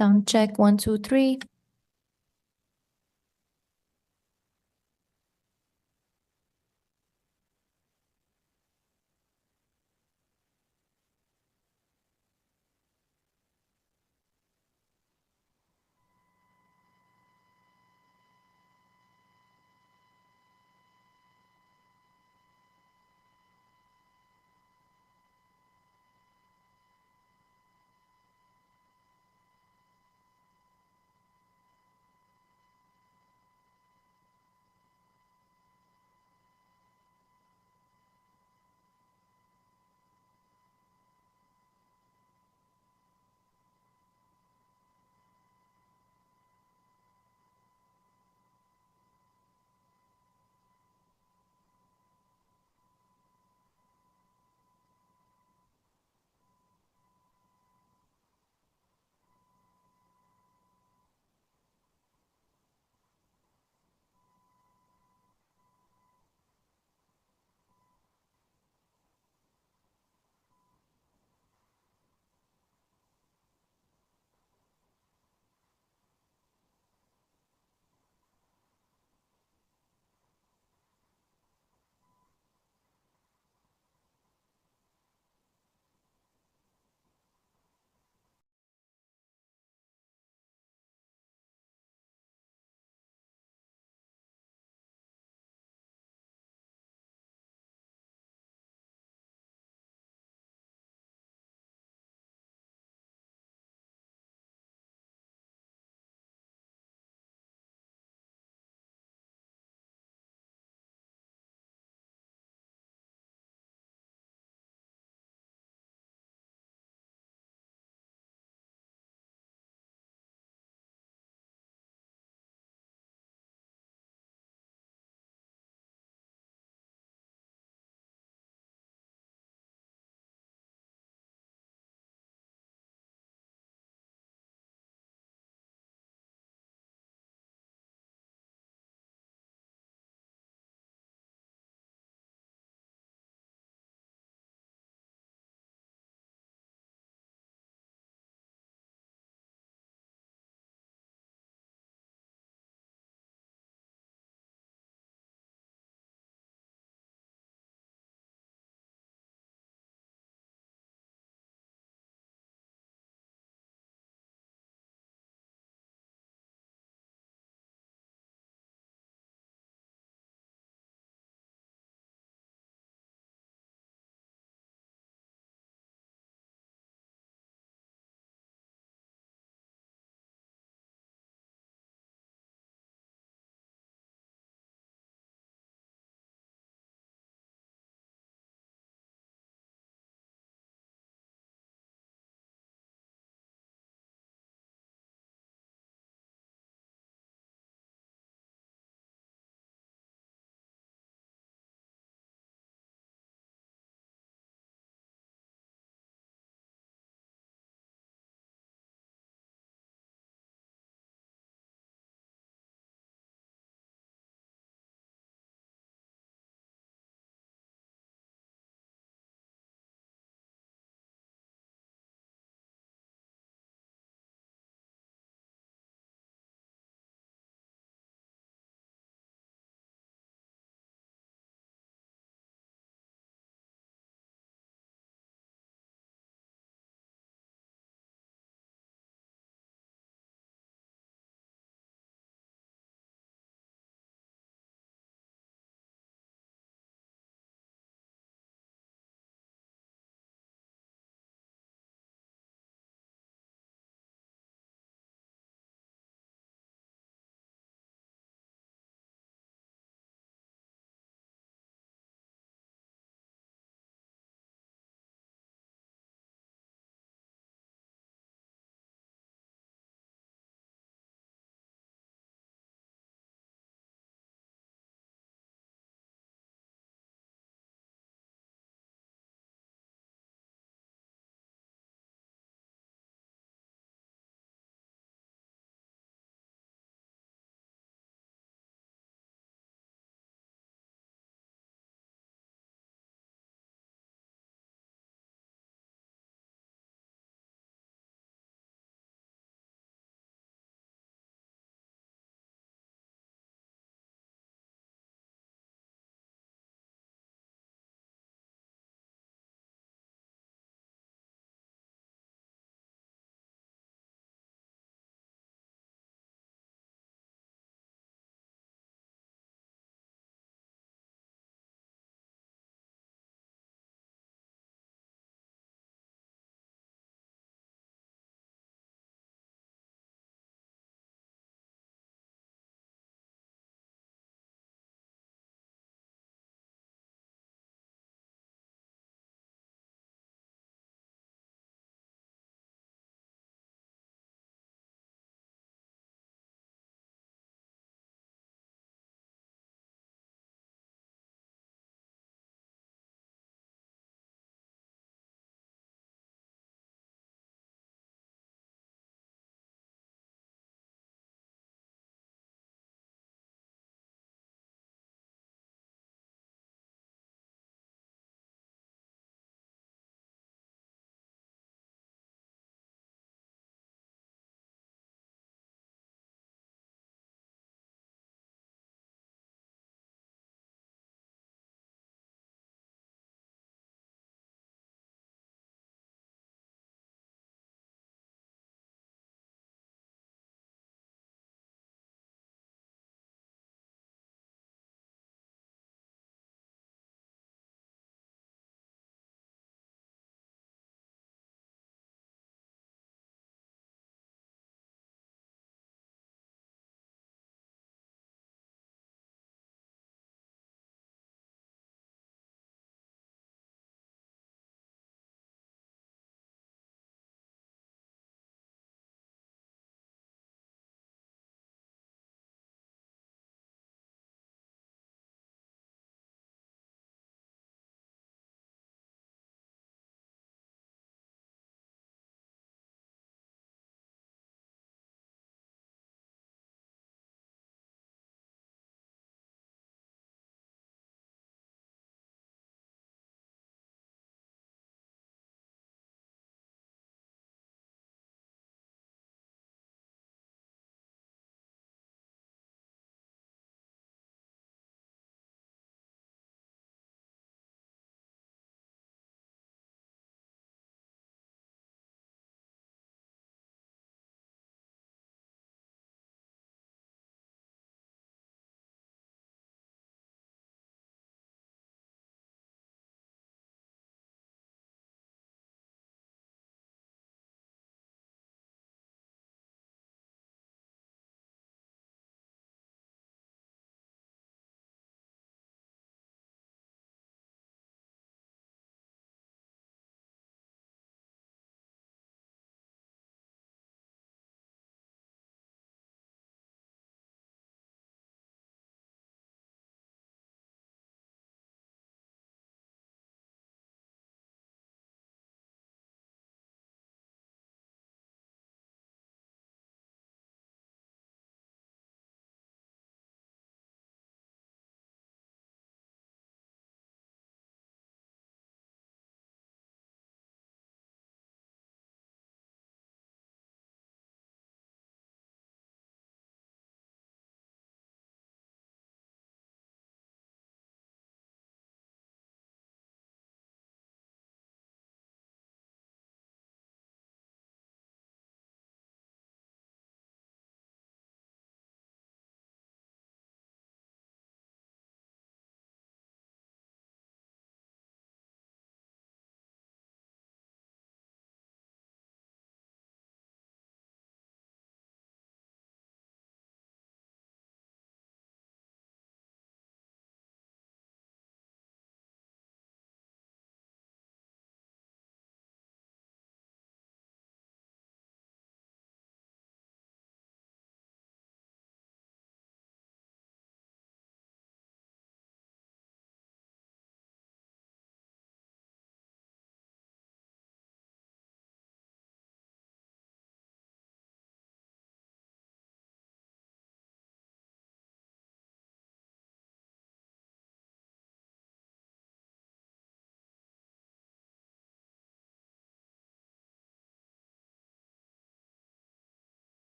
Sound check, 1, 2, 3.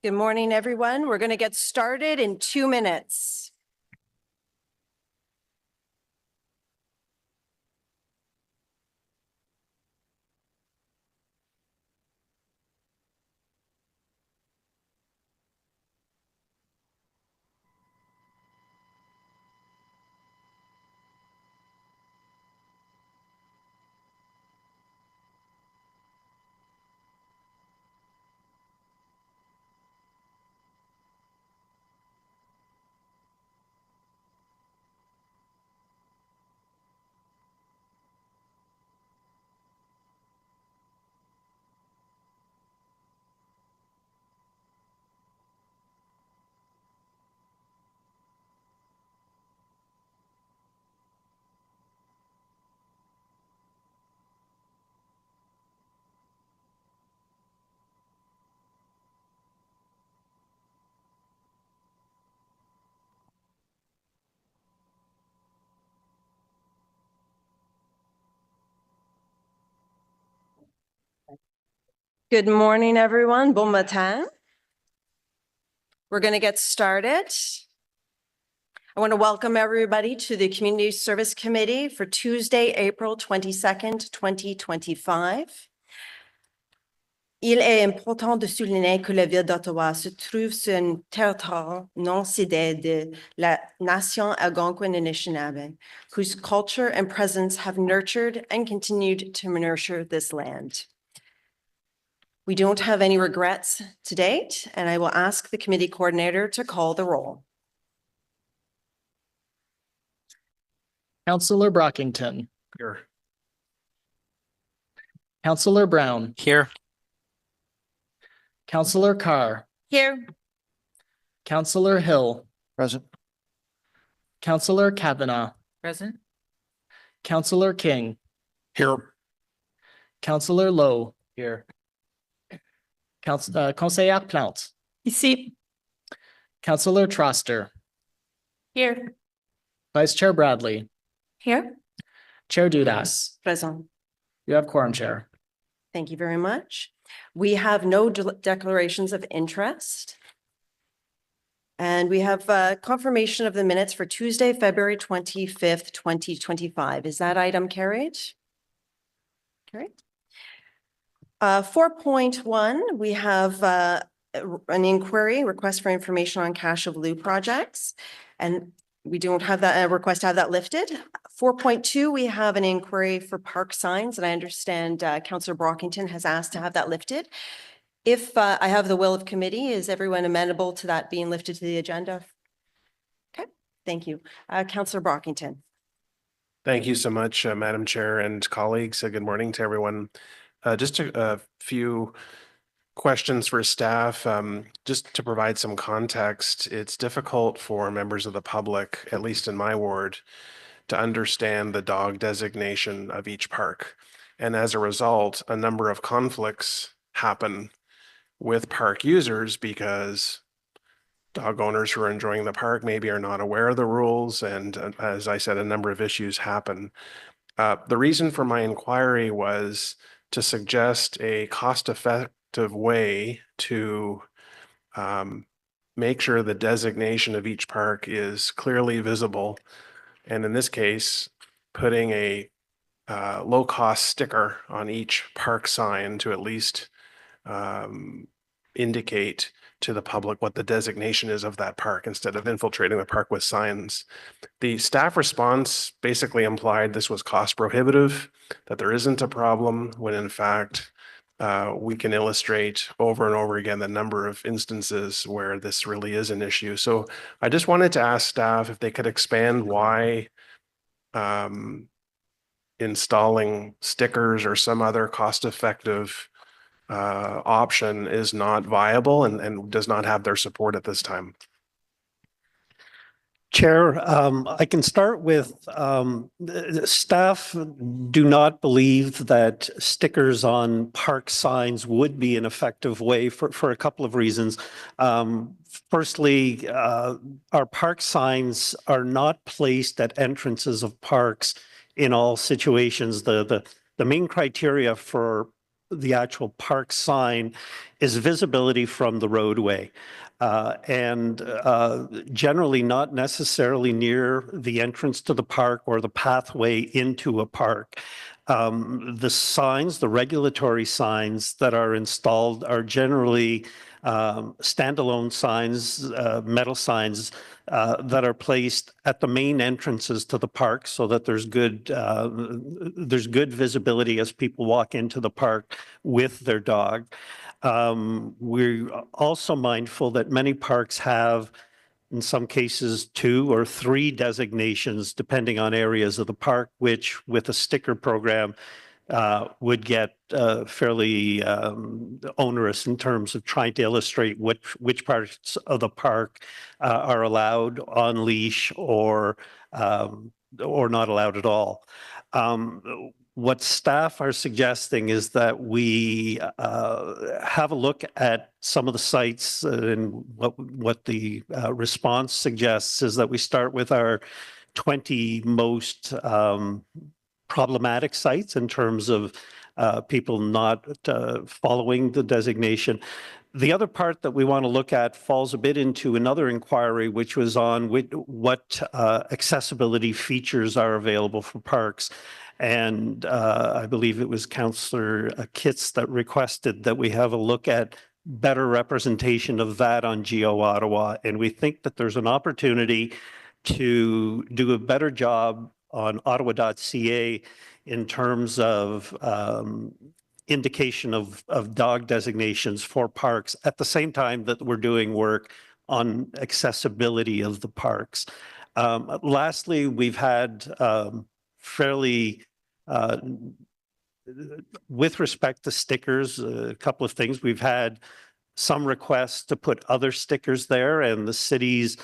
Good morning, everyone. We're going to get started in 2 minutes. Good morning, everyone. Bon matin. We're going to get started. I want to welcome everybody to the Community Service Committee for Tuesday, April 22nd, 2025. Il est important de souligner que la ville d'Ottawa se trouve sur un territoire non cédé de la nation Algonquin et Anishinaabe, whose culture and presence have nurtured and continued to nurture this land. We don't have any regrets to date, and I will ask the committee coordinator to call the roll. Councillor Brockington. Here. Councillor Brown. Here. Councillor Carr. Here. Councillor Hill. Present. Councillor Kavanaugh. Present. Councillor King. Here. Councillor Lowe. Here. Conseillère Plante. Ici. Councillor Troster. Here. Vice Chair Bradley. Here. Chair Dudas. Present. You have quorum, Chair. Thank you very much. We have no declarations of interest. And we have confirmation of the minutes for Tuesday, February 25th, 2025. Is that item carried? Carried. 4.1, we have an inquiry request for information on cash of lieu projects, and we don't have that request to have that lifted. 4.2, we have an inquiry for park signs, and I understand Councillor Brockington has asked to have that lifted. If I have the will of committee, is everyone amenable to that being lifted to the agenda? Okay, thank you. Councillor Brockington. Thank you so much, Madam Chair and colleagues. Good morning to everyone. Just a few questions for staff. Just to provide some context, it's difficult for members of the public, at least in my ward, to understand the dog designation of each park. And as a result, a number of conflicts happen with park users because dog owners who are enjoying the park maybe are not aware of the rules. And as I said, a number of issues happen. The reason for my inquiry was to suggest a cost-effective way to make sure the designation of each park is clearly visible. And in this case, putting a low-cost sticker on each park sign to at least indicate to the public what the designation is of that park instead of infiltrating the park with signs. The staff response basically implied this was cost prohibitive, that there isn't a problem, when in fact, we can illustrate over and over again the number of instances where this really is an issue. So I just wanted to ask staff if they could expand why installing stickers or some other cost-effective option is not viable and does not have their support at this time. Chair, I can start with staff do not believe that stickers on park signs would be an effective way for a couple of reasons. Firstly, our park signs are not placed at entrances of parks in all situations. The main criteria for the actual park sign is visibility from the roadway. And generally not necessarily near the entrance to the park or the pathway into a park. The signs, the regulatory signs that are installed are generally standalone signs, metal signs that are placed at the main entrances to the park so that there's good visibility as people walk into the park with their dog. We're also mindful that many parks have, in some cases, 2 or 3 designations, depending on areas of the park, which with a sticker program would get fairly onerous in terms of trying to illustrate which parts of the park are allowed on leash or not allowed at all. What staff are suggesting is that we have a look at some of the sites, and what the response suggests is that we start with our 20 most problematic sites in terms of people not following the designation. The other part that we want to look at falls a bit into another inquiry, which was on what accessibility features are available for parks. And I believe it was Councillor Kitts that requested that we have a look at better representation of that on Geo Ottawa. And we think that there's an opportunity to do a better job on ottawa.ca in terms of indication of dog designations for parks at the same time that we're doing work on accessibility of the parks. Lastly, we've had fairly, with respect to stickers, a couple of things. We've had some requests to put other stickers there, and the city's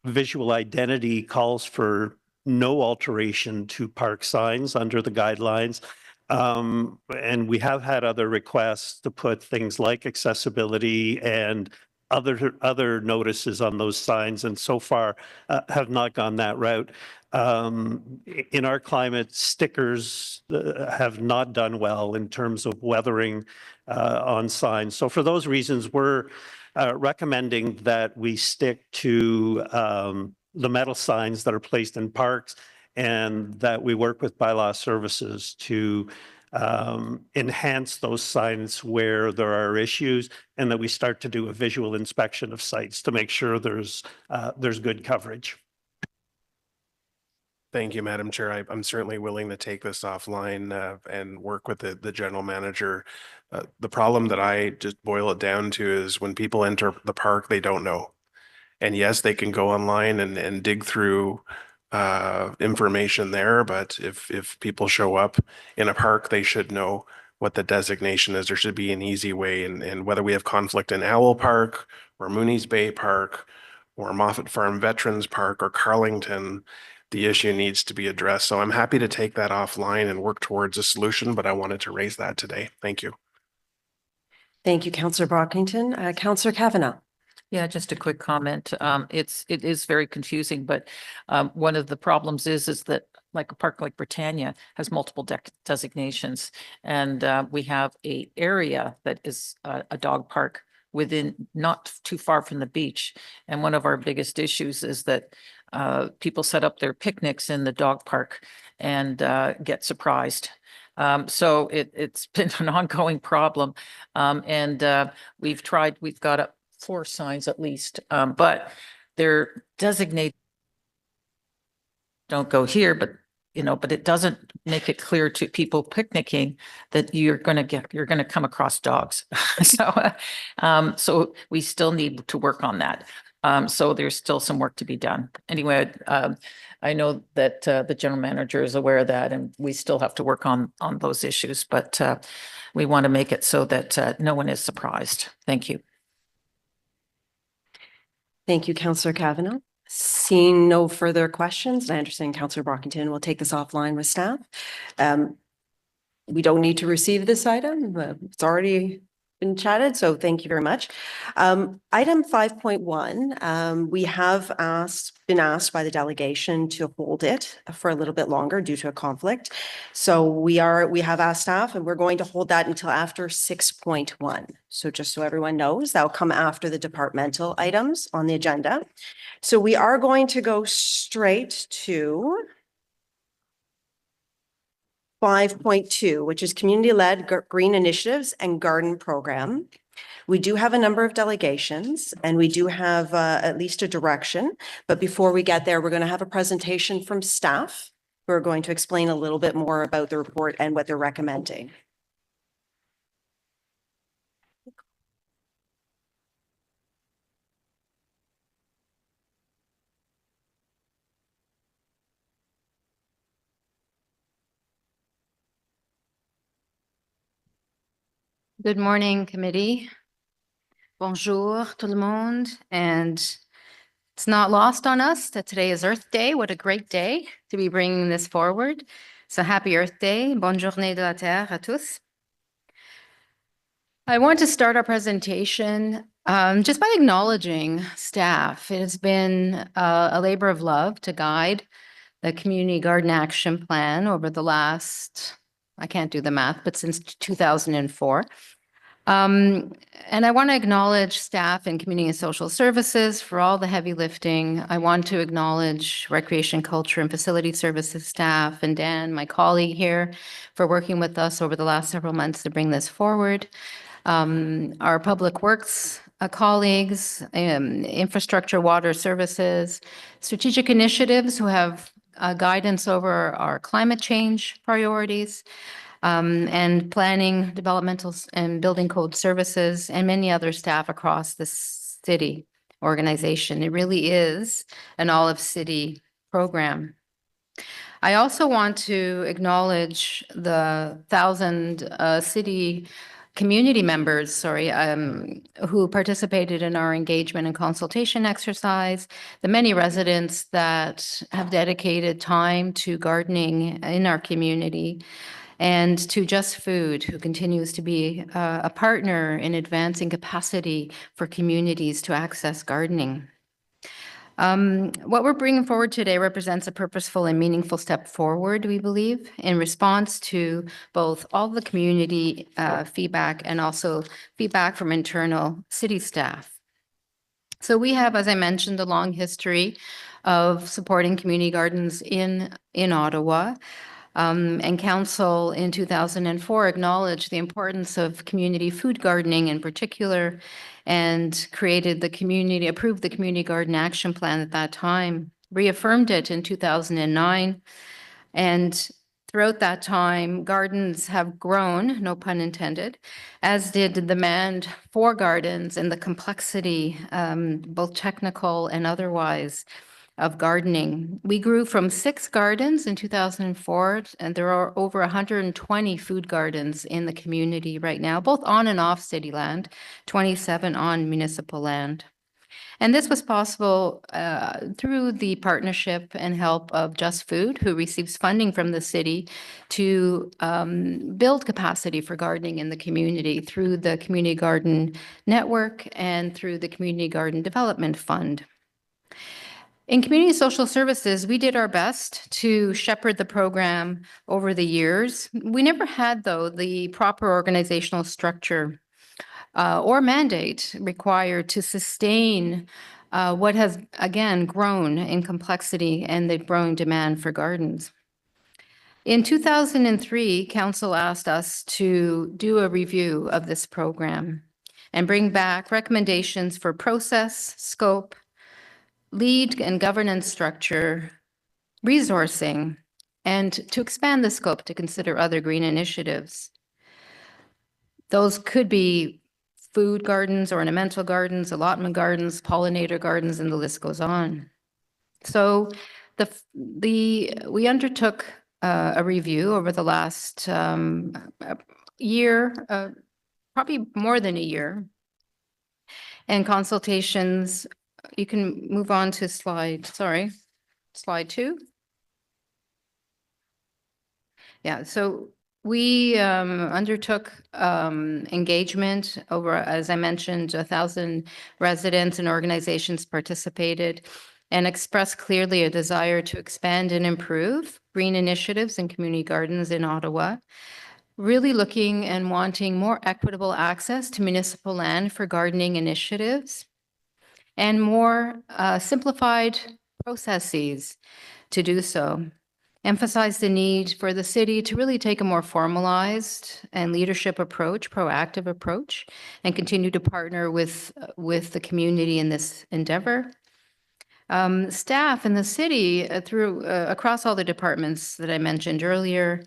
visual identity calls for no alteration to park signs under the guidelines. And we have had other requests to put things like accessibility and other notices on those signs, and so far have not gone that route. In our climate, stickers have not done well in terms of weathering on signs. So for those reasons, we're recommending that we stick to the metal signs that are placed in parks, and that we work with bylaw services to enhance those signs where there are issues, and that we start to do a visual inspection of sites to make sure there's good coverage. Thank you, Madam Chair. I'm certainly willing to take this offline and work with the general manager. The problem that I just boil it down to is when people enter the park, they don't know. And yes, they can go online and dig through information there, but if people show up in a park, they should know what the designation is. There should be an easy way, and whether we have conflict in Owl Park or Mooney's Bay Park or Moffat Farm Veterans Park or Carlington, the issue needs to be addressed. So I'm happy to take that offline and work towards a solution, but I wanted to raise that today. Thank you. Thank you, Councillor Brockington. Councillor Kavanagh. Yeah, just a quick comment. It is very confusing, but one of the problems is that like a park like Britannia has multiple designations, and we have a area that is a dog park within not too far from the beach. And one of our biggest issues is that people set up their picnics in the dog park and get surprised. So it's been an ongoing problem. And we've got 4 signs at least, but they're designated. Don't go here, but but it doesn't make it clear to people picnicking that you're going to come across dogs. So we still need to work on that. So there's still some work to be done. Anyway, I know that the general manager is aware of that, and we still have to work on those issues, but we want to make it so that no one is surprised. Thank you. Thank you, Councillor Kavanagh. Seeing no further questions, I understand Councillor Brockington will take this offline with staff. We don't need to receive this item. It's already been chatted, so thank you very much. Item 5.1, we have been asked by the delegation to hold it for a little bit longer due to a conflict. So we have asked staff and we're going to hold that until after 6.1. So just so everyone knows, that'll come after the departmental items on the agenda. So we are going to go straight to 5.2, which is community-led green initiatives and garden program. We do have a number of delegations and we do have at least a direction. But before we get there, we're going to have a presentation from staff who are going to explain a little bit more about the report and what they're recommending. Good morning, committee. Bonjour, tout le monde. And it's not lost on us that today is Earth Day. What a great day to be bringing this forward. So happy Earth Day. Bonne journée de la Terre à tous. I want to start our presentation just by acknowledging staff. It has been a labor of love to guide the Community Garden Action Plan over the last, I can't do the math, but since 2004. And I want to acknowledge staff in Community and Social Services for all the heavy lifting. I want to acknowledge Recreation, Culture, and Facility Services staff and Dan, my colleague here, for working with us over the last several months to bring this forward. Our Public Works colleagues, Infrastructure, Water Services, Strategic Initiatives who have guidance over our climate change priorities, and planning, developmental and building code services, and many other staff across the city organization. It really is an all of city program. I also want to acknowledge the 1,000 city community members, who participated in our engagement and consultation exercise, the many residents that have dedicated time to gardening in our community, and to Just Food, who continues to be a partner in advancing capacity for communities to access gardening. What we're bringing forward today represents a purposeful and meaningful step forward, we believe, in response to both all the community feedback and also feedback from internal city staff. So we have, as I mentioned, a long history of supporting community gardens in Ottawa. And Council in 2004 acknowledged the importance of community food gardening in particular and approved the Community Garden Action Plan at that time, reaffirmed it in 2009. And throughout that time, gardens have grown, no pun intended, as did the demand for gardens and the complexity, both technical and otherwise, of gardening. We grew from 6 gardens in 2004, and there are over 120 food gardens in the community right now, both on and off city land, 27 on municipal land. And this was possible through the partnership and help of Just Food, who receives funding from the city to build capacity for gardening in the community through the Community Garden Network and through the Community Garden Development Fund. In Community Social Services, we did our best to shepherd the program over the years. We never had, though, the proper organizational structure or mandate required to sustain what has, again, grown in complexity and the growing demand for gardens. In 2003, Council asked us to do a review of this program and bring back recommendations for process, scope, lead and governance structure, resourcing, and to expand the scope to consider other green initiatives. Those could be food gardens, ornamental gardens, allotment gardens, pollinator gardens, and the list goes on. So we undertook a review over the last year, probably more than a year, and consultations. You can move on to slide 2. Yeah, so We undertook engagement over, as I mentioned, 1,000 residents and organizations participated and expressed clearly a desire to expand and improve green initiatives and community gardens in Ottawa, really looking and wanting more equitable access to municipal land for gardening initiatives and more simplified processes to do so. Emphasize the need for the city to really take a more formalized and leadership approach, proactive approach, and continue to partner with the community in this endeavor. Staff in the city across all the departments that I mentioned earlier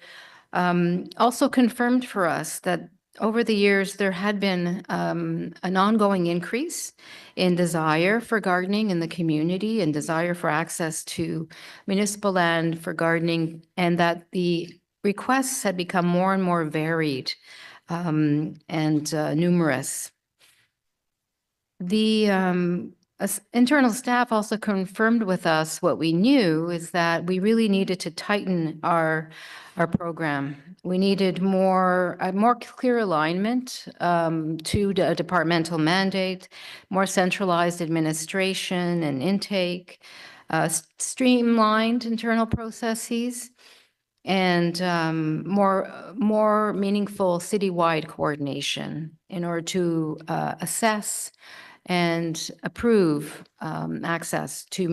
also confirmed for us that over the years, there had been an ongoing increase in desire for gardening in the community and desire for access to municipal land for gardening, and that the requests had become more and more varied and numerous. The internal staff also confirmed with us what we knew is that we really needed to tighten our program. We needed a more clear alignment to the departmental mandate, more centralized administration and intake, streamlined internal processes, and more meaningful citywide coordination in order to assess and approve access to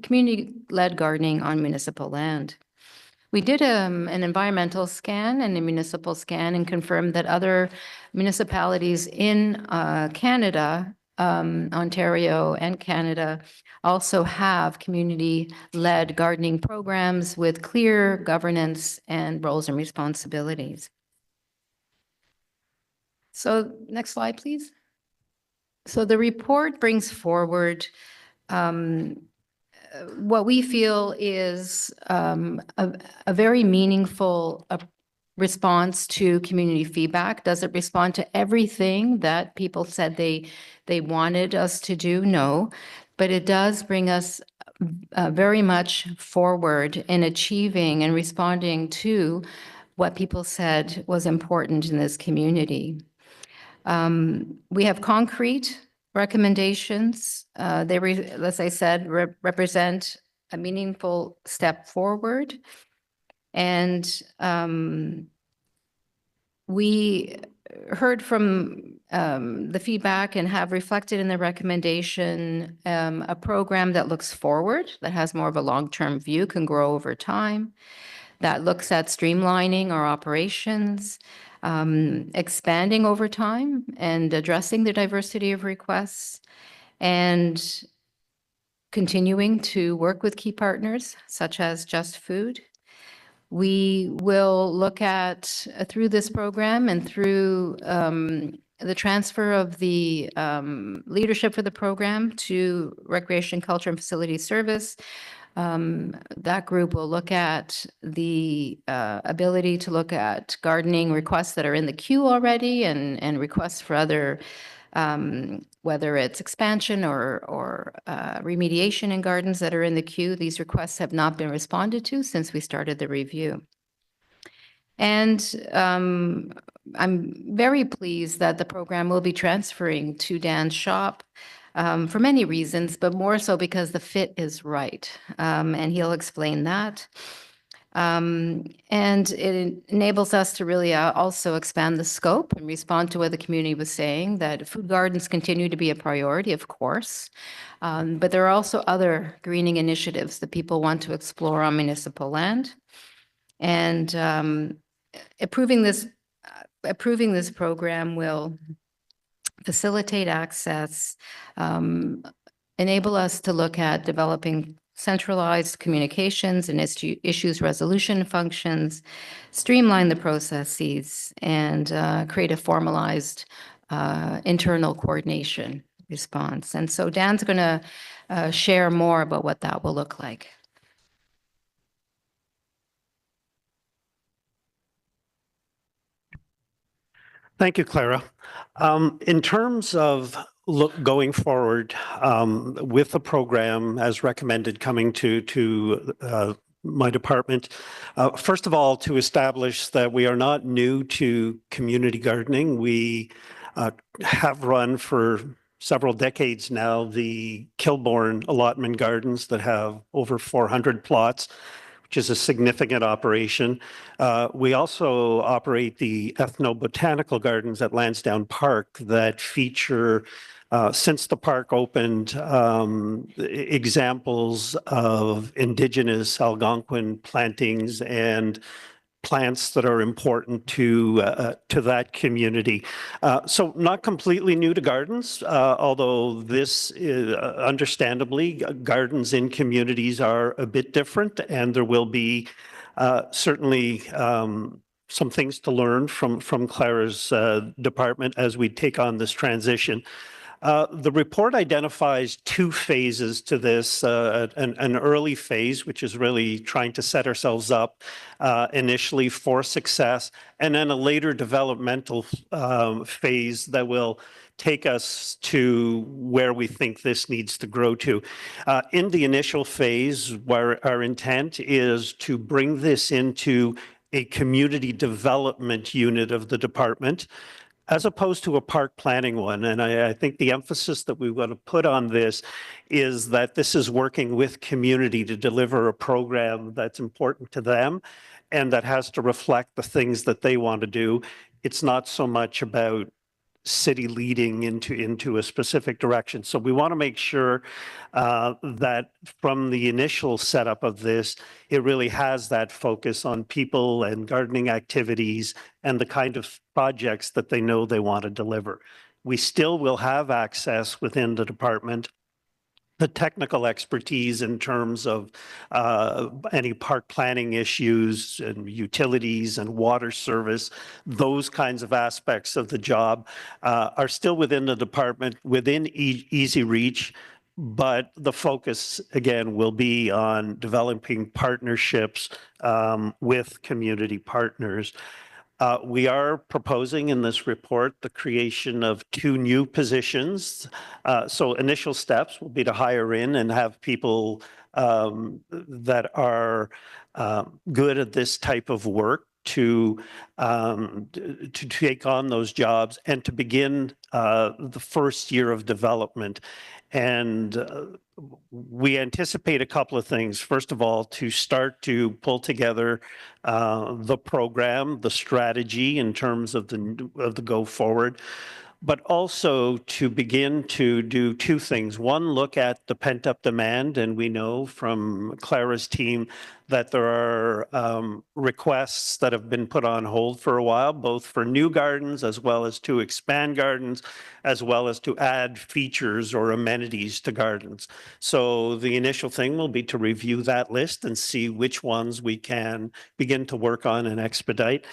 community-led gardening on municipal land. We did an environmental scan and a municipal scan and confirmed that other municipalities in Canada, Ontario and Canada, also have community-led gardening programs with clear governance and roles and responsibilities. So next slide, please. So the report brings forward what we feel is a very meaningful response to community feedback. Does it respond to everything that people said they wanted us to do? No, but it does bring us very much forward in achieving and responding to what people said was important in this community. We have concrete recommendations. As I said, represent a meaningful step forward. And we heard from the feedback and have reflected in the recommendation a program that looks forward, that has more of a long-term view, can grow over time, that looks at streamlining our operations, expanding over time and addressing the diversity of requests, and continuing to work with key partners such as Just Food. We will look at, through this program and through the transfer of the leadership for the program to Recreation, Culture, and Facility Service, that group will look at the ability to look at gardening requests that are in the queue already and requests for other, whether it's expansion or remediation in gardens that are in the queue. These requests have not been responded to since we started the review. And I'm very pleased that the program will be transferring to Dan's shop for many reasons, but more so because the fit is right. And he'll explain that. And it enables us to really also expand the scope and respond to what the community was saying, that food gardens continue to be a priority, of course. But there are also other greening initiatives that people want to explore on municipal land. And approving this program will facilitate access, enable us to look at developing centralized communications and issues resolution functions, streamline the processes, and create a formalized internal coordination response. And so Dan's going to share more about what that will look like. Thank you, Clara. In terms of going forward with the program as recommended coming to my department. First of all, to establish that we are not new to community gardening. We have run for several decades now the Kilbourne allotment gardens that have over 400 plots, which is a significant operation. We also operate the ethnobotanical gardens at Lansdowne Park that feature, since the park opened, examples of Indigenous Algonquin plantings and plants that are important to that community. So not completely new to gardens, although this is, understandably, gardens in communities are a bit different, and there will be certainly some things to learn from Clara's department as we take on this transition. The report identifies two phases to this, an early phase, which is really trying to set ourselves up initially for success, and then a later developmental phase that will take us to where we think this needs to grow to. In the initial phase, where our intent is to bring this into a community development unit of the department, as opposed to a park planning one. And I think the emphasis that we want to put on this is that this is working with community to deliver a program that's important to them and that has to reflect the things that they want to do. It's not so much about city leading into a specific direction. So we want to make sure that from the initial setup of this, it really has that focus on people and gardening activities and the kind of projects that they know they want to deliver. We still will have access within the department, the technical expertise in terms of any park planning issues and utilities and water service, those kinds of aspects of the job are still within the department, within easy reach. But the focus, again, will be on developing partnerships with community partners. We are proposing in this report the creation of 2 new positions. So initial steps will be to hire in and have people that are good at this type of work to take on those jobs and to begin the first year of development. And we anticipate a couple of things. First of all, to start to pull together the program, the strategy in terms of the go forward, but also to begin to do 2 things. One, look at the pent up demand. And we know from Clara's team that there are requests that have been put on hold for a while, both for new gardens as well as to expand gardens, as well as to add features or amenities to gardens. So the initial thing will be to review that list and see which ones we can begin to work on and expedite.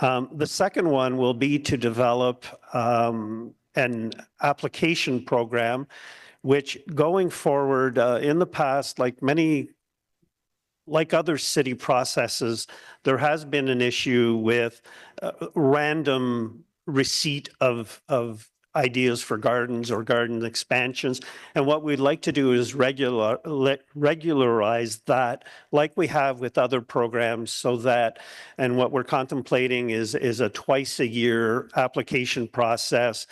The second one will be to develop an application program, which going forward in the past, like other city processes, there has been an issue with random receipt of ideas for gardens or garden expansions. And what we'd like to do is regularize that like we have with other programs, so that, and what we're contemplating is a twice a year application process,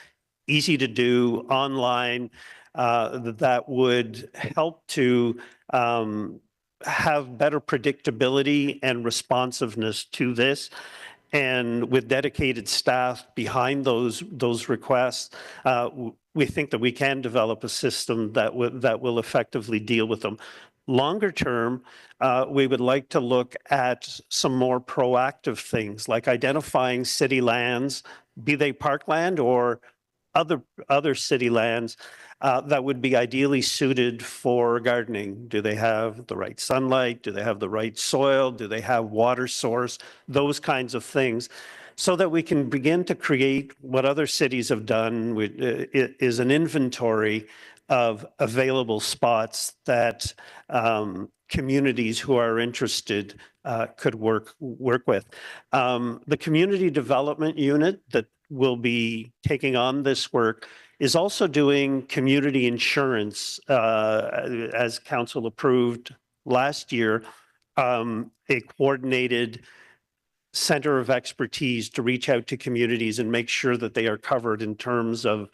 easy to do, online, that would help to have better predictability and responsiveness to this. And with dedicated staff behind those requests, we think that we can develop a system that will effectively deal with them. Longer term, we would like to look at some more proactive things, like identifying city lands, be they parkland or other city lands, that would be ideally suited for gardening. Do they have the right sunlight? Do they have the right soil? Do they have water source? Those kinds of things, so that we can begin to create what other cities have done, is an inventory of available spots that communities who are interested could work with. The community development unit that will be taking on this work is also doing community insurance, as council approved last year. a coordinated center of expertise to reach out to communities and make sure that they are covered in terms of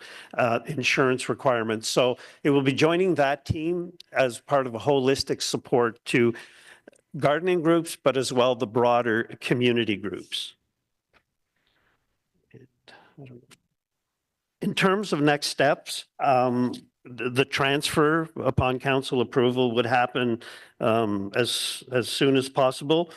insurance requirements. So it will be joining that team as part of a holistic support to gardening groups, but as well the broader community groups. In terms of next steps, the transfer upon council approval would happen as soon as possible.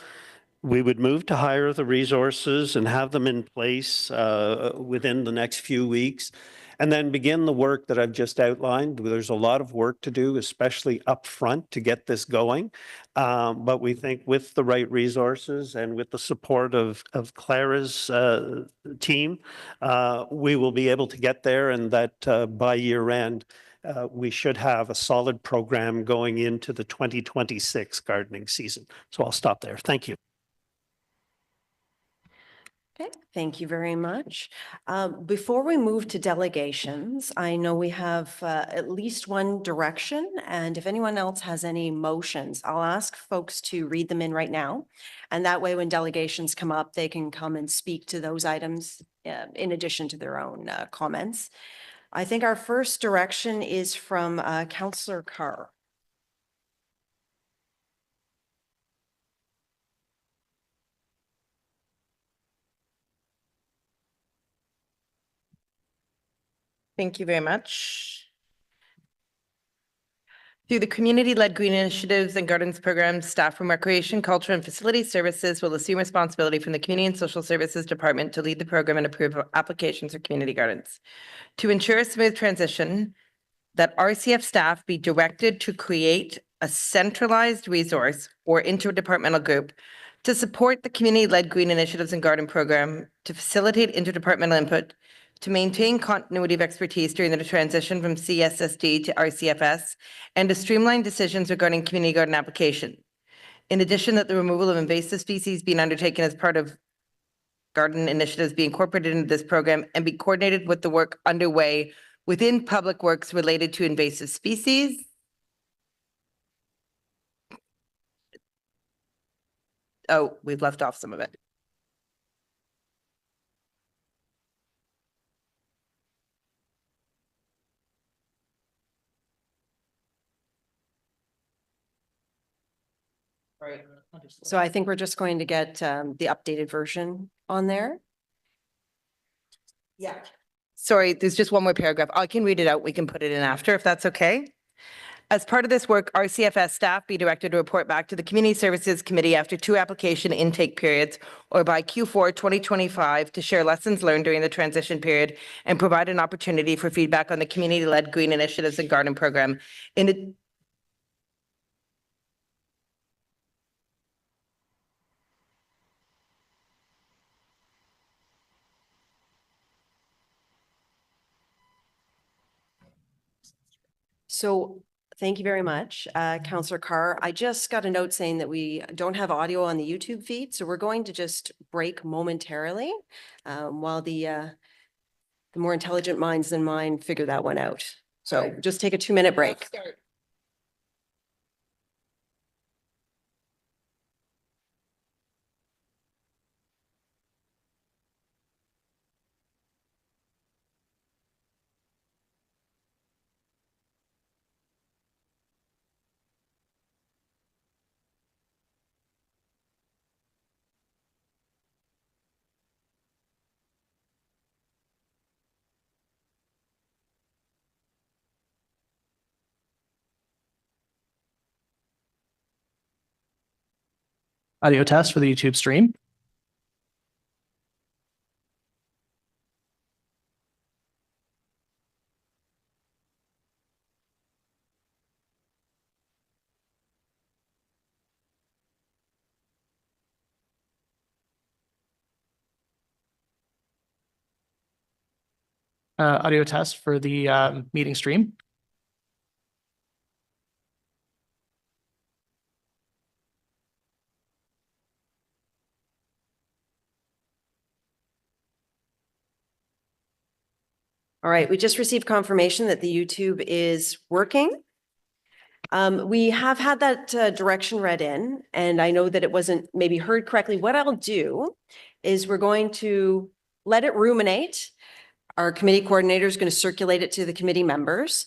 We would move to hire the resources and have them in place within the next few weeks, and then begin the work that I've just outlined. There's a lot of work to do, especially upfront, to get this going. But we think with the right resources and with the support of Clara's team, we will be able to get there, and that by year end, we should have a solid program going into the 2026 gardening season. So I'll stop there. Thank you. Okay, thank you very much. Before we move to delegations, I know we have at least one direction, and if anyone else has any motions, I'll ask folks to read them in right now. And that way, when delegations come up, they can come and speak to those items in addition to their own comments. I think our first direction is from Councillor Carr. Thank you very much. Through the community-led green initiatives and gardens programs, staff from Recreation, Culture, and Facility Services will assume responsibility from the Community and Social Services Department to lead the program and approve applications for community gardens. To ensure a smooth transition, that RCF staff be directed to create a centralized resource or interdepartmental group to support the community-led green initiatives and garden program, to facilitate interdepartmental input, to maintain continuity of expertise during the transition from CSSD to RCFS, and to streamline decisions regarding community garden application. In addition, that the removal of invasive species being undertaken as part of garden initiatives be incorporated into this program and be coordinated with the work underway within public works related to invasive species. Oh, we've left off some of it. So I think we're just going to get the updated version on there. Yeah. Sorry, there's just one more paragraph. I can read it out. We can put it in after, if that's okay. As part of this work, RCFS staff be directed to report back to the Community Services Committee after 2 application intake periods or by Q4 2025 to share lessons learned during the transition period and provide an opportunity for feedback on the community-led green initiatives and garden program. So thank you very much, Councillor Carr. I just got a note saying that we don't have audio on the YouTube feed, so we're going to just break momentarily while the more intelligent minds than mine figure that one out. So just take a 2-minute break. Audio test for the YouTube stream. Audio test for the meeting stream. All right, we just received confirmation that the YouTube is working. We have had that direction read in, and I know that it wasn't maybe heard correctly. What I'll do is we're going to let it ruminate. Our committee coordinator is going to circulate it to the committee members.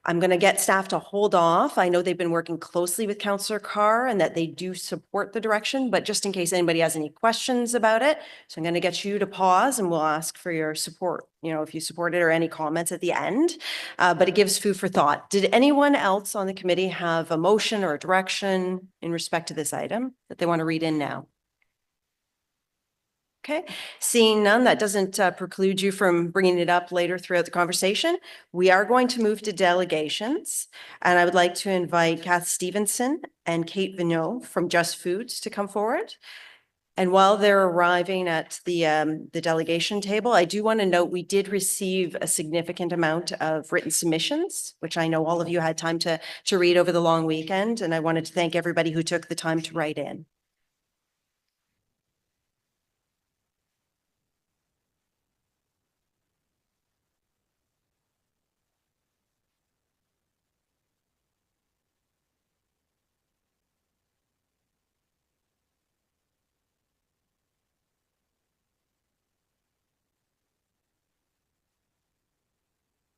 I'm going to get staff to hold off. I know they've been working closely with Councillor Carr and that they do support the direction, but just in case anybody has any questions about it. So I'm going to get you to pause and we'll ask for your support, if you support it or any comments at the end. But it gives food for thought. Did anyone else on the committee have a motion or a direction in respect to this item that they want to read in now? Okay, seeing none, that doesn't preclude you from bringing it up later throughout the conversation. We are going to move to delegations, and I would like to invite Kath Stevenson and Kate Vigneault from Just Foods to come forward. And while they're arriving at the delegation table, I do want to note we did receive a significant amount of written submissions, which I know all of you had time to read over the long weekend, and I wanted to thank everybody who took the time to write in.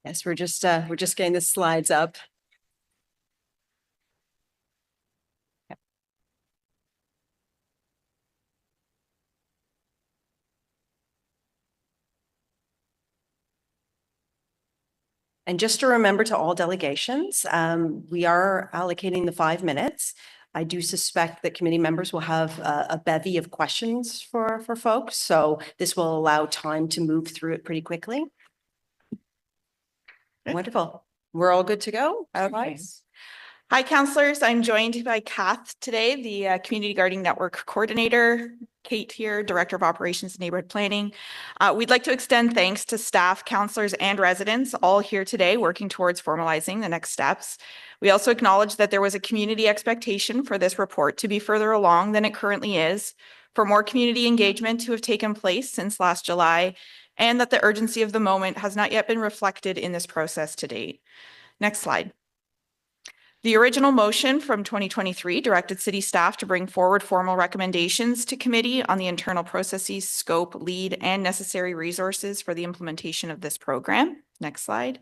Yes, we're just getting the slides up. Yep. And just to remember to all delegations, we are allocating the 5 minutes. I do suspect that committee members will have a bevy of questions for folks, so this will allow time to move through it pretty quickly. Wonderful. We're all good to go? Okay. Hi, councillors. I'm joined by Kath today, the Community Gardening Network Coordinator, Kate here, Director of Operations and Neighborhood Planning. We'd like to extend thanks to staff, councillors, and residents all here today working towards formalizing the next steps. We also acknowledge that there was a community expectation for this report to be further along than it currently is, for more community engagement to have taken place since last July, and that the urgency of the moment has not yet been reflected in this process to date. Next slide. The original motion from 2023 directed city staff to bring forward formal recommendations to committee on the internal processes, scope, lead, and necessary resources for the implementation of this program. Next slide.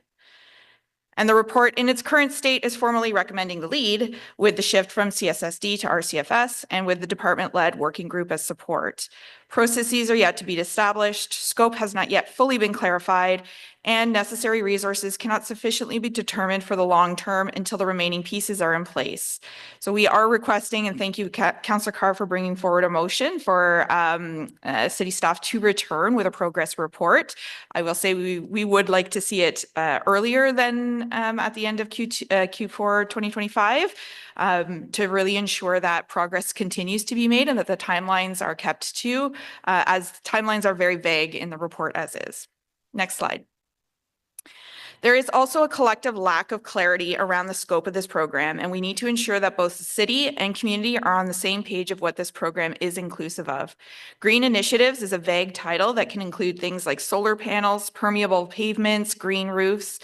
And the report in its current state is formally recommending the lead with the shift from CSSD to RCFS and with the department-led working group as support. Processes are yet to be established, scope has not yet fully been clarified, and necessary resources cannot sufficiently be determined for the long term until the remaining pieces are in place. So we are requesting, and thank you, Councillor Carr, for bringing forward a motion for city staff to return with a progress report. I will say we would like to see it earlier than at the end of Q4 2025 to really ensure that progress continues to be made and that the timelines are kept to, as timelines are very vague in the report as is. Next slide. There is also a collective lack of clarity around the scope of this program, and we need to ensure that both the city and community are on the same page of what this program is inclusive of. Green initiatives is a vague title that can include things like solar panels, permeable pavements, green roofs.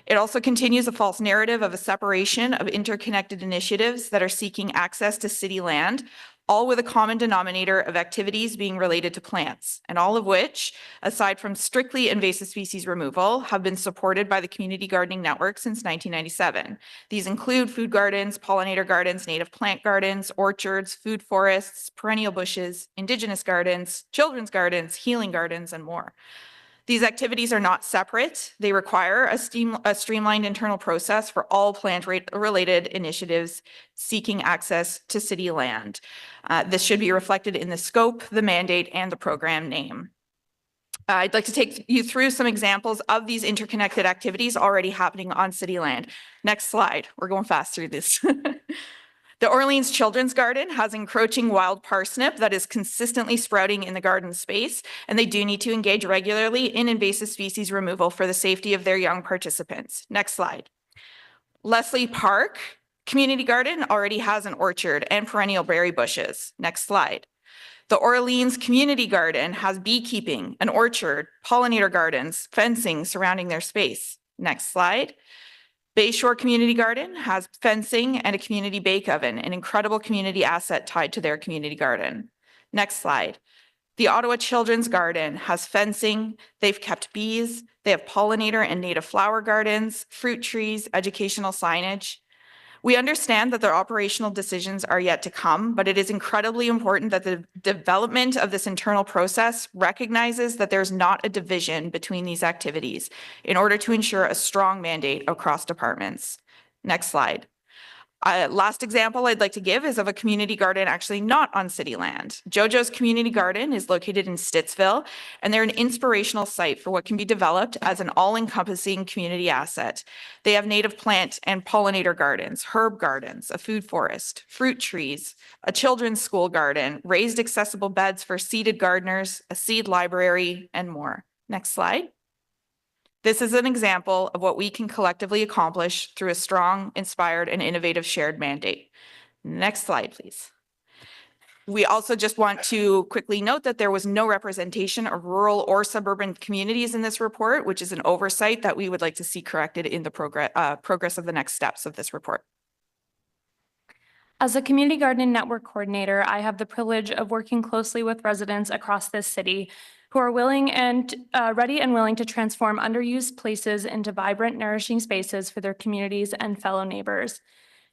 It also continues a false narrative of a separation of interconnected initiatives that are seeking access to city land, all with a common denominator of activities being related to plants, and all of which, aside from strictly invasive species removal, have been supported by the Community Gardening Network since 1997. These include food gardens, pollinator gardens, native plant gardens, orchards, food forests, perennial bushes, indigenous gardens, children's gardens, healing gardens, and more. These activities are not separate. They require a streamlined internal process for all plant-related initiatives seeking access to city land. This should be reflected in the scope, the mandate, and the program name. I'd like to take you through some examples of these interconnected activities already happening on city land. Next slide. We're going fast through this. The Orleans Children's Garden has encroaching wild parsnip that is consistently sprouting in the garden space, and they do need to engage regularly in invasive species removal for the safety of their young participants. Next slide. Leslie Park Community Garden already has an orchard and perennial berry bushes. Next slide. The Orleans Community Garden has beekeeping, an orchard, pollinator gardens, fencing surrounding their space. Next slide. Bayshore Community Garden has fencing and a community bake oven, an incredible community asset tied to their community garden. Next slide. The Ottawa Children's Garden has fencing, they've kept bees, they have pollinator and native flower gardens, fruit trees, educational signage. We understand that their operational decisions are yet to come, but it is incredibly important that the development of this internal process recognizes that there's not a division between these activities in order to ensure a strong mandate across departments. Next slide. Last example I'd like to give is of a community garden actually not on city land. JoJo's Community Garden is located in Stittsville, and they're an inspirational site for what can be developed as an all-encompassing community asset. They have native plant and pollinator gardens, herb gardens, a food forest, fruit trees, a children's school garden, raised accessible beds for seated gardeners, a seed library, and more. Next slide. This is an example of what we can collectively accomplish through a strong, inspired, and innovative shared mandate. Next slide, please. We also just want to quickly note that there was no representation of rural or suburban communities in this report, which is an oversight that we would like to see corrected in the progress of the next steps of this report. As a community garden network coordinator, I have the privilege of working closely with residents across this city who are willing and ready and willing to transform underused places into vibrant, nourishing spaces for their communities and fellow neighbors.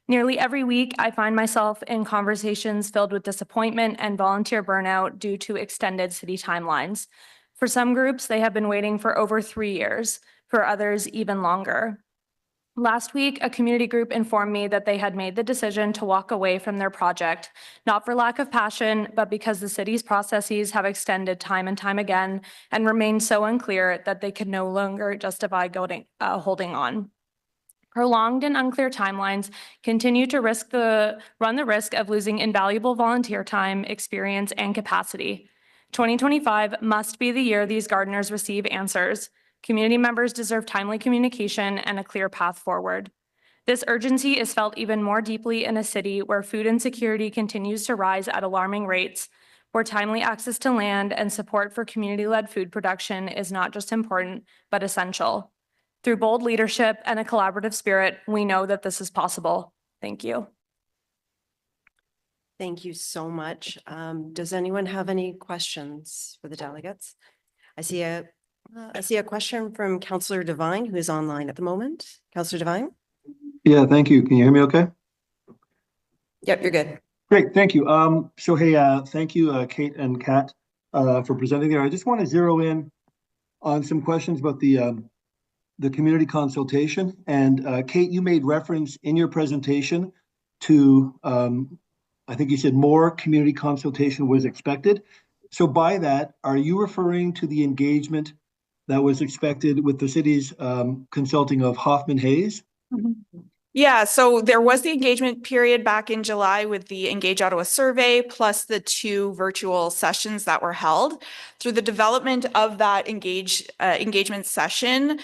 Nearly every week, I find myself in conversations filled with disappointment and volunteer burnout due to extended city timelines. For some groups, they have been waiting for over 3 years, for others, even longer. Last week, a community group informed me that they had made the decision to walk away from their project, not for lack of passion, but because the city's processes have extended time and time again and remained so unclear that they could no longer justify holding on. Prolonged and unclear timelines continue to run the risk of losing invaluable volunteer time, experience, and capacity. 2025 must be the year these gardeners receive answers. Community members deserve timely communication and a clear path forward. This urgency is felt even more deeply in a city where food insecurity continues to rise at alarming rates, where timely access to land and support for community-led food production is not just important, but essential. Through bold leadership and a collaborative spirit, we know that this is possible. Thank you. Thank you so much. Does anyone have any questions for the delegates? I see a question from Councillor Devine, who is online at the moment. Councillor Devine? Yeah, thank you. Can you hear me okay? Yep, you're good. Great, thank you. Thank you, Kate and Kat, for presenting there. I just want to zero in on some questions about the community consultation. And Kate, you made reference in your presentation to, I think you said more community consultation was expected. So by that, are you referring to the engagement that was expected with the city's consulting of Hoffman Hayes? Mm-hmm. Yeah, so there was the engagement period back in July with the Engage Ottawa survey, plus the 2 virtual sessions that were held. Through the development of that engagement session,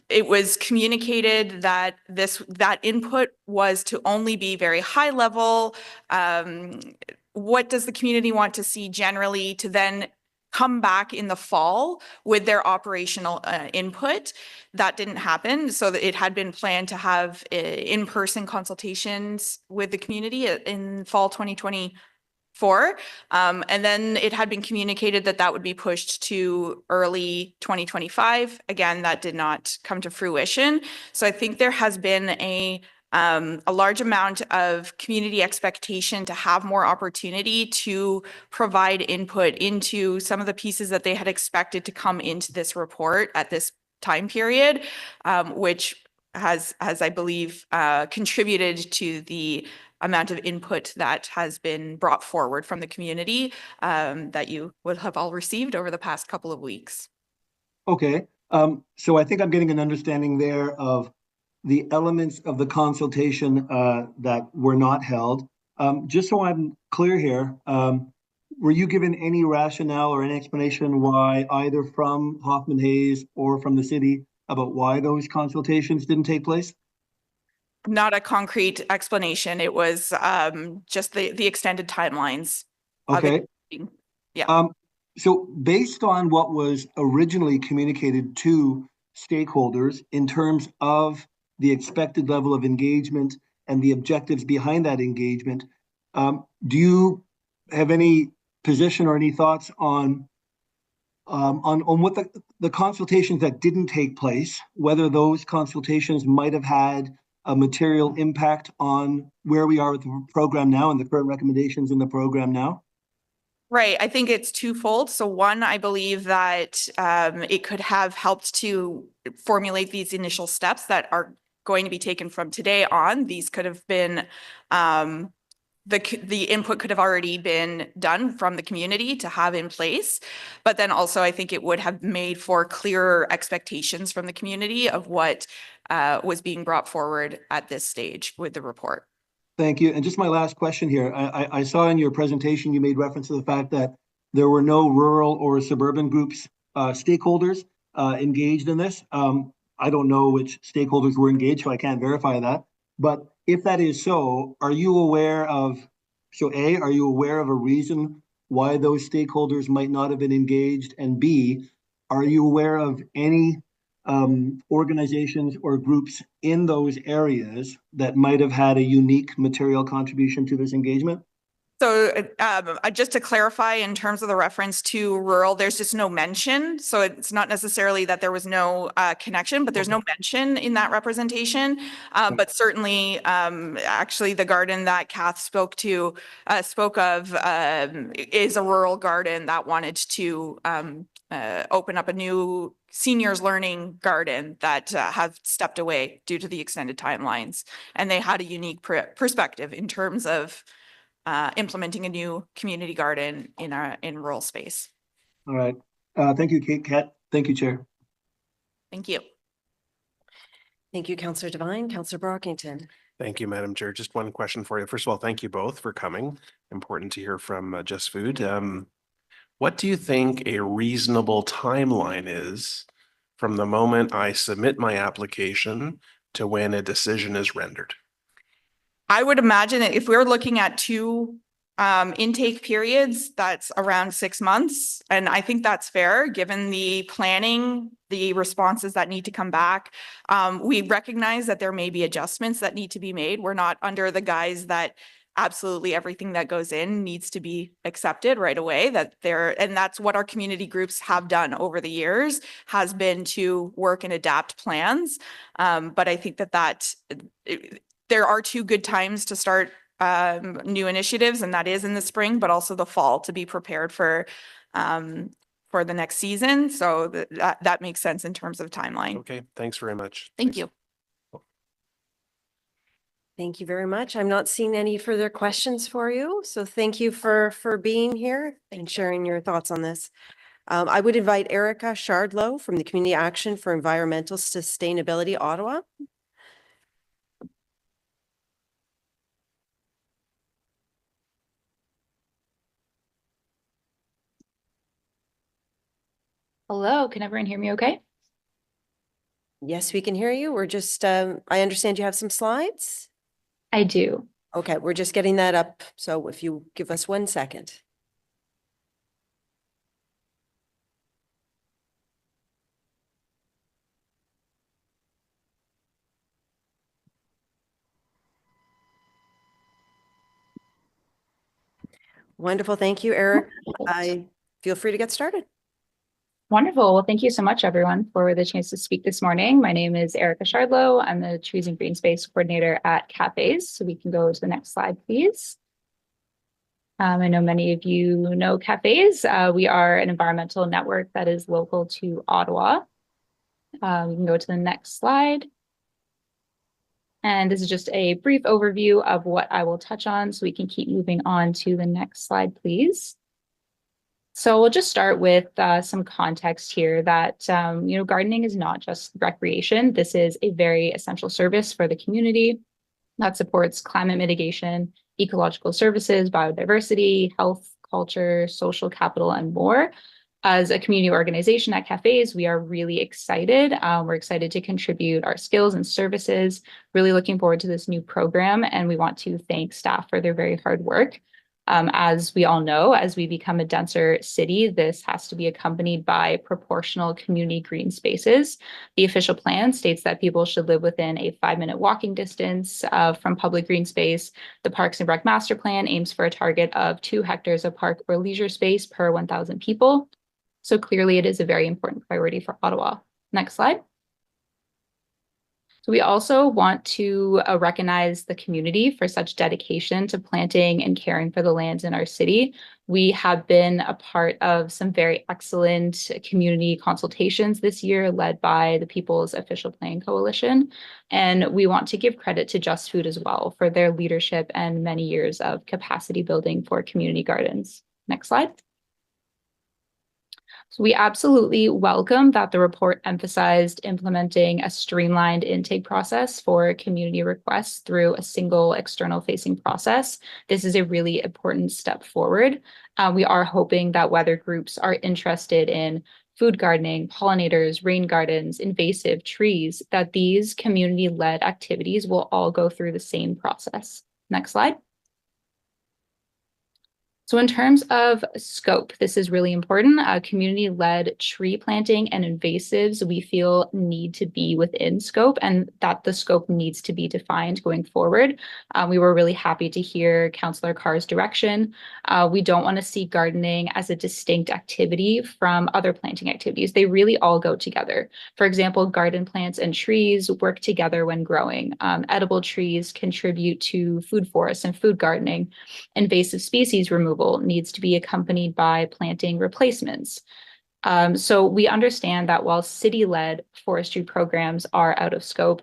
it was communicated that that input was to only be very high level. What does the community want to see generally, to then come back in the fall with their operational input. That didn't happen. So that it had been planned to have in-person consultations with the community in fall 2024. And then it had been communicated that that would be pushed to early 2025. Again, that did not come to fruition. So I think there has been a large amount of community expectation to have more opportunity to provide input into some of the pieces that they had expected to come into this report at this time period, which has I believe, contributed to the amount of input that has been brought forward from the community that you would have all received over the past couple of weeks. Okay, so I think I'm getting an understanding there of the elements of the consultation that were not held. Just so I'm clear here, were you given any rationale or any explanation why, either from Hoffman Hayes or from the city, about why those consultations didn't take place? Not a concrete explanation. It was just the extended timelines. Okay. Yeah. So based on what was originally communicated to stakeholders in terms of the expected level of engagement, and the objectives behind that engagement. Do you have any position or any thoughts on what the consultations that didn't take place, whether those consultations might have had a material impact on where we are with the program now and the current recommendations in the program now? Right. I think it's twofold. So one, I believe that it could have helped to formulate these initial steps that are going to be taken from today on. These could have been the input could have already been done from the community to have in place. But then also I think it would have made for clearer expectations from the community of what was being brought forward at this stage with the report. Thank you. And just my last question here. I saw in your presentation, you made reference to the fact that there were no rural or suburban groups, stakeholders engaged in this. I don't know which stakeholders were engaged, so I can't verify that. But if that is so, are you aware of, are you aware of a reason why those stakeholders might not have been engaged? And B, are you aware of any organizations or groups in those areas that might have had a unique material contribution to this engagement? So just to clarify, in terms of the reference to rural, there's just no mention. So it's not necessarily that there was no connection, but there's no mention in that representation. But certainly, actually, the garden that Kath spoke of is a rural garden that wanted to open up a new seniors learning garden that have stepped away due to the extended timelines. And they had a unique perspective in terms of implementing a new community garden in rural space. All right. Thank you, Kat. Thank you, Chair. Thank you. Thank you, Councillor Devine. Councillor Brockington. Thank you, Madam Chair. Just one question for you. First of all, thank you both for coming. Important to hear from Just Food. What do you think a reasonable timeline is from the moment I submit my application to when a decision is rendered? I would imagine that if we're looking at two intake periods, that's around 6 months. And I think that's fair, given the planning, the responses that need to come back. We recognize that there may be adjustments that need to be made. We're not under the guise that absolutely everything that goes in needs to be accepted right away. And that's what our community groups have done over the years, has been to work and adapt plans. But I think that there are two good times to start new initiatives, and that is in the spring, but also the fall, to be prepared for the next season. So that makes sense in terms of timeline. Okay, thanks very much. Thank you. Thank you very much. I'm not seeing any further questions for you. So thank you for being here and sharing your thoughts on this. I would invite Erica Shardlow from the Community Action for Environmental Sustainability, Ottawa. Hello, can everyone hear me okay? Yes, we can hear you. We're just, I understand you have some slides. I do. Okay, we're just getting that up. So if you give us 1 second. Wonderful. Thank you, Eric. I feel free to get started. Wonderful. Well, thank you so much, everyone, for the chance to speak this morning. My name is Erica Shardlow. I'm the Trees and Green Space Coordinator at Cafes. So we can go to the next slide, please. I know many of you know Cafes. We are an environmental network that is local to Ottawa. We can go to the next slide. And this is just a brief overview of what I will touch on, so we can keep moving on to the next slide, please. So we'll just start with some context here that, gardening is not just recreation. This is a very essential service for the community that supports climate mitigation, ecological services, biodiversity, health, culture, social capital, and more. As a community organization at Cafes, we are really excited. We're excited to contribute our skills and services, really looking forward to this new program. And we want to thank staff for their very hard work. As we all know, as we become a denser city, this has to be accompanied by proportional community green spaces. The official plan states that people should live within a 5-minute walking distance from public green space. The Parks and Rec Master Plan aims for a target of 2 hectares of park or leisure space per 1,000 people. So clearly it is a very important priority for Ottawa. Next slide. So we also want to recognize the community for such dedication to planting and caring for the lands in our city. We have been a part of some very excellent community consultations this year led by the People's Official Plan Coalition. And we want to give credit to Just Food as well for their leadership and many years of capacity building for community gardens. Next slide. So we absolutely welcome that the report emphasized implementing a streamlined intake process for community requests through a single external facing process. This is a really important step forward. We are hoping that whether groups are interested in food gardening, pollinators, rain gardens, invasive trees, that these community-led activities will all go through the same process. Next slide. So in terms of scope, this is really important. Community-led tree planting and invasives, we feel need to be within scope and that the scope needs to be defined going forward. We were really happy to hear Councillor Carr's direction. We don't want to see gardening as a distinct activity from other planting activities. They really all go together. For example, garden plants and trees work together when growing. Edible trees contribute to food forests and food gardening. Invasive species removal needs to be accompanied by planting replacements. So we understand that while city-led forestry programs are out of scope,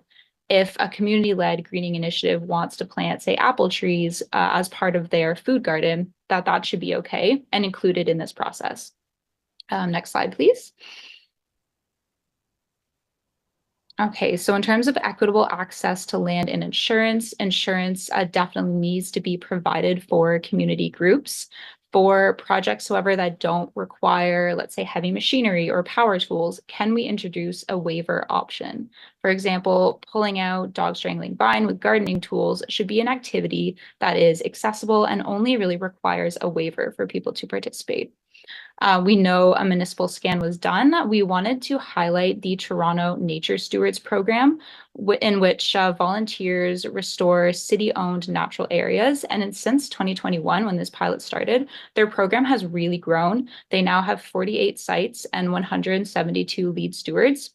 if a community-led greening initiative wants to plant, say, apple trees as part of their food garden, that should be okay and included in this process. Next slide, please. Okay, so in terms of equitable access to land and insurance definitely needs to be provided for community groups. For projects, however, that don't require, let's say, heavy machinery or power tools, can we introduce a waiver option? For example, pulling out dog strangling vine with gardening tools should be an activity that is accessible and only really requires a waiver for people to participate. We know a municipal scan was done. We wanted to highlight the Toronto Nature Stewards program, in which volunteers restore city-owned natural areas. And since 2021, when this pilot started, their program has really grown. They now have 48 sites and 172 lead stewards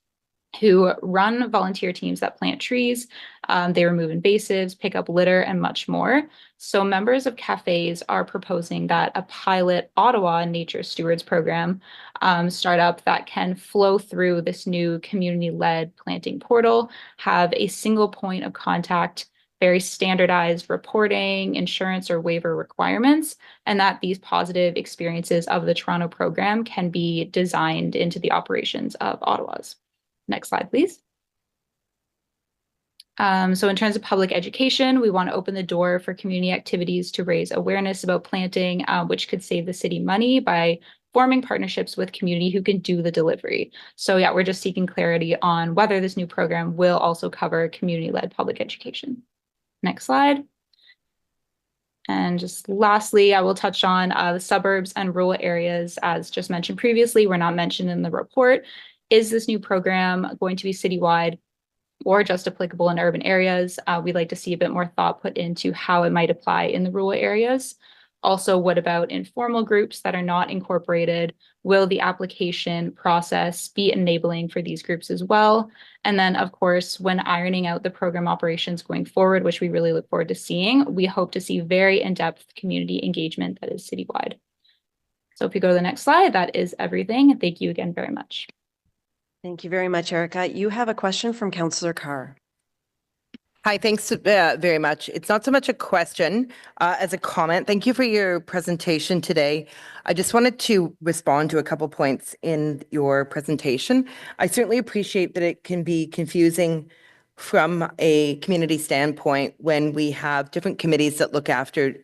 who run volunteer teams that plant trees, they remove invasives, pick up litter, and much more. So members of cafes are proposing that a pilot Ottawa Nature Stewards program startup that can flow through this new community-led planting portal, have a single point of contact, very standardized reporting, insurance, or waiver requirements, and that these positive experiences of the Toronto program can be designed into the operations of Ottawa's. Next slide, please. So in terms of public education, we want to open the door for community activities to raise awareness about planting, which could save the city money by forming partnerships with community who can do the delivery. So yeah, we're just seeking clarity on whether this new program will also cover community-led public education. Next slide. And just lastly, I will touch on the suburbs and rural areas, as just mentioned previously, were not mentioned in the report. Is this new program going to be citywide or just applicable in urban areas? We'd like to see a bit more thought put into how it might apply in the rural areas. Also, what about informal groups that are not incorporated? Will the application process be enabling for these groups as well? And then, of course, when ironing out the program operations going forward, which we really look forward to seeing, we hope to see very in-depth community engagement that is citywide. So if you go to the next slide, that is everything. Thank you again very much. Thank you very much, Erica. You have a question from Councillor Carr. Hi, thanks very much. It's not so much a question as a comment. Thank you for your presentation today. I just wanted to respond to a couple points in your presentation. I certainly appreciate that it can be confusing from a community standpoint when we have different committees that look after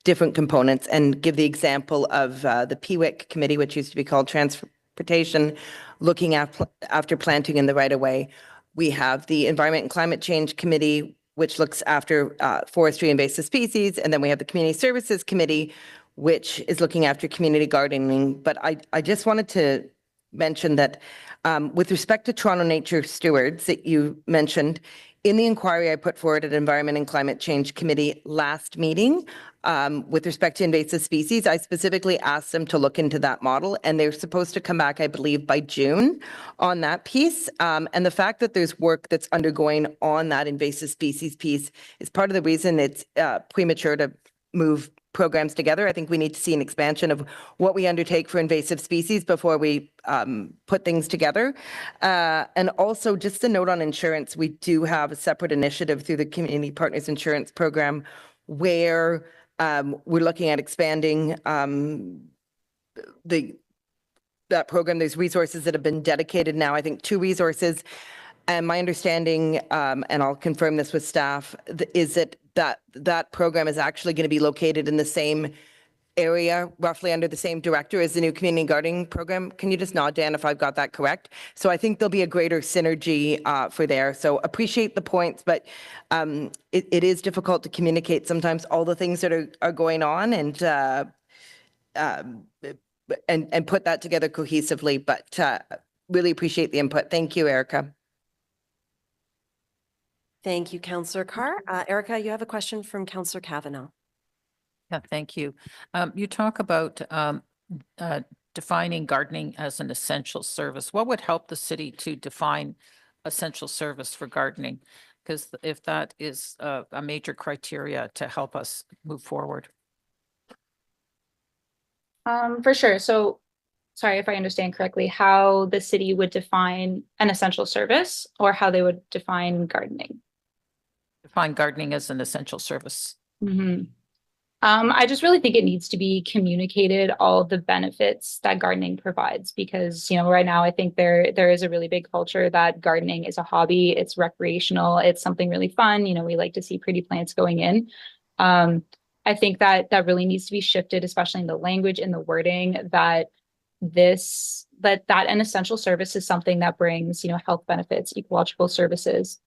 different components, and give the example of the PWIC committee, which used to be called Transportation, looking after planting in the right of way. We have the Environment and Climate Change Committee which looks after forestry invasive species. And then we have the Community Services Committee, which is looking after community gardening. But I just wanted to mention that with respect to Toronto Nature Stewards that you mentioned, in the inquiry I put forward at Environment and Climate Change Committee last meeting, with respect to invasive species, I specifically asked them to look into that model, and they're supposed to come back, I believe, by June on that piece. And the fact that there's work that's undergoing on that invasive species piece is part of the reason it's premature to move programs together. I think we need to see an expansion of what we undertake for invasive species before we put things together. And also just a note on insurance, we do have a separate initiative through the Community Partners Insurance Program where we're looking at expanding that program. There's resources that have been dedicated now, I think 2 resources. And my understanding, and I'll confirm this with staff, is that program is actually going to be located in the same area, roughly under the same director as the new community gardening program. Can you just nod, Dan, if I've got that correct? So I think there'll be a greater synergy for there. So appreciate the points, but it is difficult to communicate sometimes all the things that are going on and put that together cohesively. But really appreciate the input. Thank you, Erica. Thank you, Councillor Carr. Erica, you have a question from Councillor Kavanaugh. Yeah, thank you. You talk about defining gardening as an essential service. What would help the city to define essential service for gardening? Because if that is a major criteria to help us move forward. For sure. So sorry if I understand correctly, how the city would define an essential service or how they would define gardening? Define gardening as an essential service. I just really think it needs to be communicated, all the benefits that gardening provides, because, you know, right now I think there is a really big culture that gardening is a hobby, it's recreational, it's something really fun. You know, we like to see pretty plants going in. I think that really needs to be shifted, especially in the language and the wording, that an essential service is something that brings, you know, health benefits, ecological services,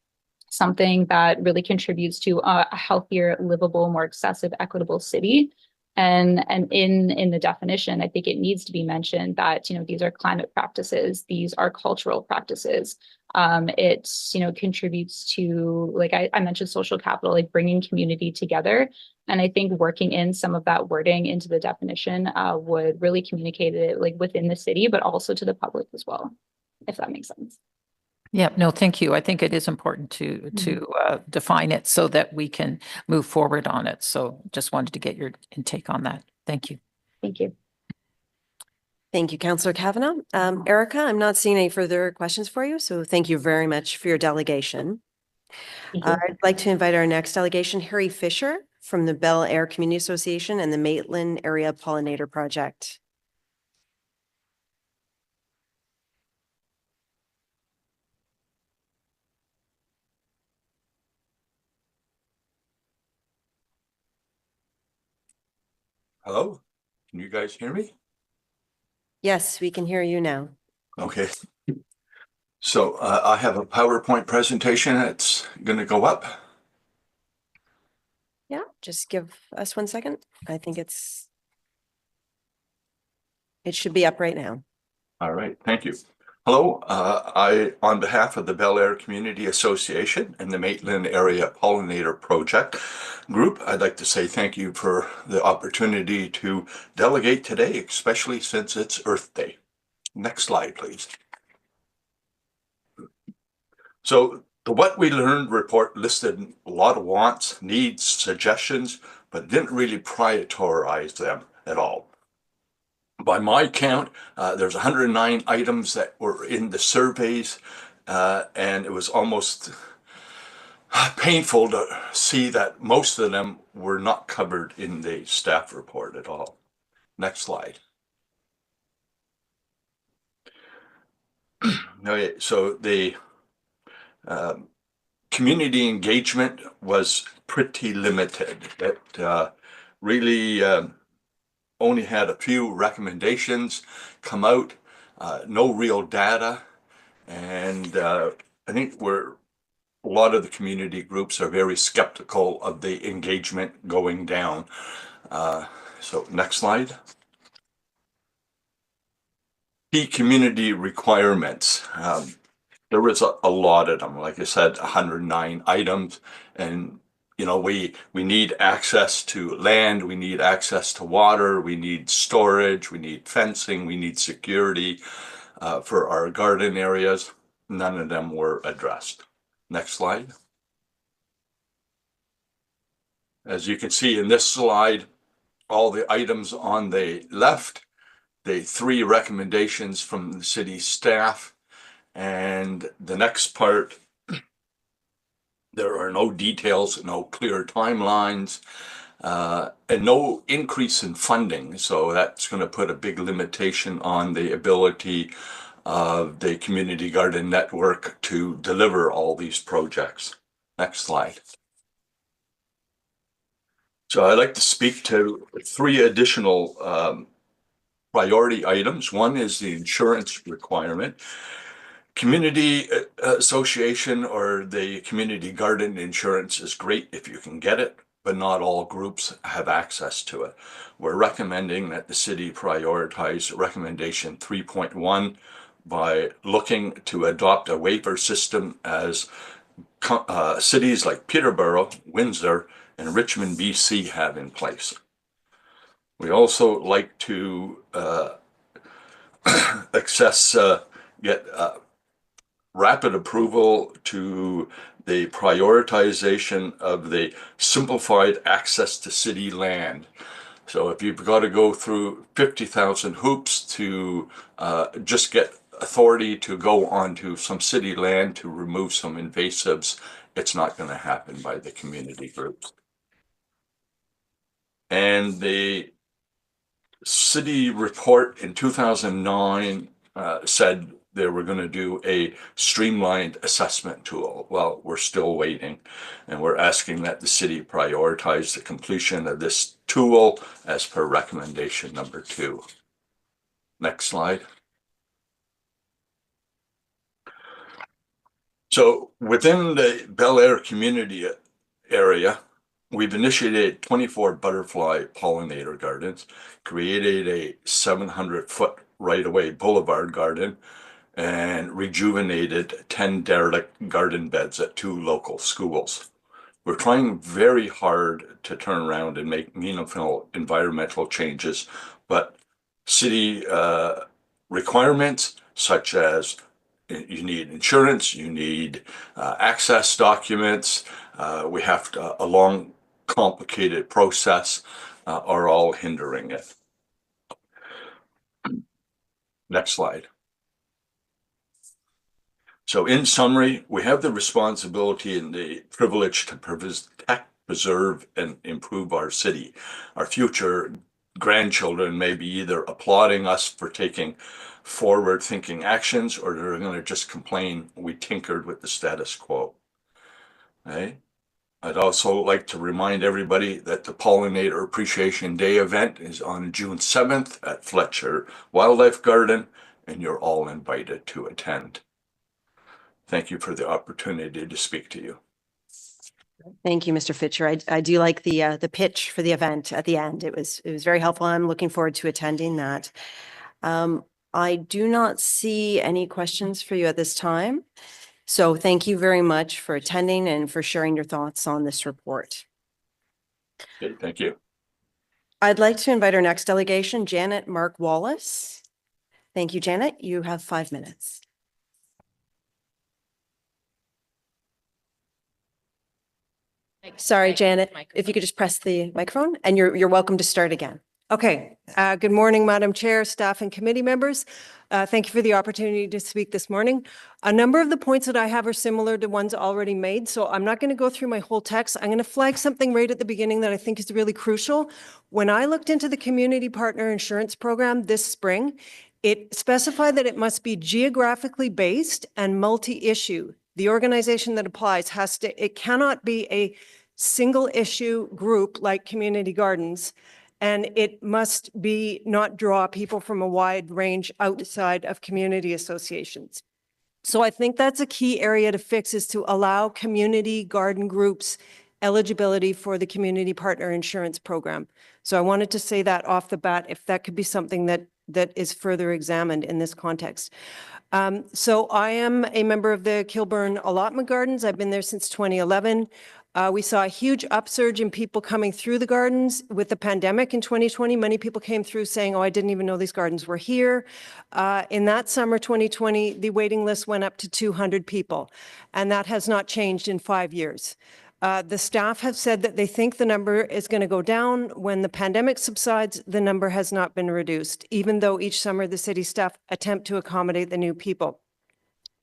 something that really contributes to a healthier, livable, more accessible, equitable city. And in the definition, I think it needs to be mentioned that, you know, these are climate practices, these are cultural practices. It's, you know, contributes to, like I mentioned, social capital, like bringing community together. And I think working in some of that wording into the definition would really communicate it like within the city, but also to the public as well, if that makes sense. Yeah, no, thank you. I think it is important to define it so that we can move forward on it. So just wanted to get your intake on that. Thank you. Thank you. Thank you, Councillor Kavanaugh. Erica, I'm not seeing any further questions for you, so thank you very much for your delegation. I'd like to invite our next delegation, Harry Fisher from the Bel Air Community Association and the Maitland Area Pollinator Project. Hello, can you guys hear me? Yes, we can hear you now. Okay. So I have a PowerPoint presentation that's going to go up. Yeah, just give us 1 second. I think it should be up right now. All right, thank you. Hello, on behalf of the Bel Air Community Association and the Maitland Area Pollinator Project group, I'd like to say thank you for the opportunity to delegate today, especially since it's Earth Day. Next slide, please. So the What We Learned report listed a lot of wants, needs, suggestions, but didn't really prioritize them at all. By my count, there's 109 items that were in the surveys, and it was almost painful to see that most of them were not covered in the staff report at all. Next slide. Okay, so the community engagement was pretty limited. It really only had a few recommendations come out, no real data, and I think we're a lot of the community groups are very skeptical of the engagement going down. So next slide. Key community requirements. There was a lot of them, like I said, 109 items. And, you know, we need access to land, we need access to water, we need storage, we need fencing, we need security for our garden areas. None of them were addressed. Next slide. As you can see in this slide, all the items on the left, the 3 recommendations from the city staff, and the next part, there are no details, no clear timelines, and no increase in funding. So that's going to put a big limitation on the ability of the community garden network to deliver all these projects. Next slide. So I'd like to speak to 3 additional priority items. One is the insurance requirement. Community association or the community garden insurance is great if you can get it, but not all groups have access to it. We're recommending that the city prioritize recommendation 3.1 by looking to adopt a waiver system as cities like Peterborough, Windsor, and Richmond, BC have in place. We also like to get rapid approval to the prioritization of the simplified access to city land. So if you've got to go through 50,000 hoops to just get authority to go onto some city land to remove some invasives, it's not going to happen by the community groups. And the city report in 2009 said they were going to do a streamlined assessment tool. Well, we're still waiting, and we're asking that the city prioritize the completion of this tool as per recommendation number 2. Next slide. So within the Bel Air community area, we've initiated 24 butterfly pollinator gardens, created a 700-foot right-of-way boulevard garden, and rejuvenated 10 derelict garden beds at 2 local schools. We're trying very hard to turn around and make meaningful environmental changes, but city requirements such as you need insurance, you need access documents, we have a long, complicated process are all hindering it. Next slide. So in summary, we have the responsibility and the privilege to protect, preserve, and improve our city. Our future grandchildren may be either applauding us for taking forward-thinking actions, or they're going to just complain we tinkered with the status quo. Okay? I'd also like to remind everybody that the Pollinator Appreciation Day event is on June 7th at Fletcher Wildlife Garden, and you're all invited to attend. Thank you for the opportunity to speak to you. Thank you, Mr. Fitcher. I do like the pitch for the event at the end. It was very helpful. I'm looking forward to attending that. I do not see any questions for you at this time. So thank you very much for attending and for sharing your thoughts on this report. Okay, thank you. I'd like to invite our next delegation, Janet Mark Wallace. Thank you, Janet. You have 5 minutes. Sorry, Janet, if you could just press the microphone, and you're welcome to start again. Okay. Good morning, Madam Chair, staff and committee members. Thank you for the opportunity to speak this morning. A number of the points that I have are similar to ones already made, so I'm not going to go through my whole text. I'm going to flag something right at the beginning that I think is really crucial. When I looked into the Community Partner Insurance Program this spring, it specified that it must be geographically based and multi-issue. The organization that applies it cannot be a single issue group like community gardens, and it must be not draw people from a wide range outside of community associations. So I think that's a key area to fix, is to allow community garden groups eligibility for the community partner insurance program. So I wanted to say that off the bat, if that could be something that is further examined in this context. So I am a member of the Kilburn Allotment Gardens. I've been there since 2011. We saw a huge upsurge in people coming through the gardens with the pandemic in 2020. Many people came through saying, oh, I didn't even know these gardens were here. In that summer, 2020, the waiting list went up to 200 people, and that has not changed in 5 years. The staff have said that they think the number is going to go down. When the pandemic subsides, the number has not been reduced, even though each summer the city staff attempt to accommodate the new people.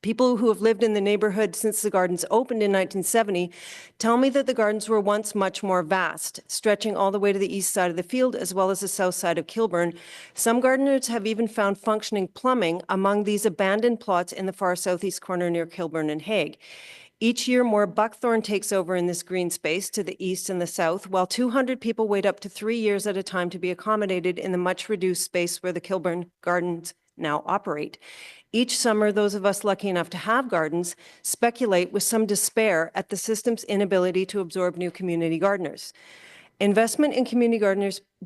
People who have lived in the neighborhood since the gardens opened in 1970 tell me that the gardens were once much more vast, stretching all the way to the east side of the field as well as the south side of Kilburn. Some gardeners have even found functioning plumbing among these abandoned plots in the far southeast corner near Kilburn and Hague. Each year, more buckthorn takes over in this green space to the east and the south, while 200 people wait up to 3 years at a time to be accommodated in the much reduced space where the Kilburn Gardens now operate. Each summer, those of us lucky enough to have gardens speculate with some despair at the system's inability to absorb new community gardeners. Investment in community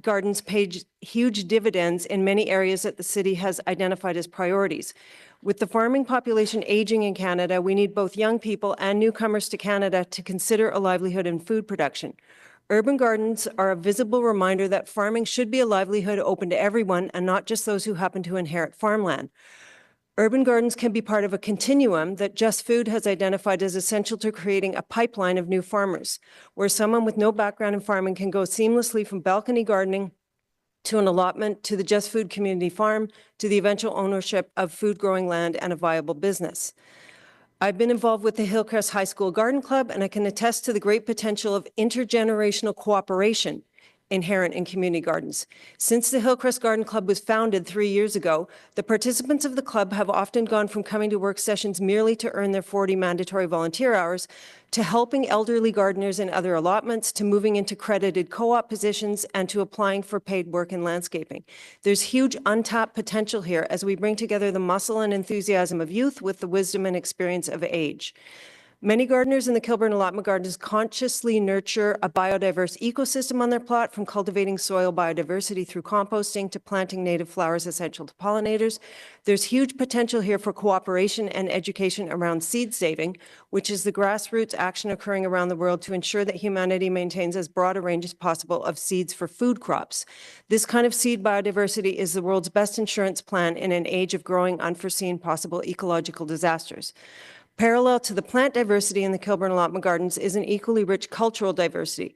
gardens paid huge dividends in many areas that the city has identified as priorities. With the farming population aging in Canada, we need both young people and newcomers to Canada to consider a livelihood in food production. Urban gardens are a visible reminder that farming should be a livelihood open to everyone and not just those who happen to inherit farmland. Urban gardens can be part of a continuum that Just Food has identified as essential to creating a pipeline of new farmers, where someone with no background in farming can go seamlessly from balcony gardening to an allotment, to the Just Food community farm, to the eventual ownership of food growing land and a viable business. I've been involved with the Hillcrest High School Garden Club, and I can attest to the great potential of intergenerational cooperation inherent in community gardens. Since the Hillcrest Garden Club was founded 3 years ago, the participants of the club have often gone from coming to work sessions merely to earn their 40 mandatory volunteer hours, to helping elderly gardeners in other allotments, to moving into credited co-op positions, and to applying for paid work in landscaping. There's huge untapped potential here as we bring together the muscle and enthusiasm of youth with the wisdom and experience of age. Many gardeners in the Kilburn Allotment Gardens consciously nurture a biodiverse ecosystem on their plot, from cultivating soil biodiversity through composting to planting native flowers essential to pollinators. There's huge potential here for cooperation and education around seed saving, which is the grassroots action occurring around the world to ensure that humanity maintains as broad a range as possible of seeds for food crops. This kind of seed biodiversity is the world's best insurance plan in an age of growing unforeseen possible ecological disasters. Parallel to the plant diversity in the Kilburn Allotment Gardens is an equally rich cultural diversity.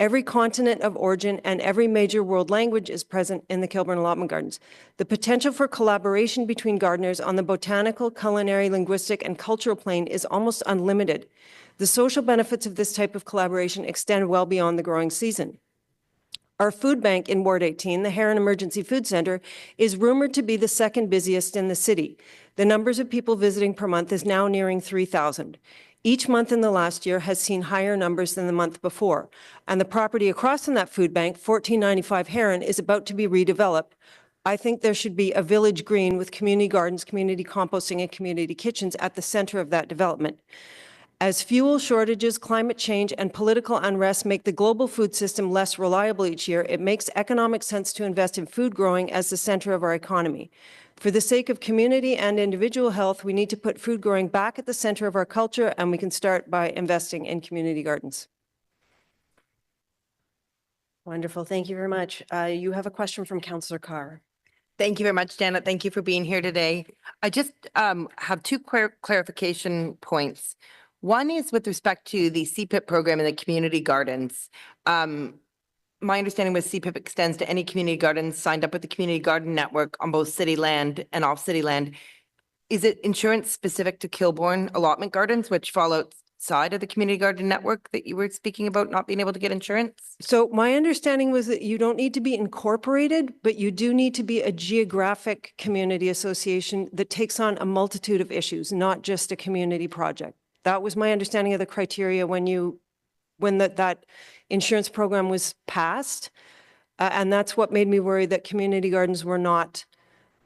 Every continent of origin and every major world language is present in the Kilburn Allotment Gardens. The potential for collaboration between gardeners on the botanical, culinary, linguistic, and cultural plane is almost unlimited. The social benefits of this type of collaboration extend well beyond the growing season. Our food bank in Ward 18, the Heron Emergency Food Center, is rumored to be the second busiest in the city. The numbers of people visiting per month is now nearing 3,000. Each month in the last year has seen higher numbers than the month before. And the property across from that food bank, 1495 Heron, is about to be redeveloped. I think there should be a village green with community gardens, community composting, and community kitchens at the center of that development. As fuel shortages, climate change, and political unrest make the global food system less reliable each year, it makes economic sense to invest in food growing as the center of our economy. For the sake of community and individual health, we need to put food growing back at the center of our culture, and we can start by investing in community gardens. Wonderful. Thank you very much. You have a question from Councillor Carr. Thank you very much, Janet. Thank you for being here today. I just have two clarification points. One is with respect to the CPIP program in the community gardens. My understanding was CPIP extends to any community gardens signed up with the community garden network on both city land and off city land. Is it insurance specific to Kilburn Allotment Gardens, which fall outside of the community garden network that you were speaking about not being able to get insurance? So my understanding was that you don't need to be incorporated, but you do need to be a geographic community association that takes on a multitude of issues, not just a community project. That was my understanding of the criteria when that insurance program was passed. And that's what made me worry that community gardens were not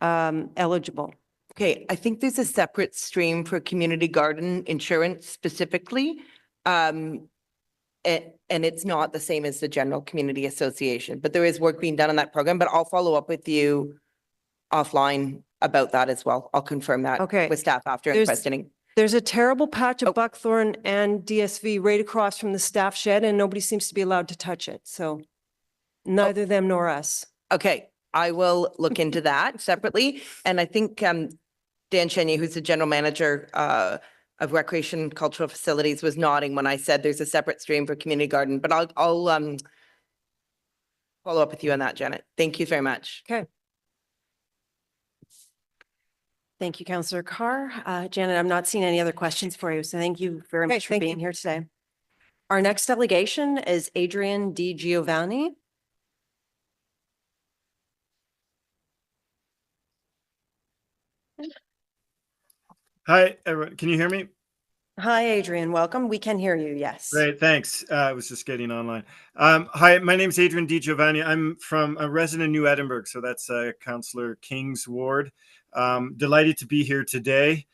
eligible. Okay, I think there's a separate stream for community garden insurance specifically. And it's not the same as the general community association, but there is work being done on that program, but I'll follow up with you offline about that as well. I'll confirm that Okay. with staff after There's- questioning. There's a terrible patch Oh. of buckthorn and DSV right across from the staff shed, and nobody seems to be allowed to touch it. So neither them nor us. Okay, I will look into that separately. And I think Dan Chenier, who's the general manager of Recreation Cultural Facilities, was nodding when I said there's a separate stream for community garden, but I'll follow up with you on that, Janet. Thank you very much. Okay. Thank you, Councillor Carr. Janet, I'm not seeing any other questions for you, so thank you very much for being here today. Our next delegation is Adrian Di Giovanni. Hi, everyone. Can you hear me? Hi, Adrian. Welcome. We can hear you. Yes. Great, thanks. I was just getting online. Hi, my name is Adrian Di Giovanni. I'm from a resident of New Edinburgh, so that's Councillor King's ward. Delighted to be here today.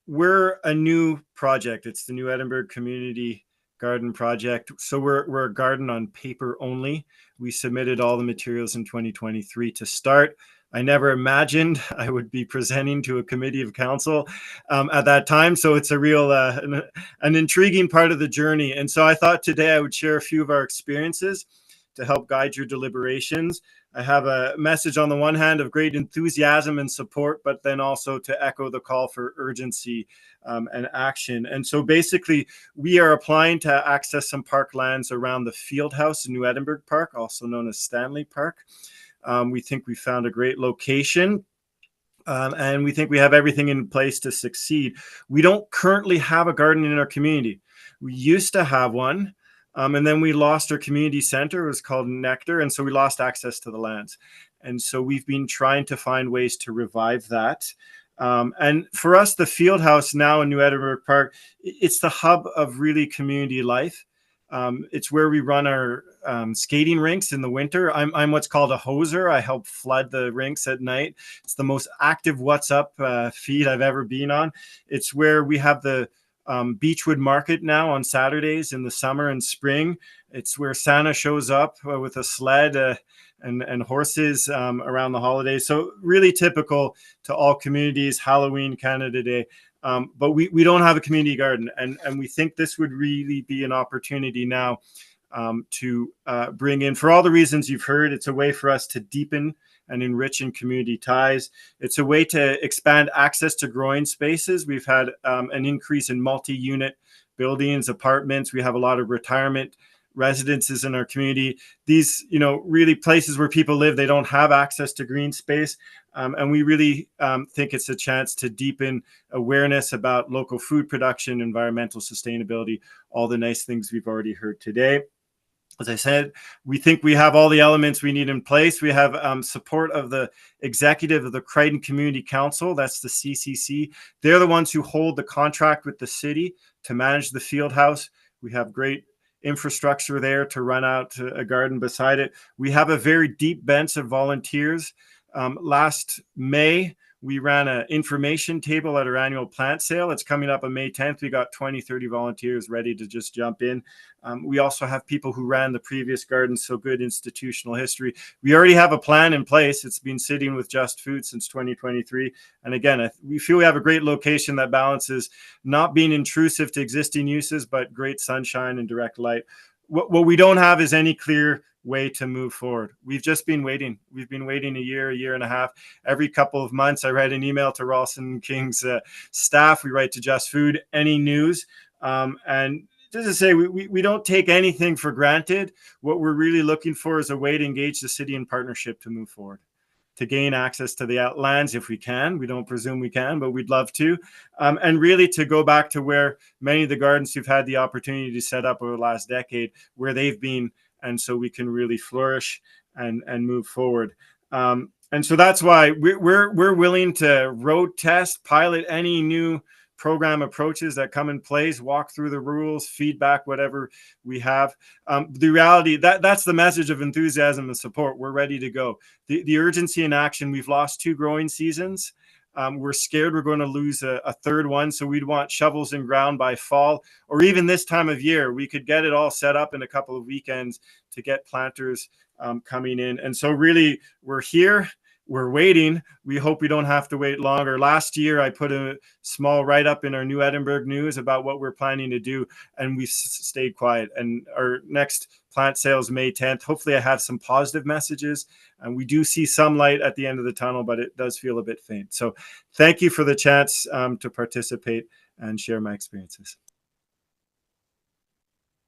We're a new project. It's the New Edinburgh Community Garden Project. So we're a garden on paper only. We submitted all the materials in 2023 to start. I never imagined I would be presenting to a committee of council at that time. So it's a real, an intriguing part of the journey. And so I thought today I would share a few of our experiences to help guide your deliberations. I have a message on the one hand of great enthusiasm and support, but then also to echo the call for urgency and action. And so basically we are applying to access some parklands around the field house in New Edinburgh Park, also known as Stanley Park. We think we found a great location and we think we have everything in place to succeed. We don't currently have a garden in our community. We used to have one and then we lost our community center. It was called Nectar. And so we lost access to the lands. And so we've been trying to find ways to revive that. And for us, the field house now in New Edinburgh Park, it's the hub of really community life. It's where we run our skating rinks in the winter. I'm what's called a hoser. I help flood the rinks at night. It's the most active What's Up feed I've ever been on. It's where we have the Beechwood Market now on Saturdays in the summer and spring. It's where Santa shows up with a sled and horses around the holidays. So really typical to all communities, Halloween, Canada Day. But we don't have a community garden. And we think this would really be an opportunity now to bring in, for all the reasons you've heard, it's a way for us to deepen and enrich in community ties. It's a way to expand access to growing spaces. We've had an increase in multi-unit buildings, apartments. We have a lot of retirement residences in our community. These, really places where people live, they don't have access to green space. And we really think it's a chance to deepen awareness about local food production, environmental sustainability, all the nice things we've already heard today. As I said, we think we have all the elements we need in place. We have support of the executive of the Crichton Community Council. That's the CCC. They're the ones who hold the contract with the city to manage the field house. We have great infrastructure there to run out a garden beside it. We have a very deep bench of volunteers. Last May, we ran an information table at our annual plant sale. It's coming up on May 10th. We got 20, 30 volunteers ready to just jump in. We also have people who ran the previous gardens, so good institutional history. We already have a plan in place. It's been sitting with Just Food since 2023. And again, we feel we have a great location that balances not being intrusive to existing uses, but great sunshine and direct light. What we don't have is any clear way to move forward. We've just been waiting. We've been waiting a year and a half. Every couple of months, I write an email to Ralston King's staff. We write to Just Food, any news. And just to say, we don't take anything for granted. What we're really looking for is a way to engage the city in partnership to move forward, to gain access to the lands if we can. We don't presume we can, but we'd love to. And really to go back to where many of the gardens you've had the opportunity to set up over the last decade, where they've been, and so we can really flourish and move forward. And so that's why we're willing to road test, pilot any new program approaches that come in place, walk through the rules, feedback, whatever we have. The reality, that's the message of enthusiasm and support. We're ready to go. The urgency in action, we've lost 2 growing seasons. We're scared we're going to lose a third one. So we'd want shovels in ground by fall, or even this time of year. We could get it all set up in a couple of weekends to get planters coming in. And so really we're here. We're waiting. We hope we don't have to wait longer. Last year, I put a small write-up in our New Edinburgh News about what we're planning to do, and we stayed quiet. And our next plant sales, May 10th, hopefully I have some positive messages. And we do see some light at the end of the tunnel, but it does feel a bit faint. So thank you for the chance to participate and share my experiences.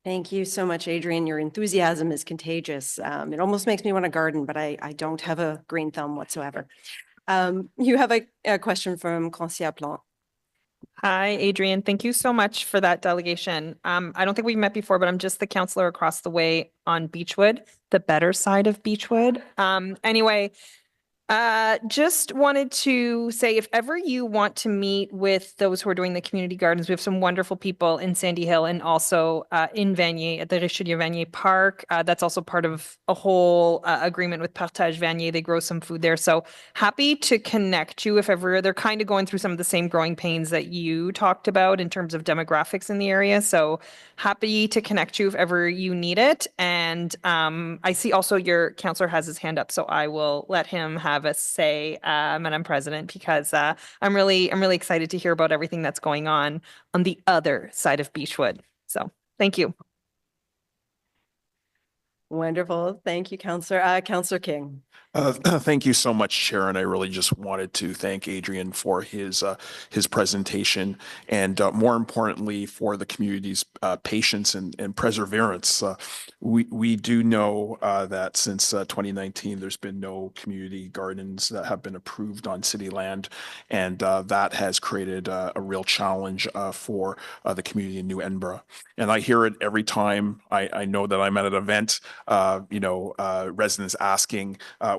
Thank you so much, Adrian. Your enthusiasm is contagious. It almost makes me want to garden, but I don't have a green thumb whatsoever. You have a question from Councillor Plante. Hi, Adrian. Thank you so much for that delegation. I don't think we've met before, but I'm just the counselor across the way on Beechwood, the better side of Beechwood. Anyway, just wanted to say, if ever you want to meet with those who are doing the community gardens, we have some wonderful people in Sandy Hill and also in Vanier at the Richelieu Vanier Park. That's also part of a whole agreement with Partage Vanier. They grow some food there. So happy to connect you if ever they're kind of going through some of the same growing pains that you talked about in terms of demographics in the area. So happy to connect you if ever you need it. And I see also your counselor has his hand up, so I will let him have a say, Madam President, because I'm really excited to hear about everything that's going on the other side of Beechwood. So thank you. Wonderful. Thank you, Councillor. Councillor King. Thank you so much, Chair. And I really just wanted to thank Adrian for his presentation, and more importantly for the community's patience and perseverance. We do know that since 2019, there's been no community gardens that have been approved on city land, and that has created a real challenge for the community in New Edinburgh. And I hear it every time I know that I'm at an event, residents asking,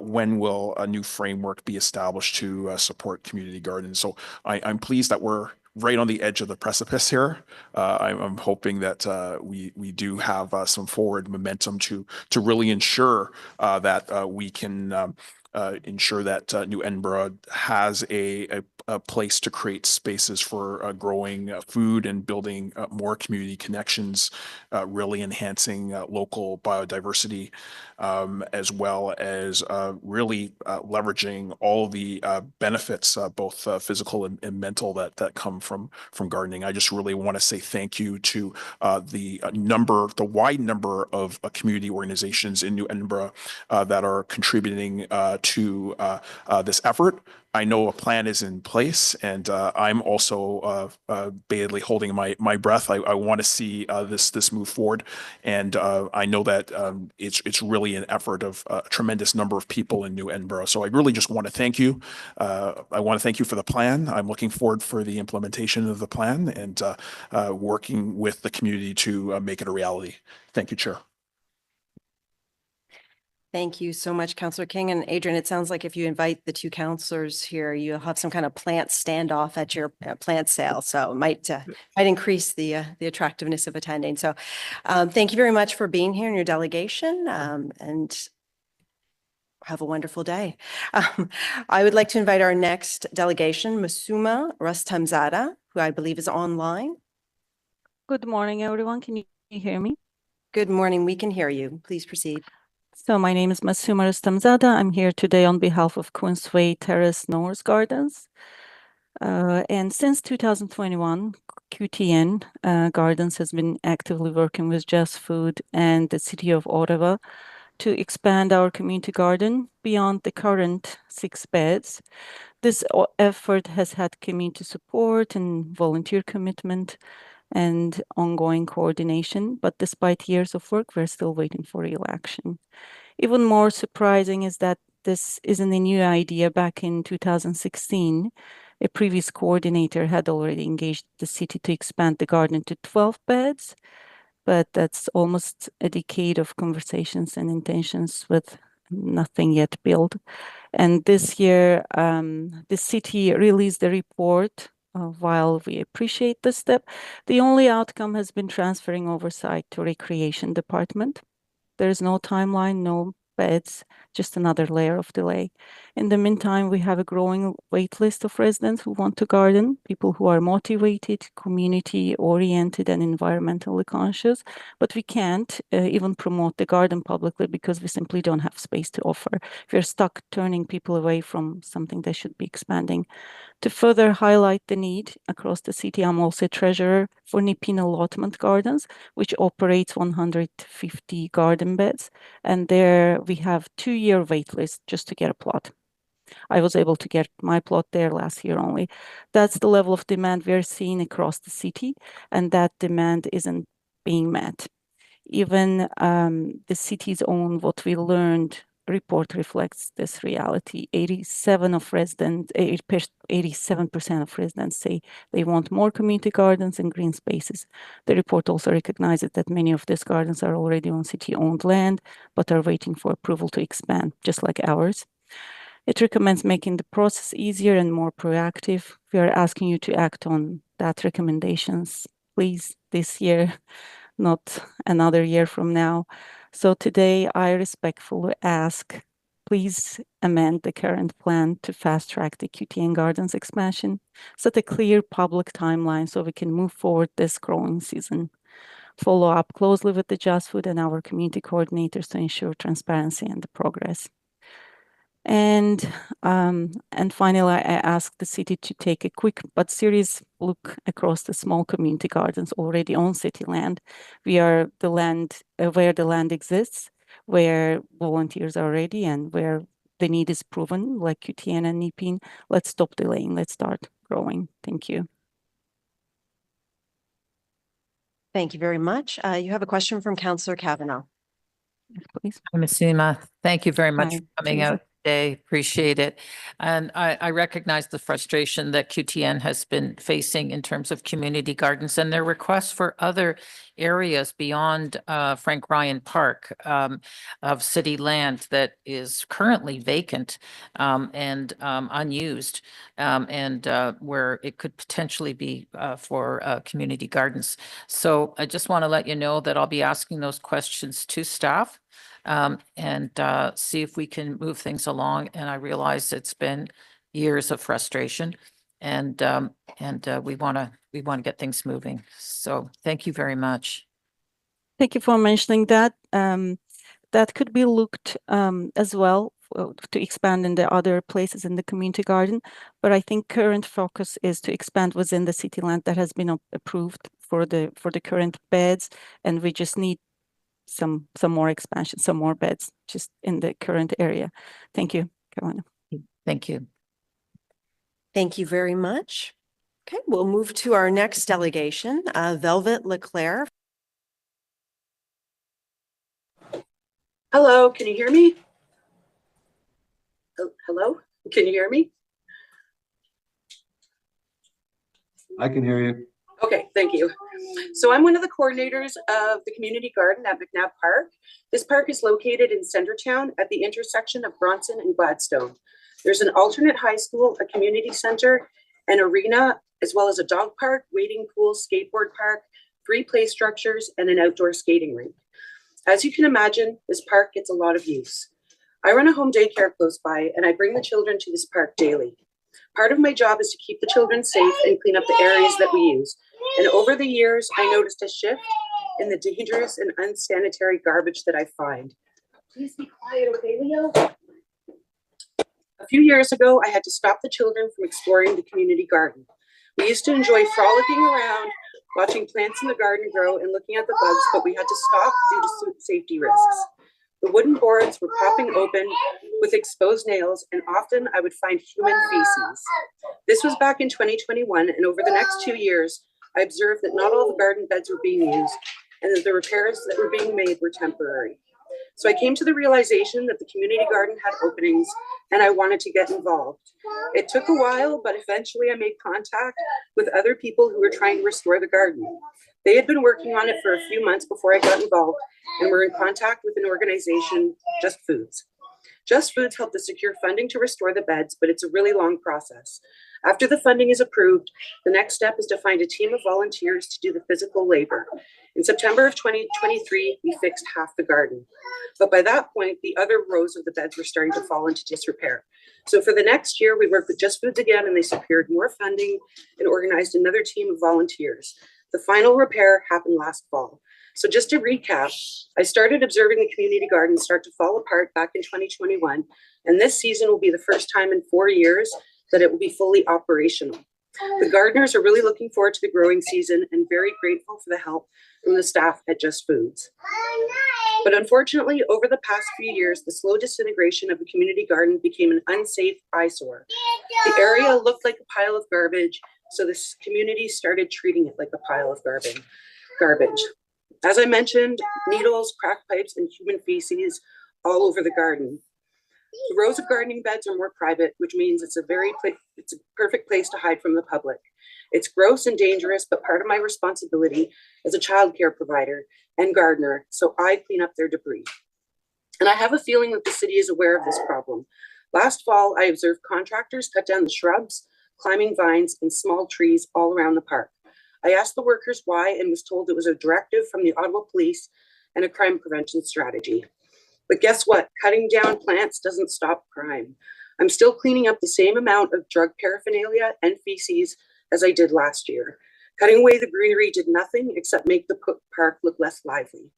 when will a new framework be established to support community gardens? So I'm pleased that we're right on the edge of the precipice here. I'm hoping that we do have some forward momentum to really ensure that we can ensure that New Edinburgh has a place to create spaces for growing food and building more community connections, really enhancing local biodiversity, as well as really leveraging all the benefits, both physical and mental, that come from gardening. I just really want to say thank you to the wide number of community organizations in New Edinburgh that are contributing to this effort. I know a plan is in place, and I'm also bated holding my breath. I want to see this move forward, and I know that it's really an effort of a tremendous number of people in New Edinburgh. So I really just want to thank you. I want to thank you for the plan. I'm looking forward for the implementation of the plan and working with the community to make it a reality. Thank you, Chair. Thank you so much, Councillor King. And Adrian, it sounds like if you invite the two councillors here, you'll have some kind of plant standoff at your plant sale. So it might increase the attractiveness of attending. So thank you very much for being here in your delegation, and have a wonderful day. I would like to invite our next delegation, Masuma Rustamzada, who I believe is online. Good morning, everyone. Can you hear me? Good morning. We can hear you. Please proceed. So my name is Masuma Rustamzada. I'm here today on behalf of Queensway Terrace North Gardens. And since 2021, QTN Gardens has been actively working with Just Food and the City of Ottawa to expand our community garden beyond the current 6 beds. This effort has had community support and volunteer commitment and ongoing coordination, but despite years of work, we're still waiting for real action. Even more surprising is that this isn't a new idea. Back in 2016, a previous coordinator had already engaged the city to expand the garden to 12 beds, but that's almost a decade of conversations and intentions with nothing yet built. And this year, the city released the report. While we appreciate the step, the only outcome has been transferring oversight to Recreation Department. There is no timeline, no beds, just another layer of delay. In the meantime, we have a growing wait list of residents who want to garden, people who are motivated, community-oriented, and environmentally conscious, but we can't even promote the garden publicly because we simply don't have space to offer. We're stuck turning people away from something they should be expanding. To further highlight the need across the city, I'm also treasurer for Nipin Allotment Gardens, which operates 150 garden beds. And there we have 2-year wait list just to get a plot. I was able to get my plot there last year only. That's the level of demand we're seeing across the city, and that demand isn't being met. Even the city's own What We Learned report reflects this reality. 87% of residents say they want more community gardens and green spaces. The report also recognizes that many of these gardens are already on city-owned land, but are waiting for approval to expand, just like ours. It recommends making the process easier and more proactive. We are asking you to act on that recommendations, please, this year, not another year from now. So today I respectfully ask, please amend the current plan to fast track the QTN Gardens expansion, set a clear public timeline so we can move forward this growing season. Follow up closely with the Just Food and our community coordinators to ensure transparency and the progress. And finally, I ask the city to take a quick but serious look across the small community gardens already on city land. We are the land where the land exists, where volunteers are ready, and where the need is proven, like QTN and Nipin. Let's stop delaying. Let's start growing. Thank you. Thank you very much. You have a question from Councillor Kavanaugh. Please. Hi, Ms. Seema. Thank you very much Hi, for coming Susan. out today. Appreciate it. And I recognize the frustration that QTN has been facing in terms of community gardens and their requests for other areas beyond Frank Ryan Park of city land that is currently vacant and unused and where it could potentially be for community gardens. So I just want to let you know that I'll be asking those questions to staff. And see if we can move things along. And I realize it's been years of frustration, and we want to get things moving. So thank you very much. Thank you for mentioning that. That could be looked as well to expand in the other places in the community garden. But I think current focus is to expand within the city land that has been approved for the current beds, and we just need some more expansion, some more beds just in the current area. Thank you, Kawana. Thank you. Thank you very much. Okay, we'll move to our next delegation, Velvet Leclerc. Hello, can you hear me? Oh, hello, can you hear me? I can hear you. Okay, thank you. So I'm one of the coordinators of the community garden at McNabb Park. This park is located in Centertown at the intersection of Bronson and Gladstone. There's an alternate high school, a community center, an arena, as well as a dog park, wading pool, skateboard park, 3 play structures, and an outdoor skating rink. As you can imagine, this park gets a lot of use. I run a home daycare close by, and I bring the children to this park daily. Part of my job is to keep the children safe and clean up the areas that we use. And over the years, I noticed a shift in the dangerous and unsanitary garbage that I find. Please be quiet, okay, Leo? A few years ago, I had to stop the children from exploring the community garden. We used to enjoy frolicking around, watching plants in the garden grow and looking at the bugs, but we had to stop due to safety risks. The wooden boards were popping open with exposed nails, and often I would find human feces. This was back in 2021, and over the next 2 years, I observed that not all the garden beds were being used and that the repairs that were being made were temporary. So I came to the realization that the community garden had openings and I wanted to get involved. It took a while, but eventually I made contact with other people who were trying to restore the garden. They had been working on it for a few months before I got involved and were in contact with an organization, Just Foods. Just Foods helped us secure funding to restore the beds, but it's a really long process. After the funding is approved, the next step is to find a team of volunteers to do the physical labor. In September of 2023, we fixed half the garden. But by that point, the other rows of the beds were starting to fall into disrepair. So for the next year, we worked with Just Foods again, and they secured more funding and organized another team of volunteers. The final repair happened last fall. So just to recap, I started observing the community garden start to fall apart back in 2021, and this season will be the first time in 4 years that it will be fully operational. The gardeners are really looking forward to the growing season and very grateful for the help from the staff at Just Foods. But unfortunately, over the past few years, the slow disintegration of the community garden became an unsafe eyesore. The area looked like a pile of garbage, so this community started treating it like a pile of garbage. As I mentioned, needles, cracked pipes, and human feces all over the garden. The rows of gardening beds are more private, which means it's a perfect place to hide from the public. It's gross and dangerous, but part of my responsibility as a childcare provider and gardener, so I clean up their debris. And I have a feeling that the city is aware of this problem. Last fall, I observed contractors cut down the shrubs, climbing vines, and small trees all around the park. I asked the workers why and was told it was a directive from the Ottawa Police and a crime prevention strategy. But guess what? Cutting down plants doesn't stop crime. I'm still cleaning up the same amount of drug paraphernalia and feces as I did last year. Cutting away the greenery did nothing except make the park look less lively.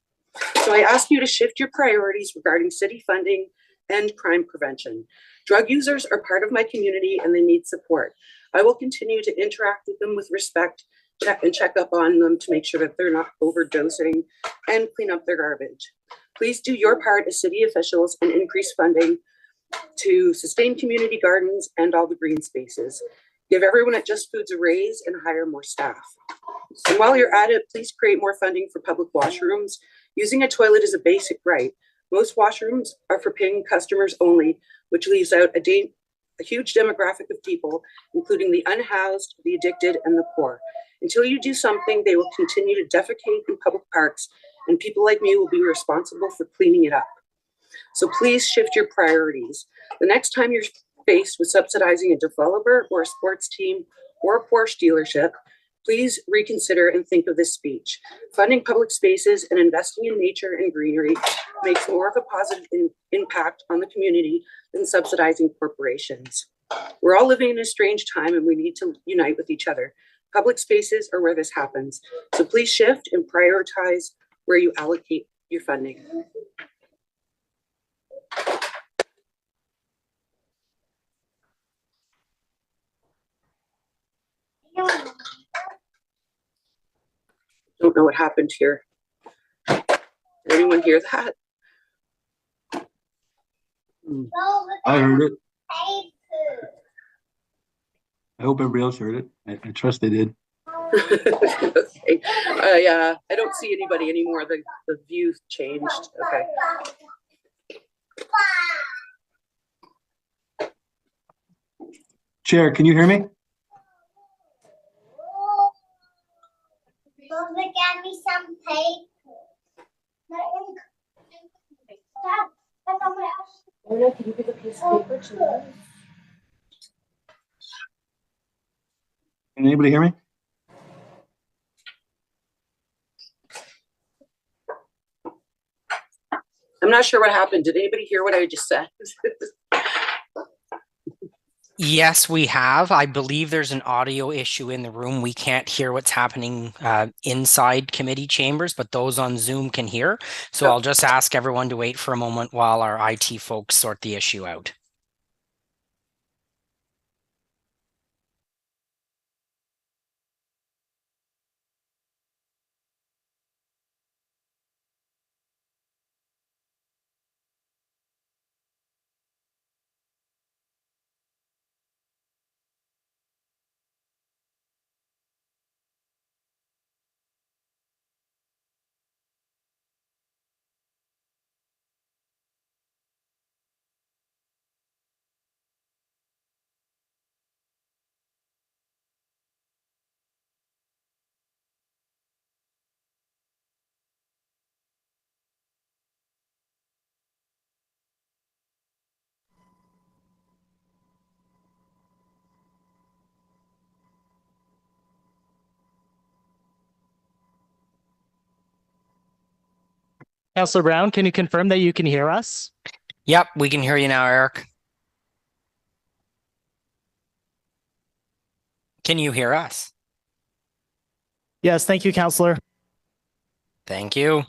So I ask you to shift your priorities regarding city funding and crime prevention. Drug users are part of my community and they need support. I will continue to interact with them with respect and check up on them to make sure that they're not overdosing and clean up their garbage. Please do your part as city officials and increase funding to sustain community gardens and all the green spaces. Give everyone at Just Foods a raise and hire more staff. And while you're at it, please create more funding for public washrooms. Using a toilet is a basic right. Most washrooms are for paying customers only, which leaves out a huge demographic of people, including the unhoused, the addicted, and the poor. Until you do something, they will continue to defecate in public parks, and people like me will be responsible for cleaning it up. So please shift your priorities. The next time you're faced with subsidizing a developer or a sports team or a Porsche dealership, please reconsider and think of this speech. Funding public spaces and investing in nature and greenery makes more of a positive impact on the community than subsidizing corporations. We're all living in a strange time and we need to unite with each other. Public spaces are where this happens. So please shift and prioritize where you allocate your funding. Don't know what happened here. Did anyone hear that? I heard it. I hope everybody else heard it. I trust they did. Okay. I don't see anybody anymore. The view changed. Okay. Chair, can you hear me? Get me some paper. Can you give a piece of paper to me? Can anybody hear me? I'm not sure what happened. Did anybody hear what I just said? Yes, we have. I believe there's an audio issue in the room. We can't hear what's happening inside committee chambers, but those on Zoom can hear. So I'll just ask everyone to wait for a moment while our IT folks sort the issue out. Councillor Brown, can you confirm that you can hear us? Yep, we can hear you now, Eric. Can you hear us? Yes, thank you, Counselor. Thank you.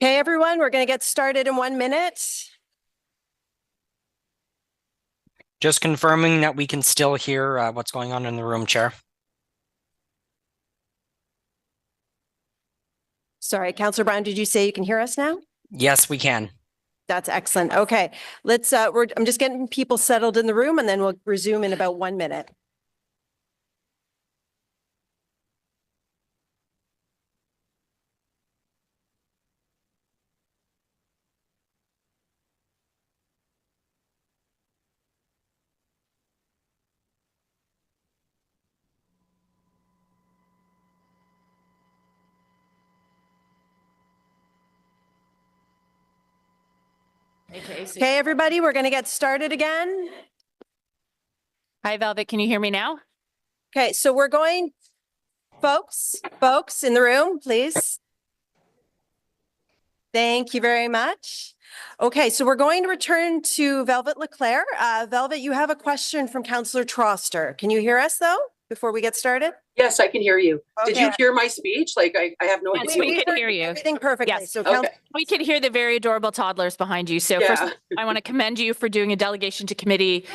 Okay, everyone, we're going to get started in 1 minute. Just confirming that we can still hear what's going on in the room, Chair. Sorry, Councillor Brown, did you say you can hear us now? Yes, we can. That's excellent. Okay, let's, I'm just getting people settled in the room and then we'll resume in about 1 minute. Okay, everybody, we're going to get started again. Hi, Velvet. Can you hear me now? Okay, so we're going, folks in the room, please. Thank you very much. Okay, so we're going to return to Velvet Leclerc. Velvet, you have a question from Councillor Troster. Can you hear us though, before we get started? Yes, I can hear you. Did you Okay. hear my speech? Like I have no Yes, idea. we can hear you. Everything perfectly. Yes. So Okay. We can hear the very adorable toddlers behind you. So first, Yeah. I want to commend you for doing a delegation to committee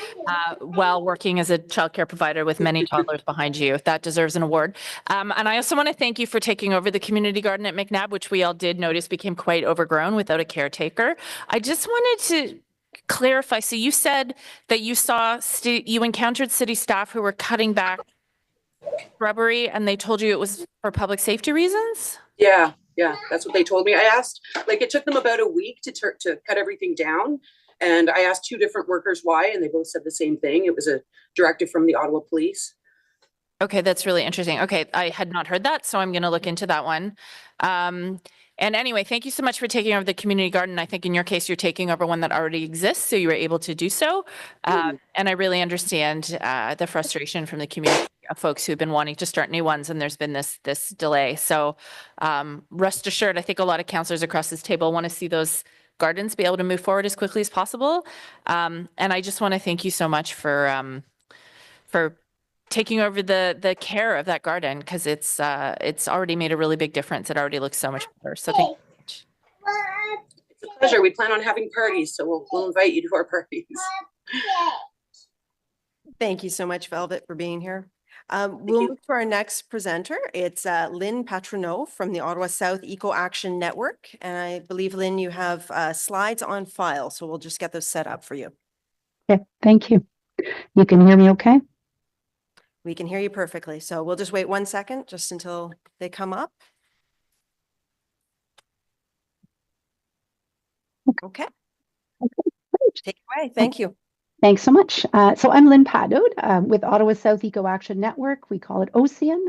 while working as a childcare provider with many toddlers behind you. That deserves an award. And I also want to thank you for taking over the community garden at McNabb, which we all did notice became quite overgrown without a caretaker. I just wanted to clarify. So you said that you saw, you encountered city staff who were cutting back shrubbery and they told you it was for public safety reasons? Yeah, that's what they told me. I asked, like it took them about a week to cut everything down. And I asked 2 different workers why, and they both said the same thing. It was a directive from the Ottawa Police. Okay, that's really interesting. Okay, I had not heard that, so I'm going to look into that one. And anyway, thank you so much for taking over the community garden. I think in your case, you're taking over one that already exists, so you were able to do so. And I really understand the frustration from the community of folks who've been wanting to start new ones, and there's been this delay. So rest assured, I think a lot of councillors across this table want to see those gardens be able to move forward as quickly as possible. And I just want to thank you so much for taking over the care of that garden, because it's already made a really big difference. It already looks so much better. So thank you so much. It's a pleasure. We plan on having parties, so we'll invite you to our parties. Thank you so much, Velvet, for being here. We'll move to our next presenter. It's Lynn Patroneau from the Ottawa South Eco Action Network. And I believe, Lynn, you have slides on file, so we'll just get those set up for you. Okay, thank you. You can hear me okay? We can hear you perfectly. So we'll just wait 1 second just until they come up. Okay. Take it away. Thank you. Thanks so much. So I'm Lynn Paddoad with Ottawa South Eco Action Network. We call it OCEAN.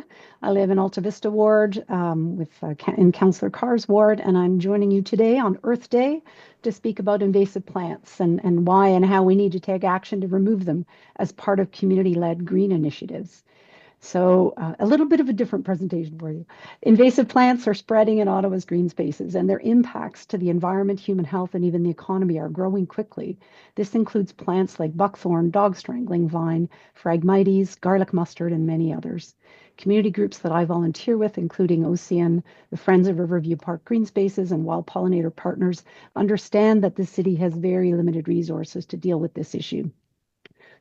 I live in Alta Vista Ward in Councillor Carr's ward, and I'm joining you today on Earth Day to speak about invasive plants and why and how we need to take action to remove them as part of community-led green initiatives. So a little bit of a different presentation for you. Invasive plants are spreading in Ottawa's green spaces, and their impacts to the environment, human health, and even the economy are growing quickly. This includes plants like buckthorn, dog strangling vine, phragmites, garlic mustard, and many others. Community groups that I volunteer with, including OCEAN, the Friends of Riverview Park Green Spaces, and Wild Pollinator Partners, understand that the city has very limited resources to deal with this issue.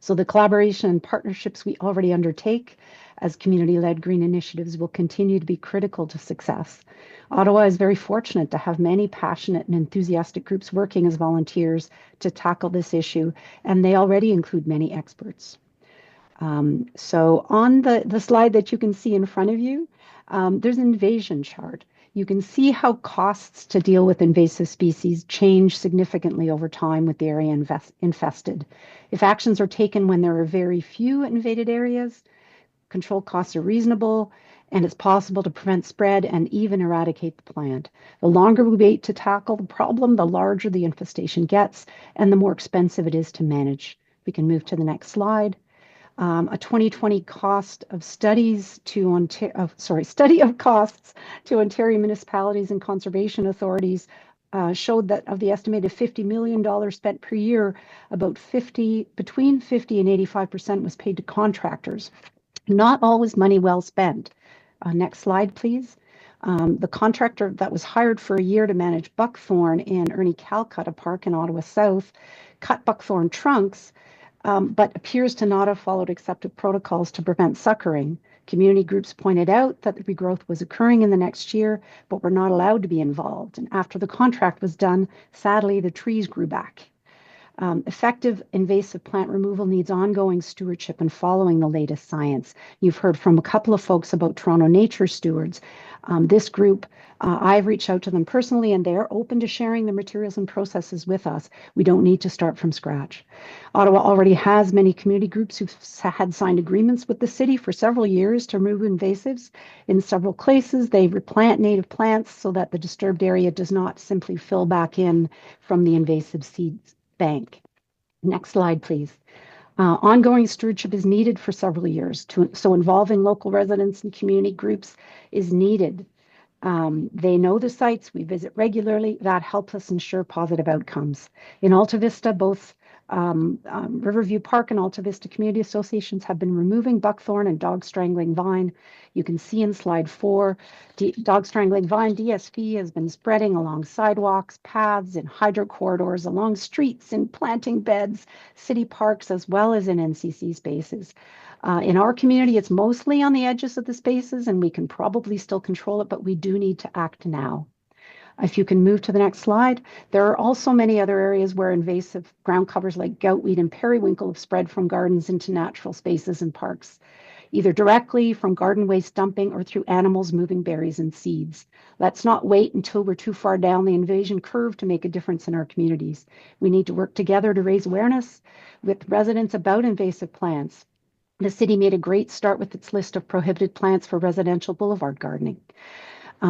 So the collaboration and partnerships we already undertake as community-led green initiatives will continue to be critical to success. Ottawa is very fortunate to have many passionate and enthusiastic groups working as volunteers to tackle this issue, and they already include many experts. So on the slide that you can see in front of you, there's an invasion chart. You can see how costs to deal with invasive species change significantly over time with the area infested. If actions are taken when there are very few invaded areas, control costs are reasonable, and it's possible to prevent spread and even eradicate the plant. The longer we wait to tackle the problem, the larger the infestation gets, and the more expensive it is to manage. We can move to the next slide. A 2020 study of costs to Ontario municipalities and conservation authorities showed that of the estimated $50 million spent per year, about between 50 and 85% was paid to contractors. Not always money well spent. Next slide, please. The contractor that was hired for a year to manage buckthorn in Ernie Calcutta Park in Ottawa South cut buckthorn trunks, but appears to not have followed accepted protocols to prevent suckering. Community groups pointed out that the regrowth was occurring in the next year, but were not allowed to be involved. And after the contract was done, sadly, the trees grew back. Effective invasive plant removal needs ongoing stewardship and following the latest science. You've heard from a couple of folks about Toronto Nature Stewards. This group, I've reached out to them personally, and they're open to sharing the materials and processes with us. We don't need to start from scratch. Ottawa already has many community groups who've had signed agreements with the city for several years to remove invasives. In several places, they replant native plants so that the disturbed area does not simply fill back in from the invasive seeds bank. Next slide, please. Ongoing stewardship is needed for several years, so involving local residents and community groups is needed. They know the sites, we visit regularly, that helps us ensure positive outcomes. In Alta Vista, both Riverview Park and Alta Vista Community Associations have been removing buckthorn and dog strangling vine. You can see in slide 4, dog strangling vine, DSV, has been spreading along sidewalks, paths, in hydro corridors, along streets, in planting beds, city parks, as well as in NCC spaces. In our community, it's mostly on the edges of the spaces, and we can probably still control it, but we do need to act now. If you can move to the next slide, there are also many other areas where invasive ground covers like goutweed and periwinkle have spread from gardens into natural spaces and parks, either directly from garden waste dumping or through animals moving berries and seeds. Let's not wait until we're too far down the invasion curve to make a difference in our communities. We need to work together to raise awareness with residents about invasive plants. The city made a great start with its list of prohibited plants for residential boulevard gardening.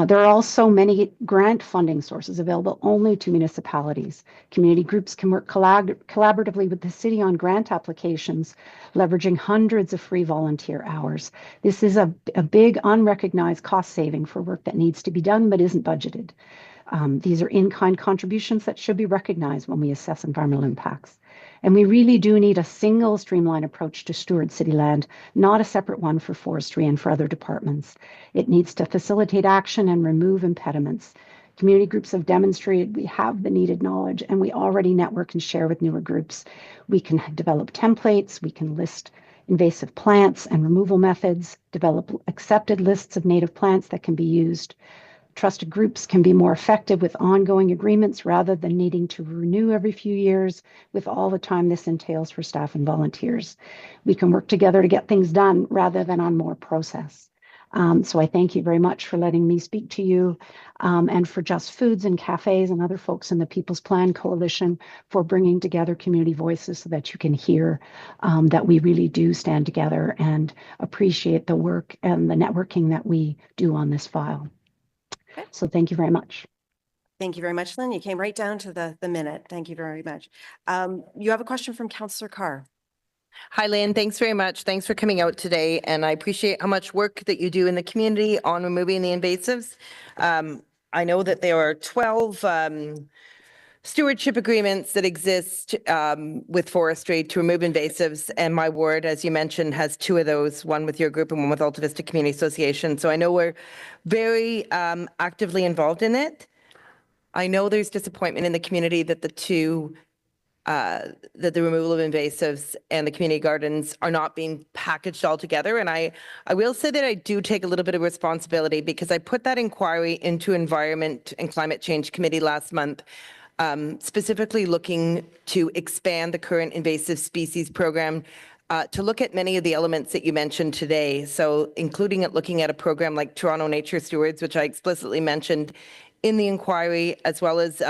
There are also many grant funding sources available only to municipalities. Community groups can work collaboratively with the city on grant applications, leveraging hundreds of free volunteer hours. This is a big unrecognized cost saving for work that needs to be done but isn't budgeted. These are in-kind contributions that should be recognized when we assess environmental impacts. And we really do need a single streamlined approach to steward city land, not a separate one for forestry and for other departments. It needs to facilitate action and remove impediments. Community groups have demonstrated we have the needed knowledge, and we already network and share with newer groups. We can develop templates, we can list invasive plants and removal methods, develop accepted lists of native plants that can be used. Trusted groups can be more effective with ongoing agreements rather than needing to renew every few years with all the time this entails for staff and volunteers. We can work together to get things done rather than on more process. So I thank you very much for letting me speak to you, and for Just Foods and Cafes and other folks in the People's Plan Coalition for bringing together community voices so that you can hear that we really do stand together and appreciate the work and the networking that we do on this file. So thank you very much. Thank you very much, Lynn. You came right down to the minute. Thank you very much. You have a question from Councillor Carr. Hi, Lynn. Thanks very much. Thanks for coming out today. And I appreciate how much work that you do in the community on removing the invasives. I know that there are 12 stewardship agreements that exist with forestry to remove invasives. And my ward, as you mentioned, has 2 of those, one with your group and one with Alta Vista Community Association. So I know we're very actively involved in it. I know there's disappointment in the community that that the removal of invasives and the community gardens are not being packaged all together. And I will say that I do take a little bit of responsibility because I put that inquiry into Environment and Climate Change Committee last month, specifically looking to expand the current invasive species program to look at many of the elements that you mentioned today. So including looking at a program like Toronto Nature Stewards, which I explicitly mentioned in the inquiry, as well as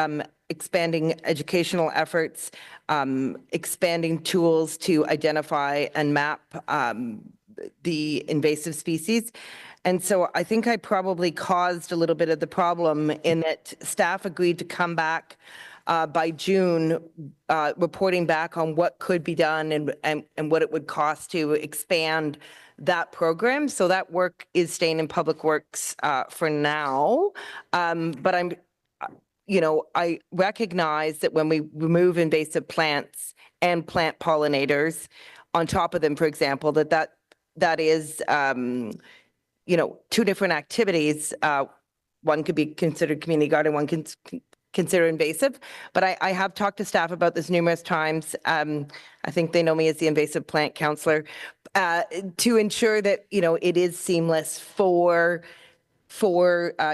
expanding educational efforts, expanding tools to identify and map the invasive species. And so I think I probably caused a little bit of the problem in that staff agreed to come back by June, reporting back on what could be done and what it would cost to expand that program. So that work is staying in Public Works for now. But I recognize that when we remove invasive plants and plant pollinators on top of them, for example, that is, 2 different activities. One could be considered community garden, one can consider invasive. But I have talked to staff about this numerous times. I think they know me as the invasive plant counselor, to ensure that, it is seamless for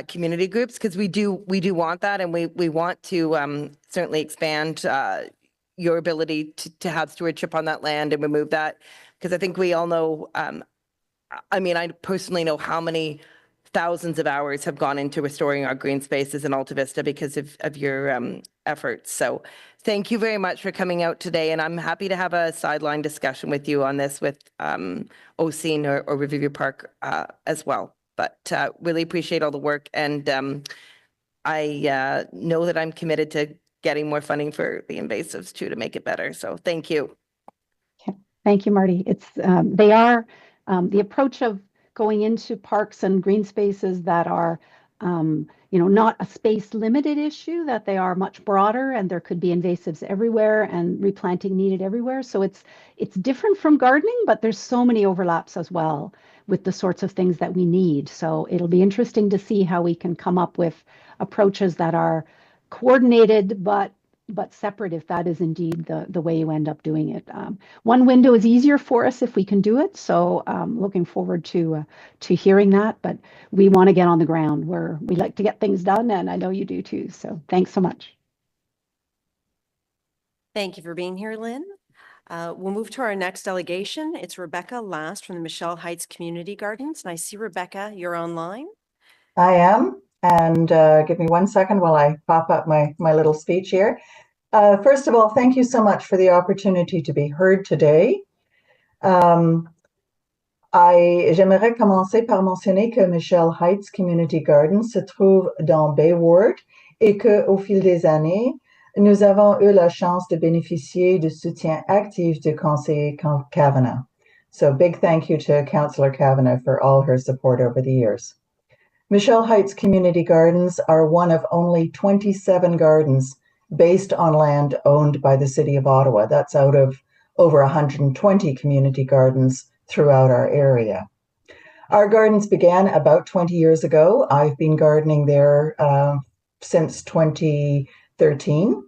community groups, because we do want that, and we want to certainly expand your ability to have stewardship on that land and remove that, because I think we all know, I personally know how many thousands of hours have gone into restoring our green spaces in Alta Vista because of your efforts. So thank you very much for coming out today, and I'm happy to have a sideline discussion with you on this with OSIN or Riverview Park as well. But really appreciate all the work, and I know that I'm committed to getting more funding for the invasives too to make it better. So thank you. Okay. Thank you, Marty. It's they are the approach of going into parks and green spaces that are not a space limited issue, that they are much broader and there could be invasives everywhere and replanting needed everywhere. So it's different from gardening, but there's so many overlaps as well with the sorts of things that we need. So it'll be interesting to see how we can come up with approaches that are coordinated but separate, if that is indeed the way you end up doing it. One window is easier for us if we can do it. So looking forward to hearing that, but we want to get on the ground where we like to get things done, and I know you do too. So thanks so much. Thank you for being here, Lynn. We'll move to our next delegation. It's Rebecca Last from the Michelle Heights Community Gardens. And I see, Rebecca, you're online. I am. And give me 1 second while I pop up my little speech here. First of all, thank you so much for the opportunity to be heard today. J'aimerais commencer par mentionner que Michelle Heights Community Gardens se trouve dans Bay Ward et qu'au fil des années, nous avons eu la chance de bénéficier du soutien actif du conseiller Kavanagh. So big thank you to Councillor Kavanagh for all her support over the years. Michelle Heights Community Gardens are one of only 27 gardens based on land owned by the City of Ottawa. That's out of over 120 community gardens throughout our area. Our gardens began about 20 years ago. I've been gardening there since 2013.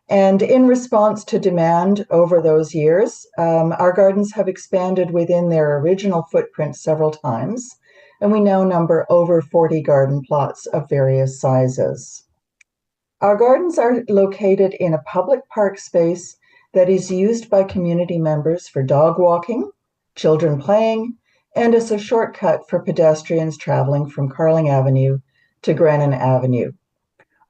And in response to demand over those years, our gardens have expanded within their original footprint several times, and we now number over 40 garden plots of various sizes. Our gardens are located in a public park space that is used by community members for dog walking, children playing, and as a shortcut for pedestrians traveling from Carling Avenue to Grennan Avenue.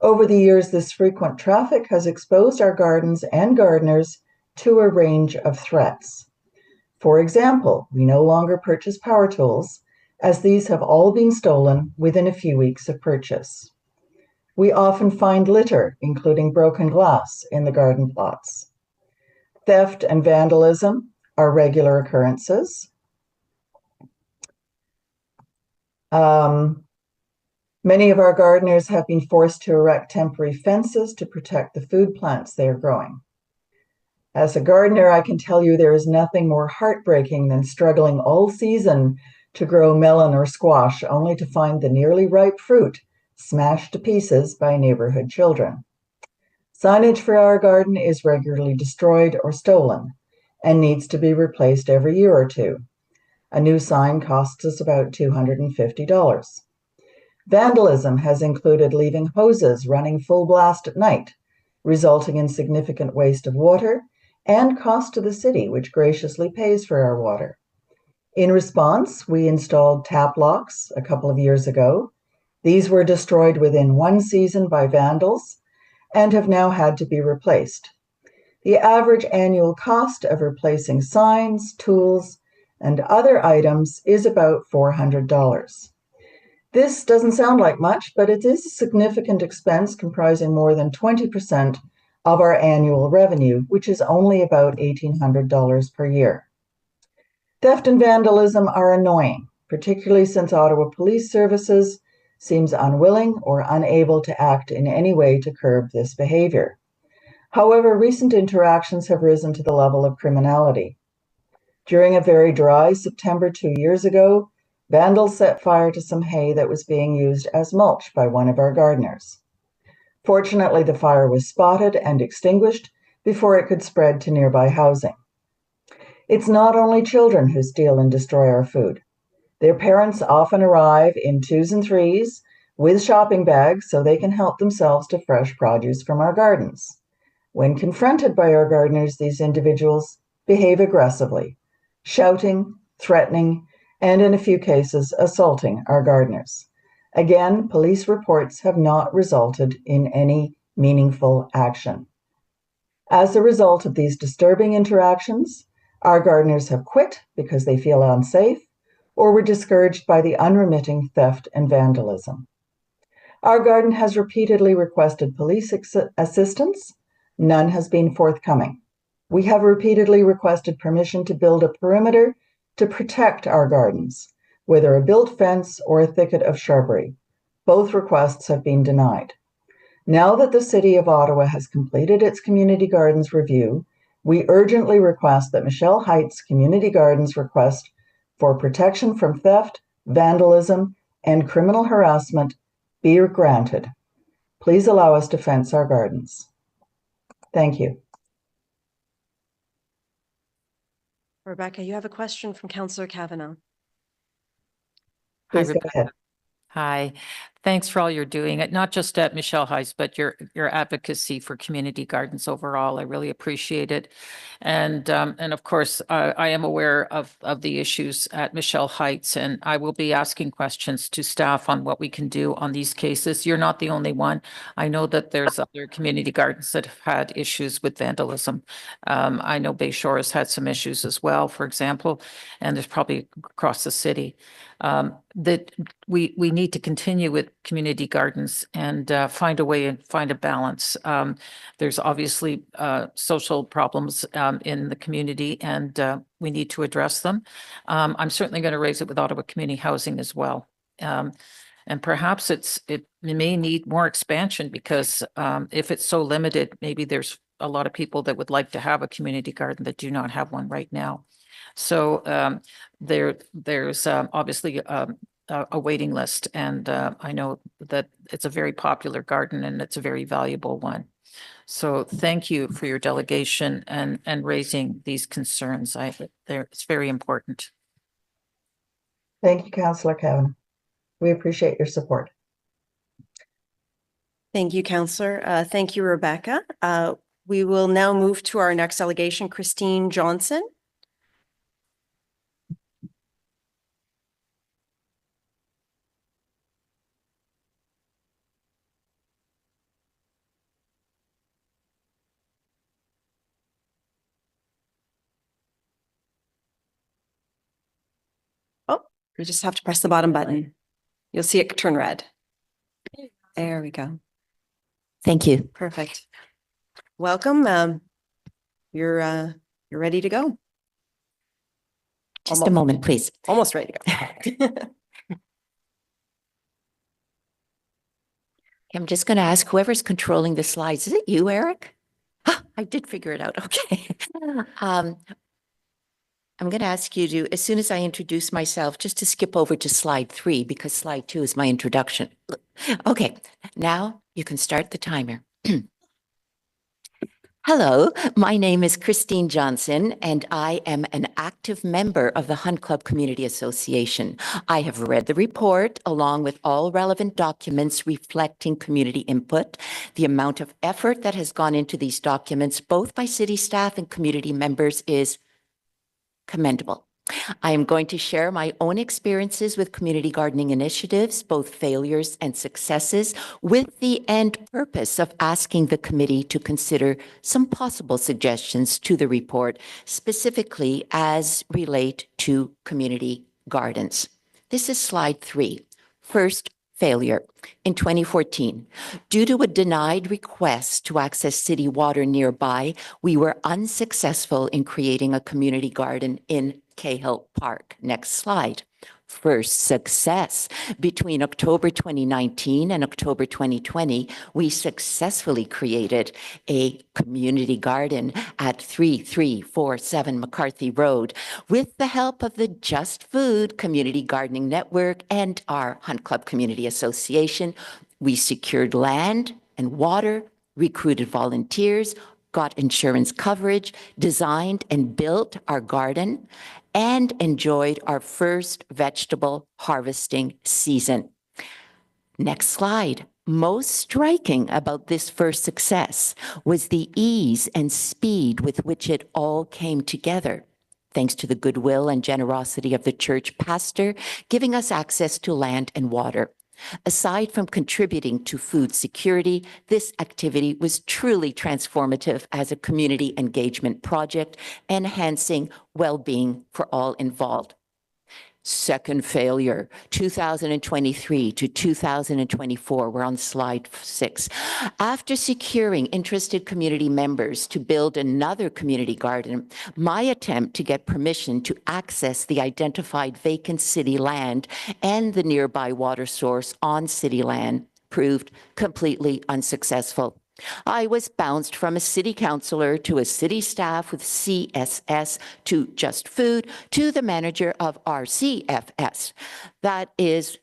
Over the years, this frequent traffic has exposed our gardens and gardeners to a range of threats. For example, we no longer purchase power tools, as these have all been stolen within a few weeks of purchase. We often find litter, including broken glass, in the garden plots. Theft and vandalism are regular occurrences. Many of our gardeners have been forced to erect temporary fences to protect the food plants they are growing. As a gardener, I can tell you there is nothing more heartbreaking than struggling all season to grow melon or squash, only to find the nearly ripe fruit smashed to pieces by neighborhood children. Signage for our garden is regularly destroyed or stolen and needs to be replaced every year or two. A new sign costs us about $250. Vandalism has included leaving hoses running full blast at night, resulting in significant waste of water and cost to the city, which graciously pays for our water. In response, we installed tap locks a couple of years ago. These were destroyed within one season by vandals and have now had to be replaced. The average annual cost of replacing signs, tools, and other items is about $400. This doesn't sound like much, but it is a significant expense comprising more than 20% of our annual revenue, which is only about $1,800 per year. Theft and vandalism are annoying, particularly since Ottawa Police Services seems unwilling or unable to act in any way to curb this behavior. However, recent interactions have risen to the level of criminality. During a very dry September 2 years ago, vandals set fire to some hay that was being used as mulch by one of our gardeners. Fortunately, the fire was spotted and extinguished before it could spread to nearby housing. It's not only children who steal and destroy our food. Their parents often arrive in 2s and 3s with shopping bags so they can help themselves to fresh produce from our gardens. When confronted by our gardeners, these individuals behave aggressively, shouting, threatening, and in a few cases, assaulting our gardeners. Again, police reports have not resulted in any meaningful action. As a result of these disturbing interactions, our gardeners have quit because they feel unsafe or were discouraged by the unremitting theft and vandalism. Our garden has repeatedly requested police assistance. None has been forthcoming. We have repeatedly requested permission to build a perimeter to protect our gardens, whether a built fence or a thicket of shrubbery. Both requests have been denied. Now that the City of Ottawa has completed its community gardens review, we urgently request that Michelle Heights Community Gardens request for protection from theft, vandalism, and criminal harassment be granted. Please allow us to fence our gardens. Thank you. Rebecca, you have a question from Councillor Kavanagh. Hi, Please go ahead. Hi, thanks for all you're doing, not just at Michelle Heights, but your advocacy for community gardens overall. I really appreciate it. And of course, I am aware of the issues at Michelle Heights, and I will be asking questions to staff on what we can do on these cases. You're not the only one. I know that there's other community gardens that have had issues with vandalism. I know Bay Shore has had some issues as well, for example, and there's probably across the city. That we need to continue with community gardens and find a way and find a balance. There's obviously social problems in the community, and we need to address them. I'm certainly going to raise it with Ottawa Community Housing as well. And perhaps it may need more expansion because if it's so limited, maybe there's a lot of people that would like to have a community garden that do not have one right now. So there's obviously a waiting list, and I know that it's a very popular garden and it's a very valuable one. So thank you for your delegation and raising these concerns. It's very important. Thank you, Councillor Kavanagh. We appreciate your support. Thank you, Councillor. Thank you, Rebecca. We will now move to our next delegation, Christine Johnson. You just have to press the bottom button. You'll see it turn red. There we go. Thank you. Perfect. Welcome. You're ready to go. Just a moment, please. Almost ready to go. I'm just going to ask whoever's controlling the slides. Is it you, Eric? Ah, I did figure it out. Okay. I'm going to ask you to, as soon as I introduce myself, just to skip over to slide 3 because slide 2 is my introduction. Okay, now you can start the timer. Hello, my name is Christine Johnson, and I am an active member of the Hunt Club Community Association. I have read the report along with all relevant documents reflecting community input. The amount of effort that has gone into these documents, both by city staff and community members, is commendable. I am going to share my own experiences with community gardening initiatives, both failures and successes, with the end purpose of asking the committee to consider some possible suggestions to the report, specifically as relate to community gardens. This is slide 3. First, failure. In 2014, due to a denied request to access city water nearby, we were unsuccessful in creating a community garden in Cahill Park. Next slide. First success. Between October 2019 and October 2020, we successfully created a community garden at 3347 McCarthy Road with the help of the Just Food Community Gardening Network and our Hunt Club Community Association. We secured land and water, recruited volunteers, got insurance coverage, designed and built our garden, and enjoyed our first vegetable harvesting season. Next slide. Most striking about this first success was the ease and speed with which it all came together, thanks to the goodwill and generosity of the church pastor giving us access to land and water. Aside from contributing to food security, this activity was truly transformative as a community engagement project, enhancing well-being for all involved. Second failure, 2023 to 2024. We're on slide 6. After securing interested community members to build another community garden, my attempt to get permission to access the identified vacant city land and the nearby water source on city land proved completely unsuccessful. I was bounced from a city councillor to a city staff with CSS to Just Food to the manager of RCFS. That is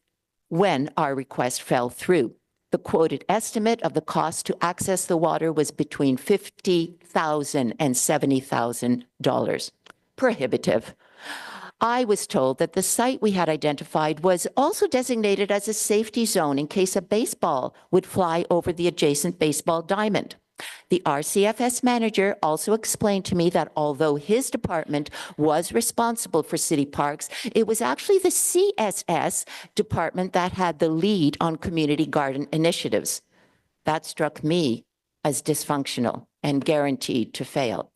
when our request fell through. The quoted estimate of the cost to access the water was between $50,000 and $70,000. Prohibitive. I was told that the site we had identified was also designated as a safety zone in case a baseball would fly over the adjacent baseball diamond. The RCFS manager also explained to me that although his department was responsible for city parks, it was actually the CSS department that had the lead on community garden initiatives. That struck me as dysfunctional and guaranteed to fail.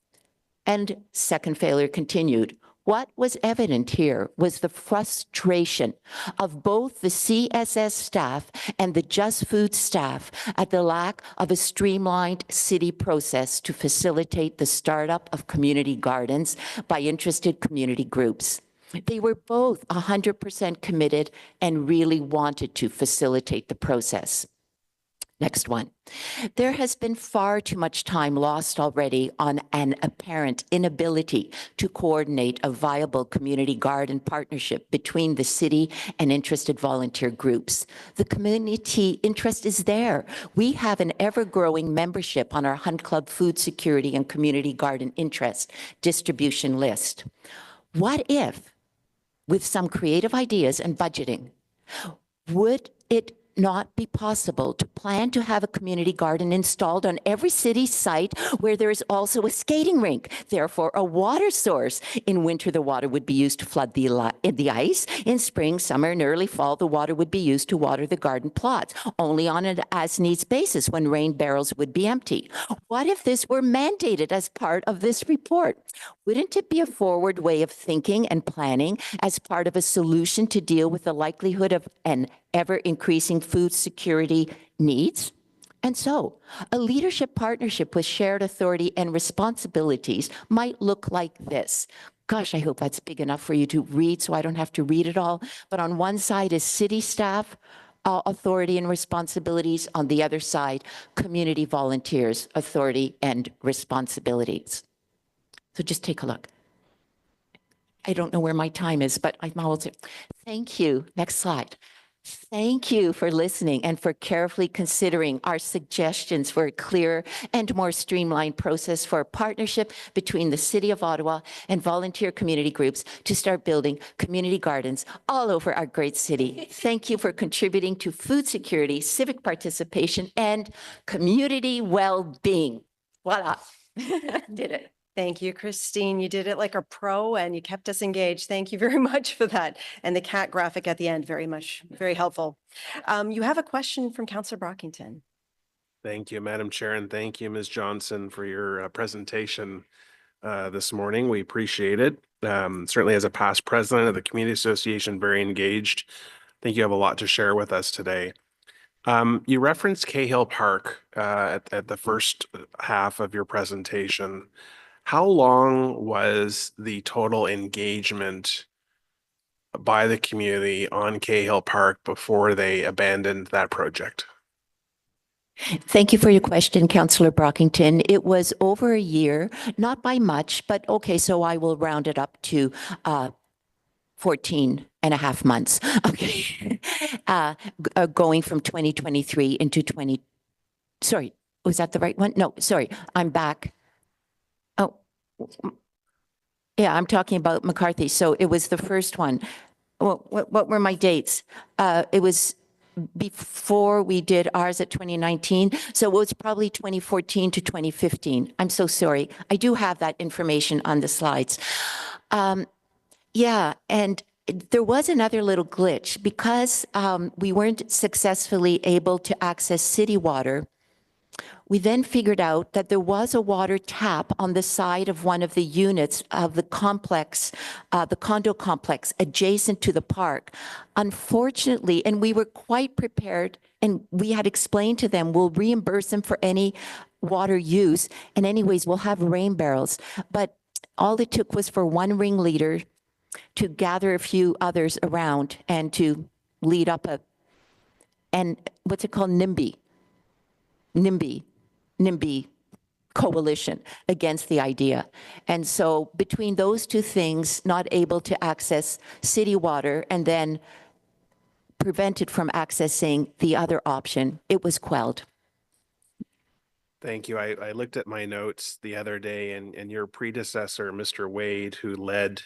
And second failure continued. What was evident here was the frustration of both the CSS staff and the Just Food staff at the lack of a streamlined city process to facilitate the startup of community gardens by interested community groups. They were both 100% committed and really wanted to facilitate the process. Next one. There has been far too much time lost already on an apparent inability to coordinate a viable community garden partnership between the city and interested volunteer groups. The community interest is there. We have an ever-growing membership on our Hunt Club Food Security and Community Garden Interest distribution list. What if, with some creative ideas and budgeting, would it not be possible to plan to have a community garden installed on every city site where there is also a skating rink, therefore a water source? In winter, the water would be used to flood the ice. In spring, summer, and early fall, the water would be used to water the garden plots, only on an as-needs basis when rain barrels would be empty. What if this were mandated as part of this report? Wouldn't it be a forward way of thinking and planning as part of a solution to deal with the likelihood of an ever-increasing food security needs? And so, a leadership partnership with shared authority and responsibilities might look like this. Gosh, I hope that's big enough for you to read so I don't have to read it all. But on one side is city staff, authority and responsibilities. On the other side, community volunteers, authority and responsibilities. So just take a look. I don't know where my time is, but I'm almost there. Thank you. Next slide. Thank you for listening and for carefully considering our suggestions for a clearer and more streamlined process for a partnership between the City of Ottawa and volunteer community groups to start building community gardens all over our great city. Thank you for contributing to food security, civic participation, and community well-being. Voila. Did it. Thank you, Christine. You did it like a pro and you kept us engaged. Thank you very much for that. And the cat graphic at the end, very helpful. You have a question from Councillor Brockington. Thank you, Madam Chair, and thank you, Ms. Johnson, for your presentation this morning. We appreciate it. Certainly as a past president of the Community Association, very engaged. I think you have a lot to share with us today. You referenced Cahill Park at the first half of your presentation. How long was the total engagement by the community on Cahill Park before they abandoned that project? Thank you for your question, Councillor Brockington. It was over a year, not by much, but okay, so I will round it up to 14 and a half months. Okay. Going from 2023 into sorry, was that the right one? No, sorry, I'm back. Oh, yeah, I'm talking about McCarthy. So it was the first one. Well, what were my dates? It was before we did ours at 2019. So it was probably 2014 to 2015. I'm so sorry. I do have that information on the slides. Yeah, and there was another little glitch because we weren't successfully able to access city water. We then figured out that there was a water tap on the side of one of the units of the complex, the condo complex adjacent to the park. Unfortunately, and we were quite prepared, and we had explained to them, we'll reimburse them for any water use, and anyways, we'll have rain barrels. But all it took was for one ringleader to gather a few others around and to lead up and what's it called? NIMBY coalition against the idea. And so between those two things, not able to access city water and then prevented from accessing the other option, it was quelled. Thank you. I looked at my notes the other day and your predecessor, Mr. Wade, who led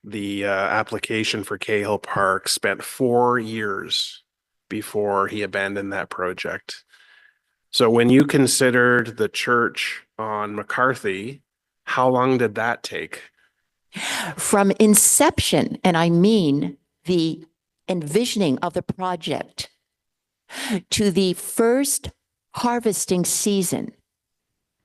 the application for Cahill Park, spent 4 years before he abandoned that project. So when you considered the church on McCarthy, how long did that take? From inception, and I mean the envisioning of the project, to the first harvesting season,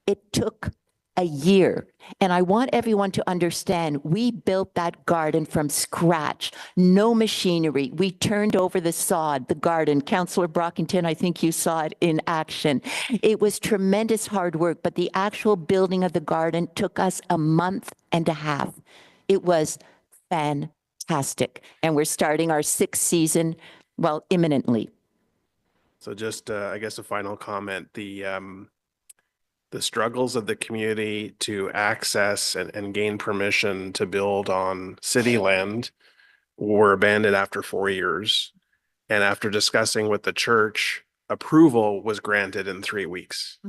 it took a year. And I want everyone to understand, we built that garden from scratch, no machinery. We turned over the sod, the garden. Councillor Brockington, I think you saw it in action. It was tremendous hard work, but the actual building of the garden took us a month and a half. It was fantastic. And we're starting our 6th season, well, imminently. So just, I guess, a final comment, the struggles of the community to access and gain permission to build on city land were abandoned after 4 years. And after discussing with the church, approval was granted in 3 weeks.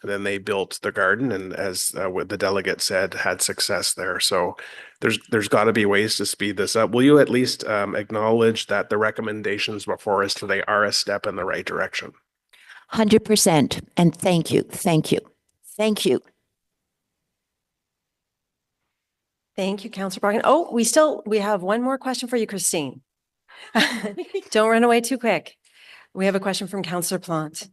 And then they built the garden and as what the delegate said, had success there. So there's got to be ways to speed this up. Will you at least acknowledge that the recommendations before us today are a step in the right direction? 100%. And thank you. Thank you. Thank you. Thank you, Councillor Brogan. Oh, we have one more question for you, Christine. Don't run away too quick. We have a question from Councillor Plant.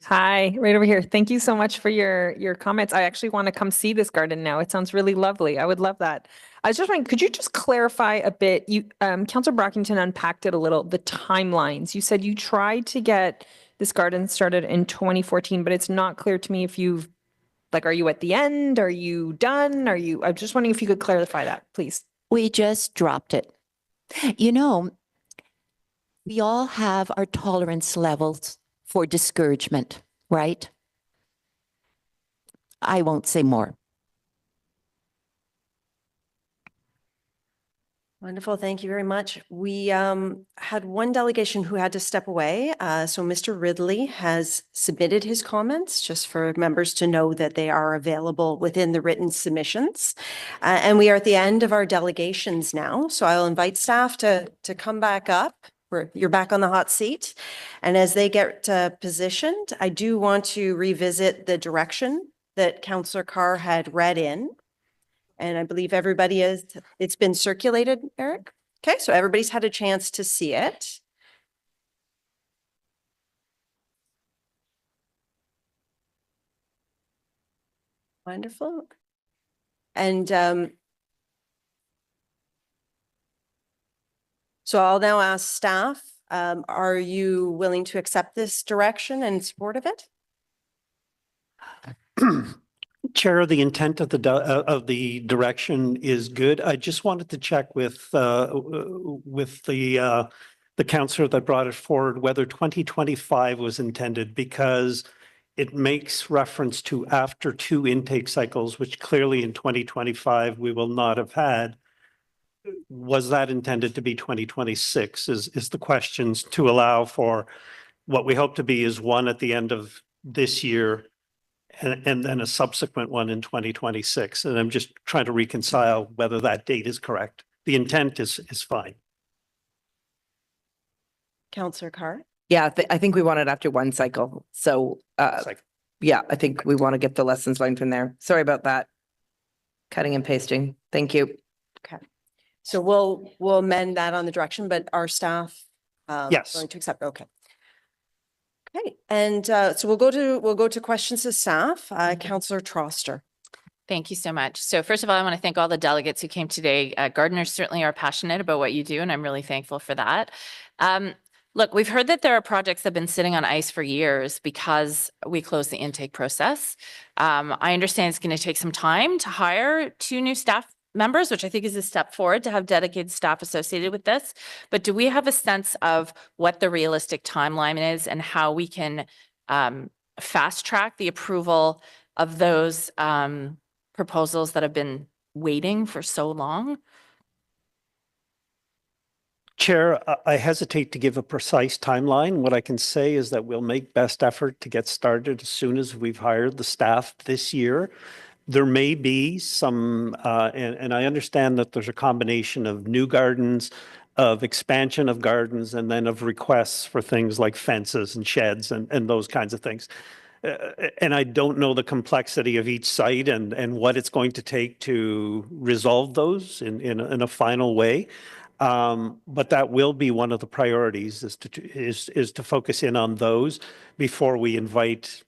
Hi, right over here. Thank you so much for your comments. I actually want to come see this garden now. It sounds really lovely. I would love that. I was just wondering, could you just clarify a bit? You, Councillor Brockington unpacked it a little, the timelines. You said you tried to get this garden started in 2014, but it's not clear to me if you've, like, are you at the end? Are you done? I'm just wondering if you could clarify that, please. We just dropped it. You know, we all have our tolerance levels for discouragement, right? I won't say more. Wonderful. Thank you very much. We had one delegation who had to step away. So Mr. Ridley has submitted his comments just for members to know that they are available within the written submissions. And we are at the end of our delegations now. So I'll invite staff to come back up. You're back on the hot seat. And as they get positioned, I do want to revisit the direction that Councillor Carr had read in. And I believe it's been circulated, Eric? Okay, so everybody's had a chance to see it. Wonderful. And so I'll now ask staff, are you willing to accept this direction and support of it? Chair, the intent of the direction is good. I just wanted to check with the councillor that brought it forward whether 2025 was intended, because it makes reference to after 2 intake cycles, which clearly in 2025 we will not have had. Was that intended to be 2026 is the questions, to allow for what we hope to be is one at the end of this year and then a subsequent one in 2026. And I'm just trying to reconcile whether that date is correct. The intent is fine. Councillor Carr? Yeah, I think we want it after 1 cycle. So, yeah, I think we want to get the lessons learned from there. Sorry about that. Cutting and pasting. Thank you. Okay. So we'll amend that on the direction, but our staff yes, going to accept. Okay. Okay. And so we'll go to questions to staff. Councillor Troster. Thank you so much. So first of all, I want to thank all the delegates who came today. Gardeners certainly are passionate about what you do, and I'm really thankful for that. Look, we've heard that there are projects that have been sitting on ice for years because we closed the intake process. I understand it's going to take some time to hire 2 new staff members, which I think is a step forward to have dedicated staff associated with this. But do we have a sense of what the realistic timeline is and how we can fast track the approval of those proposals that have been waiting for so long? Chair, I hesitate to give a precise timeline. What I can say is that we'll make best effort to get started as soon as we've hired the staff this year. There may be some, and I understand that there's a combination of new gardens, of expansion of gardens, and then of requests for things like fences and sheds and those kinds of things. And I don't know the complexity of each site and what it's going to take to resolve those in a final way. But that will be one of the priorities is to focus in on those before we invite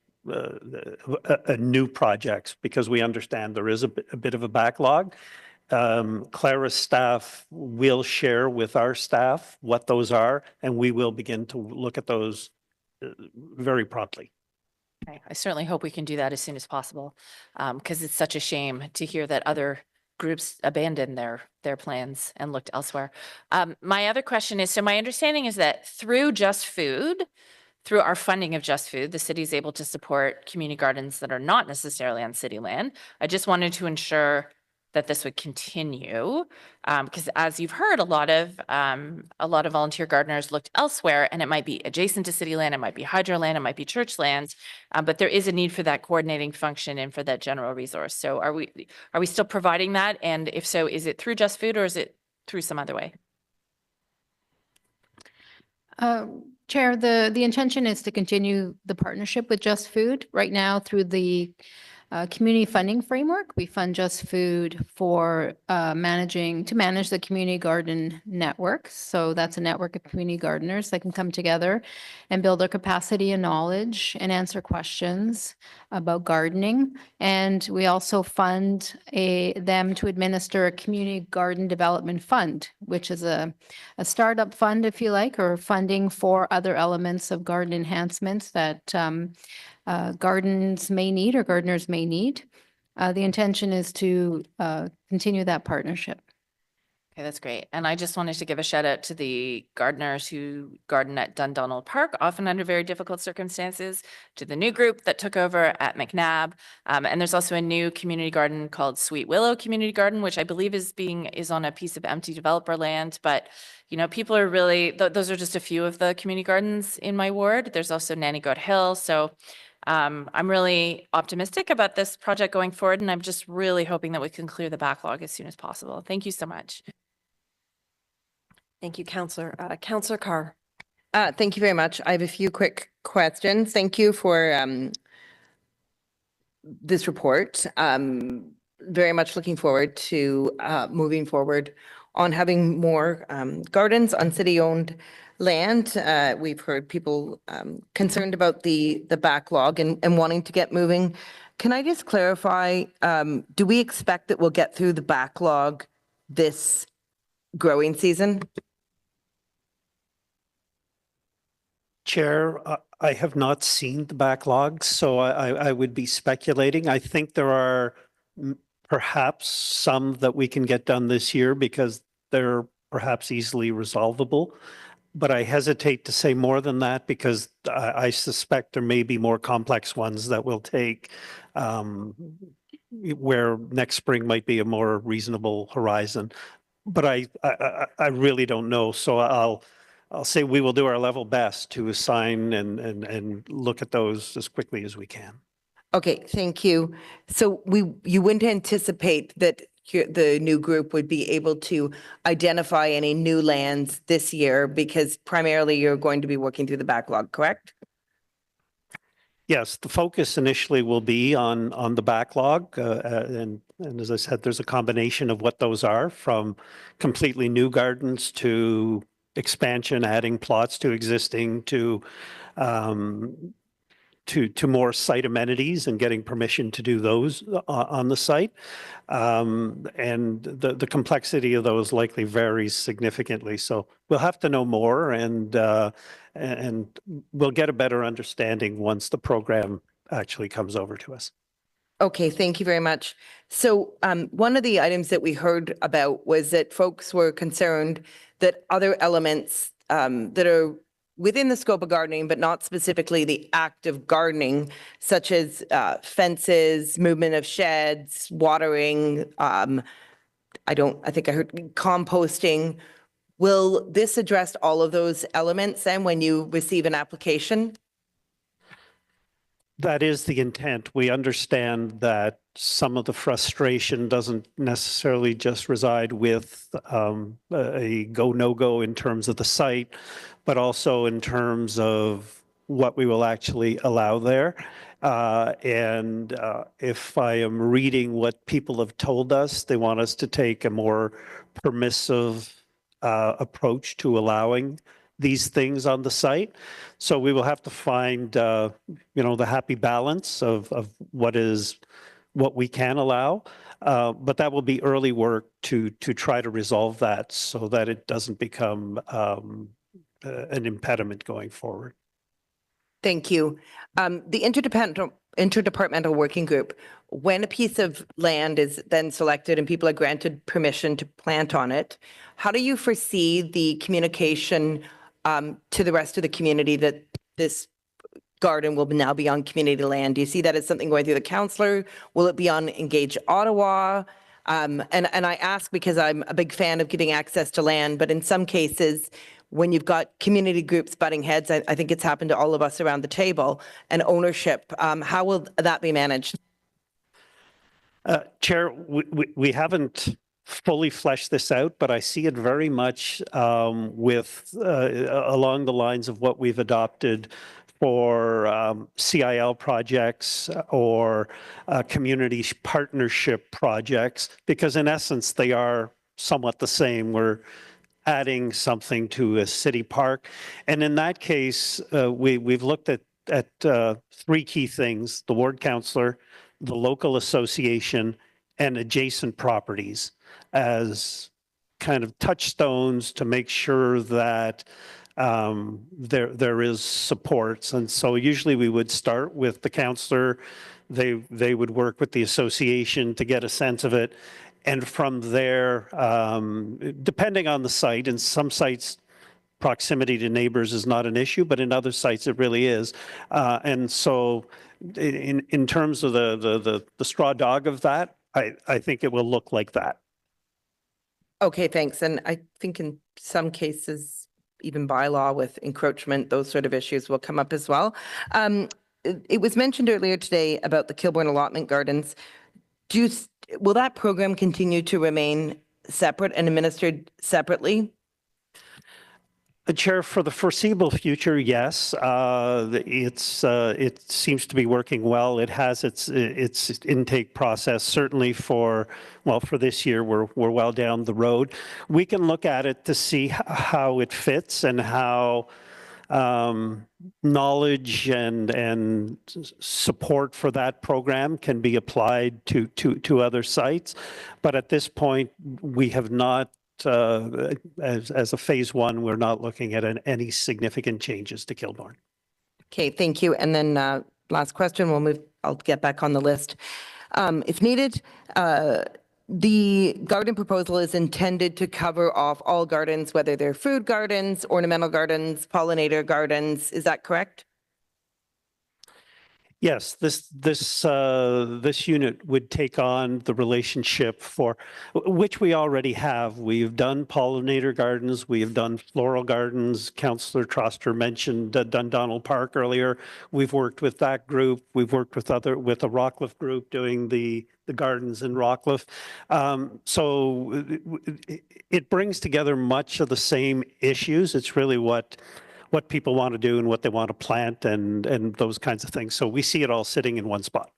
new projects, because we understand there is a bit of a backlog. Clara's staff will share with our staff what those are, and we will begin to look at those very promptly. I certainly hope we can do that as soon as possible, because it's such a shame to hear that other groups abandoned their plans and looked elsewhere. My other question is, so my understanding is that through Just Food, through our funding of Just Food, the city is able to support community gardens that are not necessarily on city land. I just wanted to ensure that this would continue. Because as you've heard, a lot of volunteer gardeners looked elsewhere, and it might be adjacent to city land, it might be hydro land, it might be church lands, but there is a need for that coordinating function and for that general resource. So are we still providing that? And if so, is it through Just Food or is it through some other way? Chair, the intention is to continue the partnership with Just Food. Right now, through the community funding framework, we fund Just Food for to manage the community garden network. So that's a network of community gardeners that can come together and build their capacity and knowledge and answer questions about gardening. And we also fund them to administer a community garden development fund, which is a startup fund, if you like, or funding for other elements of garden enhancements that gardens may need or gardeners may need. The intention is to continue that partnership. Okay, that's great. And I just wanted to give a shout out to the gardeners who garden at Dundonald Park, often under very difficult circumstances, to the new group that took over at McNabb. And there's also a new community garden called Sweet Willow Community Garden, which I believe is on a piece of empty developer land. But, you know, people are really, those are just a few of the community gardens in my ward. There's also Nanny Goat Hill. So I'm really optimistic about this project going forward, and I'm just really hoping that we can clear the backlog as soon as possible. Thank you so much. Thank you, Councillor. Councillor Carr. Thank you very much. I have a few quick questions. Thank you for this report. Very much looking forward to moving forward on having more gardens on city-owned land. We've heard people concerned about the backlog and wanting to get moving. Can I just clarify, do we expect that we'll get through the backlog this growing season? Chair, I have not seen the backlog, so I would be speculating. I think there are perhaps some that we can get done this year because they're perhaps easily resolvable. But I hesitate to say more than that because I suspect there may be more complex ones that will take where next spring might be a more reasonable horizon. But I really don't know. So I'll say we will do our level best to assign and look at those as quickly as we can. Okay, thank you. So you wouldn't anticipate that the new group would be able to identify any new lands this year because primarily you're going to be working through the backlog, correct? Yes, the focus initially will be on the backlog. And as I said, there's a combination of what those are, from completely new gardens to expansion, adding plots to existing, to more site amenities and getting permission to do those on the site. And the complexity of those likely varies significantly. So we'll have to know more, and we'll get a better understanding once the program actually comes over to us. Okay, thank you very much. So one of the items that we heard about was that folks were concerned that other elements that are within the scope of gardening, but not specifically the act of gardening, such as fences, movement of sheds, watering, I think I heard composting. Will this address all of those elements then when you receive an application? That is the intent. We understand that some of the frustration doesn't necessarily just reside with a go, no go in terms of the site, but also in terms of what we will actually allow there. And if I am reading what people have told us, they want us to take a more permissive approach to allowing these things on the site. So we will have to find, the happy balance of what we can allow. But that will be early work to try to resolve that so that it doesn't become an impediment going forward. Thank you. The interdepartmental working group, when a piece of land is then selected and people are granted permission to plant on it, how do you foresee the communication to the rest of the community that this garden will now be on community land? Do you see that as something going through the councillor? Will it be on Engage Ottawa? And I ask because I'm a big fan of getting access to land, but in some cases, when you've got community groups butting heads, I think it's happened to all of us around the table, and ownership, how will that be managed? Chair, we haven't fully fleshed this out, but I see it very much with along the lines of what we've adopted for CIL projects or community partnership projects, because in essence, they are somewhat the same. We're adding something to a city park. And in that case, we've looked at three key things: the ward councillor, the local association, and adjacent properties as kind of touchstones to make sure that there is supports. And so usually we would start with the councillor. They would work with the association to get a sense of it. And from there, depending on the site, in some sites, proximity to neighbors is not an issue, but in other sites it really is. And so in terms of the straw dog of that, I think it will look like that. Okay, thanks. And I think in some cases, even bylaw with encroachment, those sort of issues will come up as well. It was mentioned earlier today about the Kilbourne allotment gardens. Will that program continue to remain separate and administered separately? Chair, for the foreseeable future, yes. It seems to be working well. It has its intake process. Certainly for this year, we're well down the road. We can look at it to see how it fits and how knowledge and support for that program can be applied to other sites. But at this point, we have not. As a phase one, we're not looking at any significant changes to Kilbourne. Okay, thank you. And then last question, I'll get back on the list. If needed, the garden proposal is intended to cover off all gardens, whether they're food gardens, ornamental gardens, pollinator gardens. Is that correct? Yes, this unit would take on the relationship for which we already have. We've done pollinator gardens, we have done floral gardens. Councillor Troster mentioned Dundonald Park earlier. We've worked with that group. We've worked with a Rockcliffe group doing the gardens in Rockcliffe. So it brings together much of the same issues. It's really what people want to do and what they want to plant and those kinds of things. So we see it all sitting in one spot.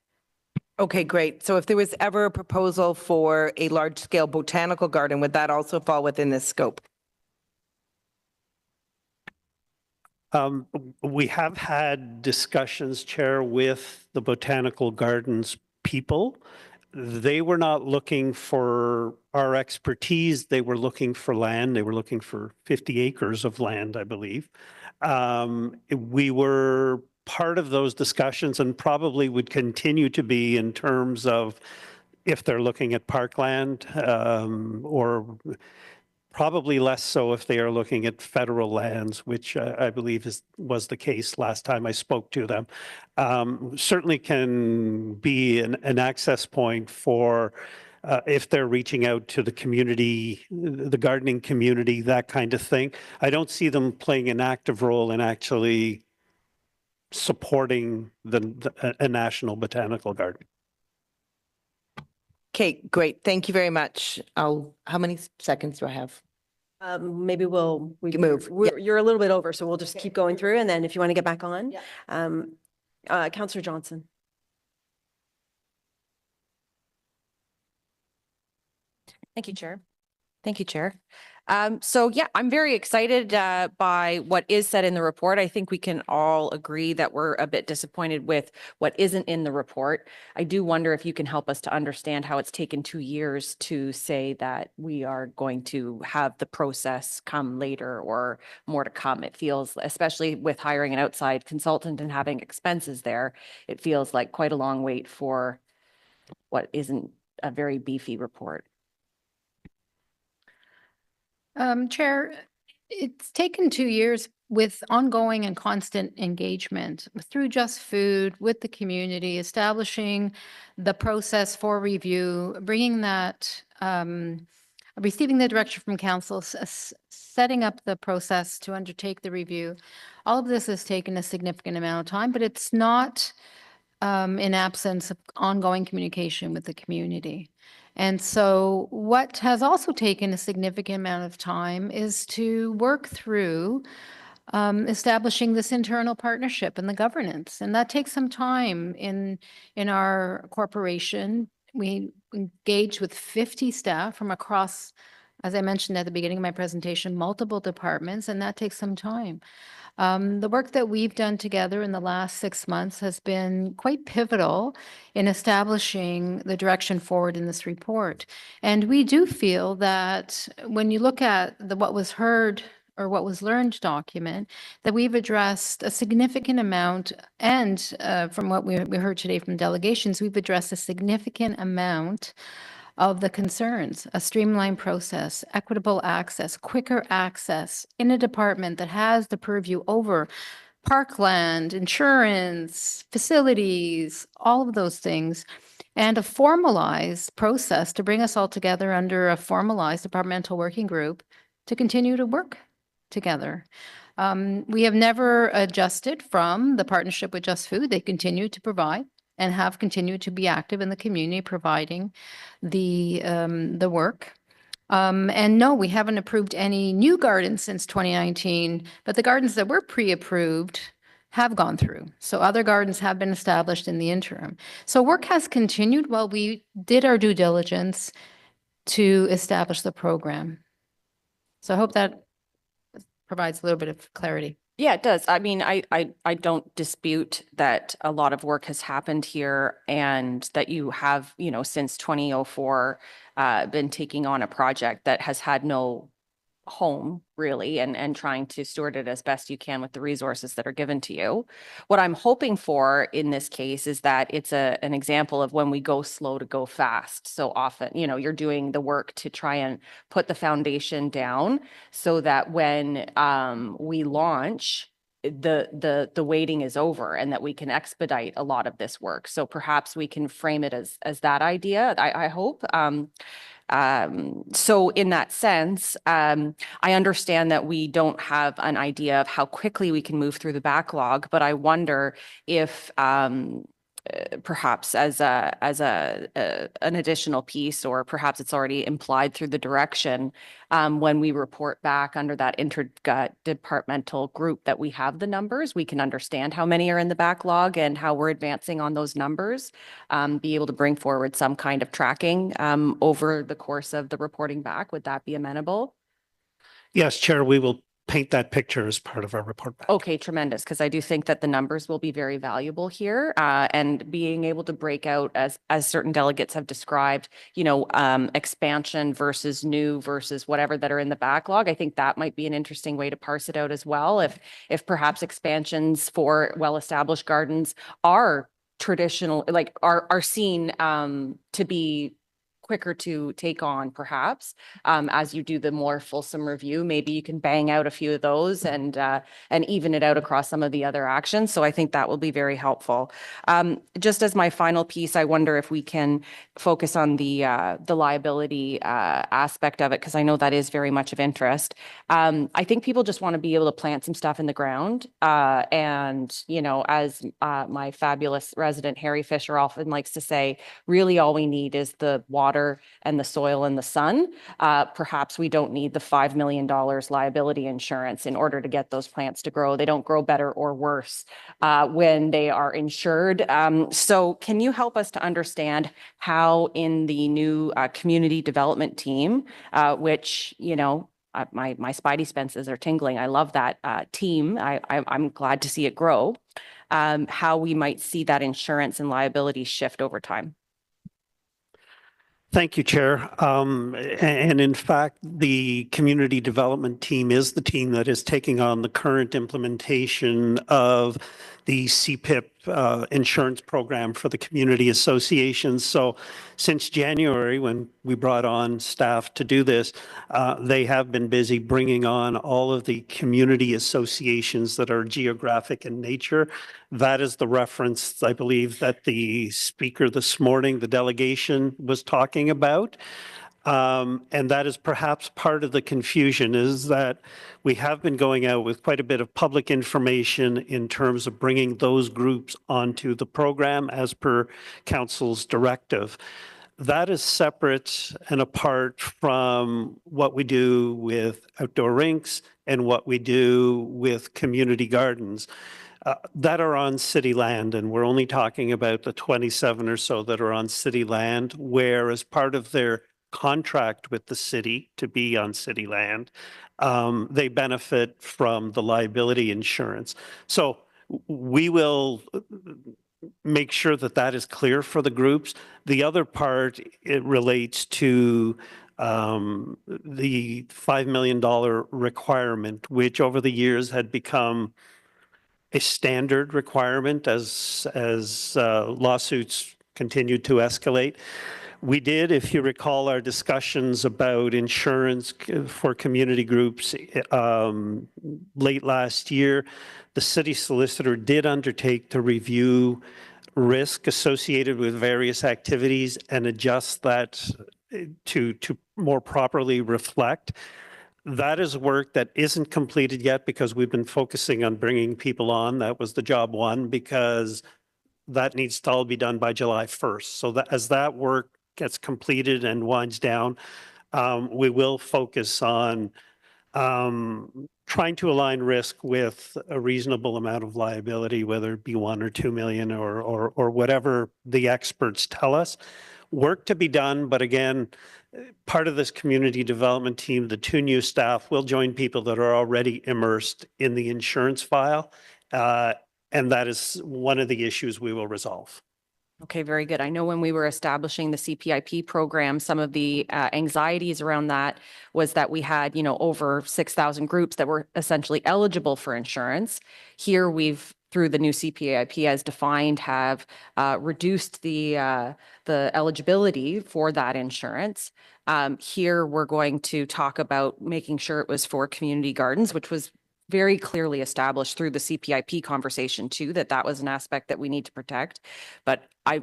Okay, great. So if there was ever a proposal for a large-scale botanical garden, would that also fall within this scope? We have had discussions, Chair, with the botanical gardens people. They were not looking for our expertise. They were looking for land. They were looking for 50 acres of land, I believe. We were part of those discussions and probably would continue to be in terms of if they're looking at parkland, or probably less so if they are looking at federal lands, which I believe was the case last time I spoke to them. Certainly can be an access point for if they're reaching out to the community, the gardening community, that kind of thing. I don't see them playing an active role in actually supporting a national botanical garden. Okay, great. Thank you very much. How many seconds do I have? Maybe we can move. You're a little bit over, so we'll just keep going through, and then if you want to get back on. Councillor Johnson. Thank you, Chair. Thank you, Chair. So yeah, I'm very excited by what is said in the report. I think we can all agree that we're a bit disappointed with what isn't in the report. I do wonder if you can help us to understand how it's taken 2 years to say that we are going to have the process come later or more to come. It feels, especially with hiring an outside consultant and having expenses there, it feels like quite a long wait for what isn't a very beefy report. Chair, it's taken 2 years with ongoing and constant engagement through Just Food with the community, establishing the process for review, bringing that, receiving the direction from council, setting up the process to undertake the review. All of this has taken a significant amount of time, but it's not in absence of ongoing communication with the community. And so what has also taken a significant amount of time is to work through establishing this internal partnership and the governance. And that takes some time in our corporation. We engage with 50 staff from across, as I mentioned at the beginning of my presentation, multiple departments, and that takes some time. The work that we've done together in the last 6 months has been quite pivotal in establishing the direction forward in this report. And we do feel that when you look at what was heard or what was learned document, that we've addressed a significant amount, and from what we heard today from delegations, we've addressed a significant amount of the concerns: a streamlined process, equitable access, quicker access in a department that has the purview over parkland, insurance, facilities, all of those things, and a formalized process to bring us all together under a formalized departmental working group to continue to work together. We have never adjusted from the partnership with Just Food. They continue to provide and have continued to be active in the community, providing the work. And no, we haven't approved any new gardens since 2019, but the gardens that were pre-approved have gone through. So other gardens have been established in the interim. So work has continued while we did our due diligence to establish the program. So I hope that provides a little bit of clarity. Yeah, it does. I mean, I don't dispute that a lot of work has happened here and that you have, since 2004, been taking on a project that has had no home really, and trying to steward it as best you can with the resources that are given to you. What I'm hoping for in this case is that it's an example of when we go slow to go fast. So often, you're doing the work to try and put the foundation down so that when we launch, the waiting is over and that we can expedite a lot of this work. So perhaps we can frame it as that idea, I hope. So in that sense, I understand that we don't have an idea of how quickly we can move through the backlog, but I wonder if perhaps as an additional piece, or perhaps it's already implied through the direction, when we report back under that interdepartmental group that we have the numbers, we can understand how many are in the backlog and how we're advancing on those numbers, be able to bring forward some kind of tracking over the course of the reporting back. Would that be amenable? Yes, Chair, we will paint that picture as part of our report back. Okay, tremendous, because I do think that the numbers will be very valuable here, and being able to break out, as certain delegates have described, expansion versus new versus whatever that are in the backlog. I think that might be an interesting way to parse it out as well. If perhaps expansions for well-established gardens are traditional, like are seen to be quicker to take on, perhaps, as you do the more fulsome review, maybe you can bang out a few of those and even it out across some of the other actions. So I think that will be very helpful. Just as my final piece, I wonder if we can focus on the liability aspect of it, because I know that is very much of interest. I think people just want to be able to plant some stuff in the ground. And, as my fabulous resident Harry Fisher often likes to say, really all we need is the water and the soil and the sun. Perhaps we don't need the $5 million liability insurance in order to get those plants to grow. They don't grow better or worse when they are insured. So can you help us to understand how in the new community development team, which, my spidey senses are tingling. I love that team. I'm glad to see it grow. How we might see that insurance and liability shift over time. Thank you, Chair. And in fact, the community development team is the team that is taking on the current implementation of the CPIP insurance program for the community associations. So since January, when we brought on staff to do this, they have been busy bringing on all of the community associations that are geographic in nature. That is the reference, I believe, that the speaker this morning, the delegation, was talking about. And that is perhaps part of the confusion, is that we have been going out with quite a bit of public information in terms of bringing those groups onto the program as per council's directive. That is separate and apart from what we do with outdoor rinks and what we do with community gardens. That are on city land, and we're only talking about the 27 or so that are on city land, where as part of their contract with the city to be on city land, they benefit from the liability insurance. So we will make sure that that is clear for the groups. The other part, it relates to the $5 million requirement, which over the years had become a standard requirement as lawsuits continued to escalate. We did, if you recall, our discussions about insurance for community groups late last year. The city solicitor did undertake to review risk associated with various activities and adjust that to more properly reflect. That is work that isn't completed yet because we've been focusing on bringing people on. That was the job one, because that needs to all be done by July 1st. So that as that work gets completed and winds down, we will focus on trying to align risk with a reasonable amount of liability, whether it be 1 or 2 million or whatever the experts tell us. Work to be done, but again, part of this community development team, the 2 new staff will join people that are already immersed in the insurance file. And that is one of the issues we will resolve. Okay, very good. I know when we were establishing the CPIP program, some of the anxieties around that was that we had, over 6,000 groups that were essentially eligible for insurance. Here we've, through the new CPIP as defined, have reduced the eligibility for that insurance. Here we're going to talk about making sure it was for community gardens, which was very clearly established through the CPIP conversation too, that was an aspect that we need to protect. But I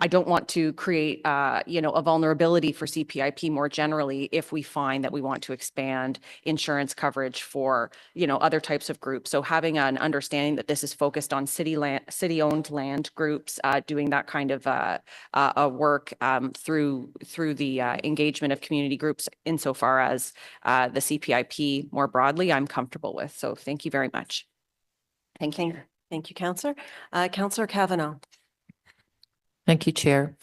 don't want to create, a vulnerability for CPIP more generally if we find that we want to expand insurance coverage for, other types of groups. So having an understanding that this is focused on city-owned land groups, doing that kind of work through the engagement of community groups insofar as the CPIP more broadly, I'm comfortable with. So thank you very much. Thank you. Thank you, Councillor. Councillor Kavanaugh. Thank you, Chair.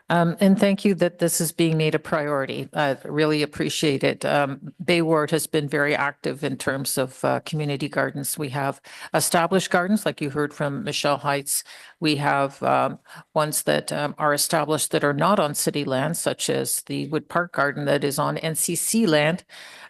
And thank you that this is being made a priority. I really appreciate it. Bay Ward has been very active in terms of community gardens. We have established gardens, like you heard from Michelle Heights. We have ones that are established that are not on city land, such as the Wood Park Garden that is on NCC land.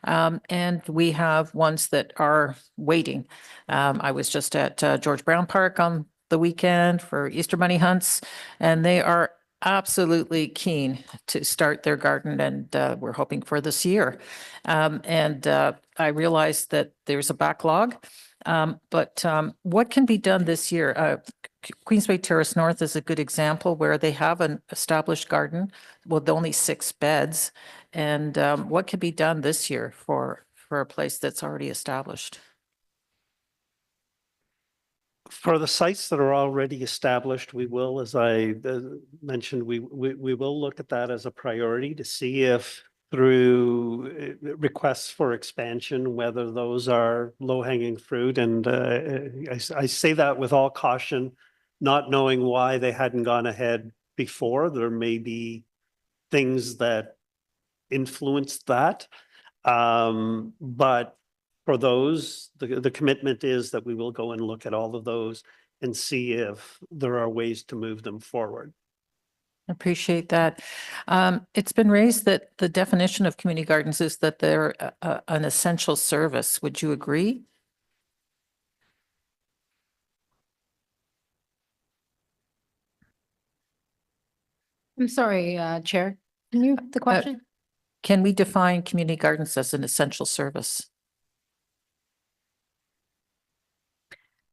And we have ones that are waiting. I was just at George Brown Park on the weekend for Easter Bunny hunts, and they are absolutely keen to start their garden, and we're hoping for this year. I realized that there's a backlog, but what can be done this year? Queensway Terrace North is a good example where they have an established garden with only 6 beds. And what can be done this year for a place that's already established? For the sites that are already established, we will, as I mentioned, we will look at that as a priority to see if through requests for expansion, whether those are low-hanging fruit. And I say that with all caution, not knowing why they hadn't gone ahead before. There may be things that influenced that. But for those, the commitment is that we will go and look at all of those and see if there are ways to move them forward. Appreciate that. It's been raised that the definition of community gardens is that they're an essential service. Would you agree? I'm sorry, Chair. Can you, the question? Can we define community gardens as an essential service?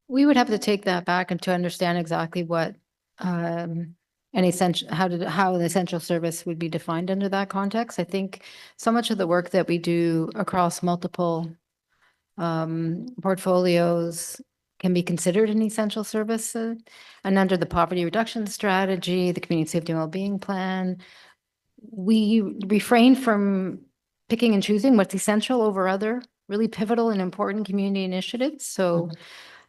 We would have to take that back and to understand exactly what an essential, how an essential service would be defined under that context. I think so much of the work that we do across multiple portfolios can be considered an essential service. And under the poverty reduction strategy, the community safety and well-being plan, we refrain from picking and choosing what's essential over other really pivotal and important community initiatives. So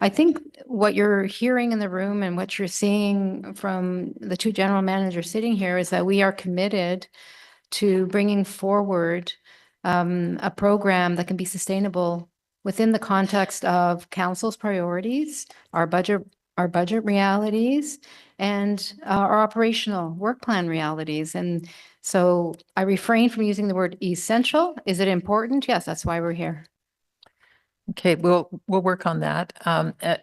I think what you're hearing in the room and what you're seeing from the two general managers sitting here is that we are committed to bringing forward a program that can be sustainable within the context of council's priorities, our budget realities, and our operational work plan realities. And so I refrain from using the word essential. Is it important? Yes, that's why we're here. Okay, we'll work on that.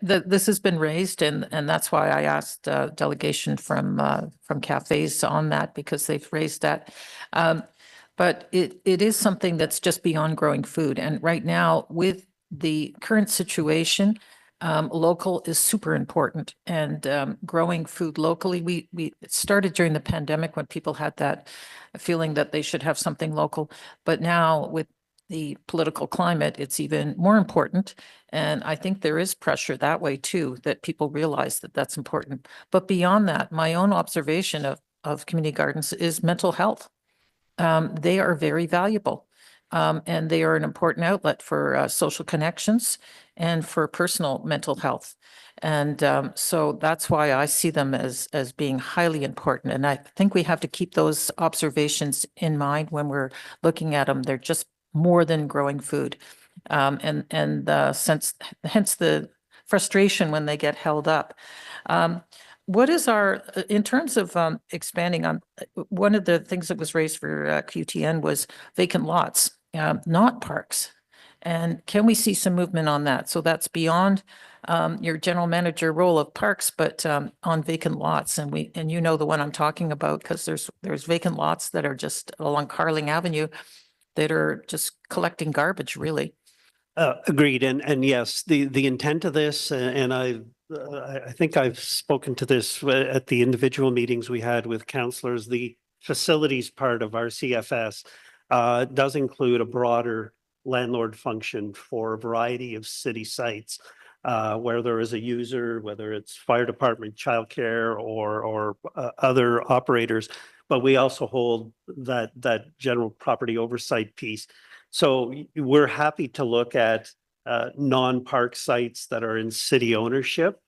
This has been raised, and that's why I asked delegation from cafes on that, because they've raised that. But it is something that's just beyond growing food. And right now, with the current situation, local is super important. And growing food locally, it started during the pandemic when people had that feeling that they should have something local. But now with the political climate, it's even more important. And I think there is pressure that way too, that people realize that that's important. But beyond that, my own observation of community gardens is mental health. They are very valuable. And they are an important outlet for social connections and for personal mental health. And so that's why I see them as being highly important. And I think we have to keep those observations in mind when we're looking at them. They're just more than growing food. And hence the frustration when they get held up. What is in terms of expanding on, one of the things that was raised for QTN was vacant lots, not parks. And can we see some movement on that? So that's beyond your general manager role of parks, but on vacant lots. And you know the one I'm talking about, because there's vacant lots that are just along Carling Avenue that are just collecting garbage, really. Agreed. And yes, the intent of this, and I think I've spoken to this at the individual meetings we had with councillors, the facilities part of our CFS does include a broader landlord function for a variety of city sites where there is a user, whether it's fire department, childcare, or other operators. But we also hold that general property oversight piece. So we're happy to look at non-park sites that are in city ownership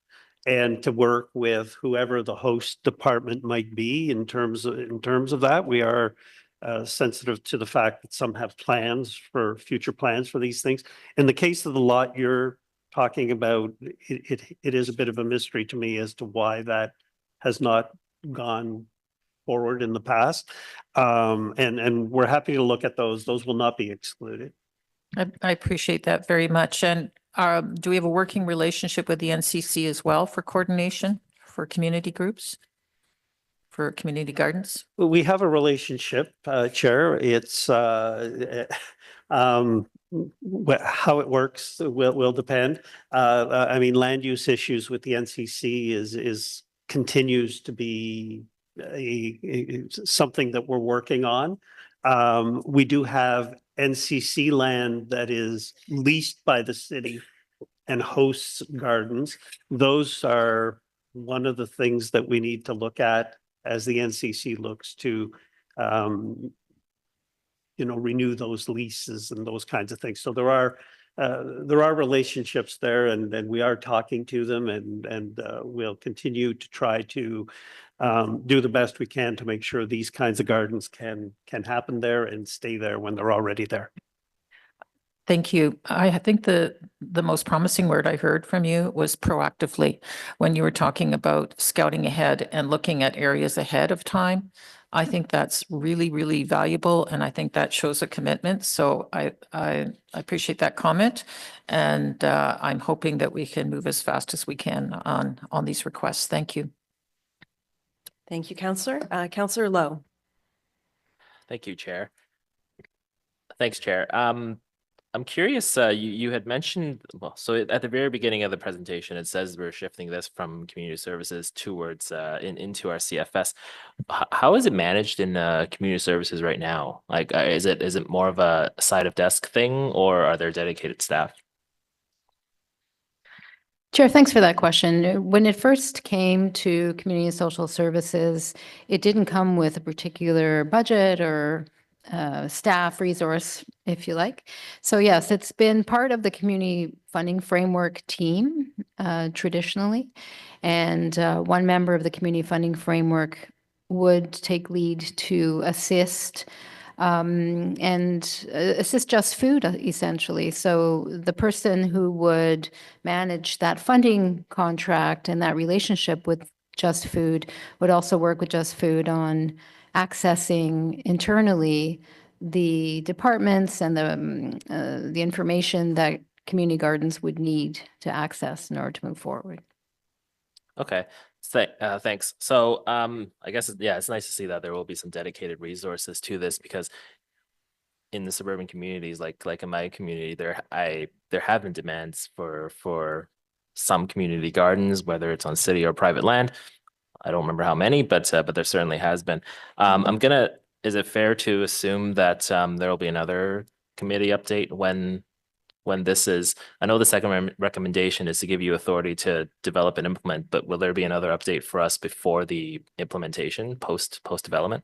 and to work with whoever the host department might be in terms of that. We are sensitive to the fact that some have future plans for these things. In the case of the lot you're talking about, it is a bit of a mystery to me as to why that has not gone forward in the past. And we're happy to look at those. Those will not be excluded. I appreciate that very much. And do we have a working relationship with the NCC as well for coordination for community groups, for community gardens? We have a relationship, Chair. It's how it works will depend. I mean, land use issues with the NCC continues to be something that we're working on. We do have NCC land that is leased by the city and hosts gardens. Those are one of the things that we need to look at as the NCC looks to renew those leases and those kinds of things. So there are relationships there, and we are talking to them, and we'll continue to try to do the best we can to make sure these kinds of gardens can happen there and stay there when they're already there. Thank you. I think the most promising word I heard from you was proactively, when you were talking about scouting ahead and looking at areas ahead of time. I think that's really, really valuable, and I think that shows a commitment. So I appreciate that comment, and I'm hoping that we can move as fast as we can on these requests. Thank you. Thank you, Councillor. Councillor Lowe. Thank you, Chair. Thanks, Chair. I'm curious, you had mentioned, well, so at the very beginning of the presentation, it says we're shifting this from community services towards into our CFS. How is it managed in community services right now? Like, is it more of a side of desk thing, or are there dedicated staff? Chair, thanks for that question. When it first came to community and social services, it didn't come with a particular budget or staff resource, if you like. So yes, it's been part of the community funding framework team traditionally. And one member of the community funding framework would take lead to assist and assist Just Food, essentially. So the person who would manage that funding contract and that relationship with Just Food would also work with Just Food on accessing internally the departments and the information that community gardens would need to access in order to move forward. Okay. Thanks. So I guess, yeah, it's nice to see that there will be some dedicated resources to this, because in the suburban communities, like in my community, there have been demands for some community gardens, whether it's on city or private land. I don't remember how many, but there certainly has been. Is it fair to assume that there will be another committee update when this is, I know the second recommendation is to give you authority to develop and implement, but will there be another update for us before the implementation, post development?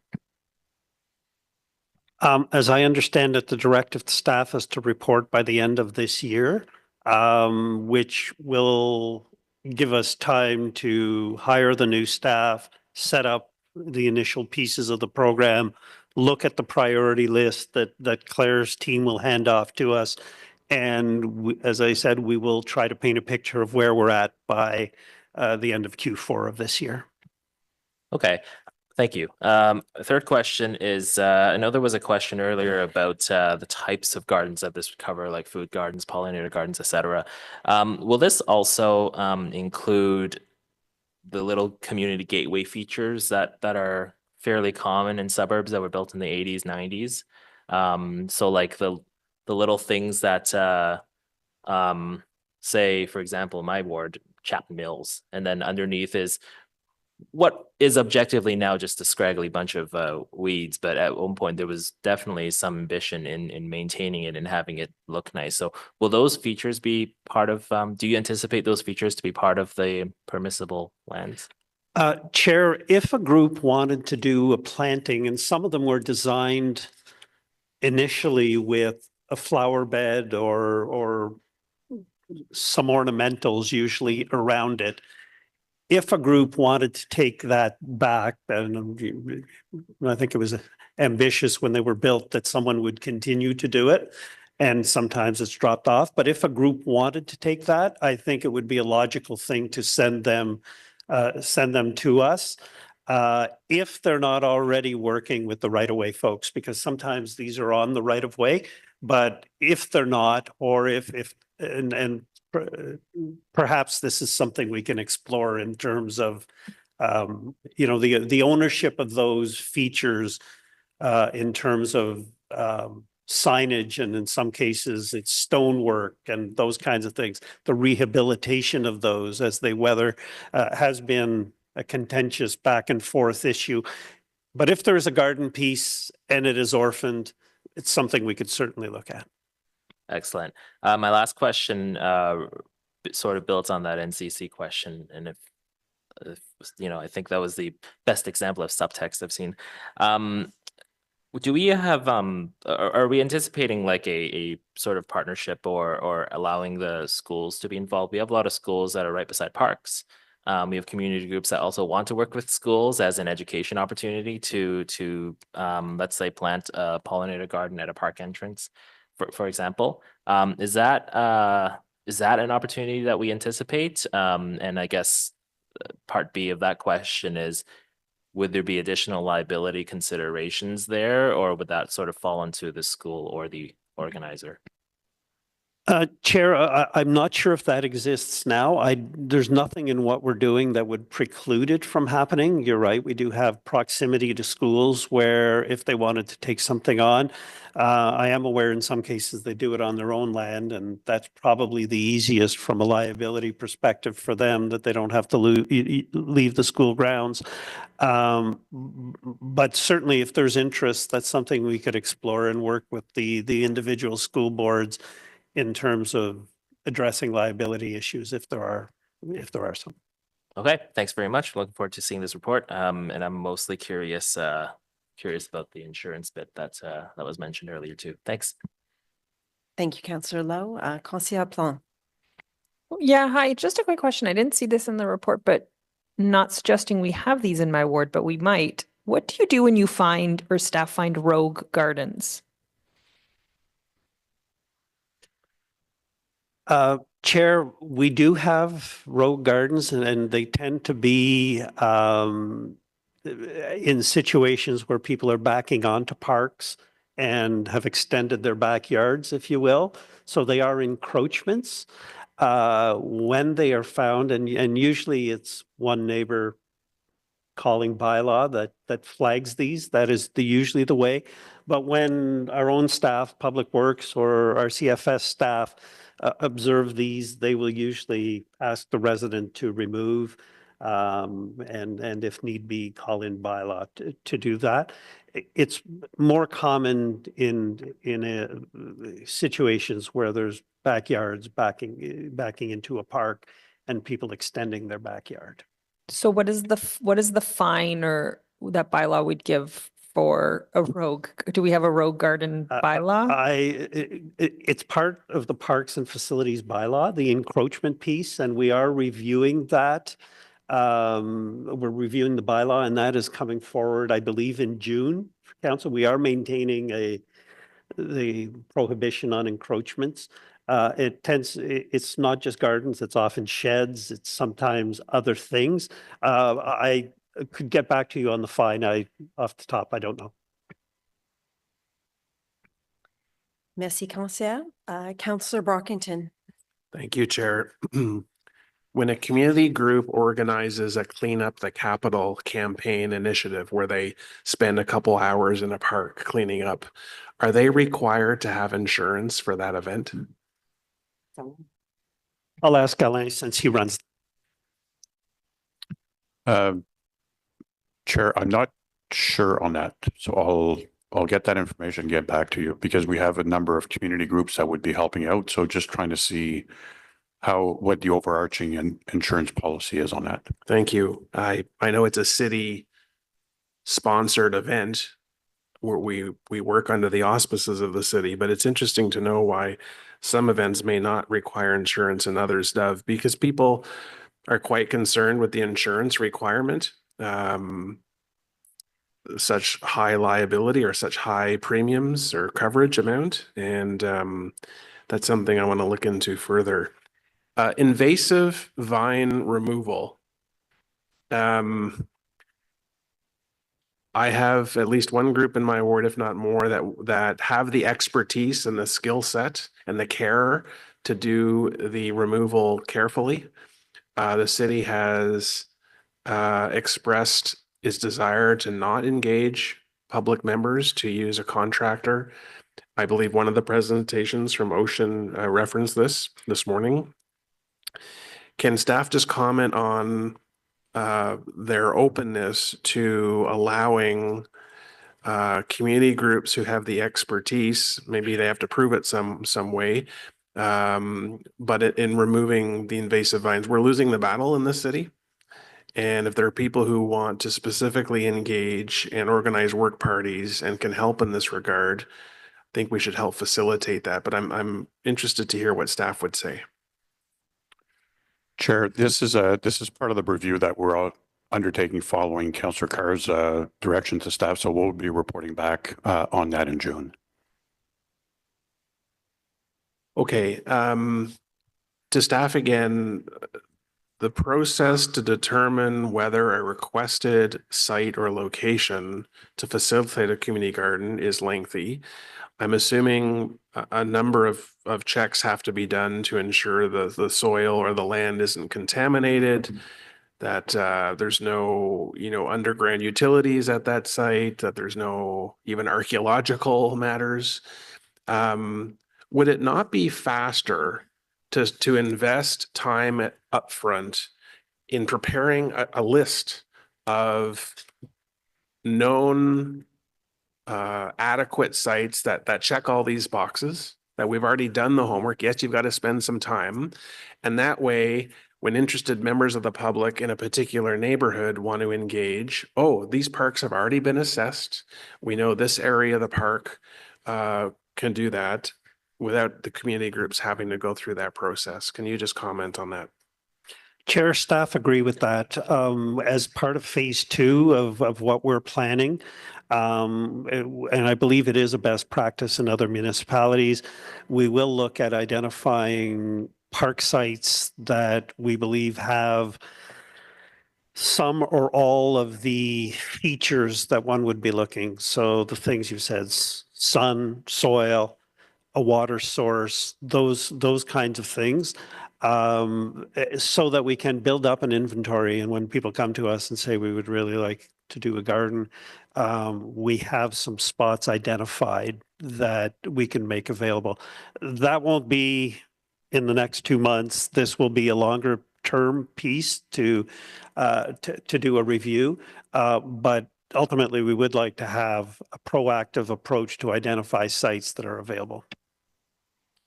As I understand it, the directive to staff is to report by the end of this year, which will give us time to hire the new staff, set up the initial pieces of the program, look at the priority list that Claire's team will hand off to us. And as I said, we will try to paint a picture of where we're at by the end of Q4 of this year. Okay, thank you. Third question is, I know there was a question earlier about the types of gardens that this would cover, like food gardens, pollinator gardens, etc. Will this also include the little community gateway features that are fairly common in suburbs that were built in the 80s, 90s? So like the little things that, say, for example, my ward, Chapman Mills, and then underneath is what is objectively now just a scraggly bunch of weeds, but at one point there was definitely some ambition in maintaining it and having it look nice. So will those features be part of, do you anticipate those features to be part of the permissible lands? Chair, if a group wanted to do a planting, and some of them were designed initially with a flower bed or some ornamentals usually around it. If a group wanted to take that back, and I think it was ambitious when they were built that someone would continue to do it, and sometimes it's dropped off. But if a group wanted to take that, I think it would be a logical thing to send them to us. If they're not already working with the right-of-way folks, because sometimes these are on the right-of-way, but if they're not, or perhaps this is something we can explore in terms of, the ownership of those features in terms of signage, and in some cases it's stonework and those kinds of things. The rehabilitation of those as they weather has been a contentious back and forth issue. But if there is a garden piece and it is orphaned, it's something we could certainly look at. Excellent. My last question sort of builds on that NCC question, and if I think that was the best example of subtext I've seen. Do we have are we anticipating like a sort of partnership or allowing the schools to be involved? We have a lot of schools that are right beside parks. We have community groups that also want to work with schools as an education opportunity to let's say plant a pollinator garden at a park entrance, for example. Is that an opportunity that we anticipate? And I guess part B of that question is, would there be additional liability considerations there, or would that sort of fall into the school or the organizer? Chair, I'm not sure if that exists now. There's nothing in what we're doing that would preclude it from happening. You're right. We do have proximity to schools where if they wanted to take something on, I am aware in some cases they do it on their own land, and that's probably the easiest from a liability perspective for them, that they don't have to leave the school grounds. But certainly if there's interest, that's something we could explore and work with the individual school boards in terms of addressing liability issues if there are some. Okay, thanks very much. Looking forward to seeing this report. And I'm mostly curious about the insurance bit that was mentioned earlier too. Thanks. Thank you, Councillor Lowe. Councillor Plante. Yeah, hi. Just a quick question. I didn't see this in the report, but not suggesting we have these in my ward, but we might. What do you do when you find or staff find rogue gardens? Chair, we do have rogue gardens, and they tend to be in situations where people are backing onto parks and have extended their backyards, if you will. So they are encroachments. When they are found, and usually it's one neighbor calling bylaw that flags these. That is usually the way. But when our own staff, Public Works or our CFS staff observe these, they will usually ask the resident to remove and if need be, call in bylaw to do that. It's more common in situations where there's backyards backing into a park and people extending their backyard. So what is the fine or that bylaw would give for a rogue? Do we have a rogue garden bylaw? It's part of the Parks and Facilities bylaw, the encroachment piece, and we are reviewing that. We're reviewing the bylaw, and that is coming forward, I believe, in June. Council, we are maintaining the prohibition on encroachments. It's not just gardens, it's often sheds, it's sometimes other things. I could get back to you on the fine. Off the top, I don't know. Merci, Councillor. Councillor Brockington. Thank you, Chair. When a community group organizes a Clean Up the Capital campaign initiative where they spend a couple hours in a park cleaning up, are they required to have insurance for that event? I'll ask Alain since he runs. Chair, I'm not sure on that, so I'll get that information and get back to you, because we have a number of community groups that would be helping out. So just trying to see what the overarching insurance policy is on that. Thank you. I know it's a city sponsored event where we work under the auspices of the city, but it's interesting to know why some events may not require insurance and others do, because people are quite concerned with the insurance requirement. Such high liability or such high premiums or coverage amount. And that's something I want to look into further. Invasive vine removal. I have at least one group in my ward, if not more, that have the expertise and the skill set and the care to do the removal carefully. The city has expressed its desire to not engage public members to use a contractor. I believe one of the presentations from Ocean referenced this morning. Can staff just comment on their openness to allowing community groups who have the expertise, maybe they have to prove it some way, but in removing the invasive vines? We're losing the battle in this city. And if there are people who want to specifically engage and organize work parties and can help in this regard, I think we should help facilitate that. But I'm interested to hear what staff would say. Chair, this is part of the review that we're all undertaking following Councillor Carr's direction to staff. So we'll be reporting back on that in June. Okay. To staff again, the process to determine whether a requested site or location to facilitate a community garden is lengthy. I'm assuming a number of checks have to be done to ensure the soil or the land isn't contaminated, that there's no, underground utilities at that site, that there's no even archaeological matters. Would it not be faster to invest time upfront in preparing a list of known adequate sites that check all these boxes, that we've already done the homework? Yes, you've got to spend some time. And that way, when interested members of the public in a particular neighborhood want to engage, oh, these parks have already been assessed. We know this area of the park can do that without the community groups having to go through that process. Can you just comment on that? Chair, staff agree with that. As part of phase 2 of what we're planning, and I believe it is a best practice in other municipalities, we will look at identifying park sites that we believe have some or all of the features that one would be looking. So the things you said, sun, soil, a water source, those kinds of things, so that we can build up an inventory. And when people come to us and say we would really like to do a garden, we have some spots identified that we can make available. That won't be in the next 2 months. This will be a longer term piece to do a review, but ultimately we would like to have a proactive approach to identify sites that are available.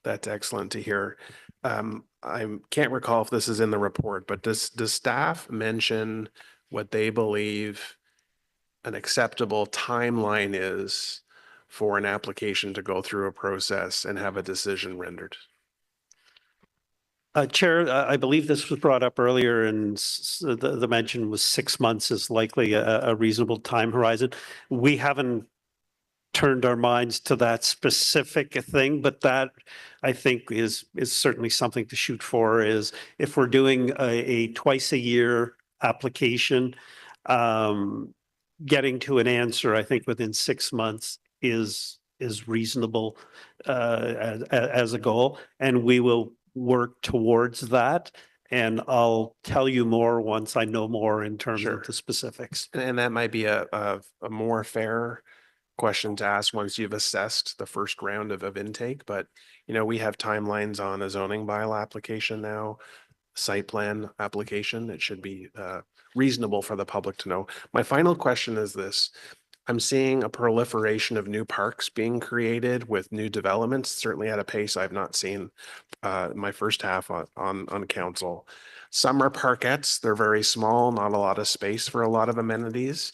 That's excellent to hear. I can't recall if this is in the report, but does staff mention what they believe an acceptable timeline is for an application to go through a process and have a decision rendered? Chair, I believe this was brought up earlier, and the mention was 6 months is likely a reasonable time horizon. We haven't turned our minds to that specific thing, but that I think is certainly something to shoot for. Is if we're doing a twice a year application, getting to an answer, I think within 6 months is reasonable as a goal, and we will work towards that. And I'll tell you more once I know more in terms of the specifics. And that might be a more fair question to ask once you've assessed the first round of intake. But, we have timelines on a zoning bylaw application now, site plan application. It should be reasonable for the public to know. My final question is this. I'm seeing a proliferation of new parks being created with new developments, certainly at a pace I've not seen my first half on council. Some are parkettes. They're very small, not a lot of space for a lot of amenities.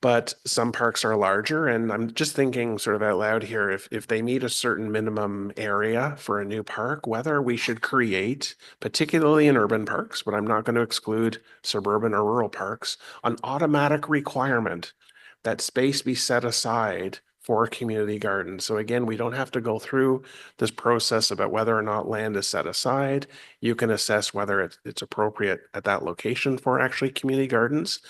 But some parks are larger, and I'm just thinking sort of out loud here, if they meet a certain minimum area for a new park, whether we should create, particularly in urban parks, but I'm not going to exclude suburban or rural parks, an automatic requirement that space be set aside for a community garden. So again, we don't have to go through this process about whether or not land is set aside. You can assess whether it's appropriate at that location for actually community gardens.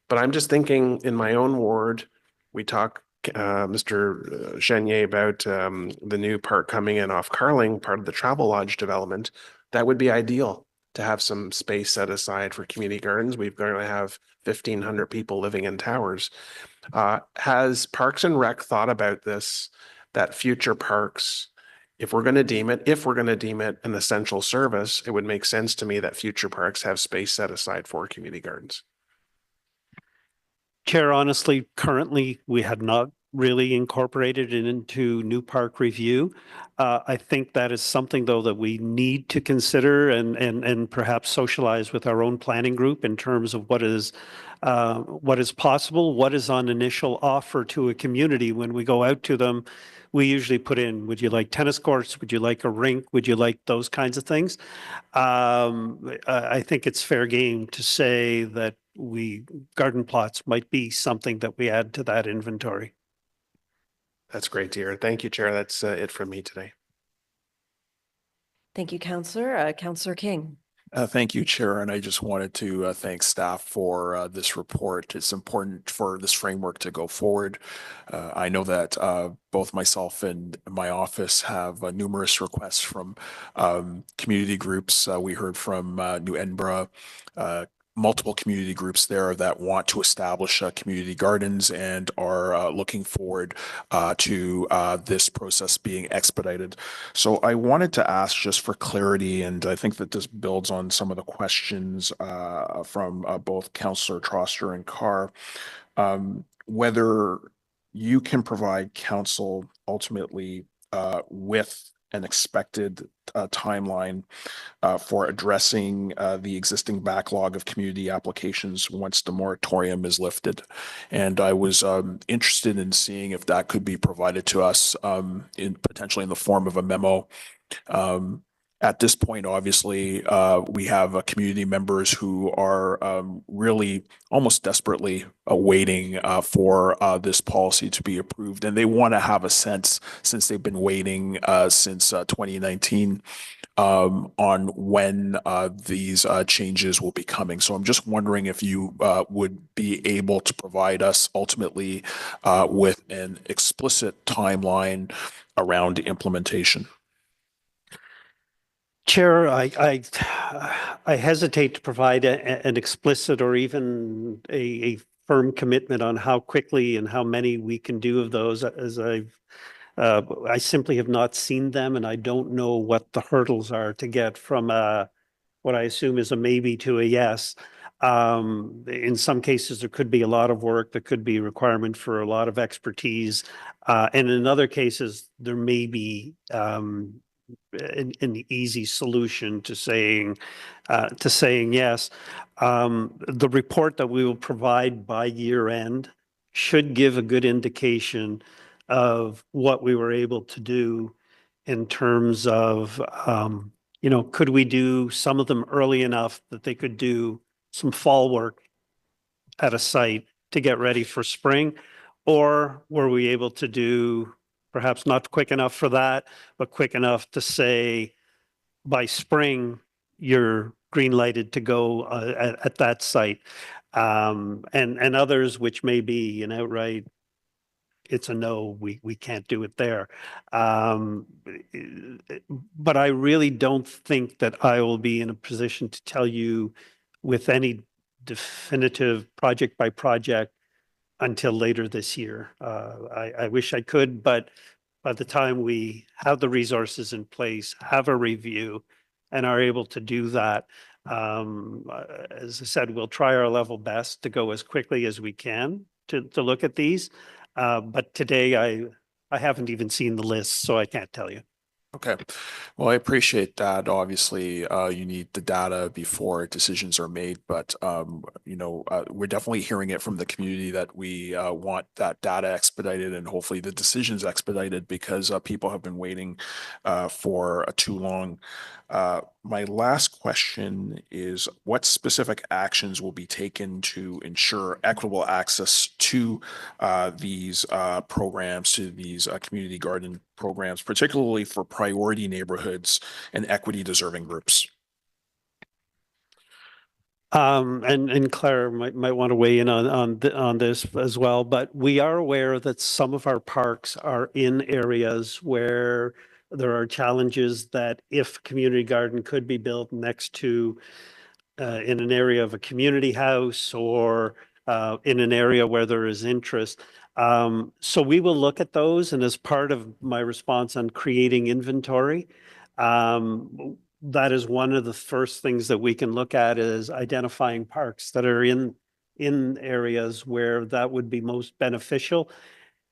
But I'm just thinking in my own ward, we talk, Mr. Chenier, about the new park coming in off Carling, part of the Travel Lodge development. That would be ideal to have some space set aside for community gardens. We're going to have 1,500 people living in towers. Has Parks and Rec thought about this, that future parks, if we're going to deem it an essential service, it would make sense to me that future parks have space set aside for community gardens? Chair, honestly, currently we have not really incorporated it into new park review. I think that is something, though, that we need to consider and perhaps socialize with our own planning group in terms of what is possible, what is on initial offer to a community. When we go out to them, we usually put in, would you like tennis courts? Would you like a rink? Would you like those kinds of things? I think it's fair game to say that garden plots might be something that we add to that inventory. That's great to hear. Thank you, Chair. That's it from me today. Thank you, Councillor. Councillor King. Thank you, Chair, and I just wanted to thank staff for this report. It's important for this framework to go forward. I know that both myself and my office have numerous requests from community groups. We heard from New Edinburgh, multiple community groups there that want to establish community gardens and are looking forward to this process being expedited. So I wanted to ask just for clarity, and I think that this builds on some of the questions from both Councillor Troster and Carr, whether you can provide council ultimately with an expected timeline for addressing the existing backlog of community applications once the moratorium is lifted. And I was interested in seeing if that could be provided to us potentially in the form of a memo. At this point, obviously, we have community members who are really almost desperately waiting for this policy to be approved. And they want to have a sense, since they've been waiting since 2019, on when these changes will be coming. So I'm just wondering if you would be able to provide us ultimately with an explicit timeline around implementation. Chair, I hesitate to provide an explicit or even a firm commitment on how quickly and how many we can do of those, as I simply have not seen them, and I don't know what the hurdles are to get from what I assume is a maybe to a yes. In some cases, there could be a lot of work, there could be a requirement for a lot of expertise, and in other cases, there may be an easy solution to saying yes. The report that we will provide by year end should give a good indication of what we were able to do in terms of, could we do some of them early enough that they could do some fall work at a site to get ready for spring? Or were we able to do perhaps not quick enough for that, but quick enough to say by spring, you're green lighted to go at that site? And others, which may be an outright, it's a no, we can't do it there. But I really don't think that I will be in a position to tell you with any definitive project by project until later this year. I wish I could, but by the time we have the resources in place, have a review, and are able to do that, as I said, we'll try our level best to go as quickly as we can to look at these. But today I haven't even seen the list, so I can't tell you. Okay. Well, I appreciate that. Obviously, you need the data before decisions are made, but we're definitely hearing it from the community that we want that data expedited and hopefully the decisions expedited because people have been waiting for too long. My last question is, what specific actions will be taken to ensure equitable access to these programs, to these community garden programs, particularly for priority neighborhoods and equity deserving groups? And Claire might want to weigh in on this as well, but we are aware that some of our parks are in areas where there are challenges that if community garden could be built next to in an area of a community house or in an area where there is interest. So we will look at those, and as part of my response on creating inventory, that is one of the first things that we can look at is identifying parks that are in areas where that would be most beneficial.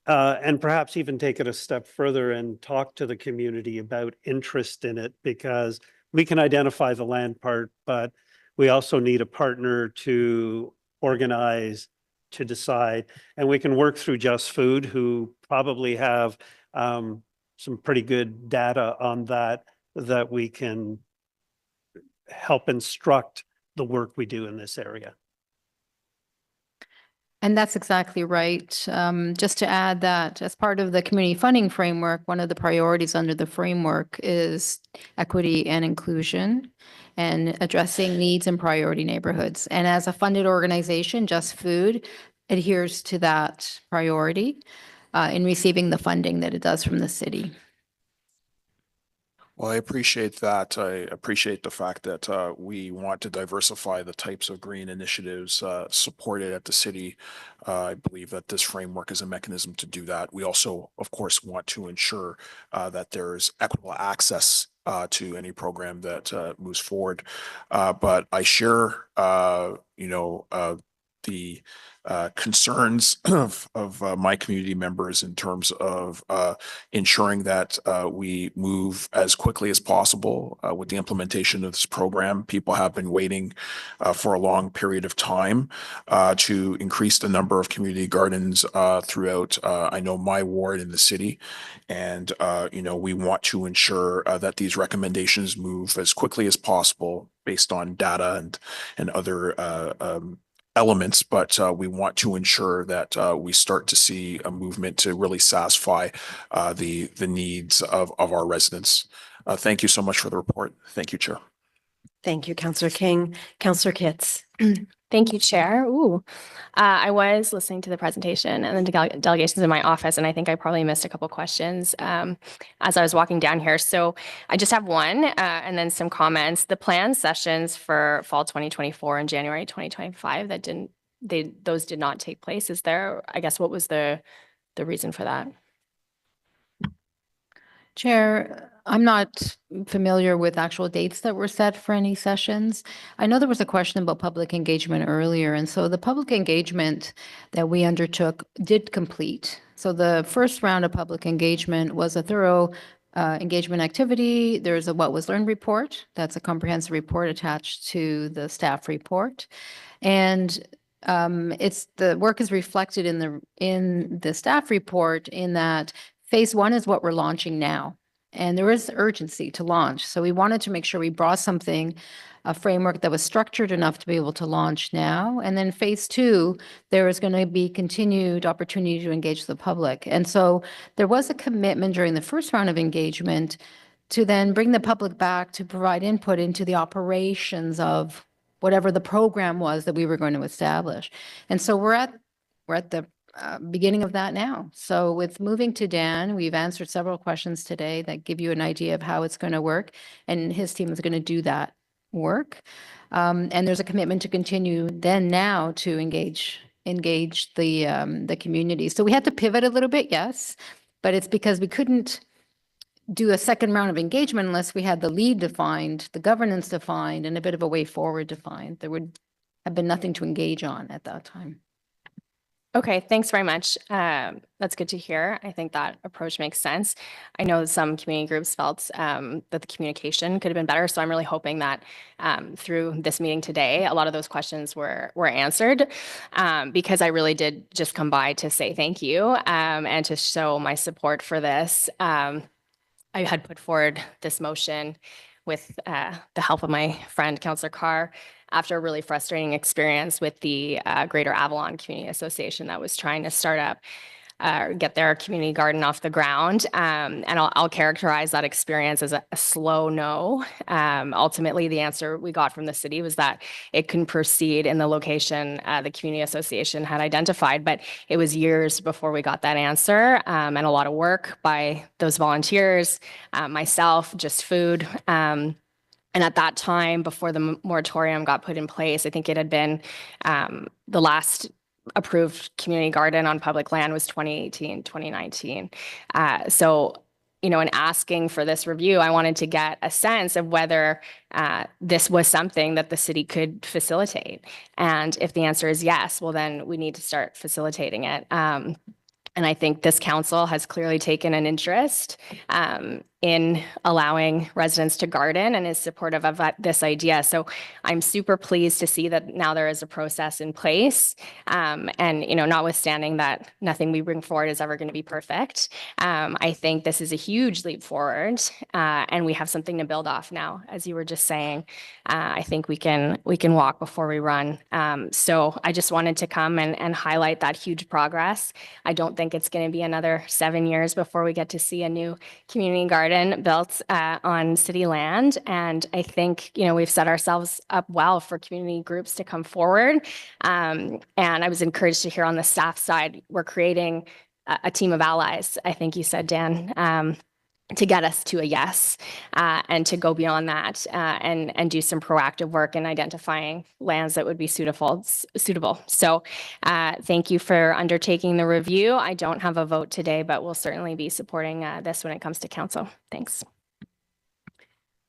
And perhaps even take it a step further and talk to the community about interest in it, because we can identify the land part, but we also need a partner to organize, to decide, and we can work through Just Food, who probably have some pretty good data on that we can help instruct the work we do in this area. And that's exactly right. Just to add that as part of the community funding framework, one of the priorities under the framework is equity and inclusion and addressing needs in priority neighborhoods. And as a funded organization, Just Food adheres to that priority in receiving the funding that it does from the city. Well, I appreciate that. I appreciate the fact that we want to diversify the types of green initiatives supported at the city. I believe that this framework is a mechanism to do that. We also, of course, want to ensure that there's equitable access to any program that moves forward. But I share, the concerns of my community members in terms of ensuring that we move as quickly as possible with the implementation of this program. People have been waiting for a long period of time to increase the number of community gardens throughout, I know, my ward in the city. And, we want to ensure that these recommendations move as quickly as possible based on data and other elements, but we want to ensure that we start to see a movement to really satisfy the needs of our residents. Thank you so much for the report. Thank you, Chair. Thank you, Councillor King. Councillor Kitts. Thank you, Chair. I was listening to the presentation and the delegations in my office, and I think I probably missed a couple questions as I was walking down here. So I just have one and then some comments. The planned sessions for fall 2024 and January 2025 those did not take place. Is there, I guess, what was the reason for that? Chair, I'm not familiar with actual dates that were set for any sessions. I know there was a question about public engagement earlier, and so the public engagement that we undertook did complete. So the first round of public engagement was a thorough engagement activity. There's a What Was Learned report. That's a comprehensive report attached to the staff report. And the work is reflected in the staff report in that phase one is what we're launching now, and there is urgency to launch. So we wanted to make sure we brought a framework that was structured enough to be able to launch now. And then phase two, there is going to be continued opportunity to engage the public. And so there was a commitment during the first round of engagement to then bring the public back to provide input into the operations of whatever the program was that we were going to establish. And so we're at the beginning of that now. So with moving to Dan, we've answered several questions today that give you an idea of how it's going to work, and his team is going to do that work. And there's a commitment to continue then now to engage the community. So we had to pivot a little bit, yes, but it's because we couldn't do a second round of engagement unless we had the lead defined, the governance defined, and a bit of a way forward defined. There would have been nothing to engage on at that time. Okay, thanks very much. That's good to hear. I think that approach makes sense. I know some community groups felt that the communication could have been better, so I'm really hoping that through this meeting today, a lot of those questions were answered because I really did just come by to say thank you and to show my support for this. I had put forward this motion with the help of my friend, Councillor Carr, after a really frustrating experience with the Greater Avalon Community Association that was trying to start up, get their community garden off the ground. And I'll characterize that experience as a slow no. Ultimately, the answer we got from the city was that it couldn't proceed in the location the community association had identified, but it was years before we got that answer and a lot of work by those volunteers, myself, Just Food. And at that time, before the moratorium got put in place, I think it had been the last approved community garden on public land was 2018, 2019. So, in asking for this review, I wanted to get a sense of whether this was something that the city could facilitate. And if the answer is yes, well, then we need to start facilitating it. And I think this council has clearly taken an interest in allowing residents to garden and is supportive of this idea. So I'm super pleased to see that now there is a process in place. And, you know, notwithstanding that nothing we bring forward is ever going to be perfect, I think this is a huge leap forward, and we have something to build off now. As you were just saying, I think we can walk before we run. So I just wanted to come and highlight that huge progress. I don't think it's going to be another 7 years before we get to see a new community garden built on city land. And I think, you know, we've set ourselves up well for community groups to come forward. And I was encouraged to hear on the staff side, we're creating a team of allies, I think you said, Dan, to get us to a yes, and to go beyond that, and do some proactive work in identifying lands that would be suitable. So thank you for undertaking the review. I don't have a vote today, but we'll certainly be supporting this when it comes to council. Thanks.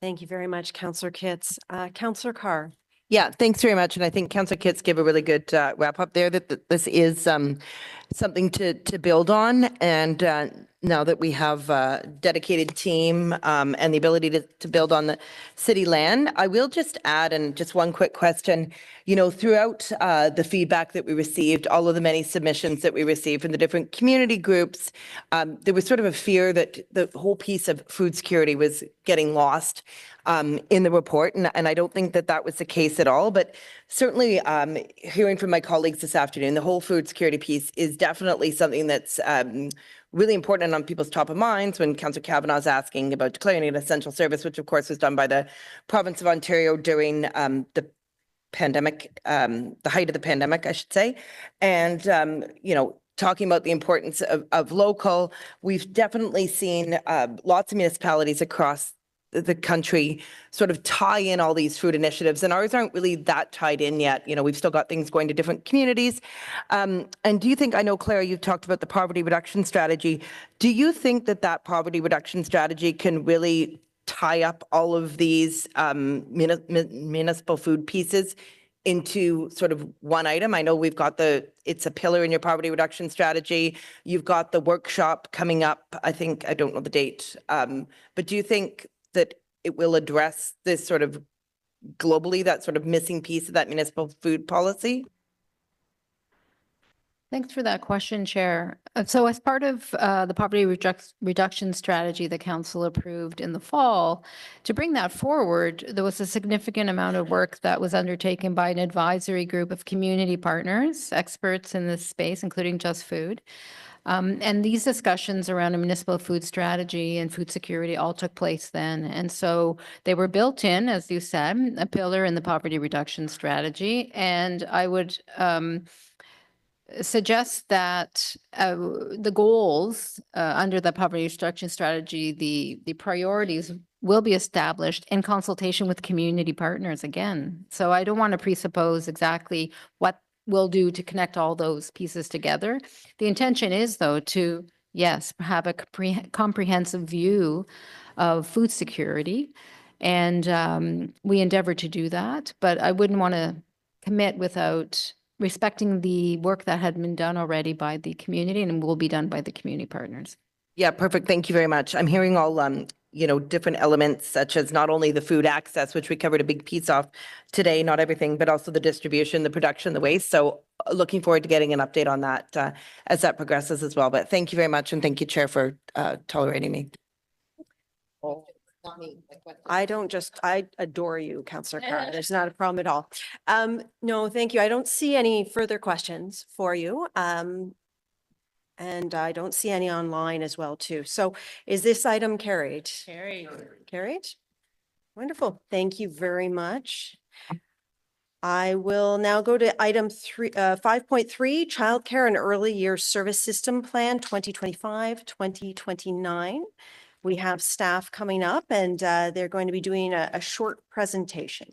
Thank you very much, Councillor Kitts. Councillor Carr. Yeah, thanks very much. And I think Councillor Kitts gave a really good wrap up there that this is something to build on. And now that we have a dedicated team and the ability to build on the city land, I will just add, and just one quick question, you know, throughout the feedback that we received, all of the many submissions that we received from the different community groups, there was sort of a fear that the whole piece of food security was getting lost in the report. And I don't think that that was the case at all, but certainly hearing from my colleagues this afternoon, the whole food security piece is definitely something that's really important and on people's top of minds when Councillor Kavanagh is asking about declaring it an essential service, which of course was done by the province of Ontario during the pandemic, the height of the pandemic, I should say. And, you know, talking about the importance of local, we've definitely seen lots of municipalities across the country sort of tie in all these food initiatives, and ours aren't really that tied in yet. You know, we've still got things going to different communities. And do you think, I know, Claire, you've talked about the poverty reduction strategy. Do you think that that poverty reduction strategy can really tie up all of these municipal food pieces into sort of one item? I know we've got it's a pillar in your poverty reduction strategy. You've got the workshop coming up. I think, I don't know the date, but do you think that it will address this sort of globally, that sort of missing piece of that municipal food policy? Thanks for that question, Chair. So as part of the poverty reduction strategy the council approved in the fall, to bring that forward, there was a significant amount of work that was undertaken by an advisory group of community partners, experts in this space, including Just Food. And these discussions around a municipal food strategy and food security all took place then. And so they were built in, as you said, a pillar in the poverty reduction strategy. And I would suggest that the goals under the poverty reduction strategy, the priorities will be established in consultation with community partners again. So I don't want to presuppose exactly what we'll do to connect all those pieces together. The intention is, though, to, yes, have a comprehensive view of food security. And we endeavor to do that, but I wouldn't want to commit without respecting the work that had been done already by the community and will be done by the community partners. Yeah, perfect. Thank you very much. I'm hearing all, you know, different elements such as not only the food access, which we covered a big piece of today, not everything, but also the distribution, the production, the waste. So looking forward to getting an update on that as that progresses as well. But thank you very much. And thank you, Chair, for tolerating me. I adore you, Councillor Carr. There's not a problem at all. No, thank you. I don't see any further questions for you. And I don't see any online as well, too. So is this item carried? Carried? Wonderful. Thank you very much. I will now go to item 5.3, Childcare and Early Years Service System Plan 2025-2029. We have staff coming up and they're going to be doing a short presentation.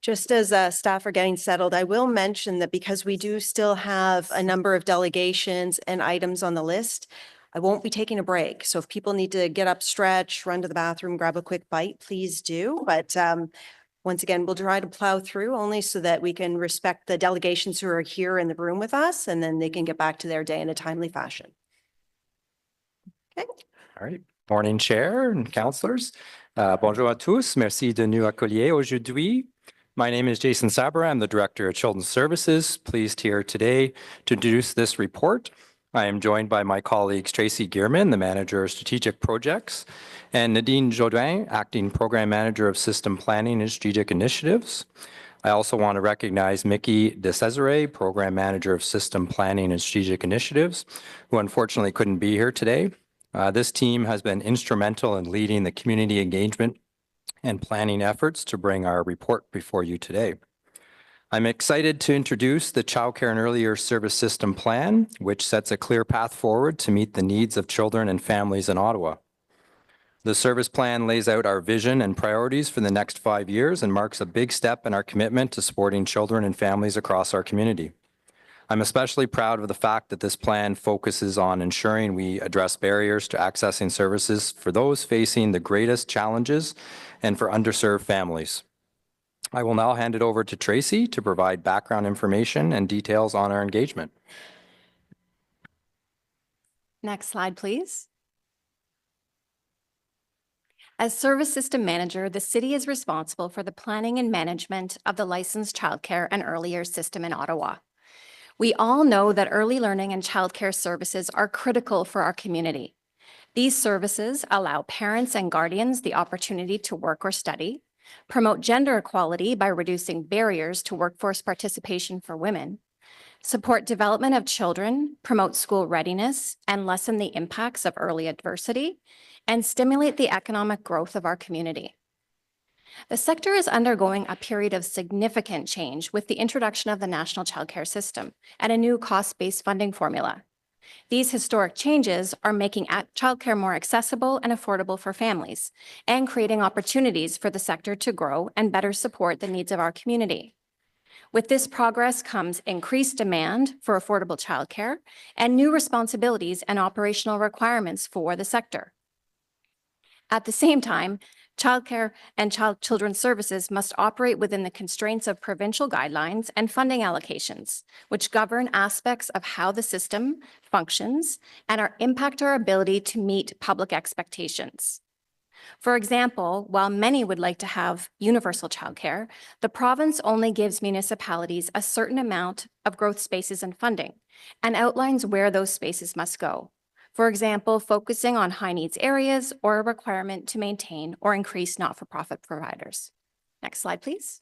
Just as staff are getting settled, I will mention that because we do still have a number of delegations and items on the list, I won't be taking a break. So if people need to get up, stretch, run to the bathroom, grab a quick bite, please do. But Once again, we'll try to plow through only so that we can respect the delegations who are here in the room with us, and then they can get back to their day in a timely fashion. Okay. All right. Morning, Chair and councillors. Bonjour à tous. Merci de nous accueillir aujourd'hui. My name is Jason Sabra. I'm the Director of Children's Services. Pleased here today to introduce this report. I am joined by my colleagues Tracy Gearman, the Manager of Strategic Projects, and Nadine Jodin, Acting Program Manager of System Planning and Strategic Initiatives. I also want to recognize Mickey DeCesare, Program Manager of System Planning and Strategic Initiatives, who unfortunately couldn't be here today. This team has been instrumental in leading the community engagement and planning efforts to bring our report before you today. I'm excited to introduce the Child Care and Early Years Service System Plan, which sets a clear path forward to meet the needs of children and families in Ottawa. The service plan lays out our vision and priorities for the next 5 years and marks a big step in our commitment to supporting children and families across our community. I'm especially proud of the fact that this plan focuses on ensuring we address barriers to accessing services for those facing the greatest challenges and for underserved families. I will now hand it over to Tracy to provide background information and details on our engagement. Next slide, please. As Service System Manager, the City is responsible for the planning and management of the licensed childcare and early years system in Ottawa. We all know that early learning and childcare services are critical for our community. These services allow parents and guardians the opportunity to work or study, promote gender equality by reducing barriers to workforce participation for women, support development of children, promote school readiness, and lessen the impacts of early adversity, and stimulate the economic growth of our community. The sector is undergoing a period of significant change with the introduction of the National Childcare System and a new cost-based funding formula. These historic changes are making childcare more accessible and affordable for families and creating opportunities for the sector to grow and better support the needs of our community. With this progress comes increased demand for affordable childcare and new responsibilities and operational requirements for the sector. At the same time, childcare and children's services must operate within the constraints of provincial guidelines and funding allocations, which govern aspects of how the system functions and impact our ability to meet public expectations. For example, while many would like to have universal childcare, the province only gives municipalities a certain amount of growth spaces and funding and outlines where those spaces must go. For example, focusing on high-needs areas or a requirement to maintain or increase not-for-profit providers. Next slide, please.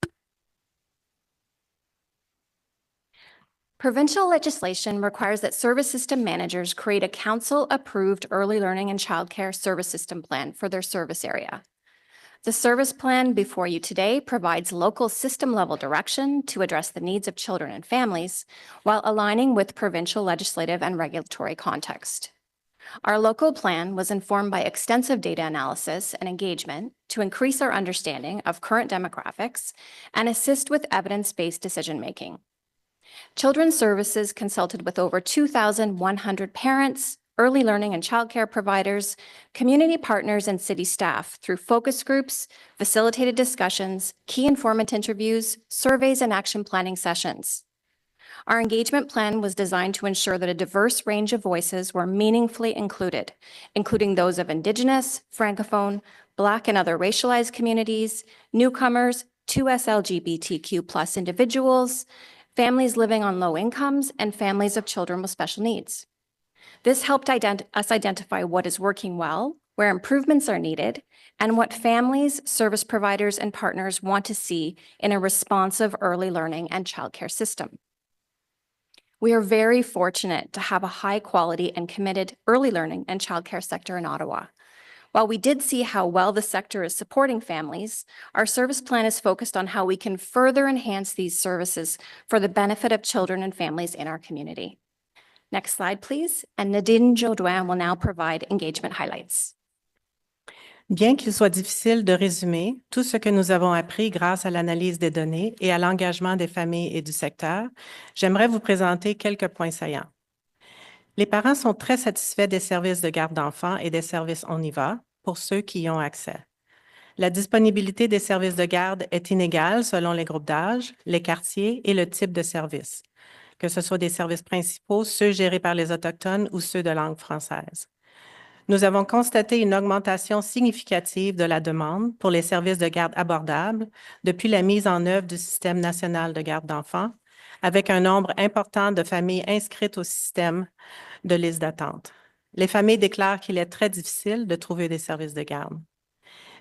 Provincial legislation requires that service system managers create a council-approved early learning and childcare service system plan for their service area. The service plan before you today provides local system-level direction to address the needs of children and families while aligning with provincial legislative and regulatory context. Our local plan was informed by extensive data analysis and engagement to increase our understanding of current demographics and assist with evidence-based decision-making. Children's Services consulted with over 2,100 parents, early learning and childcare providers, community partners, and city staff through focus groups, facilitated discussions, key informant interviews, surveys, and action planning sessions. Our engagement plan was designed to ensure that a diverse range of voices were meaningfully included, including those of Indigenous, Francophone, Black and other racialized communities, newcomers, 2S LGBTQ+ individuals, families living on low incomes, and families of children with special needs. This helped us identify what is working well, where improvements are needed, and what families, service providers, and partners want to see in a responsive early learning and childcare system. We are very fortunate to have a high-quality and committed early learning and childcare sector in Ottawa. While we did see how well the sector is supporting families, our service plan is focused on how we can further enhance these services for the benefit of children and families in our community. Next slide, please. And Nadine Jodin will now provide engagement highlights. Bien qu'il soit difficile de résumer tout ce que nous avons appris grâce à l'analyse des données et à l'engagement des familles et du secteur, j'aimerais vous présenter quelques points saillants. Les parents sont très satisfaits des services de garde d'enfants et des services On y va pour ceux qui y ont accès. La disponibilité des services de garde est inégale selon les groupes d'âge, les quartiers et le type de service, que ce soit des services principaux, ceux gérés par les Autochtones ou ceux de langue française. Nous avons constaté une augmentation significative de la demande pour les services de garde abordables depuis la mise en œuvre du système national de garde d'enfants, avec un nombre important de familles inscrites au système de liste d'attente. Les familles déclarent qu'il est très difficile de trouver des services de garde.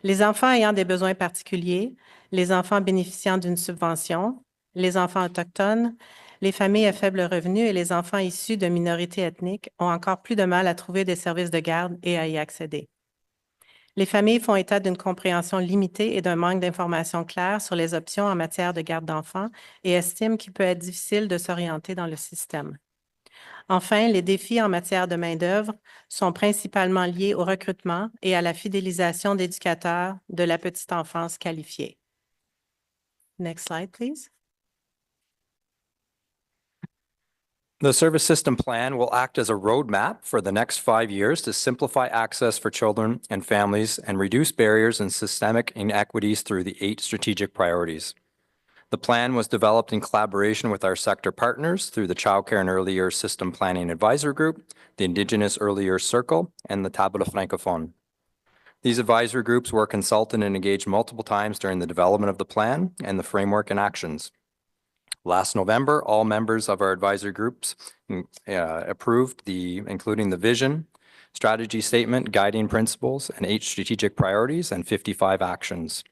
Les enfants ayant des besoins particuliers, les enfants bénéficiant d'une subvention, les enfants autochtones, les familles à faible revenu et les enfants issus de minorités ethniques ont encore plus de mal à trouver des services de garde et à y accéder. Les familles font état d'une compréhension limitée et d'un manque d'informations claires sur les options en matière de garde d'enfants et estiment qu'il peut être difficile de s'orienter dans le système. Enfin, les défis en matière de main-d'œuvre sont principalement liés au recrutement et à la fidélisation d'éducateurs de la petite enfance qualifiés. Next slide, please. The service system plan will act as a roadmap for the next 5 years to simplify access for children and families and reduce barriers and systemic inequities through the 8 strategic priorities. The plan was developed in collaboration with our sector partners through the Child Care and Early Years System Planning Advisor Group, the Indigenous Early Years Circle, and the Table Francophone. These advisory groups were consulted and engaged multiple times during the development of the plan and the framework and actions. Last November, all members of our advisory groups approved including the vision, strategy statement, guiding principles, and 8 strategic priorities and 55 actions.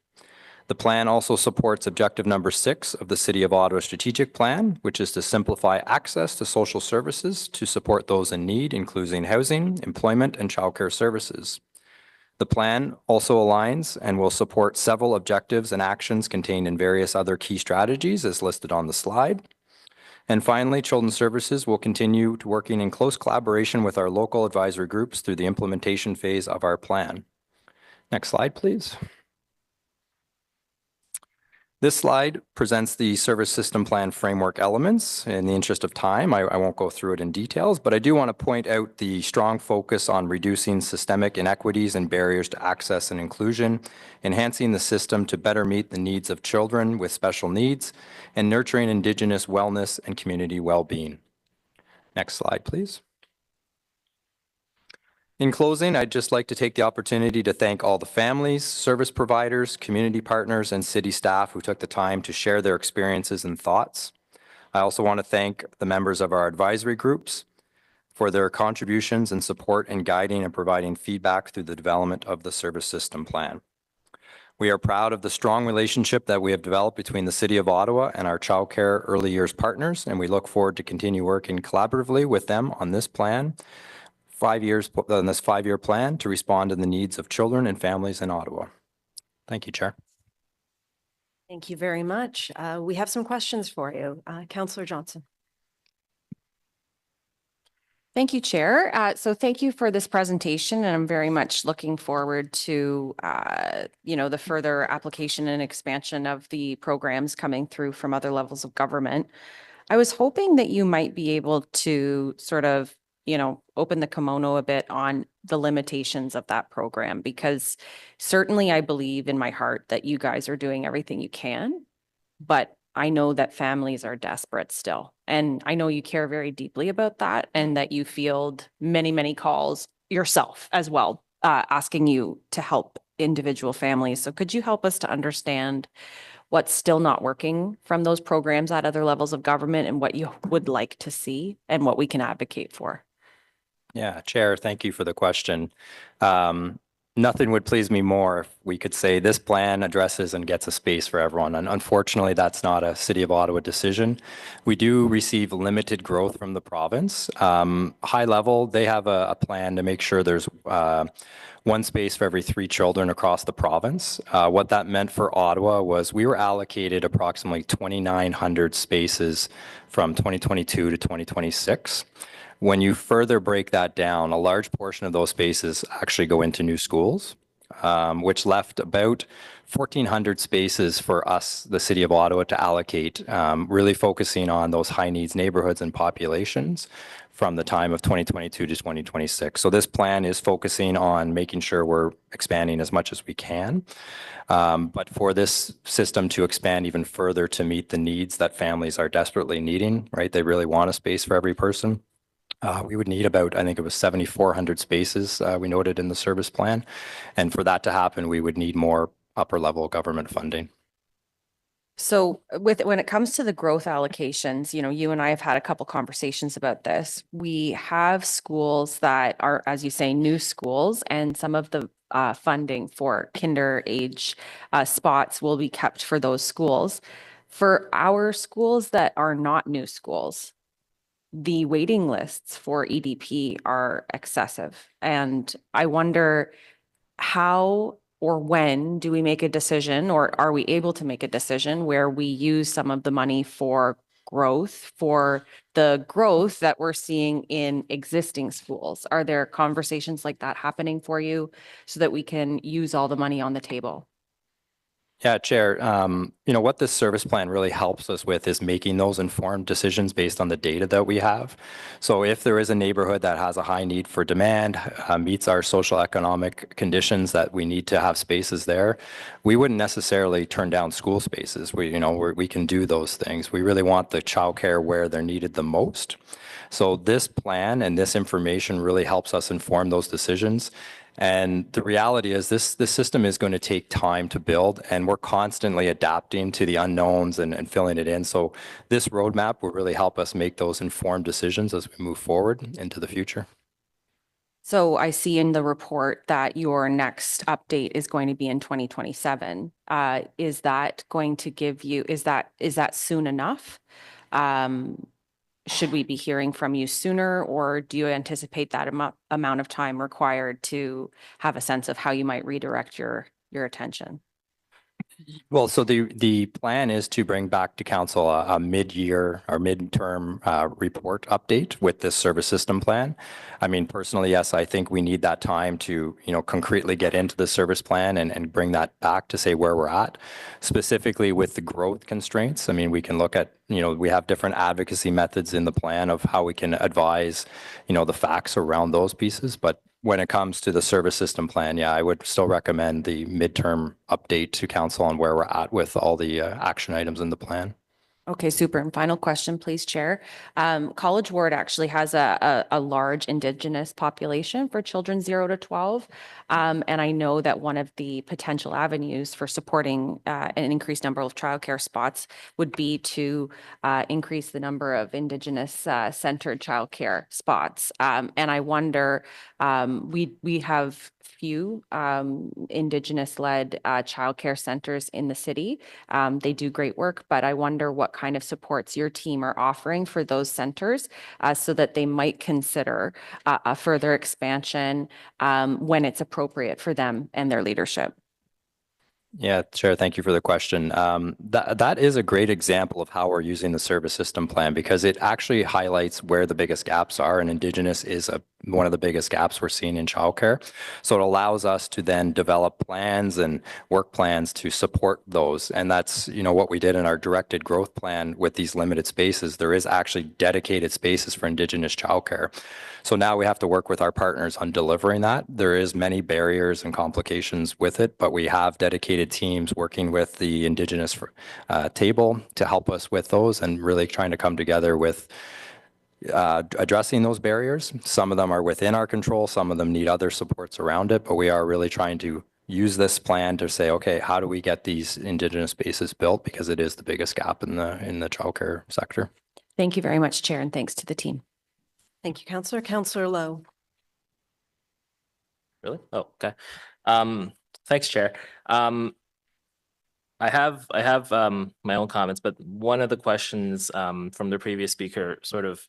The plan also supports objective number 6 of the City of Ottawa Strategic Plan, which is to simplify access to social services to support those in need, including housing, employment, and childcare services. The plan also aligns and will support several objectives and actions contained in various other key strategies as listed on the slide. And finally, Children's Services will continue to working in close collaboration with our local advisory groups through the implementation phase of our plan. Next slide, please. This slide presents the service system plan framework elements. In the interest of time, I won't go through it in details, but I do want to point out the strong focus on reducing systemic inequities and barriers to access and inclusion, enhancing the system to better meet the needs of children with special needs, and nurturing Indigenous wellness and community well-being. Next slide, please. In closing, I'd just like to take the opportunity to thank all the families, service providers, community partners, and city staff who took the time to share their experiences and thoughts. I also want to thank the members of our advisory groups for their contributions and support in guiding and providing feedback through the development of the service system plan. We are proud of the strong relationship that we have developed between the City of Ottawa and our childcare early years partners, and we look forward to continue working collaboratively with them on this plan. 5 years on this 5-year plan to respond to the needs of children and families in Ottawa. Thank you, Chair. Thank you very much. We have some questions for you. Councillor Johnson. Thank you, Chair. So thank you for this presentation, and I'm very much looking forward to, the further application and expansion of the programs coming through from other levels of government. I was hoping that you might be able to sort of open the kimono a bit on the limitations of that program, because certainly I believe in my heart that you guys are doing everything you can, but I know that families are desperate still. And I know you care very deeply about that, and that you field many, many calls yourself as well, asking you to help individual families. So could you help us to understand what's still not working from those programs at other levels of government, and what you would like to see and what we can advocate for? Yeah, Chair, thank you for the question. Nothing would please me more if we could say this plan addresses and gets a space for everyone. And unfortunately, that's not a City of Ottawa decision. We do receive limited growth from the province. High level, they have a plan to make sure there's 1 space for every 3 children across the province. What that meant for Ottawa was we were allocated approximately 2,900 spaces from 2022 to 2026. When you further break that down, a large portion of those spaces actually go into new schools, which left about 1,400 spaces for us, the City of Ottawa, to allocate, really focusing on those high needs neighborhoods and populations from the time of 2022 to 2026. So this plan is focusing on making sure we're expanding as much as we can. But for this system to expand even further to meet the needs that families are desperately needing, right? They really want a space for every person. We would need about, I think it was 7,400 spaces we noted in the service plan. And for that to happen, we would need more upper level government funding. So when it comes to the growth allocations, you know, you and I have had a couple conversations about this. We have schools that are, as you say, new schools, and some of the funding for kinder age spots will be kept for those schools. For our schools that are not new schools, the waiting lists for EDP are excessive. And I wonder how or when do we make a decision, or are we able to make a decision where we use some of the money for growth, for the growth that we're seeing in existing schools? Are there conversations like that happening for you so that we can use all the money on the table? Yeah, Chair, you know, what this service plan really helps us with is making those informed decisions based on the data that we have. So if there is a neighborhood that has a high need for demand, meets our social economic conditions that we need to have spaces there, we wouldn't necessarily turn down school spaces. We can do those things. We really want the childcare where they're needed the most. So this plan and this information really helps us inform those decisions. And the reality is this system is going to take time to build, and we're constantly adapting to the unknowns and filling it in. So this roadmap will really help us make those informed decisions as we move forward into the future. So I see in the report that your next update is going to be in 2027. Is that going to give you, is that soon enough? Should we be hearing from you sooner, or do you anticipate that amount of time required to have a sense of how you might redirect your attention? Well, so the plan is to bring back to council a mid-year or midterm report update with this service system plan. I mean, personally, yes, I think we need that time to, you know, concretely get into the service plan and bring that back to say where we're at, specifically with the growth constraints. I mean, we can look at, you know, we have different advocacy methods in the plan of how we can advise, you know, the facts around those pieces. But when it comes to the service system plan, yeah, I would still recommend the midterm update to council on where we're at with all the action items in the plan. Okay, super. And final question, please, Chair. College Ward actually has a large Indigenous population for children 0 to 12. And I know that one of the potential avenues for supporting an increased number of childcare spots would be to increase the number of Indigenous centered childcare spots. And I wonder, we have few Indigenous-led childcare centers in the city. They do great work, but I wonder what kind of supports your team are offering for those centers so that they might consider a further expansion when it's appropriate for them and their leadership. Yeah, Chair, thank you for the question. That is a great example of how we're using the service system plan, because it actually highlights where the biggest gaps are, and Indigenous is one of the biggest gaps we're seeing in childcare. So it allows us to then develop plans and work plans to support those. And that's, you know, what we did in our directed growth plan with these limited spaces. There is actually dedicated spaces for Indigenous childcare. So now we have to work with our partners on delivering that. There is many barriers and complications with it, but we have dedicated teams working with the Indigenous table to help us with those and really trying to come together with addressing those barriers. Some of them are within our control, some of them need other supports around it, but we are really trying to use this plan to say, okay, how do we get these Indigenous spaces built? Because it is the biggest gap in the childcare sector. Thank you very much, Chair, and thanks to the team. Thank you, Councillor. Councillor Lowe. Really? Oh, okay. Thanks, Chair. I have my own comments, but one of the questions from the previous speaker sort of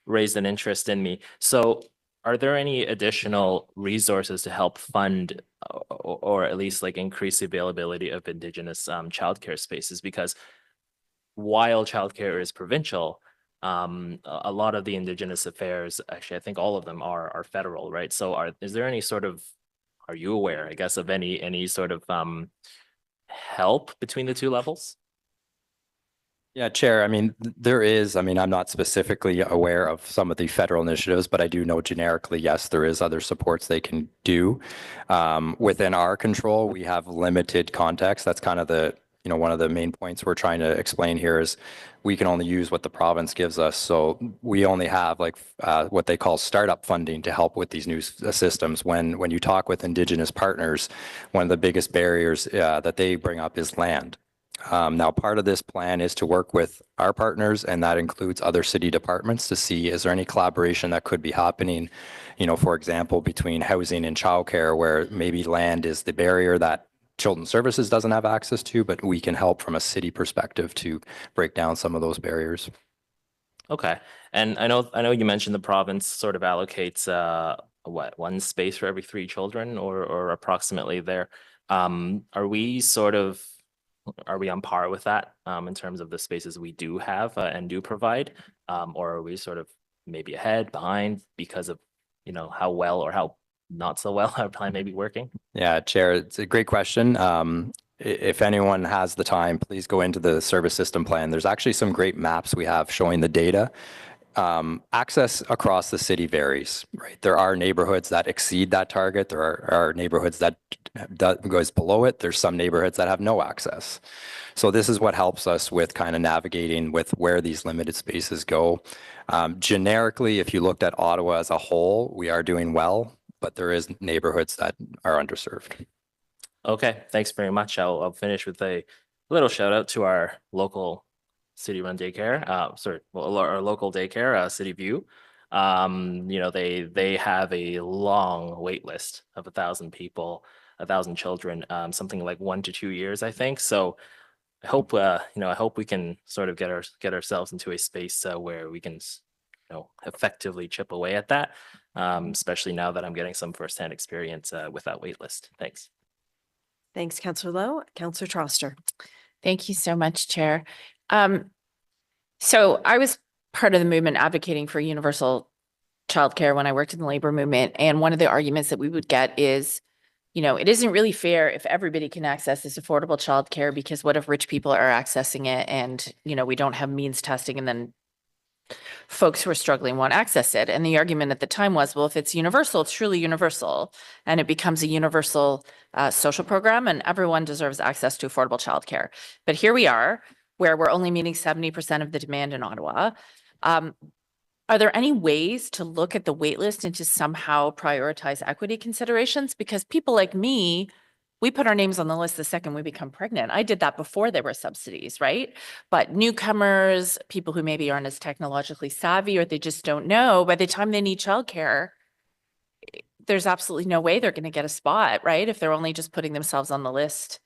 raised an interest in me. So are there any additional resources to help fund or at least like increase the availability of Indigenous childcare spaces? Because while childcare is provincial, a lot of the Indigenous affairs, actually, I think all of them are federal, right? So is there any sort of, are you aware, I guess, of any sort of help between the two levels? Yeah, Chair, I mean, there is, I mean, I'm not specifically aware of some of the federal initiatives, but I do know generically, yes, there is other supports they can do. Within our control, we have limited context. That's kind of the, you know, one of the main points we're trying to explain here is we can only use what the province gives us. So we only have like what they call startup funding to help with these new systems. When you talk with Indigenous partners, one of the biggest barriers that they bring up is land. Now, part of this plan is to work with our partners, and that includes other city departments to see is there any collaboration that could be happening, you know, for example, between housing and childcare, where maybe land is the barrier that Children's Services doesn't have access to, but we can help from a city perspective to break down some of those barriers. Okay, and I know you mentioned the province sort of allocates what, one space for every 3 children or approximately there. Are we on par with that in terms of the spaces we do have and do provide? Or are we sort of maybe ahead, behind because of, you know, how well or how not so well our plan may be working? Yeah, Chair, it's a great question. If anyone has the time, please go into the service system plan. There's actually some great maps we have showing the data. Access across the city varies, right? There are neighborhoods that exceed that target. There are neighborhoods that goes below it. There's some neighborhoods that have no access. So this is what helps us with kind of navigating with where these limited spaces go. Generically, if you looked at Ottawa as a whole, we are doing well, but there is neighborhoods that are underserved. Okay, thanks very much. I'll finish with a little shout out to our local city-run daycare, our local daycare, City View. You know, they have a long wait list of 1,000 people, 1,000 children, something like 1 to 2 years, I think. So I hope, you know, I hope we can sort of get ourselves into a space where we can, you know, effectively chip away at that, especially now that I'm getting some firsthand experience with that wait list. Thanks. Thanks, Councillor Lowe. Councillor Troster. Thank you so much, Chair. So I was part of the movement advocating for universal childcare when I worked in the labor movement. And one of the arguments that we would get is, you know, it isn't really fair if everybody can access this affordable childcare, because what if rich people are accessing it and, you know, we don't have means testing and then folks who are struggling won't access it. And the argument at the time was, well, if it's universal, it's truly universal, and it becomes a universal social program, and everyone deserves access to affordable childcare. But here we are, where we're only meeting 70% of the demand in Ottawa. Are there any ways to look at the wait list and to somehow prioritize equity considerations? Because people like me, we put our names on the list the second we become pregnant. I did that before there were subsidies, right? But newcomers, people who maybe aren't as technologically savvy or they just don't know, by the time they need childcare, there's absolutely no way they're going to get a spot, right? If they're only just putting themselves on the list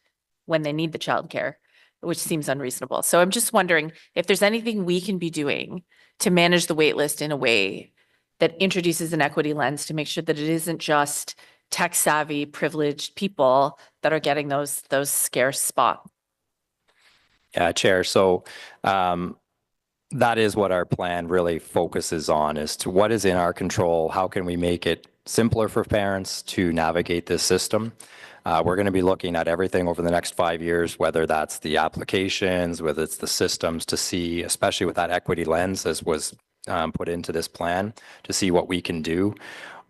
when they need the childcare, which seems unreasonable. So I'm just wondering if there's anything we can be doing to manage the wait list in a way that introduces an equity lens to make sure that it isn't just tech savvy, privileged people that are getting those scarce spots. Yeah, Chair. So that is what our plan really focuses on, is to what is in our control. How can we make it simpler for parents to navigate this system? We're going to be looking at everything over the next 5 years, whether that's the applications, whether it's the systems, to see, especially with that equity lens, as was put into this plan, to see what we can do.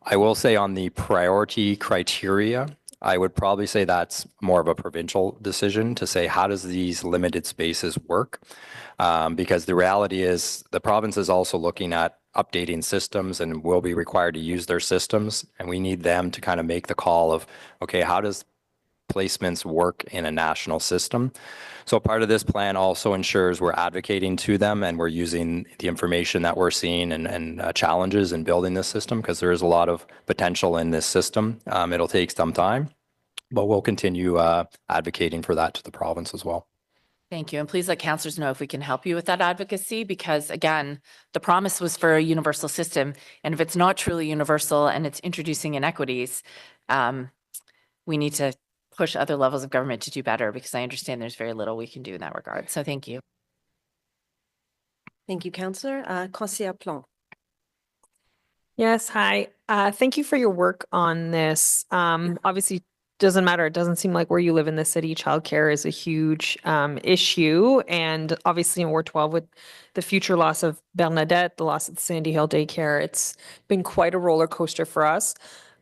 I will say on the priority criteria, I would probably say that's more of a provincial decision to say, how does these limited spaces work? Because the reality is the province is also looking at updating systems and will be required to use their systems. And we need them to kind of make the call of, okay, how does placements work in a national system? So part of this plan also ensures we're advocating to them and we're using the information that we're seeing and challenges in building this system, because there is a lot of potential in this system. It'll take some time, but we'll continue advocating for that to the province as well. Thank you. And please let councillors know if we can help you with that advocacy, because again, the promise was for a universal system. And if it's not truly universal and it's introducing inequities, we need to push other levels of government to do better, because I understand there's very little we can do in that regard. So thank you. Thank you, Councillor. Conseillère Plante. Yes, hi. Thank you for your work on this. Obviously, doesn't matter. It doesn't seem like where you live in the city, childcare is a huge issue. And obviously in Ward 12 with the future loss of Bernadette, the loss of the Sandy Hill daycare, it's been quite a roller coaster for us.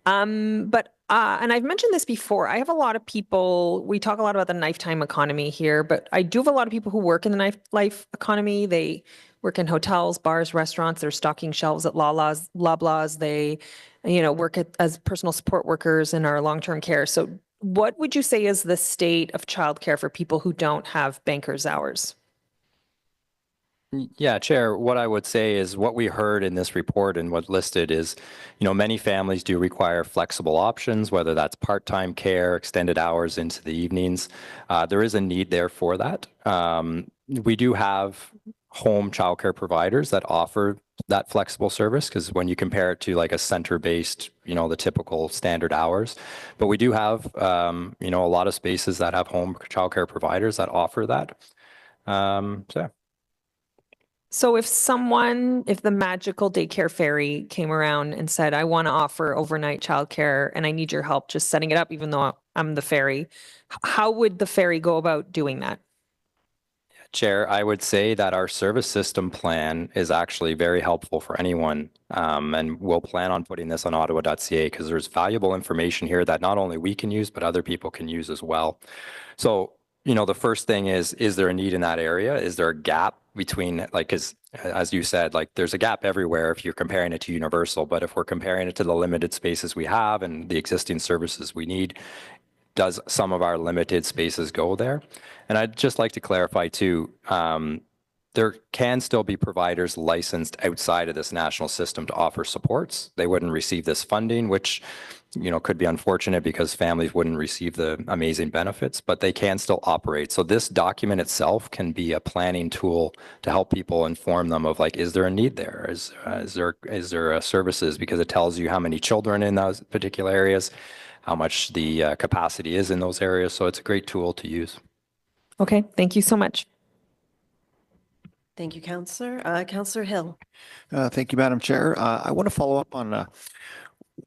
And I've mentioned this before, I have a lot of people, we talk a lot about the knife time economy here, but I do have a lot of people who work in the nightlife economy. They work in hotels, bars, restaurants, they're stocking shelves at Loblaws, they, work as personal support workers in our long-term care. So what would you say is the state of childcare for people who don't have banker's hours? Yeah, Chair, what I would say is what we heard in this report and what listed is, many families do require flexible options, whether that's part-time care, extended hours into the evenings. There is a need there for that. We do have home childcare providers that offer that flexible service, because when you compare it to like a center-based, the typical standard hours, but we do have, a lot of spaces that have home childcare providers that offer that. So if the magical daycare fairy came around and said, I want to offer overnight childcare and I need your help just setting it up, even though I'm the fairy, how would the fairy go about doing that? Chair, I would say that our service system plan is actually very helpful for anyone. And we'll plan on putting this on ottawa.ca because there's valuable information here that not only we can use, but other people can use as well. So, the first thing is there a need in that area? Is there a gap between, as you said, there's a gap everywhere if you're comparing it to universal, but if we're comparing it to the limited spaces we have and the existing services we need, does some of our limited spaces go there? And I'd just like to clarify too, there can still be providers licensed outside of this national system to offer supports. They wouldn't receive this funding, which, could be unfortunate because families wouldn't receive the amazing benefits, but they can still operate. So this document itself can be a planning tool to help people inform them of is there a need there? Is there services? Because it tells you how many children in those particular areas, how much the capacity is in those areas. So it's a great tool to use. Okay, thank you so much. Thank you, Councillor. Councillor Hill. Thank you, Madam Chair. I want to follow up on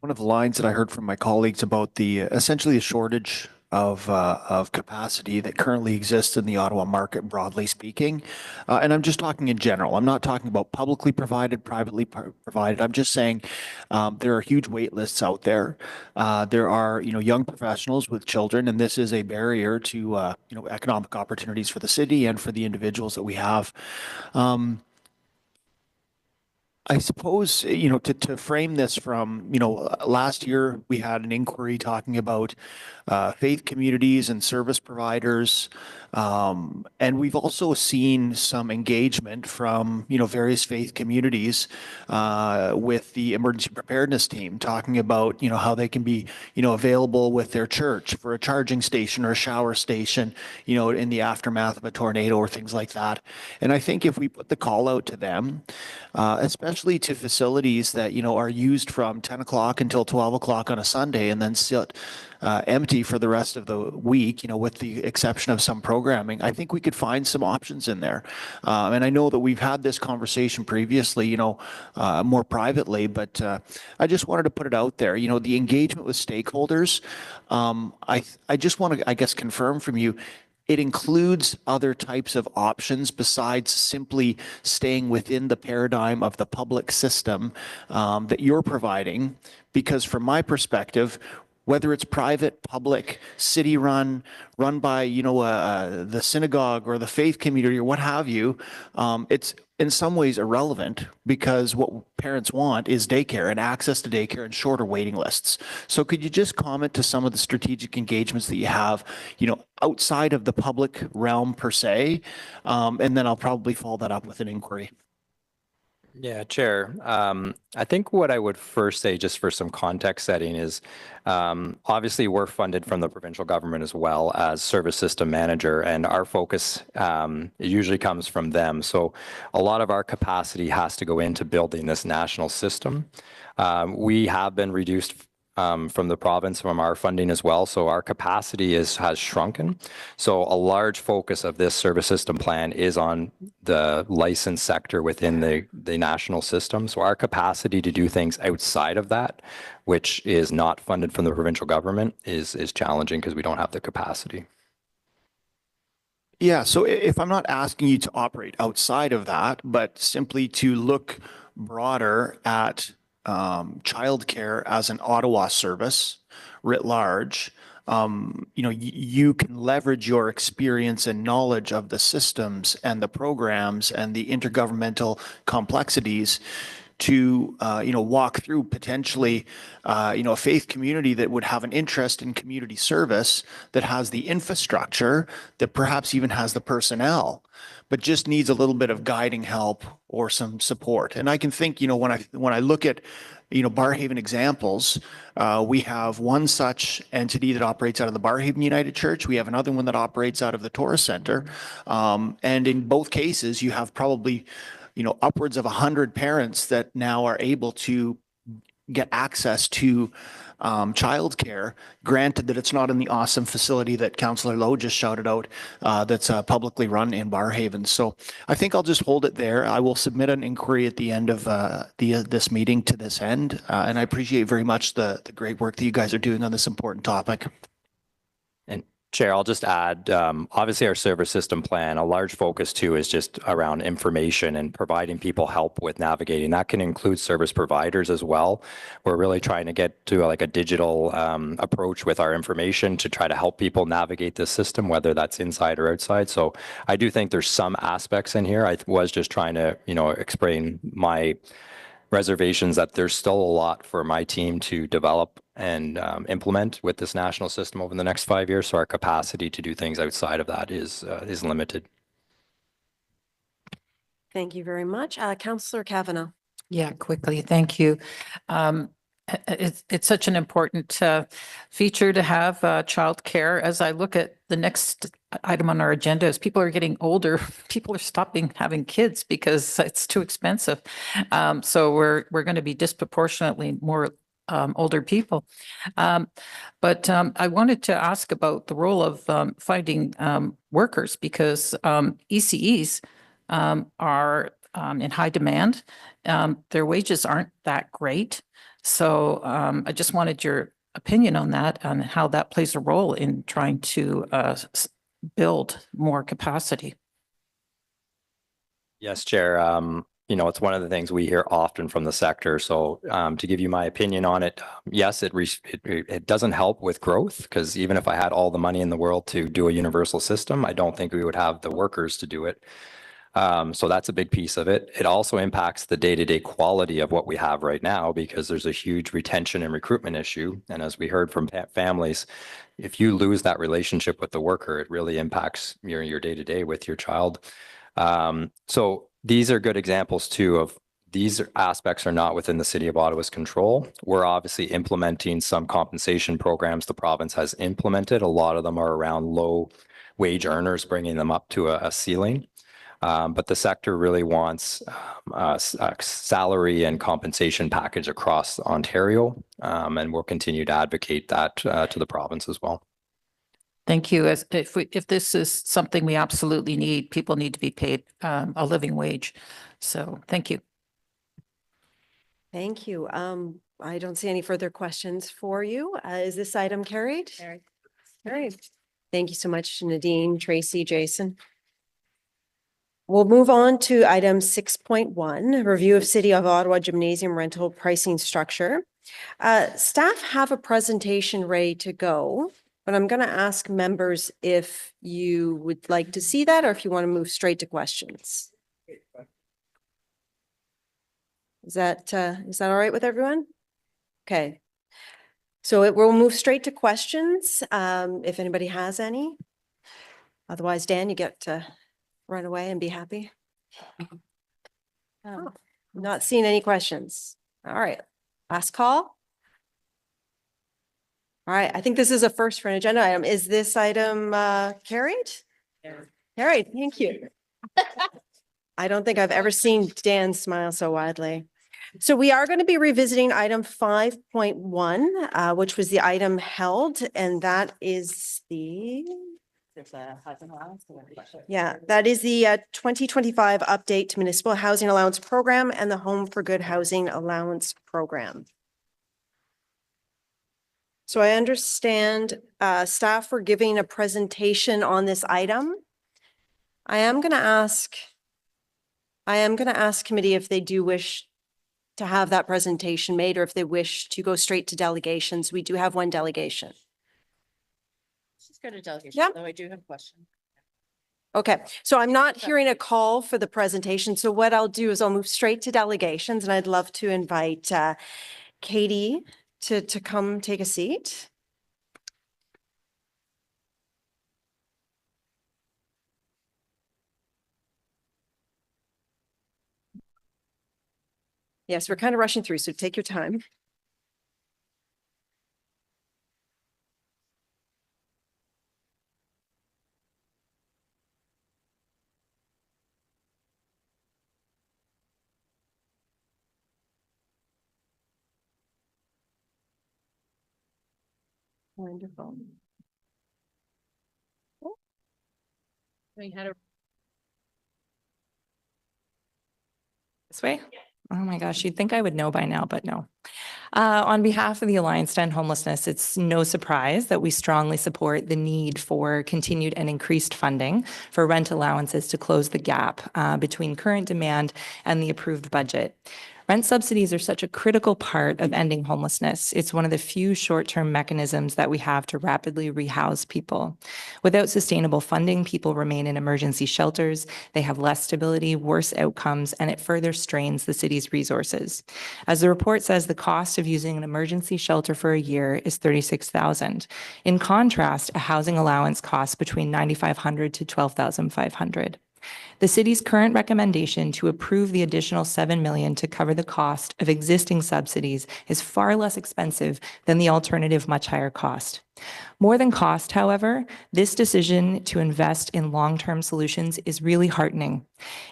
one of the lines that I heard from my colleagues about the essentially a shortage of capacity that currently exists in the Ottawa market, broadly speaking. And I'm just talking in general. I'm not talking about publicly provided, privately provided. I'm just saying there are huge wait lists out there. There are, young professionals with children, and this is a barrier to, economic opportunities for the city and for the individuals that we have. I suppose, to frame this from, last year we had an inquiry talking about faith communities and service providers. And we've also seen some engagement from, various faith communities with the emergency preparedness team talking about, how they can be, available with their church for a charging station or a shower station, in the aftermath of a tornado or things like that. And I think if we put the call out to them, especially to facilities that, are used from 10 o'clock until 12 o'clock on a Sunday and then sit empty for the rest of the week, with the exception of some programming, I think we could find some options in there. And I know that we've had this conversation previously, more privately, but I just wanted to put it out there, the engagement with stakeholders. I just want to, I guess, confirm from you, it includes other types of options besides simply staying within the paradigm of the public system that you're providing. Because from my perspective, whether it's private, public, city-run, run by, the synagogue or the faith community or what have you, it's in some ways irrelevant because what parents want is daycare and access to daycare and shorter waiting lists. So could you just comment to some of the strategic engagements that you have, outside of the public realm per se? And then I'll probably follow that up with an inquiry. Yeah, Chair. I think what I would first say, just for some context setting, is obviously we're funded from the provincial government as well as service system manager, and our focus usually comes from them. So a lot of our capacity has to go into building this national system. We have been reduced from the province, from our funding as well. So our capacity has shrunken. So a large focus of this service system plan is on the licensed sector within the national system. So our capacity to do things outside of that, which is not funded from the provincial government, is challenging because we don't have the capacity. Yeah, so if I'm not asking you to operate outside of that, but simply to look broader at childcare as an Ottawa service writ large, you can leverage your experience and knowledge of the systems and the programs and the intergovernmental complexities to walk through potentially a faith community that would have an interest in community service, that has the infrastructure, that perhaps even has the personnel, but just needs a little bit of guiding help or some support. And I can think, when I look at Barrhaven examples, we have one such entity that operates out of the Barrhaven United Church. We have another one that operates out of the Torah Center. And in both cases, you have probably upwards of 100 parents that now are able to get access to childcare, granted that it's not in the awesome facility that Councillor Lowe just shouted out that's publicly run in Barrhaven. So I think I'll just hold it there. I will submit an inquiry at the end of this meeting to this end. And I appreciate very much the great work that you guys are doing on this important topic. And Chair, I'll just add, obviously our service system plan, a large focus too is just around information and providing people help with navigating. That can include service providers as well. We're really trying to get to like a digital approach with our information to try to help people navigate this system, whether that's inside or outside. So I do think there's some aspects in here. I was just trying to, explain my reservations that there's still a lot for my team to develop and implement with this national system over the next 5 years. So our capacity to do things outside of that is limited. Thank you very much. Councillor Kavanagh. Yeah, quickly. Thank you. It's such an important feature to have childcare. As I look at the next item on our agenda, as people are getting older, people are stopping having kids because it's too expensive. So we're going to be disproportionately more older people. But I wanted to ask about the role of finding workers, because ECEs are in high demand. Their wages aren't that great. So I just wanted your opinion on that, on how that plays a role in trying to build more capacity. Yes, Chair. It's one of the things we hear often from the sector. So to give you my opinion on it, yes, it doesn't help with growth, because even if I had all the money in the world to do a universal system, I don't think we would have the workers to do it. So that's a big piece of it. It also impacts the day-to-day quality of what we have right now, because there's a huge retention and recruitment issue. And as we heard from families, if you lose that relationship with the worker, it really impacts your day-to-day with your child. So these are good examples too of these aspects are not within the City of Ottawa's control. We're obviously implementing some compensation programs the province has implemented. A lot of them are around low wage earners, bringing them up to a ceiling. But the sector really wants a salary and compensation package across Ontario, and we'll continue to advocate that to the province as well. Thank you. If this is something we absolutely need, people need to be paid a living wage. So thank you. Thank you. I don't see any further questions for you. Is this item carried? Carried. Thank you so much, Nadine, Tracy, Jason. We'll move on to item 6.1, review of City of Ottawa gymnasium rental pricing structure. Staff have a presentation ready to go, but I'm going to ask members if you would like to see that or if you want to move straight to questions. Is that all right with everyone? Okay. So we'll move straight to questions if anybody has any. Otherwise, Dan, you get to run away and be happy. Not seeing any questions. All right. Last call. All right. I think this is a first for an agenda item. Is this item carried? Carried. Thank you. I don't think I've ever seen Dan smile so widely. So we are going to be revisiting item 5.1, which was the item held, and that is the, yeah, that is the 2025 update to municipal housing allowance program and the Home for Good Housing Allowance Program. So I understand staff were giving a presentation on this item. I am going to ask committee if they do wish to have that presentation made or if they wish to go straight to delegations. We do have one delegation. Let's go to delegation, Yeah. though I do have a question. Okay, so I'm not hearing a call for the presentation. So what I'll do is I'll move straight to delegations, and I'd love to invite Katie to come take a seat. Yes, we're kind of rushing through, so take your time. Wonderful. We had a This way? Oh my gosh, you'd think I would know by now, but no. On behalf of the Alliance to End Homelessness, it's no surprise that we strongly support the need for continued and increased funding for rent allowances to close the gap between current demand and the approved budget. Rent subsidies are such a critical part of ending homelessness. It's one of the few short-term mechanisms that we have to rapidly rehouse people. Without sustainable funding, people remain in emergency shelters, they have less stability, worse outcomes, and it further strains the city's resources. As the report says, the cost of using an emergency shelter for a year is $36,000. In contrast, a housing allowance costs between $9,500 to $12,500. The city's current recommendation to approve the additional $7 million to cover the cost of existing subsidies is far less expensive than the alternative much higher cost. More than cost, however, this decision to invest in long-term solutions is really heartening.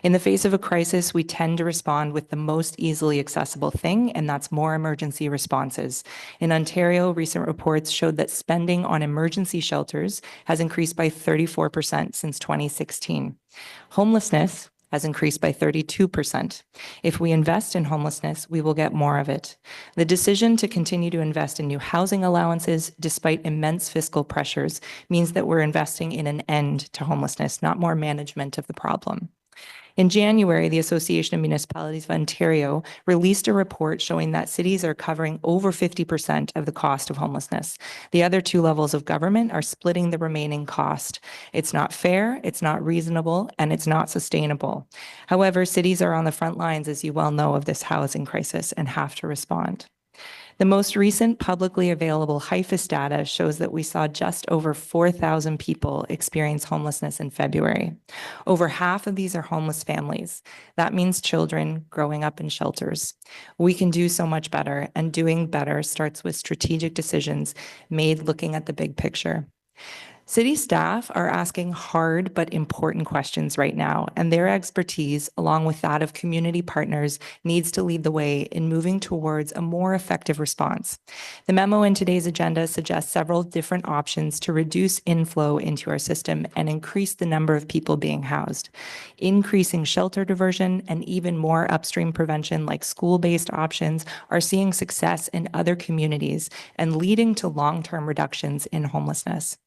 In the face of a crisis, we tend to respond with the most easily accessible thing, and that's more emergency responses. In Ontario, recent reports showed that spending on emergency shelters has increased by 34% since 2016. Homelessness has increased by 32%. If we invest in homelessness, we will get more of it. The decision to continue to invest in new housing allowances, despite immense fiscal pressures, means that we're investing in an end to homelessness, not more management of the problem. In January, the Association of Municipalities of Ontario released a report showing that cities are covering over 50% of the cost of homelessness. The other two levels of government are splitting the remaining cost. It's not fair, it's not reasonable, and it's not sustainable. However, cities are on the front lines, as you well know, of this housing crisis and have to respond. The most recent publicly available HIFIS data shows that we saw just over 4,000 people experience homelessness in February. Over half of these are homeless families. That means children growing up in shelters. We can do so much better, and doing better starts with strategic decisions made looking at the big picture. City staff are asking hard but important questions right now, and their expertise, along with that of community partners, needs to lead the way in moving towards a more effective response. The memo in today's agenda suggests several different options to reduce inflow into our system and increase the number of people being housed. Increasing shelter diversion and even more upstream prevention like school-based options are seeing success in other communities and leading to long-term reductions in homelessness.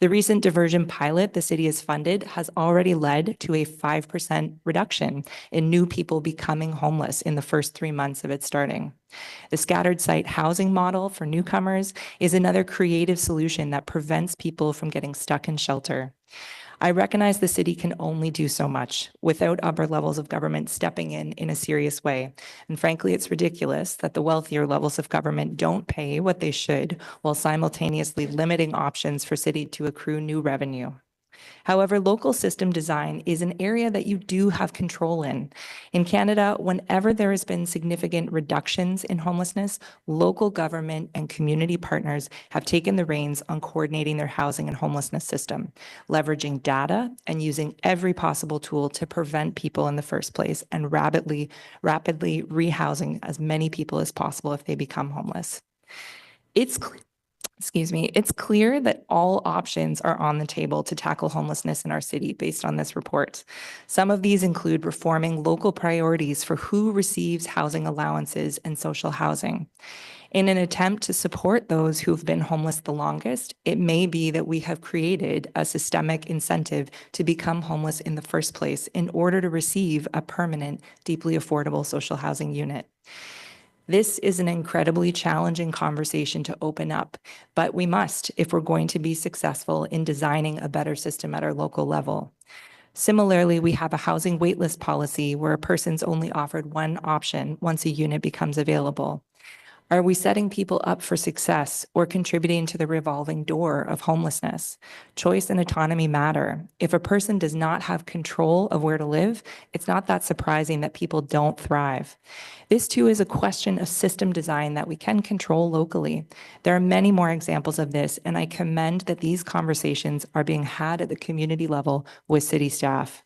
The recent diversion pilot the city has funded has already led to a 5% reduction in new people becoming homeless in the first 3 months of its starting. The scattered site housing model for newcomers is another creative solution that prevents people from getting stuck in shelter. I recognize the city can only do so much without upper levels of government stepping in a serious way. And frankly, it's ridiculous that the wealthier levels of government don't pay what they should while simultaneously limiting options for city to accrue new revenue. However, local system design is an area that you do have control in. In Canada, whenever there has been significant reductions in homelessness, local government and community partners have taken the reins on coordinating their housing and homelessness system, leveraging data and using every possible tool to prevent people in the first place and rapidly rehousing as many people as possible if they become homeless. It's clear that all options are on the table to tackle homelessness in our city based on this report. Some of these include reforming local priorities for who receives housing allowances and social housing. In an attempt to support those who've been homeless the longest, it may be that we have created a systemic incentive to become homeless in the first place in order to receive a permanent, deeply affordable social housing unit. This is an incredibly challenging conversation to open up, but we must if we're going to be successful in designing a better system at our local level. Similarly, we have a housing waitlist policy where a person's only offered one option once a unit becomes available. Are we setting people up for success or contributing to the revolving door of homelessness? Choice and autonomy matter. If a person does not have control of where to live, it's not that surprising that people don't thrive. This too is a question of system design that we can control locally. There are many more examples of this, and I commend that these conversations are being had at the community level with city staff.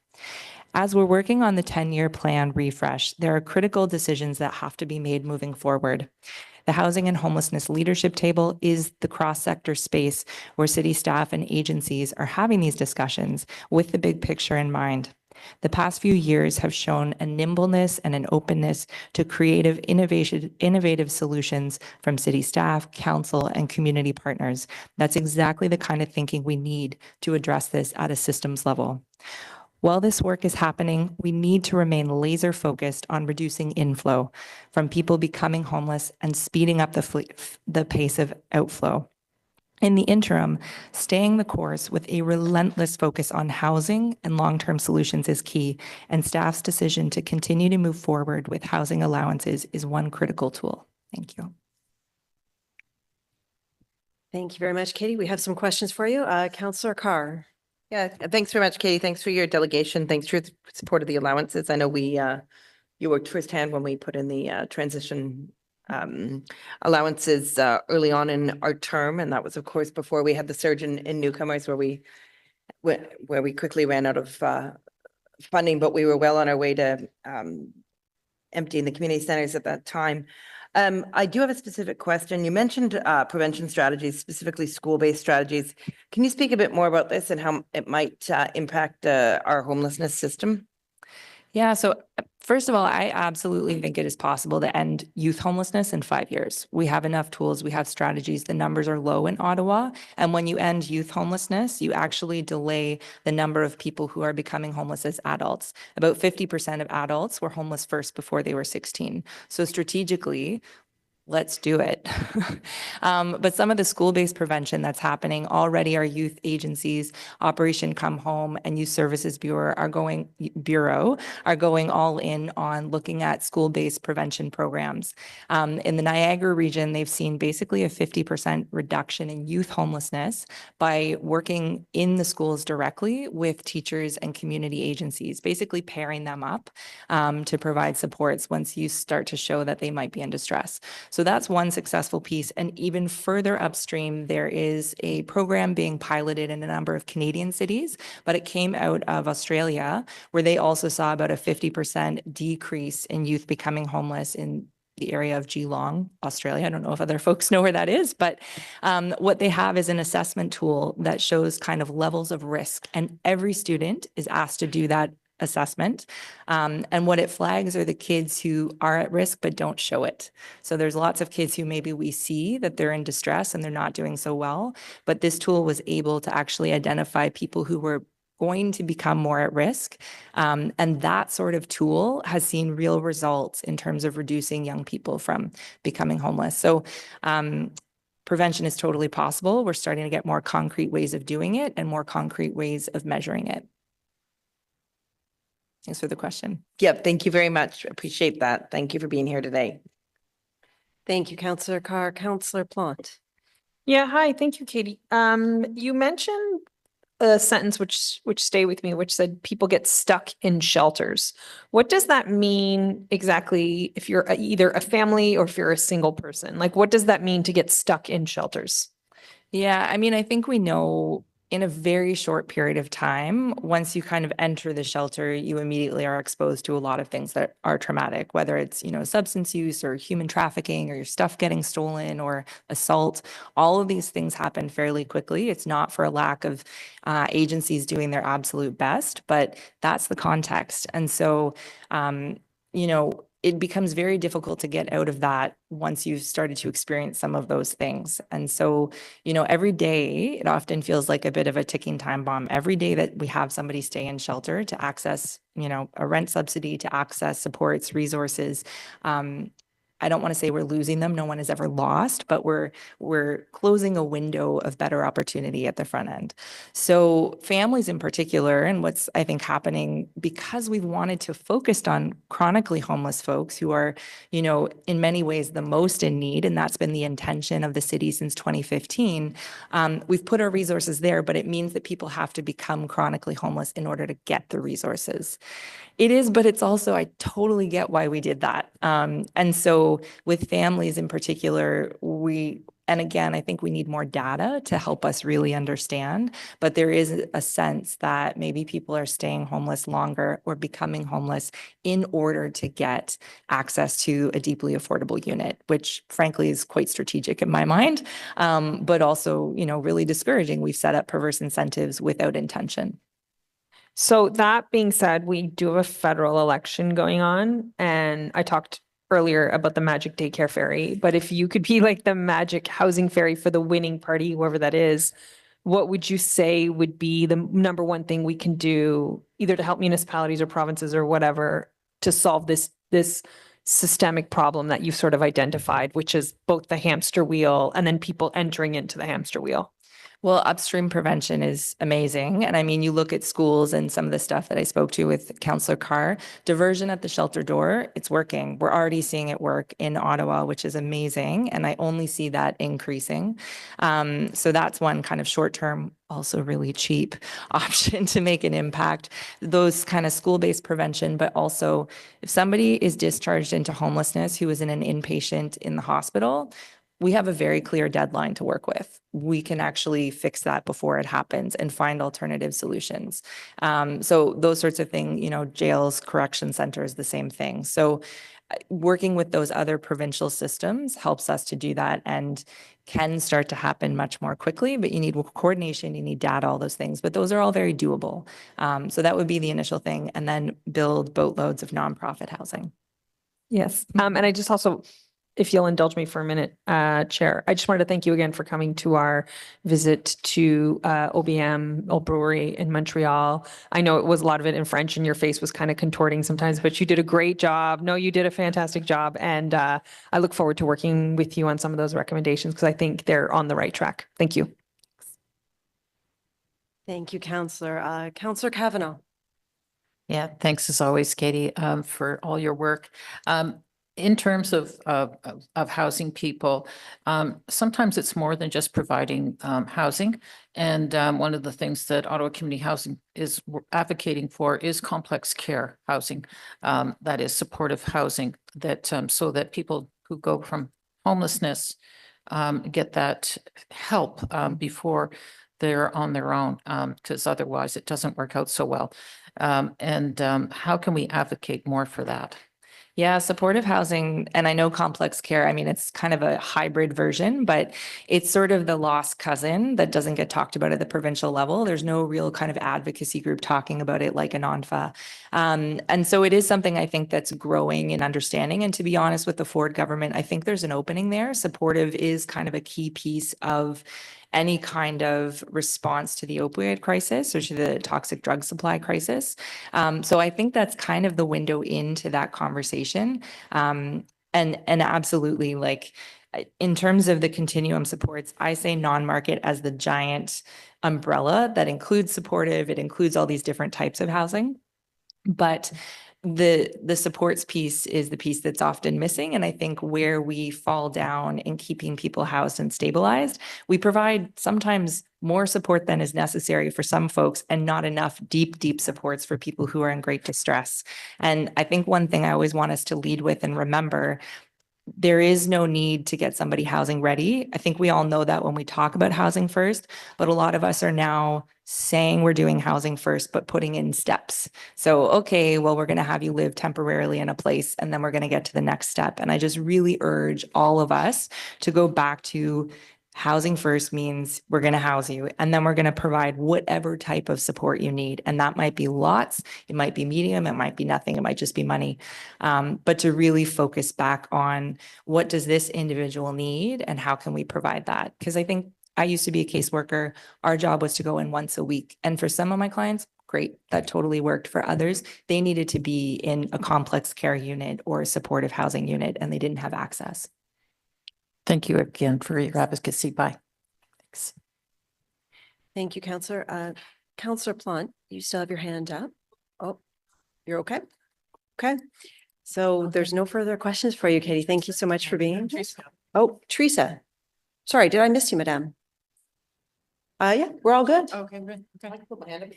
As we're working on the 10-year plan refresh, there are critical decisions that have to be made moving forward. The Housing and Homelessness Leadership Table is the cross-sector space where city staff and agencies are having these discussions with the big picture in mind. The past few years have shown a nimbleness and an openness to creative, innovative solutions from city staff, council, and community partners. That's exactly the kind of thinking we need to address this at a systems level. While this work is happening, we need to remain laser focused on reducing inflow from people becoming homeless and speeding up the pace of outflow. In the interim, staying the course with a relentless focus on housing and long-term solutions is key, and staff's decision to continue to move forward with housing allowances is one critical tool. Thank you. Thank you very much, Katie. We have some questions for you. Councillor Carr. Yeah, thanks very much, Katie. Thanks for your delegation. Thanks for your support of the allowances. I know you worked firsthand when we put in the transition allowances early on in our term, and that was, of course, before we had the surge in newcomers where we quickly ran out of funding, but we were well on our way to emptying the community centers at that time. I do have a specific question. You mentioned prevention strategies, specifically school-based strategies. Can you speak a bit more about this and how it might impact our homelessness system? Yeah, so first of all, I absolutely think it is possible to end youth homelessness in 5 years. We have enough tools, we have strategies, the numbers are low in Ottawa. And when you end youth homelessness, you actually delay the number of people who are becoming homeless as adults. About 50% of adults were homeless first before they were 16. So strategically, let's do it. But some of the school-based prevention that's happening already, our youth agencies, Operation Come Home and Youth Services Bureau are going all in on looking at school-based prevention programs. In the Niagara region, they've seen basically a 50% reduction in youth homelessness by working in the schools directly with teachers and community agencies, basically pairing them up to provide supports once you start to show that they might be in distress. So that's one successful piece. And even further upstream, there is a program being piloted in a number of Canadian cities, but it came out of Australia, where they also saw about a 50% decrease in youth becoming homeless in the area of Geelong, Australia. I don't know if other folks know where that is, but what they have is an assessment tool that shows kind of levels of risk, and every student is asked to do that assessment. And what it flags are the kids who are at risk but don't show it. So there's lots of kids who maybe we see that they're in distress and they're not doing so well, but this tool was able to actually identify people who were going to become more at risk. And that sort of tool has seen real results in terms of reducing young people from becoming homeless. So prevention is totally possible. We're starting to get more concrete ways of doing it and more concrete ways of measuring it. Thanks for the question. Yep, thank you very much. Appreciate that. Thank you for being here today. Thank you, Councillor Carr. Councillor Plante. Yeah, hi. Thank you, Katie. You mentioned a sentence which stay with me, which said people get stuck in shelters. What does that mean exactly if you're either a family or if you're a single person? Like, what does that mean to get stuck in shelters? Yeah, I mean, I think we know in a very short period of time, once you kind of enter the shelter, you immediately are exposed to a lot of things that are traumatic, whether it's, substance use or human trafficking or your stuff getting stolen or assault. All of these things happen fairly quickly. It's not for a lack of agencies doing their absolute best, but that's the context. And so, it becomes very difficult to get out of that once you've started to experience some of those things. And so, every day it often feels like a bit of a ticking time bomb. Every day that we have somebody stay in shelter to access, a rent subsidy, to access supports, resources, I don't want to say we're losing them. No one is ever lost, but we're closing a window of better opportunity at the front end. So families in particular, and what's I think happening because we've wanted to focus on chronically homeless folks who are, in many ways the most in need, and that's been the intention of the city since 2015. We've put our resources there, but it means that people have to become chronically homeless in order to get the resources. It is, but it's also, I totally get why we did that. And so with families in particular, and again, I think we need more data to help us really understand, but there is a sense that maybe people are staying homeless longer or becoming homeless in order to get access to a deeply affordable unit, which frankly is quite strategic in my mind, but also, really discouraging. We've set up perverse incentives without intention. So that being said, we do have a federal election going on, and I talked earlier about the magic daycare fairy, but if you could be like the magic housing fairy for the winning party, whoever that is, what would you say would be the number one thing we can do either to help municipalities or provinces or whatever to solve this systemic problem that you've sort of identified, which is both the hamster wheel and then people entering into the hamster wheel? Well, upstream prevention is amazing. And I mean, you look at schools and some of the stuff that I spoke to with Councillor Carr, diversion at the shelter door, it's working. We're already seeing it work in Ottawa, which is amazing. And I only see that increasing. So that's one kind of short-term, also really cheap option to make an impact. Those kind of school-based prevention, but also if somebody is discharged into homelessness who is in an inpatient in the hospital, we have a very clear deadline to work with. We can actually fix that before it happens and find alternative solutions. So those sorts of things, jails, correction centers, the same thing. So working with those other provincial systems helps us to do that and can start to happen much more quickly, but you need coordination, you need data, all those things, but those are all very doable. So that would be the initial thing, and then build boatloads of nonprofit housing. Yes. And I just also, if you'll indulge me for a minute, Chair, I just wanted to thank you again for coming to our visit to OBM, Old Brewery in Montreal. I know it was a lot of it in French and your face was kind of contorting sometimes, but you did a great job. No, you did a fantastic job. And I look forward to working with you on some of those recommendations because I think they're on the right track. Thank you. Thank you, Councillor. Councillor Kavanaugh. Yeah, thanks as always, Katie, for all your work. In terms of housing people, sometimes it's more than just providing housing. And one of the things that Ottawa Community Housing is advocating for is complex care housing, that is supportive housing, that so that people who go from homelessness get that help before they're on their own, because otherwise it doesn't work out so well. And how can we advocate more for that? Yeah, supportive housing, and I know complex care, I mean, it's kind of a hybrid version, but it's sort of the lost cousin that doesn't get talked about at the provincial level. There's no real kind of advocacy group talking about it like an ONFA. And so it is something I think that's growing in understanding. And to be honest with the Ford government, I think there's an opening there. Supportive is kind of a key piece of any kind of response to the opioid crisis or to the toxic drug supply crisis. So I think that's kind of the window into that conversation. And absolutely, like in terms of the continuum supports, I say non-market as the giant umbrella that includes supportive, it includes all these different types of housing. But the supports piece is the piece that's often missing. And I think where we fall down in keeping people housed and stabilized, we provide sometimes more support than is necessary for some folks and not enough deep supports for people who are in great distress. And I think one thing I always want us to lead with and remember, there is no need to get somebody housing ready. I think we all know that when we talk about housing first, but a lot of us are now saying we're doing housing first, but putting in steps. So, okay, well, we're going to have you live temporarily in a place, and then we're going to get to the next step. And I just really urge all of us to go back to housing first means we're going to house you, and then we're going to provide whatever type of support you need. And that might be lots, it might be medium, it might be nothing, it might just be money. But to really focus back on what does this individual need and how can we provide that? Because I think I used to be a caseworker. Our job was to go in once a week. And for some of my clients, great, that totally worked. For others, they needed to be in a complex care unit or a supportive housing unit, and they didn't have access. Thank you again for your advocacy. Bye. Thanks. Thank you, Councillor. Councillor Plant, you still have your hand up? Oh, you're okay? Okay. So there's no further questions for you, Katie. Thank you so much for being here. Oh, Teresa. Sorry, did I miss you, madam? Yeah, we're all good. Okay, good. Okay.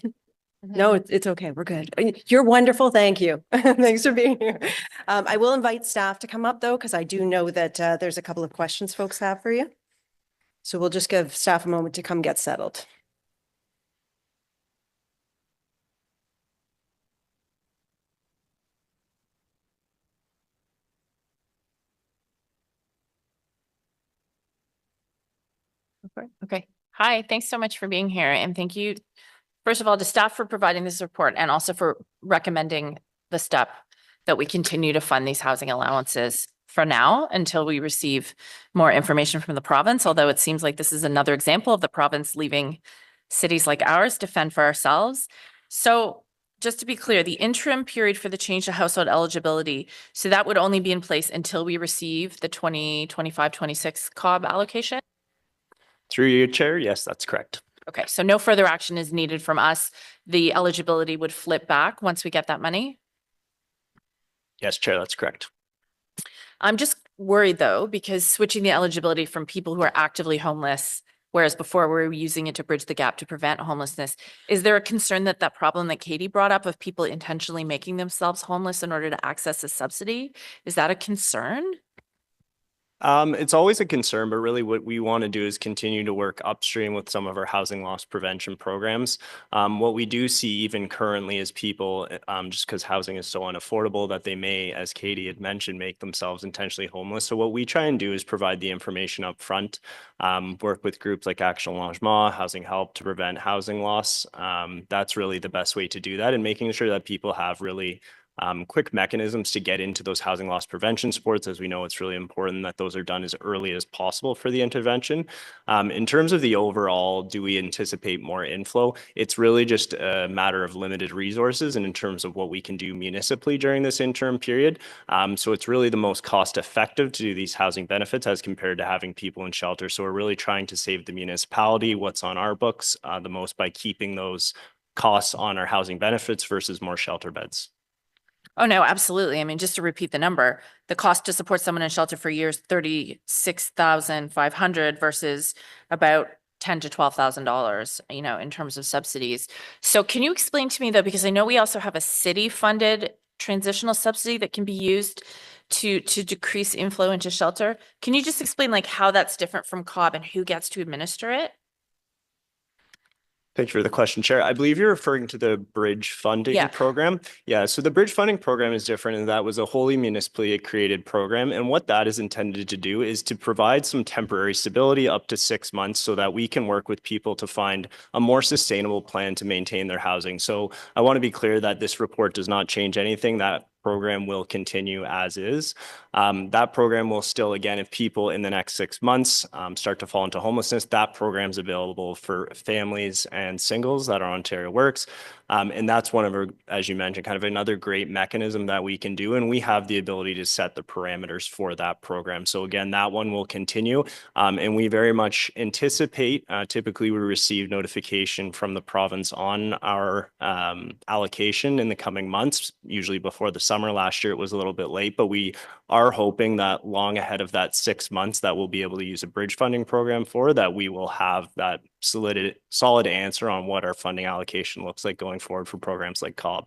No, it's okay. We're good. You're wonderful. Thank you. Thanks for being here. I will invite staff to come up though, because I do know that there's a couple of questions folks have for you. So we'll just give staff a moment to come get settled. Okay. Hi, thanks so much for being here. And thank you, first of all, to staff for providing this report and also for recommending the step that we continue to fund these housing allowances for now until we receive more information from the province. Although it seems like this is another example of the province leaving cities like ours to fend for ourselves. So just to be clear, the interim period for the change to household eligibility, so that would only be in place until we receive the 2025-26 COB allocation? Through you, Chair. Yes, that's correct. Okay, so no further action is needed from us. The eligibility would flip back once we get that money? Yes, Chair, that's correct. I'm just worried though, because switching the eligibility from people who are actively homeless, whereas before we were using it to bridge the gap to prevent homelessness, is there a concern that that problem that Katie brought up of people intentionally making themselves homeless in order to access a subsidy, is that a concern? It's always a concern, but really what we want to do is continue to work upstream with some of our housing loss prevention programs. What we do see even currently is people, just because housing is so unaffordable that they may, as Katie had mentioned, make themselves intentionally homeless. So what we try and do is provide the information up front, work with groups like Action Logement, Housing Help to prevent housing loss. That's really the best way to do that, and making sure that people have really quick mechanisms to get into those housing loss prevention supports. As we know, it's really important that those are done as early as possible for the intervention. In terms of the overall, do we anticipate more inflow? It's really just a matter of limited resources and in terms of what we can do municipally during this interim period. So it's really the most cost effective to do these housing benefits as compared to having people in shelter. So we're really trying to save the municipality what's on our books the most by keeping those costs on our housing benefits versus more shelter beds. Oh, no, absolutely. I mean, just to repeat the number, the cost to support someone in shelter for years, $36,500 versus about $10,000 to $12,000, you know, in terms of subsidies. So can you explain to me though, because I know we also have a city funded transitional subsidy that can be used to decrease inflow into shelter. Can you just explain like how that's different from COB and who gets to administer it? Thank you for the question, Chair. I believe you're referring to the bridge funding program. Yeah, so the bridge funding program is different, and that was a wholly municipally created program. And what that is intended to do is to provide some temporary stability up to 6 months so that we can work with people to find a more sustainable plan to maintain their housing. So I want to be clear that this report does not change anything. That program will continue as is. That program will still, again, if people in the next 6 months start to fall into homelessness, that program is available for families and singles that are Ontario Works. And that's one of our, as you mentioned, kind of another great mechanism that we can do. And we have the ability to set the parameters for that program. So again, that one will continue. And we very much anticipate, typically we receive notification from the province on our allocation in the coming months, usually before the summer. Last year, it was a little bit late, but we are hoping that long ahead of that 6 months that we'll be able to use a bridge funding program for, that we will have that solid answer on what our funding allocation looks like going forward for programs like COB.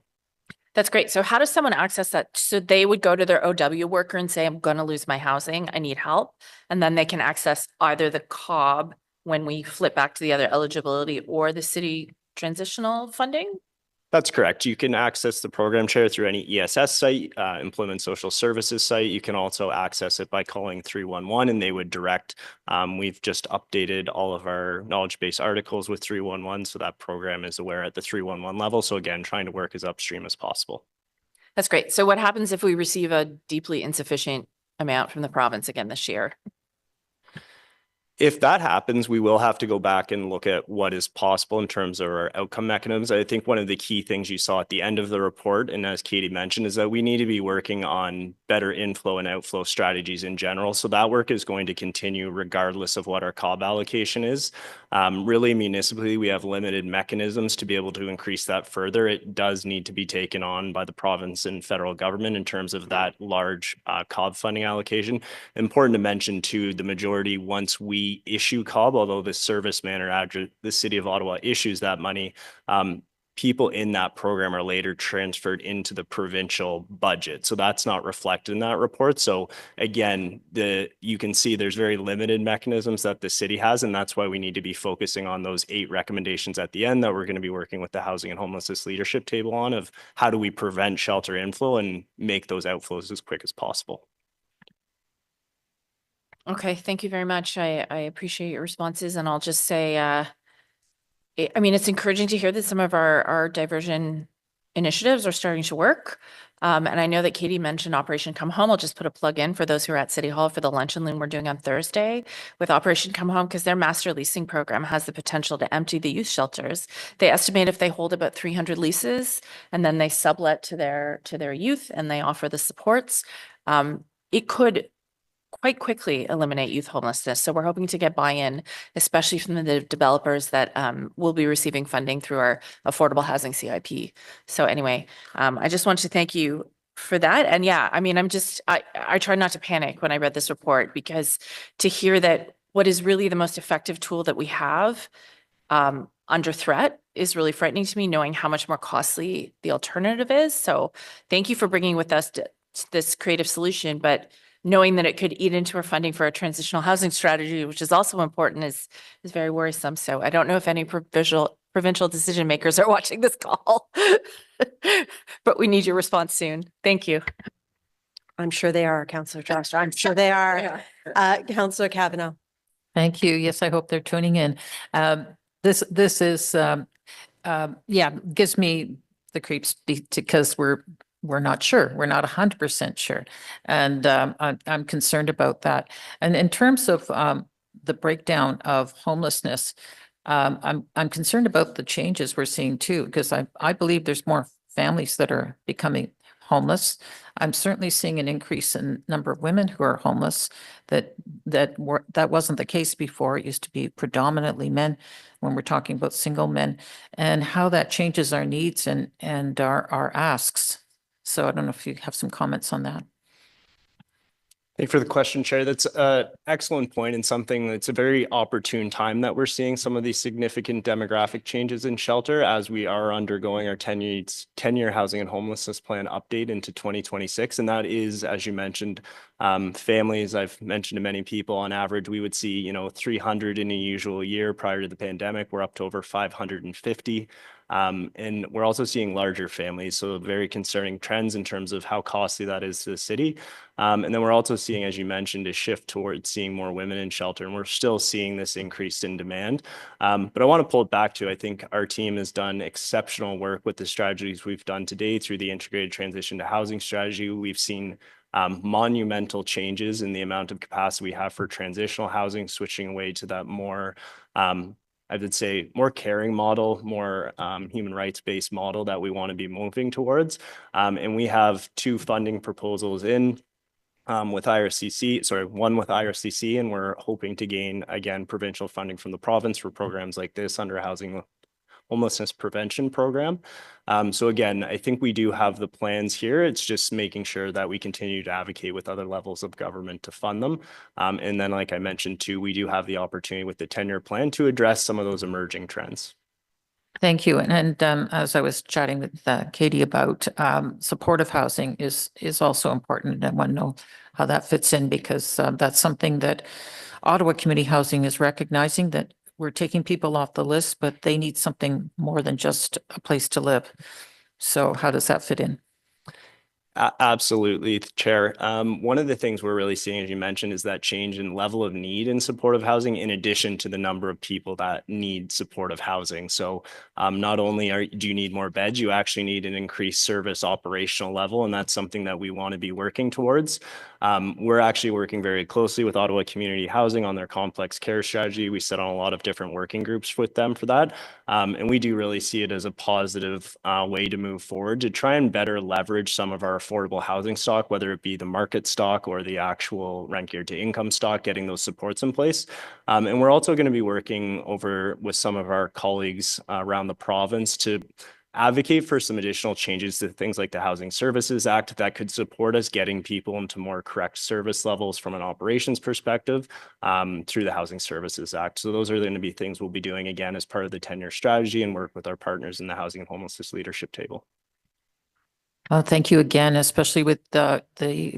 That's great. So how does someone access that? So they would go to their OW worker and say, I'm going to lose my housing. I need help. And then they can access either the COB when we flip back to the other eligibility or the city transitional funding? That's correct. You can access the program chair through any ESS site, Employment Social Services site. You can also access it by calling 311 and they would direct. We've just updated all of our knowledge base articles with 311. So that program is aware at the 311 level. So again, trying to work as upstream as possible. That's great. So what happens if we receive a deeply insufficient amount from the province again this year? If that happens, we will have to go back and look at what is possible in terms of our outcome mechanisms. I think one of the key things you saw at the end of the report, and as Katie mentioned, is that we need to be working on better inflow and outflow strategies in general. So that work is going to continue regardless of what our COB allocation is. Really, municipally, we have limited mechanisms to be able to increase that further. It does need to be taken on by the province and federal government in terms of that large COB funding allocation. Important to mention too, the majority, once we issue COB, although the service manager, the City of Ottawa issues that money, people in that program are later transferred into the provincial budget. So that's not reflected in that report. So again, you can see there's very limited mechanisms that the city has, and that's why we need to be focusing on those 8 recommendations at the end that we're going to be working with the Housing and Homelessness Leadership Table on, of how do we prevent shelter inflow and make those outflows as quick as possible. Okay, thank you very much. I appreciate your responses, and I'll just say, I mean, it's encouraging to hear that some of our diversion initiatives are starting to work. And I know that Katie mentioned Operation Come Home. I'll just put a plug in for those who are at City Hall for the lunch and learn we're doing on Thursday with Operation Come Home, because their master leasing program has the potential to empty the youth shelters. They estimate if they hold about 300 leases and then they sublet to their youth and they offer the supports, it could quite quickly eliminate youth homelessness. So we're hoping to get buy-in, especially from the developers that will be receiving funding through our affordable housing CIP. So anyway, I just wanted to thank you for that. And yeah, I mean, I try not to panic when I read this report, because to hear that what is really the most effective tool that we have under threat is really frightening to me, knowing how much more costly the alternative is. So thank you for bringing with us this creative solution, but knowing that it could eat into our funding for a transitional housing strategy, which is also important, is very worrisome. So I don't know if any provincial decision makers are watching this call, but we need your response soon. Thank you. I'm sure they are, Councillor Johnson. I'm sure they are. Councillor Kavanaugh. Thank you. Yes, I hope they're tuning in. This is, yeah, gives me the creeps because we're not sure. We're not 100% sure. And I'm concerned about that. And in terms of the breakdown of homelessness, I'm concerned about the changes we're seeing too, because I believe there's more families that are becoming homeless. I'm certainly seeing an increase in number of women who are homeless. That wasn't the case before. It used to be predominantly men when we're talking about single men, and how that changes our needs and our asks. So I don't know if you have some comments on that. Thank you for the question, Chair. That's an excellent point, and something that's a very opportune time that we're seeing some of these significant demographic changes in shelter as we are undergoing our 10-year housing and homelessness plan update into 2026. And that is, as you mentioned, families. I've mentioned to many people, on average, we would see 300 in a usual year. Prior to the pandemic, we're up to over 550. And we're also seeing larger families, so very concerning trends in terms of how costly that is to the city. And then we're also seeing, as you mentioned, a shift towards seeing more women in shelter, and we're still seeing this increase in demand. But I want to pull it back to, I think our team has done exceptional work with the strategies we've done today through the integrated transition to housing strategy. We've seen monumental changes in the amount of capacity we have for transitional housing, switching away to that more I would say, more caring model, more human rights-based model that we want to be moving towards. And we have 2 funding proposals in with IRCC, sorry, one with IRCC, and we're hoping to gain, again, provincial funding from the province for programs like this under housing homelessness prevention program. So again, I think we do have the plans here. It's just making sure that we continue to advocate with other levels of government to fund them. And then, like I mentioned too, we do have the opportunity with the 10-year plan to address some of those emerging trends. Thank you. And as I was chatting with Katie about supportive housing is also important. I want to know how that fits in, because that's something that Ottawa Community Housing is recognizing, that we're taking people off the list, but they need something more than just a place to live. So how does that fit in? Absolutely, Chair. One of the things we're really seeing, as you mentioned, is that change in level of need in supportive housing, in addition to the number of people that need supportive housing. So not only do you need more beds, you actually need an increased service operational level, and that's something that we want to be working towards. We're actually working very closely with Ottawa Community Housing on their complex care strategy. We sit on a lot of different working groups with them for that. And we do really see it as a positive way to move forward, to try and better leverage some of our affordable housing stock, whether it be the market stock or the actual rent geared to income stock, getting those supports in place. And we're also going to be working over with some of our colleagues around the province to advocate for some additional changes to things like the Housing Services Act that could support us getting people into more correct service levels from an operations perspective through the Housing Services Act. So those are going to be things we'll be doing again as part of the 10-year strategy and work with our partners in the Housing and Homelessness Leadership Table. Thank you again, especially with the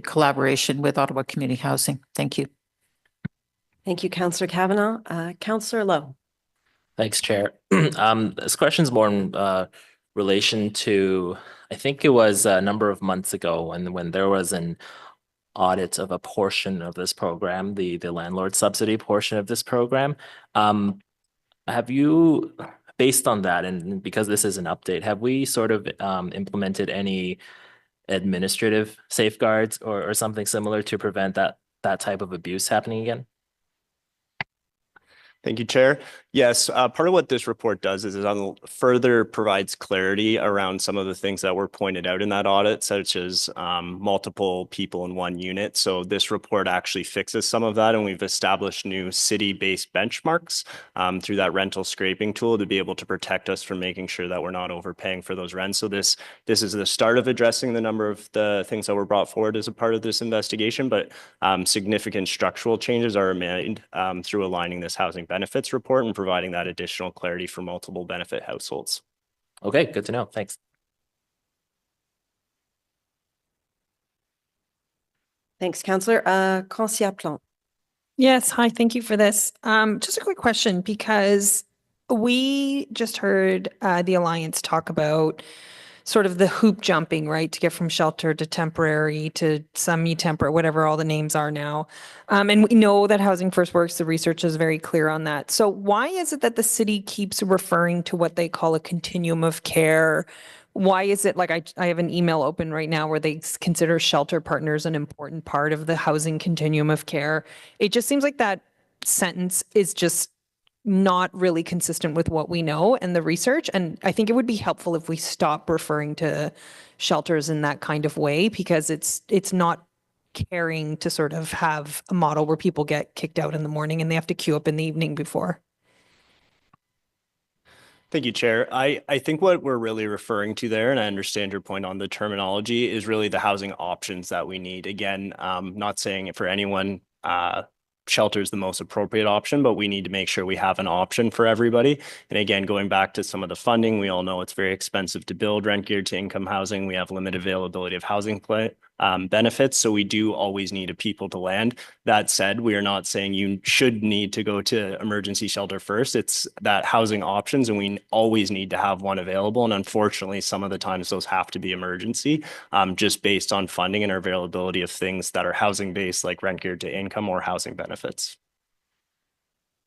collaboration with Ottawa Community Housing. Thank you. Thank you, Councillor Kavanaugh. Councillor Lowe. Thanks, Chair. This question's more in relation to, I think it was a number of months ago when there was an audit of a portion of this program, the landlord subsidy portion of this program. Have you, based on that, and because this is an update, have we sort of implemented any administrative safeguards or something similar to prevent that type of abuse happening again? Thank you, Chair. Yes, part of what this report does is it further provides clarity around some of the things that were pointed out in that audit, such as multiple people in one unit. So this report actually fixes some of that, and we've established new city-based benchmarks through that rental scraping tool to be able to protect us from making sure that we're not overpaying for those rents. So this is the start of addressing the number of the things that were brought forward as a part of this investigation, but significant structural changes are made through aligning this housing benefits report and providing that additional clarity for multiple benefit households. Okay, good to know. Thanks. Thanks, Councillor. Councillor Plante. Yes, hi, thank you for this. Just a quick question, because we just heard the Alliance talk about sort of the hoop jumping, right, to get from shelter to temporary to semi-temporary, whatever all the names are now. And we know that Housing First Works, the research is very clear on that. So why is it that the city keeps referring to what they call a continuum of care? Why is it, like, I have an email open right now where they consider shelter partners an important part of the housing continuum of care? It just seems like that sentence is just not really consistent with what we know and the research. And I think it would be helpful if we stop referring to shelters in that kind of way, because it's not caring to sort of have a model where people get kicked out in the morning and they have to queue up in the evening before. Thank you, Chair. I think what we're really referring to there, and I understand your point on the terminology, is really the housing options that we need. Again, not saying it for anyone, shelter is the most appropriate option, but we need to make sure we have an option for everybody. And again, going back to some of the funding, we all know it's very expensive to build rent geared to income housing. We have limited availability of housing benefits, so we do always need a people to land. That said, we are not saying you should need to go to emergency shelter first. It's that housing options, and we always need to have one available. And unfortunately, some of the times those have to be emergency, just based on funding and our availability of things that are housing based, like rent geared to income or housing benefits.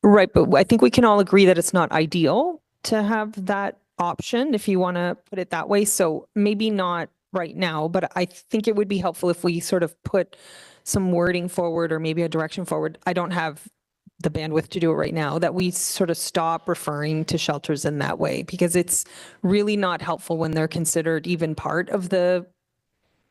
Right, but I think we can all agree that it's not ideal to have that option, if you want to put it that way. So maybe not right now, but I think it would be helpful if we sort of put some wording forward, or maybe a direction forward. I don't have the bandwidth to do it right now, that we sort of stop referring to shelters in that way, because it's really not helpful when they're considered even part of the,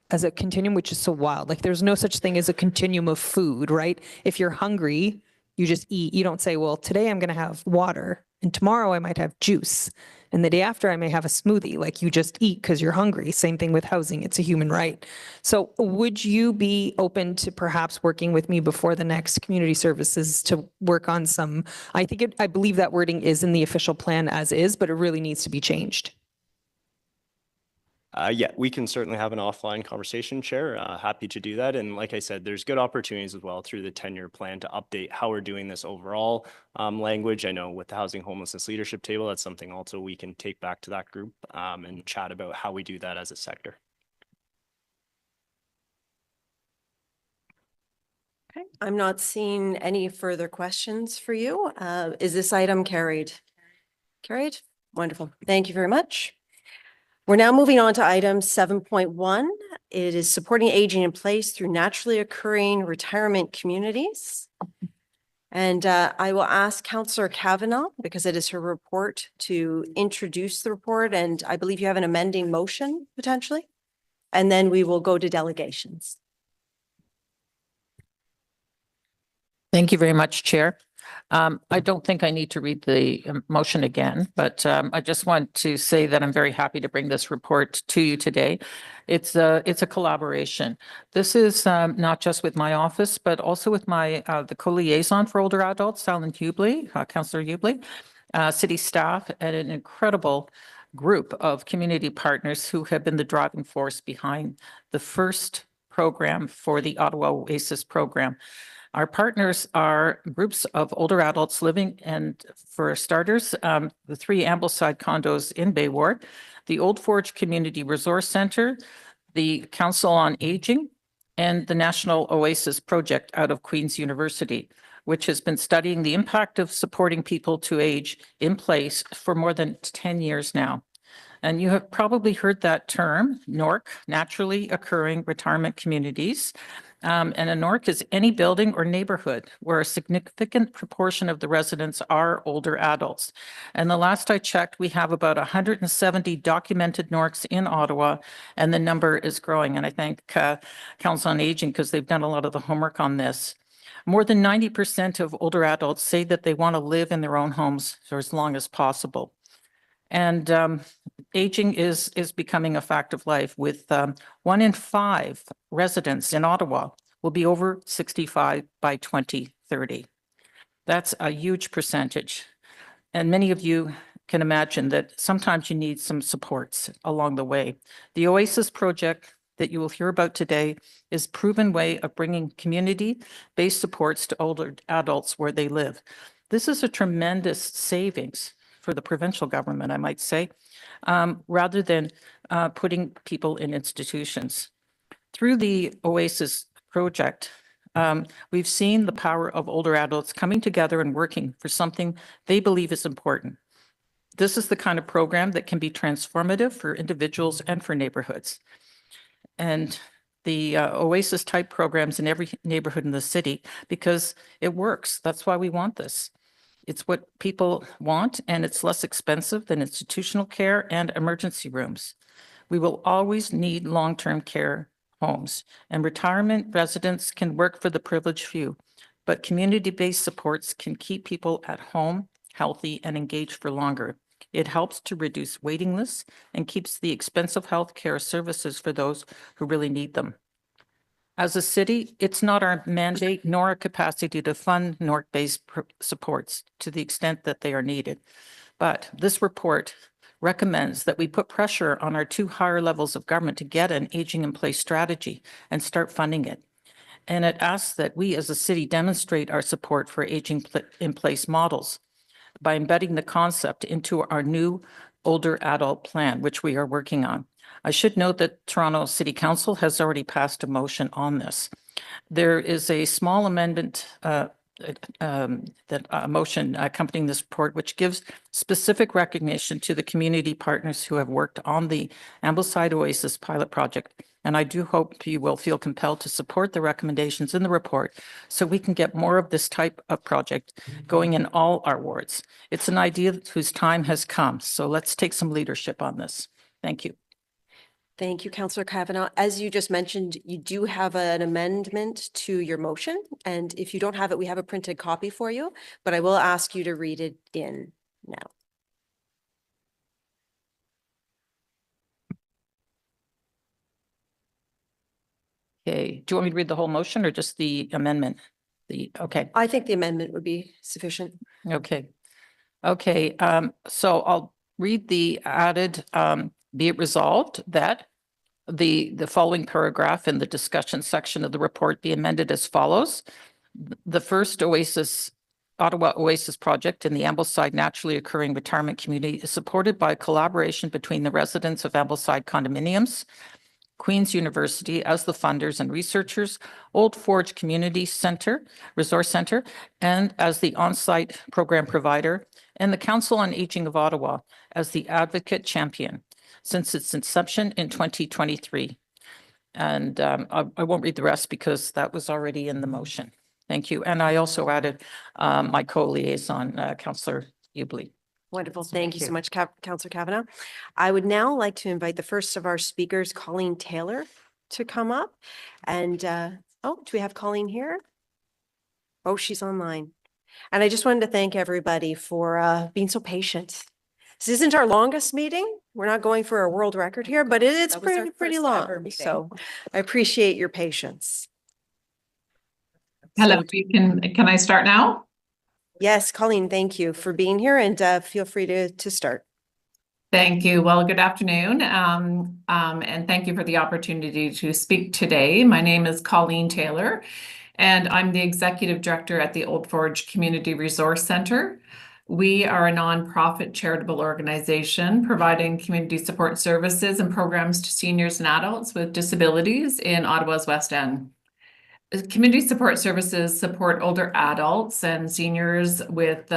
as a continuum, which is so wild. Like there's no such thing as a continuum of food, right? If you're hungry, you just eat. You don't say, well, today I'm going to have water and tomorrow I might have juice. And the day after I may have a smoothie. Like you just eat because you're hungry. Same thing with housing. It's a human right. So would you be open to perhaps working with me before the next community services to work on some, I believe that wording is in the official plan as is, but it really needs to be changed. Yeah, we can certainly have an offline conversation, Chair. Happy to do that. And like I said, there's good opportunities as well through the 10-year plan to update how we're doing this overall language. I know with the Housing Homelessness Leadership Table, that's something also we can take back to that group and chat about how we do that as a sector. Okay, I'm not seeing any further questions for you. Is this item carried? Carried? Wonderful. Thank you very much. We're now moving on to item 7.1. It is supporting aging in place through naturally occurring retirement communities. And I will ask Councillor Kavanaugh, because it is her report, to introduce the report. And I believe you have an amending motion potentially. And then we will go to delegations. Thank you very much, Chair. I don't think I need to read the motion again, but I just want to say that I'm very happy to bring this report to you today. It's a collaboration. This is not just with my office, but also with my the co-liaison for older adults, Alan Hubley, Councillor Hubley, city staff, and an incredible group of community partners who have been the driving force behind the first program for the Ottawa Oasis program. Our partners are groups of older adults living, and for starters, the 3 Ambleside condos in Bay Ward, the Old Forge Community Resource Centre, the Council on Aging, and the National Oasis Project out of Queen's University, which has been studying the impact of supporting people to age in place for more than 10 years now. And you have probably heard that term, NORC, Naturally Occurring Retirement Communities. And a NORC is any building or neighborhood where a significant proportion of the residents are older adults. And the last I checked, we have about 170 documented NORCs in Ottawa, and the number is growing. And I thank Council on Aging because they've done a lot of the homework on this. More than 90% of older adults say that they want to live in their own homes for as long as possible. And aging is becoming a fact of life, with 1 in 5 residents in Ottawa will be over 65 by 2030. That's a huge percentage. And many of you can imagine that sometimes you need some supports along the way. The Oasis project that you will hear about today is a proven way of bringing community-based supports to older adults where they live. This is a tremendous savings for the provincial government, I might say, rather than putting people in institutions. Through the Oasis project, we've seen the power of older adults coming together and working for something they believe is important. This is the kind of program that can be transformative for individuals and for neighborhoods. And the Oasis type programs in every neighborhood in the city, because it works. That's why we want this. It's what people want, and it's less expensive than institutional care and emergency rooms. We will always need long-term care homes, and retirement residents can work for the privileged few, but community-based supports can keep people at home, healthy, and engaged for longer. It helps to reduce waiting lists and keeps the expensive health care services for those who really need them. As a city, it's not our mandate nor our capacity to fund NORC-based supports to the extent that they are needed. But this report recommends that we put pressure on our 2 higher levels of government to get an aging in place strategy and start funding it. And it asks that we as a city demonstrate our support for aging in place models by embedding the concept into our new older adult plan, which we are working on. I should note that Toronto City Council has already passed a motion on this. There is a small amendment that motion accompanying this report, which gives specific recognition to the community partners who have worked on the Ambleside Oasis pilot project. And I do hope you will feel compelled to support the recommendations in the report so we can get more of this type of project going in all our wards. It's an idea whose time has come. So let's take some leadership on this. Thank you. Thank you, Councillor Kavanaugh. As you just mentioned, you do have an amendment to your motion. And if you don't have it, we have a printed copy for you, but I will ask you to read it in now. Okay, do you want me to read the whole motion or just the amendment? Okay. I think the amendment would be sufficient. Okay. Okay, so I'll read the added, be it resolved that the following paragraph in the discussion section of the report be amended as follows. The first Ottawa Oasis project in the Ambleside naturally occurring retirement community is supported by a collaboration between the residents of Ambleside condominiums, Queen's University as the funders and researchers, Old Forge Community Center, Resource Center, and as the on-site program provider, and the Council on Aging of Ottawa as the advocate champion since its inception in 2023. And I won't read the rest because that was already in the motion. Thank you. And I also added my co-liaison, Councillor Hubley. Wonderful. Thank you so much, Councillor Kavanaugh. I would now like to invite the first of our speakers, Colleen Taylor, to come up. And, oh, do we have Colleen here? Oh, she's online. And I just wanted to thank everybody for being so patient. This isn't our longest meeting. We're not going for a world record here, but it's pretty long. So I appreciate your patience. Hello, can I start now? Yes, Colleen, thank you for being here and feel free to start. Thank you. Well, good afternoon. And thank you for the opportunity to speak today. My name is Colleen Taylor, and I'm the Executive Director at the Old Forge Community Resource Center. We are a nonprofit charitable organization providing community support services and programs to seniors and adults with disabilities in Ottawa's West End. Community support services support older adults and seniors with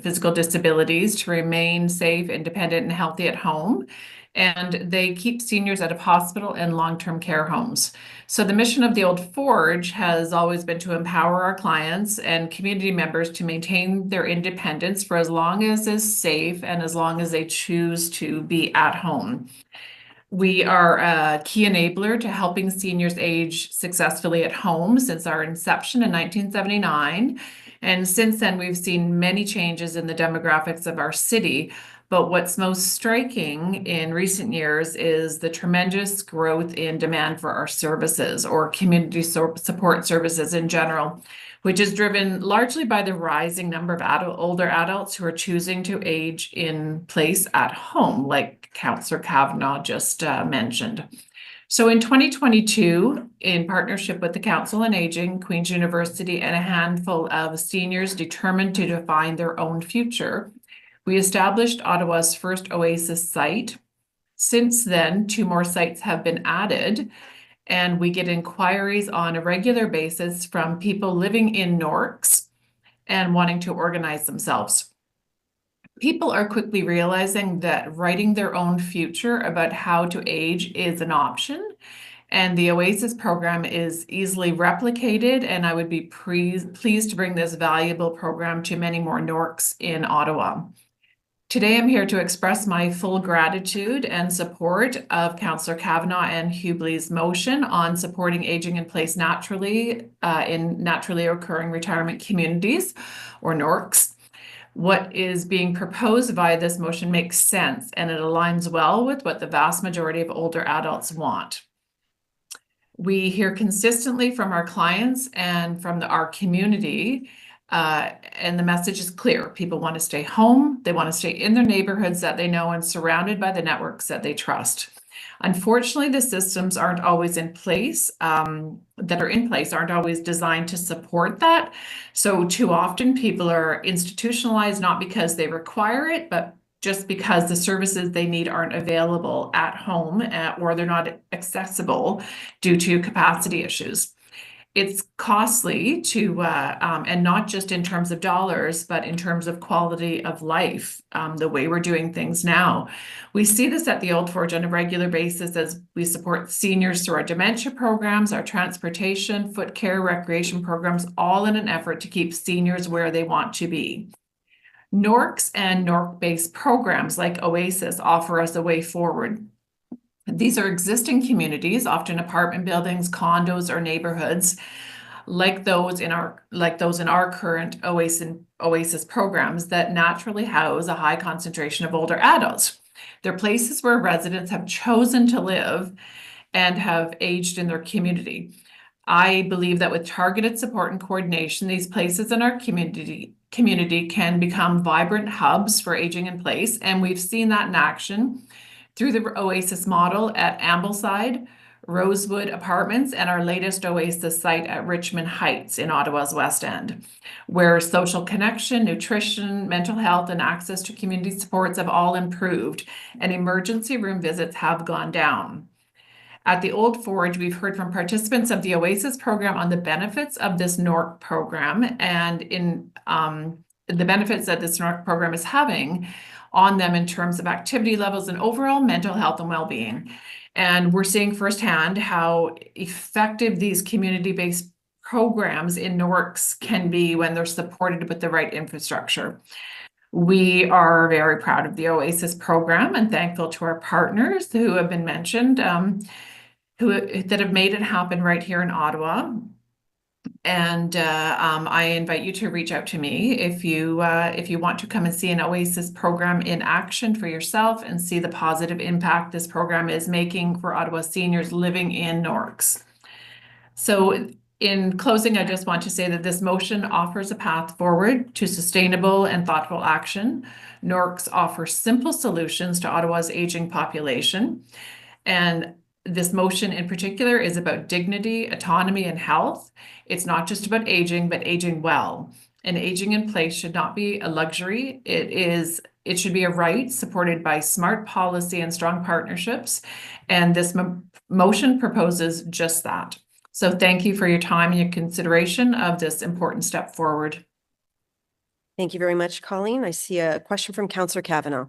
physical disabilities to remain safe, independent, and healthy at home. And they keep seniors out of hospital and long-term care homes. So the mission of the Old Forge has always been to empower our clients and community members to maintain their independence for as long as is safe and as long as they choose to be at home. We are a key enabler to helping seniors age successfully at home since our inception in 1979. And since then, we've seen many changes in the demographics of our city. But what's most striking in recent years is the tremendous growth in demand for our services or community support services in general, which is driven largely by the rising number of older adults who are choosing to age in place at home, like Councillor Kavanaugh just mentioned. So in 2022, in partnership with the Council on Aging, Queen's University, and a handful of seniors determined to define their own future, we established Ottawa's first Oasis site. Since then, 2 more sites have been added, and we get inquiries on a regular basis from people living in Norks and wanting to organize themselves. People are quickly realizing that writing their own future about how to age is an option, and the Oasis program is easily replicated, and I would be pleased to bring this valuable program to many more Norks in Ottawa. Today, I'm here to express my full gratitude and support of Councillor Kavanaugh and Hubley's motion on supporting aging in place naturally in naturally occurring retirement communities, or NORCs. What is being proposed via this motion makes sense, and it aligns well with what the vast majority of older adults want. We hear consistently from our clients and from our community, and the message is clear. People want to stay home. They want to stay in their neighborhoods that they know and surrounded by the networks that they trust. Unfortunately, the systems aren't always in place, that are in place aren't always designed to support that. So too often people are institutionalized, not because they require it, but just because the services they need aren't available at home or they're not accessible due to capacity issues. it's costly to, and not just in terms of dollars, but in terms of quality of life, the way we're doing things now. We see this at the Old Forge on a regular basis as we support seniors through our dementia programs, our transportation, foot care, recreation programs, all in an effort to keep seniors where they want to be. NORCs and NORC-based programs like Oasis offer us a way forward. These are existing communities, often apartment buildings, condos, or neighborhoods, like those in our current Oasis programs that naturally house a high concentration of older adults. They're places where residents have chosen to live and have aged in their community. I believe that with targeted support and coordination, these places in our community can become vibrant hubs for aging in place, and we've seen that in action through the Oasis model at Ambleside, Rosewood Apartments, and our latest Oasis site at Richmond Heights in Ottawa's West End, where social connection, nutrition, mental health, and access to community supports have all improved, and emergency room visits have gone down. At the Old Forge, we've heard from participants of the Oasis program on the benefits of this NORC program and in the benefits that this NORC program is having on them in terms of activity levels and overall mental health and well-being. And we're seeing firsthand how effective these community-based programs in NORCs can be when they're supported with the right infrastructure. We are very proud of the Oasis program and thankful to our partners who have been mentioned, that have made it happen right here in Ottawa. And I invite you to reach out to me if you want to come and see an Oasis program in action for yourself and see the positive impact this program is making for Ottawa seniors living in NORCs. So in closing, I just want to say that this motion offers a path forward to sustainable and thoughtful action. NORCs offer simple solutions to Ottawa's aging population. And this motion in particular is about dignity, autonomy, and health. It's not just about aging, but aging well. And aging in place should not be a luxury. It should be a right supported by smart policy and strong partnerships. And this motion proposes just that. So thank you for your time and your consideration of this important step forward. Thank you very much, Colleen. I see a question from Councillor Kavanaugh.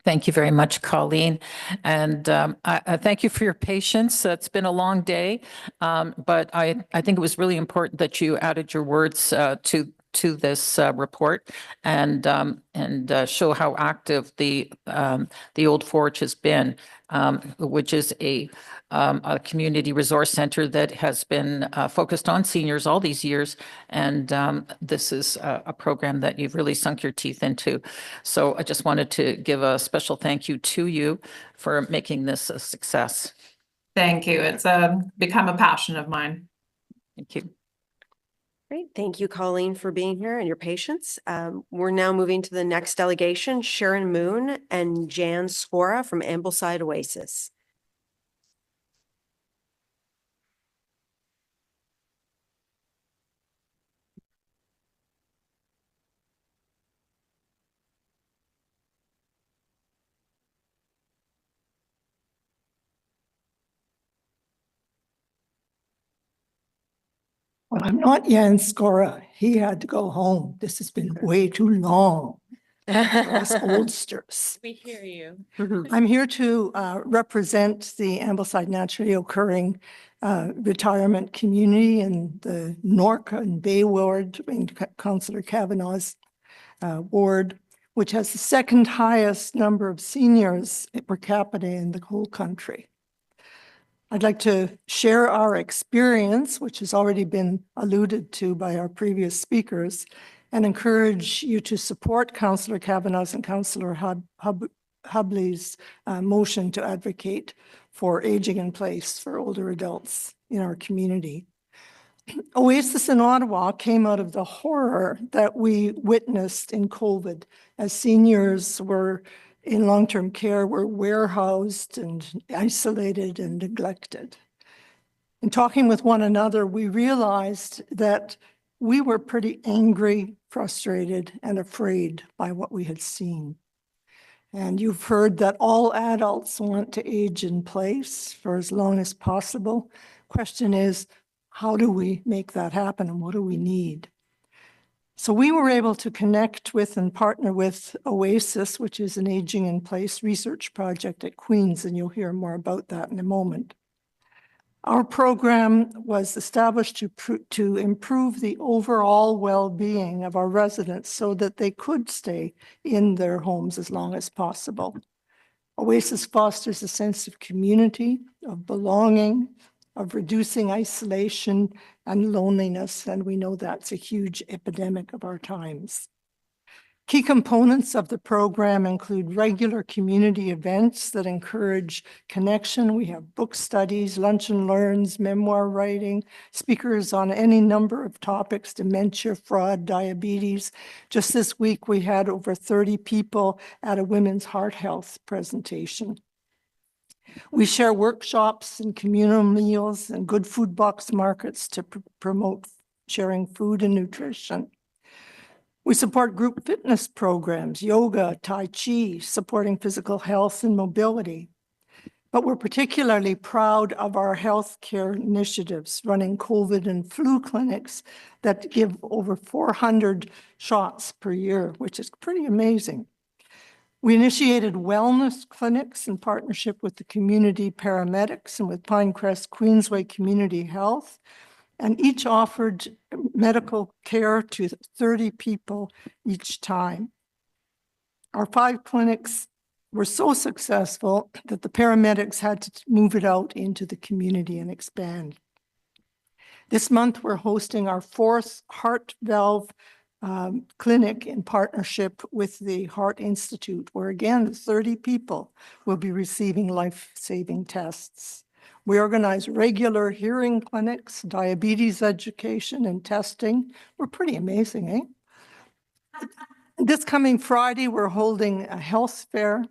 Thank you very much, Colleen. And I thank you for your patience. It's been a long day, but I think it was really important that you added your words to this report and show how active the Old Forge has been, which is a community resource center that has been focused on seniors all these years. And this is a program that you've really sunk your teeth into. So I just wanted to give a special thank you to you for making this a success. Thank you. It's become a passion of mine. Thank you. Great. Thank you, Colleen, for being here and your patience. We're now moving to the next delegation, Sharon Moon and Jan Skora from Ambleside Oasis. Well, I'm not Jan Skora. He had to go home. This has been way too long for us oldsters. We hear you. I'm here to represent the Ambleside naturally occurring retirement community in the Nork and Bay ward in Councillor Kavanaugh's ward, which has the second highest number of seniors per capita in the whole country. I'd like to share our experience, which has already been alluded to by our previous speakers, and encourage you to support Councillor Kavanaugh's and Councillor Hubley's motion to advocate for aging in place for older adults in our community. Oasis in Ottawa came out of the horror that we witnessed in COVID as seniors were in long-term care were warehoused and isolated and neglected. In talking with one another, we realized that we were pretty angry, frustrated, and afraid by what we had seen. And you've heard that all adults want to age in place for as long as possible. Question is, How do we make that happen and what do we need? So we were able to connect with and partner with Oasis, which is an aging in place research project at Queen's, and you'll hear more about that in a moment. Our program was established to improve the overall well-being of our residents so that they could stay in their homes as long as possible. Oasis fosters a sense of community, of belonging, of reducing isolation and loneliness, and we know that's a huge epidemic of our times. Key components of the program include regular community events that encourage connection. We have book studies, lunch and learns, memoir writing, speakers on any number of topics, dementia, fraud, diabetes. Just this week, we had over 30 people at a women's heart health presentation. We share workshops and communal meals and good food box markets to promote sharing food and nutrition. We support group fitness programs, yoga, Tai Chi, supporting physical health and mobility. But we're particularly proud of our healthcare initiatives, running COVID and flu clinics that give over 400 shots per year, which is pretty amazing. We initiated wellness clinics in partnership with the community paramedics and with Pinecrest Queensway Community Health, and each offered medical care to 30 people each time. Our 5 clinics were so successful that the paramedics had to move it out into the community and expand. This month, we're hosting our 4th heart valve clinic in partnership with the Heart Institute, where again, 30 people will be receiving life-saving tests. We organize regular hearing clinics, diabetes education, and testing. We're pretty amazing, eh? This coming Friday, we're holding a health fair,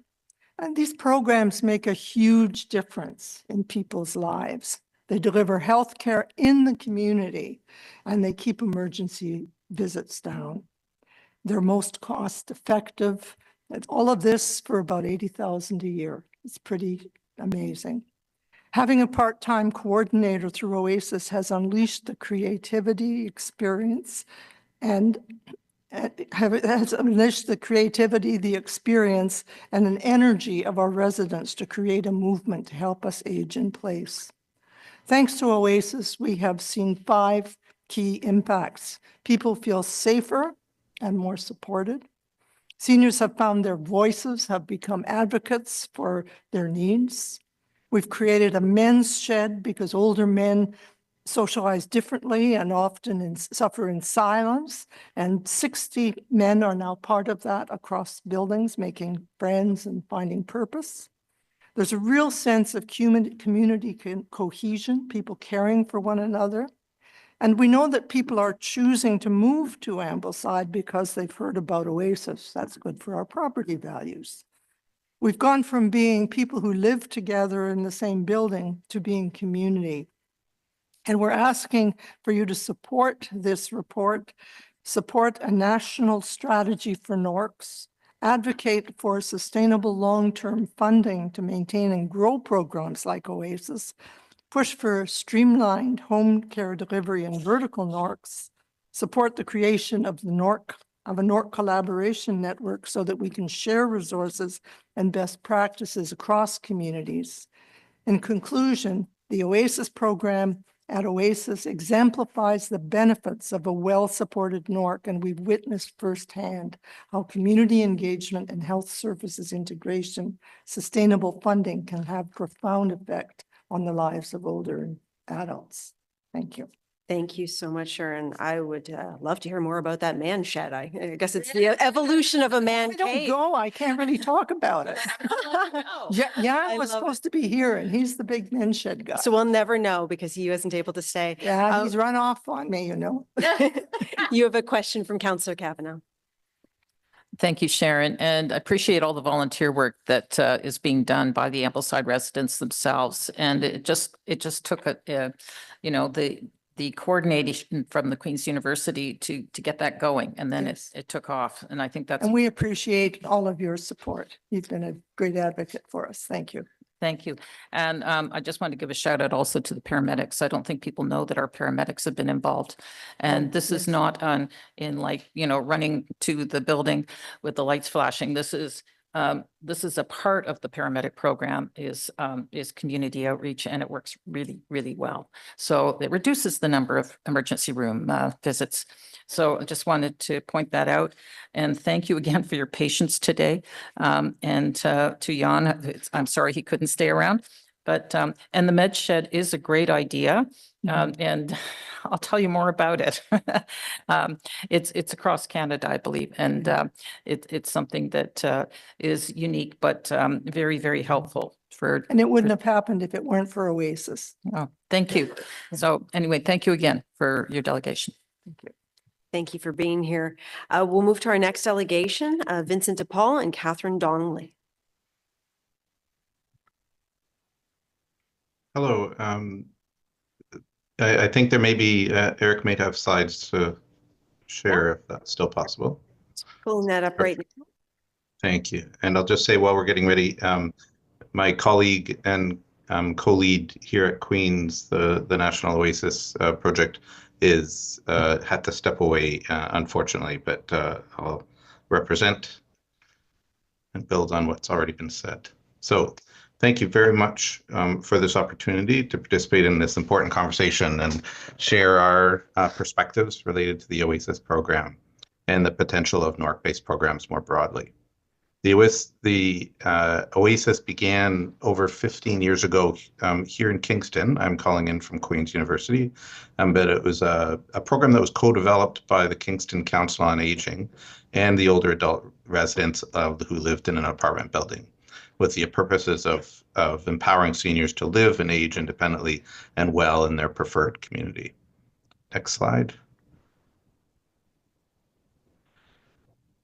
and these programs make a huge difference in people's lives. They deliver health care in the community, and they keep emergency visits down. They're most cost-effective. All of this for about $80,000 a year. It's pretty amazing. Having a part-time coordinator through Oasis has unleashed the creativity, experience, and has unleashed the creativity, the experience, and an energy of our residents to create a movement to help us age in place. Thanks to Oasis, we have seen 5 key impacts. People feel safer and more supported. Seniors have found their voices, have become advocates for their needs. We've created a men's shed because older men socialize differently and often suffer in silence. And 60 men are now part of that across buildings, making friends and finding purpose. There's a real sense of community cohesion, people caring for one another. And we know that people are choosing to move to Ambleside because they've heard about Oasis. That's good for our property values. We've gone from being people who live together in the same building to being community. And we're asking for you to support this report, support a national strategy for NORCs, advocate for sustainable long-term funding to maintain and grow programs like Oasis, push for streamlined home care delivery and vertical NORCs, support the creation of a NORC collaboration network so that we can share resources and best practices across communities. In conclusion, the Oasis program at Oasis exemplifies the benefits of a well-supported NORC, and we've witnessed firsthand how community engagement and health services integration, sustainable funding can have profound effect on the lives of older adults. Thank you. Thank you so much, Sharon. I would love to hear more about that man shed. I guess it's the evolution of a man cave. I can't really talk about it. Jan was supposed to be here, and he's the big man shed guy. So we'll never know because he wasn't able to stay. Yeah, he's run off on me, you know. You have a question from Councillor Kavanaugh. Thank you, Sharon, and I appreciate all the volunteer work that is being done by the Ambleside residents themselves. And it just took the coordination from the Queen's University to get that going, and then it took off. And I think that's. And we appreciate all of your support. You've been a great advocate for us. Thank you. Thank you. And I just want to give a shout out also to the paramedics. I don't think people know that our paramedics have been involved. And this is not in like, running to the building with the lights flashing. This is a part of the paramedic program is community outreach, and it works really, really well. So it reduces the number of emergency room visits. So I just wanted to point that out. And thank you again for your patience today. And to Jan, I'm sorry he couldn't stay around, but, and the med shed is a great idea. And I'll tell you more about it. It's across Canada, I believe, and it's something that is unique, but very, very helpful for. And it wouldn't have happened if it weren't for Oasis. Oh, thank you. So anyway, thank you again for your delegation. Thank you. Thank you for being here. We'll move to our next delegation, Vincent DePaul and Catherine Donnelly. Hello. I think there may be, Eric may have slides to share if that's still possible. Pulling that up right now. Thank you. And I'll just say while we're getting ready, my colleague and co-lead here at Queen's, the National Oasis Project, had to step away, unfortunately, but I'll represent and build on what's already been said. So thank you very much for this opportunity to participate in this important conversation and share our perspectives related to the Oasis program and the potential of NORC-based programs more broadly. The Oasis began over 15 years ago here in Kingston. I'm calling in from Queen's University, but it was a program that was co-developed by the Kingston Council on Aging and the older adult residents who lived in an apartment building, with the purposes of empowering seniors to live and age independently and well in their preferred community. Next slide.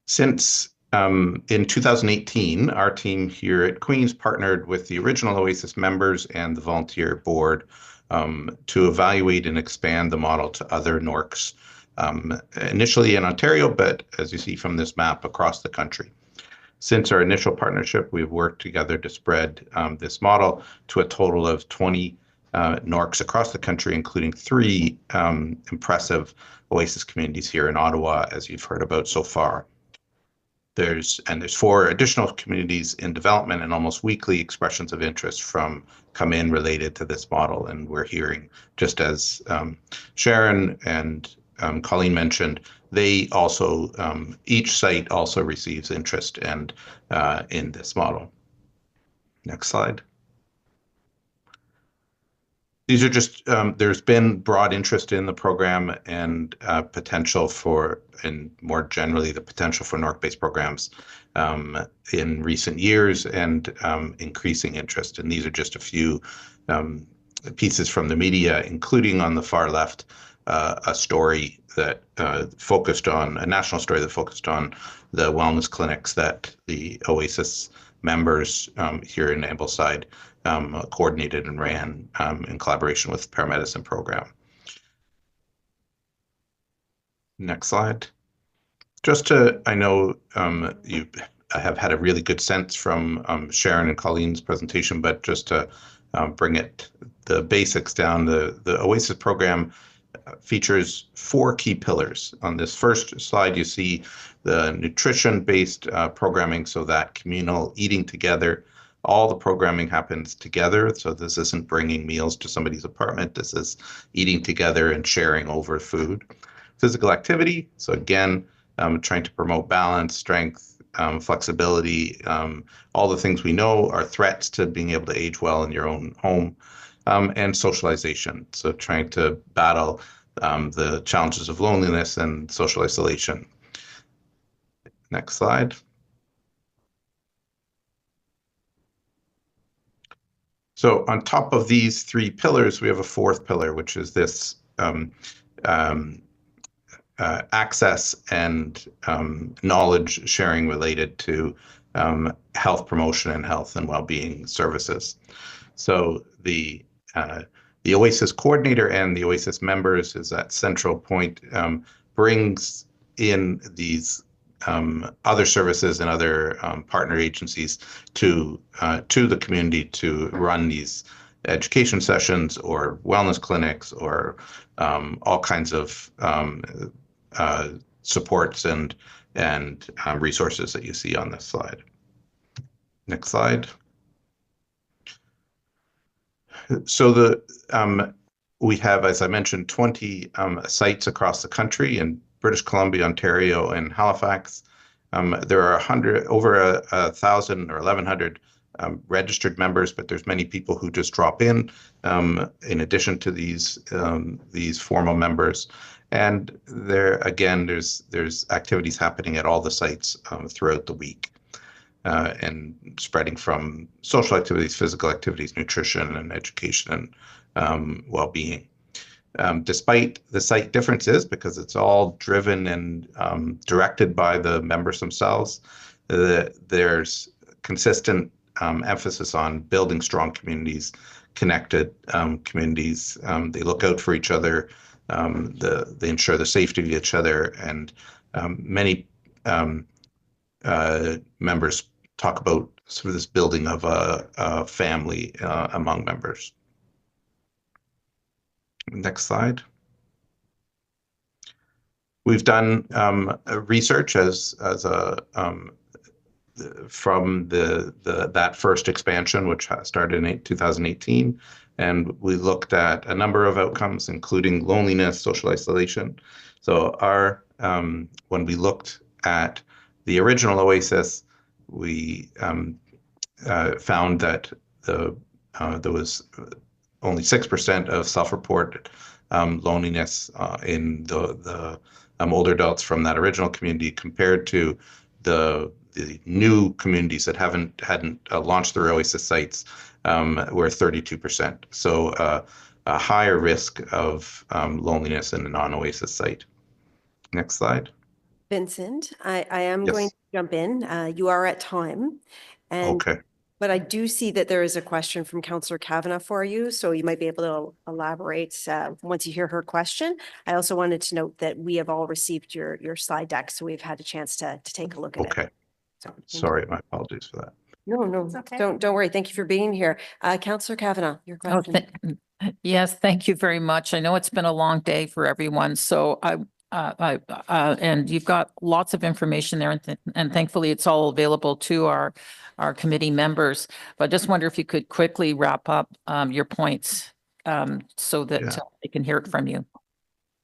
Since in 2018, our team here at Queen's partnered with the original Oasis members and the volunteer board to evaluate and expand the model to other NORCs, initially in Ontario, but as you see from this map, across the country. Since our initial partnership, we've worked together to spread this model to a total of 20 NORCs across the country, including 3 impressive Oasis communities here in Ottawa, as you've heard about so far. There's 4 additional communities in development, and almost weekly expressions of interest come in related to this model. And we're hearing, just as Sharon and Colleen mentioned, they also, each site also receives interest and in this model. Next slide. These are just, there's been broad interest in the program and potential for, and more generally, the potential for NORC-based programs in recent years, and increasing interest. And these are just a few pieces from the media, including on the far left, a story that focused on, a national story that focused on the wellness clinics that the Oasis members here in Ambleside coordinated and ran in collaboration with the paramedicine program. Next slide. Just to, I know you have had a really good sense from Sharon and Colleen's presentation, but just to bring the basics down, the Oasis program features 4 key pillars. On this first slide, you see the nutrition-based programming, so that communal eating together. All the programming happens together, so this isn't bringing meals to somebody's apartment. This is eating together and sharing over food. Physical activity, so again, trying to promote balance, strength, flexibility, all the things we know are threats to being able to age well in your own home, and socialization, so trying to battle the challenges of loneliness and social isolation. Next slide. So on top of these 3 pillars, we have a 4th pillar, which is this access and knowledge sharing related to health promotion and health and well-being services. So the Oasis coordinator and the Oasis members is that central point, brings in these other services and other partner agencies to the community to run these education sessions or wellness clinics or all kinds of supports and resources that you see on this slide. Next slide. So we have, as I mentioned, 20 sites across the country in British Columbia, Ontario, and Halifax. There are over 1,000 or 1,100 registered members, but there's many people who just drop in addition to these formal members. And there again, there's activities happening at all the sites throughout the week, and spreading from social activities, physical activities, nutrition, and education and well-being. Despite the site differences, because it's all driven and directed by the members themselves, there's consistent emphasis on building strong communities, connected communities. They look out for each other. They ensure the safety of each other, and many members talk about sort of this building of a family among members. Next slide. We've done research from that first expansion, which started in 2018, and we looked at a number of outcomes, including loneliness, social isolation. So when we looked at the original Oasis, we found that there was only 6% of self-reported loneliness in the older adults from that original community, compared to the new communities that hadn't launched their Oasis sites, were 32%. So a higher risk of loneliness in a non-Oasis site. Next slide. Vincent, I am going to jump in. You are at time. And okay. But I do see that there is a question from Councillor Kavanagh for you, so you might be able to elaborate once you hear her question. I also wanted to note that we have all received your slide deck, so we've had a chance to take a look at it. Okay. So, sorry, my apologies for that. No, okay. don't worry. Thank you for being here. Councillor Kavanagh, your question. Yes, thank you very much. I know it's been a long day for everyone, so and you've got lots of information there, and thankfully it's all available to our committee members. But I just wonder if you could quickly wrap up your points so that they can hear it from you.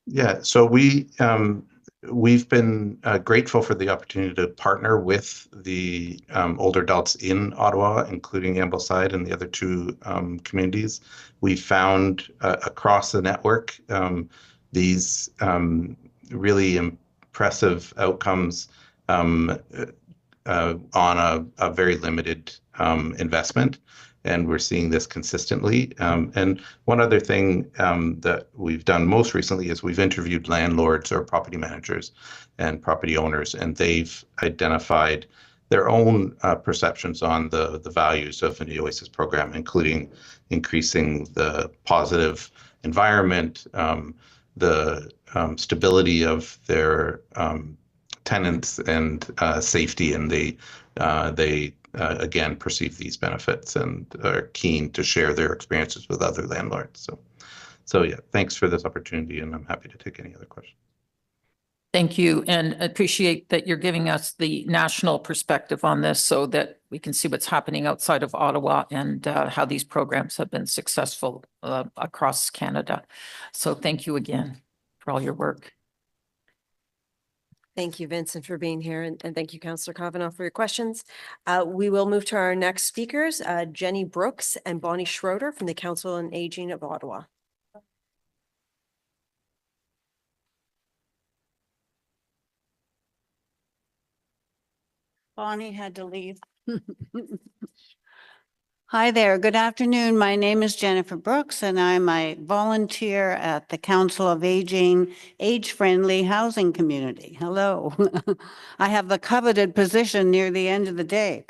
Yeah, so we've been grateful for the opportunity to partner with the older adults in Ottawa, including Ambleside and the other two communities. We found across the network these really impressive outcomes on a very limited investment. And we're seeing this consistently. And one other thing that we've done most recently is we've interviewed landlords or property managers and property owners, and they've identified their own perceptions on the values of the Oasis program, including increasing the positive environment, the stability of their tenants, and safety, and they again perceive these benefits and are keen to share their experiences with other landlords. So yeah, thanks for this opportunity, and I'm happy to take any other questions. Thank you, and appreciate that you're giving us the national perspective on this so that we can see what's happening outside of Ottawa and how these programs have been successful across Canada. So thank you again for all your work. Thank you, Vincent, for being here, and thank you, Councillor Kavanagh, for your questions. We will move to our next speakers, Jenny Brooks and Bonnie Schroeder from the Council on Aging of Ottawa. Bonnie had to leave. Hi there. Good afternoon. My name is Jennifer Brooks, and I'm a volunteer at the Council of Aging Age-Friendly Housing Community. Hello. I have the coveted position near the end of the day.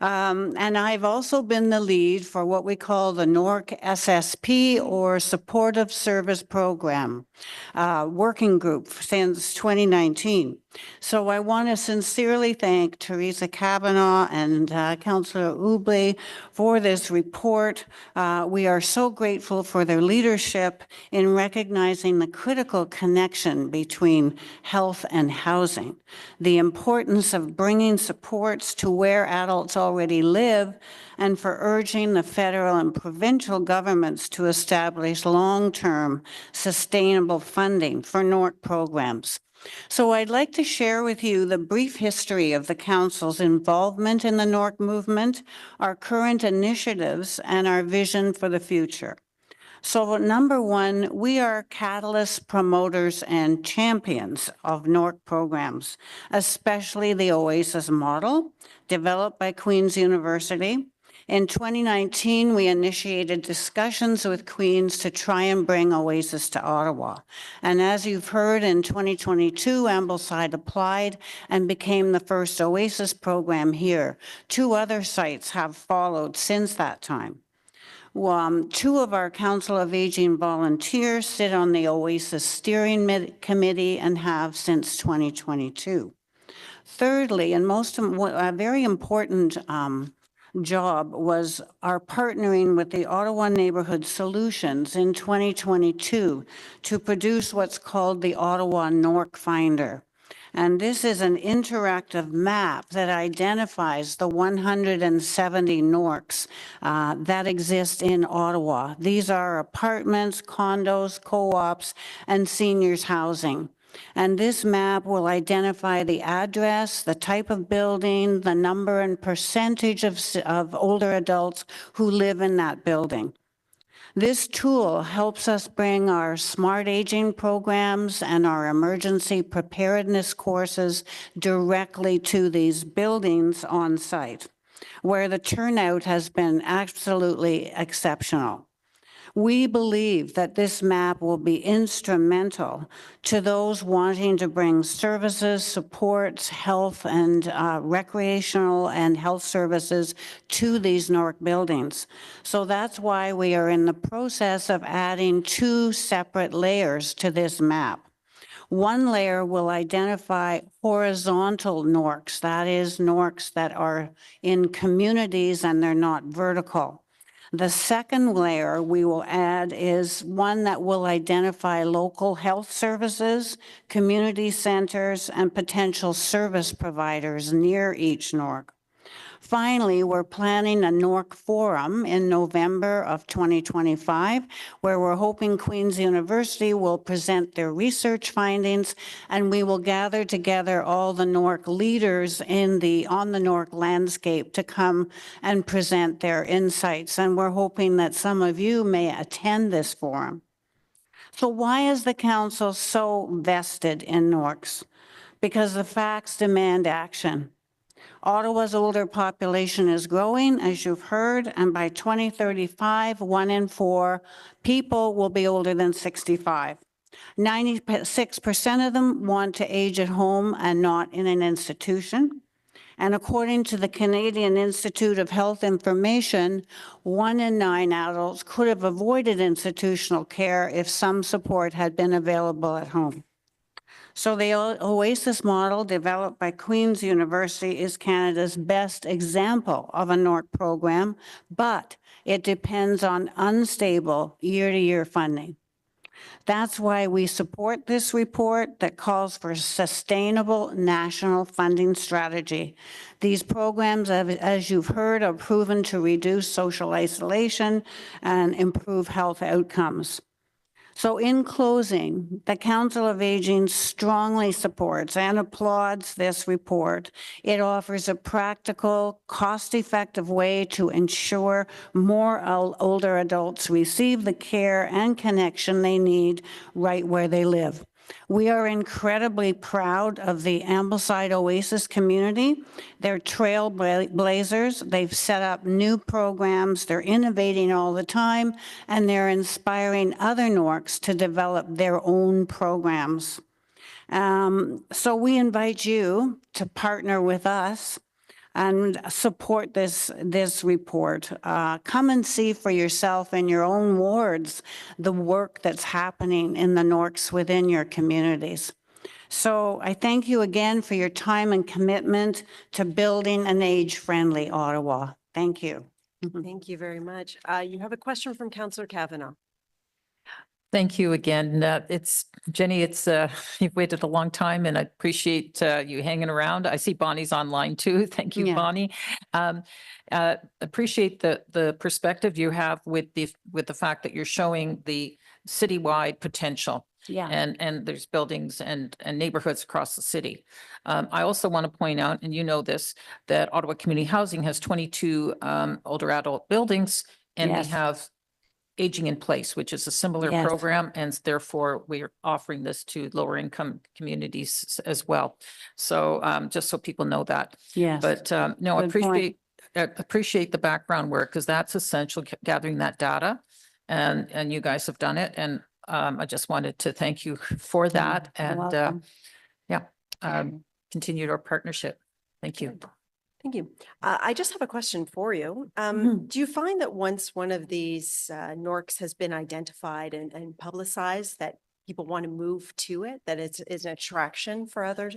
And I've also been the lead for what we call the NORC SSP, or Supportive Service Program, working group since 2019. So I want to sincerely thank Teresa Kavanaugh and Councillor Ubley for this report. We are so grateful for their leadership in recognizing the critical connection between health and housing, the importance of bringing supports to where adults already live, and for urging the federal and provincial governments to establish long-term sustainable funding for NORC programs. So I'd like to share with you the brief history of the Council's involvement in the NORC movement, our current initiatives, and our vision for the future. So number one, we are catalysts, promoters, and champions of NORC programs, especially the OASIS model developed by Queen's University. In 2019, we initiated discussions with Queen's to try and bring OASIS to Ottawa. And as you've heard, in 2022, Ambleside applied and became the first OASIS program here. 2 other sites have followed since that time. 2 of our Council of Aging volunteers sit on the OASIS Steering Committee and have since 2022. Thirdly, and a very important job was our partnering with the Ottawa Neighborhood Solutions in 2022 to produce what's called the Ottawa NORC Finder. And this is an interactive map that identifies the 170 NORCs that exist in Ottawa. These are apartments, condos, co-ops, and seniors housing. And this map will identify the address, the type of building, the number and percentage of older adults who live in that building. This tool helps us bring our smart aging programs and our emergency preparedness courses directly to these buildings on site, where the turnout has been absolutely exceptional. We believe that this map will be instrumental to those wanting to bring services, supports, health, and recreational and health services to these NORC buildings. So that's why we are in the process of adding 2 separate layers to this map. One layer will identify horizontal NORCs, that is NORCs that are in communities and they're not vertical. The second layer we will add is one that will identify local health services, community centers, and potential service providers near each NORC. Finally, we're planning a NORC forum in November of 2025, where we're hoping Queen's University will present their research findings, and we will gather together all the NORC leaders on the NORC landscape to come and present their insights. And we're hoping that some of you may attend this forum. So why is the Council so vested in NORCs? Because the facts demand action. Ottawa's older population is growing, as you've heard, and by 2035, 1 in 4 people will be older than 65. 96% of them want to age at home and not in an institution. And according to the Canadian Institute of Health Information, 1 in 9 adults could have avoided institutional care if some support had been available at home. So the OASIS model developed by Queen's University is Canada's best example of a NORC program, but it depends on unstable year-to-year funding. That's why we support this report that calls for a sustainable national funding strategy. These programs, as you've heard, are proven to reduce social isolation and improve health outcomes. So in closing, the Council of Aging strongly supports and applauds this report. It offers a practical, cost-effective way to ensure more older adults receive the care and connection they need right where they live. We are incredibly proud of the Ambleside OASIS community. They're trailblazers. They've set up new programs. They're innovating all the time, and they're inspiring other NORCs to develop their own programs. So we invite you to partner with us and support this report. Come and see for yourself in your own wards the work that's happening in the NORCs within your communities. So I thank you again for your time and commitment to building an age-friendly Ottawa. Thank you. Thank you very much. You have a question from Councillor Kavanaugh. Thank you again. It's Jenny, you've waited a long time and I appreciate you hanging around. I see Bonnie's online too. Thank you, Yeah. Bonnie. Appreciate the perspective you have with the fact that you're showing the citywide potential. Yeah. And there's buildings and neighborhoods across the city. I also want to point out, and you know this, that Ottawa Community Housing has 22 older adult buildings, and we Yes. have Aging in Place, which is a similar Yes. program, and therefore we're offering this to lower income communities as well. So just so people know that. Yes. But no, Good point. appreciate the background work because that's essential, gathering that data, and you guys have done it. And I just wanted to thank you for that, You're and welcome. continued our partnership. Thank you. Thank you. I just have a question for you. Do you find that once one of these NORCs has been identified and publicized, that people want to move to it, that it's an attraction for other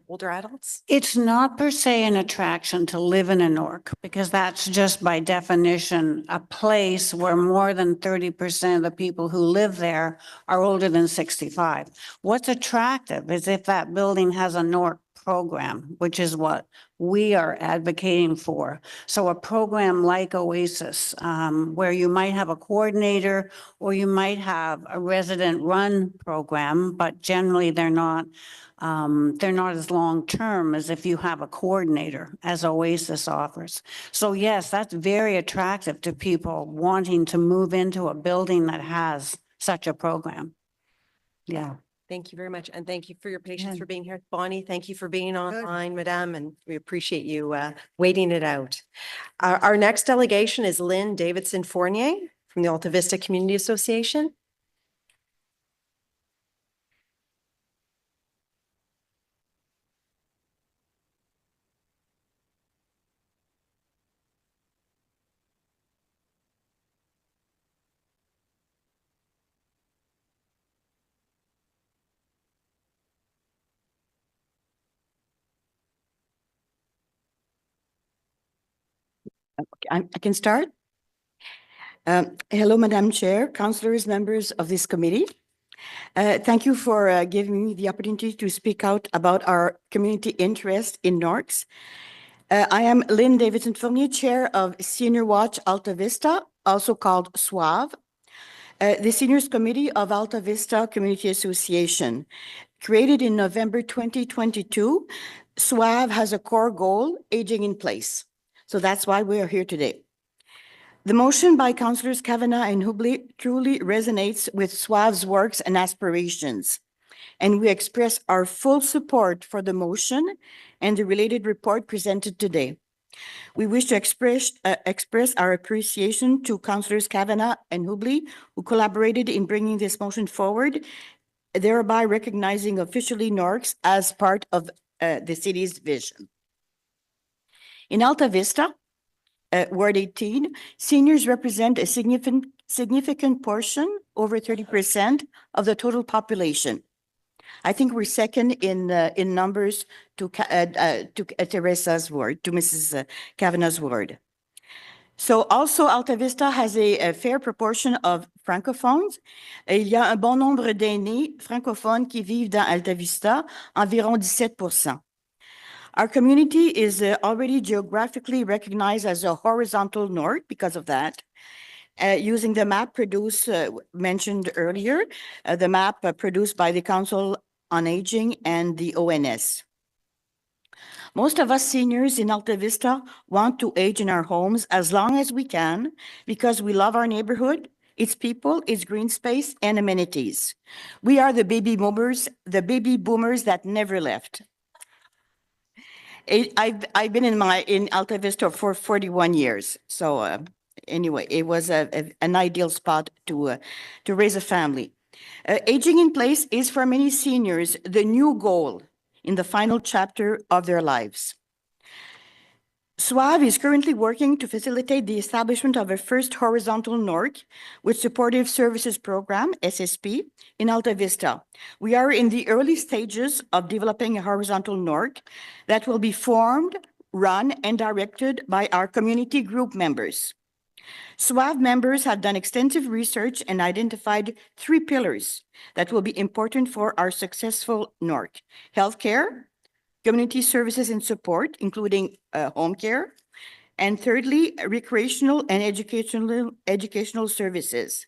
older adults? It's not per se an attraction to live in a NORC, because that's just by definition a place where more than 30% of the people who live there are older than 65. What's attractive is if that building has a NORC program, which is what we are advocating for. So a program like Oasis, where you might have a coordinator or you might have a resident-run program, but generally they're not as long-term as if you have a coordinator, as Oasis offers. So yes, that's very attractive to people wanting to move into a building that has such a program. Yeah. Thank you very much. And thank you for your patience for being here. Bonnie, thank you for being online, Madame, and we appreciate you waiting it out. Our next delegation is Lynn Davidson Fournier from the Alta Vista Community Association. I can start. Hello, Madam Chair, councillors, members of this committee. Thank you for giving me the opportunity to speak out about our community interest in NORCs. I am Lynn Davidson Fournier, Chair of Senior Watch Alta Vista, also called SWAV, the Seniors Committee of Alta Vista Community Association. Created in November 2022, SWAV has a core goal, aging in place. So that's why we are here today. The motion by Councillors Kavanaugh and Hubley truly resonates with SWAV's works and aspirations, and we express our full support for the motion and the related report presented today. We wish to express our appreciation to Councillors Kavanaugh and Hubley, who collaborated in bringing this motion forward, thereby recognizing officially NORCs as part of the city's vision. In Alta Vista, Ward 18, seniors represent a significant portion, over 30% of the total population. I think we're second in numbers to Teresa's ward, to Mrs. Kavanaugh's ward. So also Alta Vista has a fair proportion of francophones. Il y a un bon nombre d'aînés francophones qui vivent dans Alta Vista, environ 17%. Our community is already geographically recognized as a horizontal north because of that. Using the map produced, mentioned earlier, the map produced by the Council on Aging and the ONS. Most of us seniors in Alta Vista want to age in our homes as long as we can because we love our neighborhood, its people, its green space, and amenities. We are the baby boomers that never left. I've been in Alta Vista for 41 years. So anyway, it was an ideal spot to raise a family. Aging in place is for many seniors the new goal in the final chapter of their lives. SWAV is currently working to facilitate the establishment of a first horizontal NORC with Supportive Services Program, SSP, in Alta Vista. We are in the early stages of developing a horizontal NORC that will be formed, run, and directed by our community group members. SWAV members have done extensive research and identified 3 pillars that will be important for our successful NORC: healthcare, community services and support, including home care, and thirdly, recreational and educational services.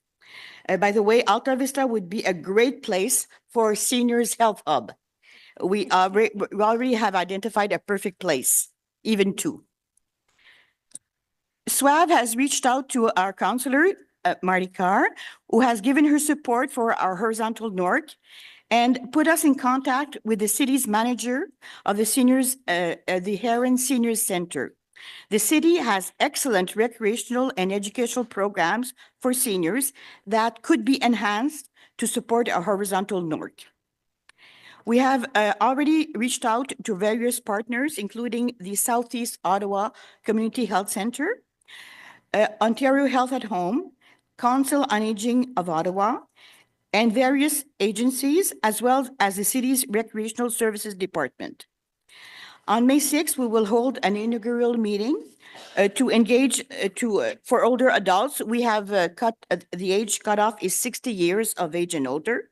By the way, Alta Vista would be a great place for seniors health hub. We already have identified a perfect place, even 2. SWAV has reached out to our councillor, Marty Carr, who has given her support for our horizontal NORC and put us in contact with the city's manager of the seniors, the Heron Seniors Center. The city has excellent recreational and educational programs for seniors that could be enhanced to support a horizontal NORC. We have already reached out to various partners, including the Southeast Ottawa Community Health Center, Ontario Health at Home, Council on Aging of Ottawa, and various agencies, as well as the city's Recreational Services Department. On May 6th, we will hold an inaugural meeting to engage for older adults. We have the age cutoff is 60 years of age and older.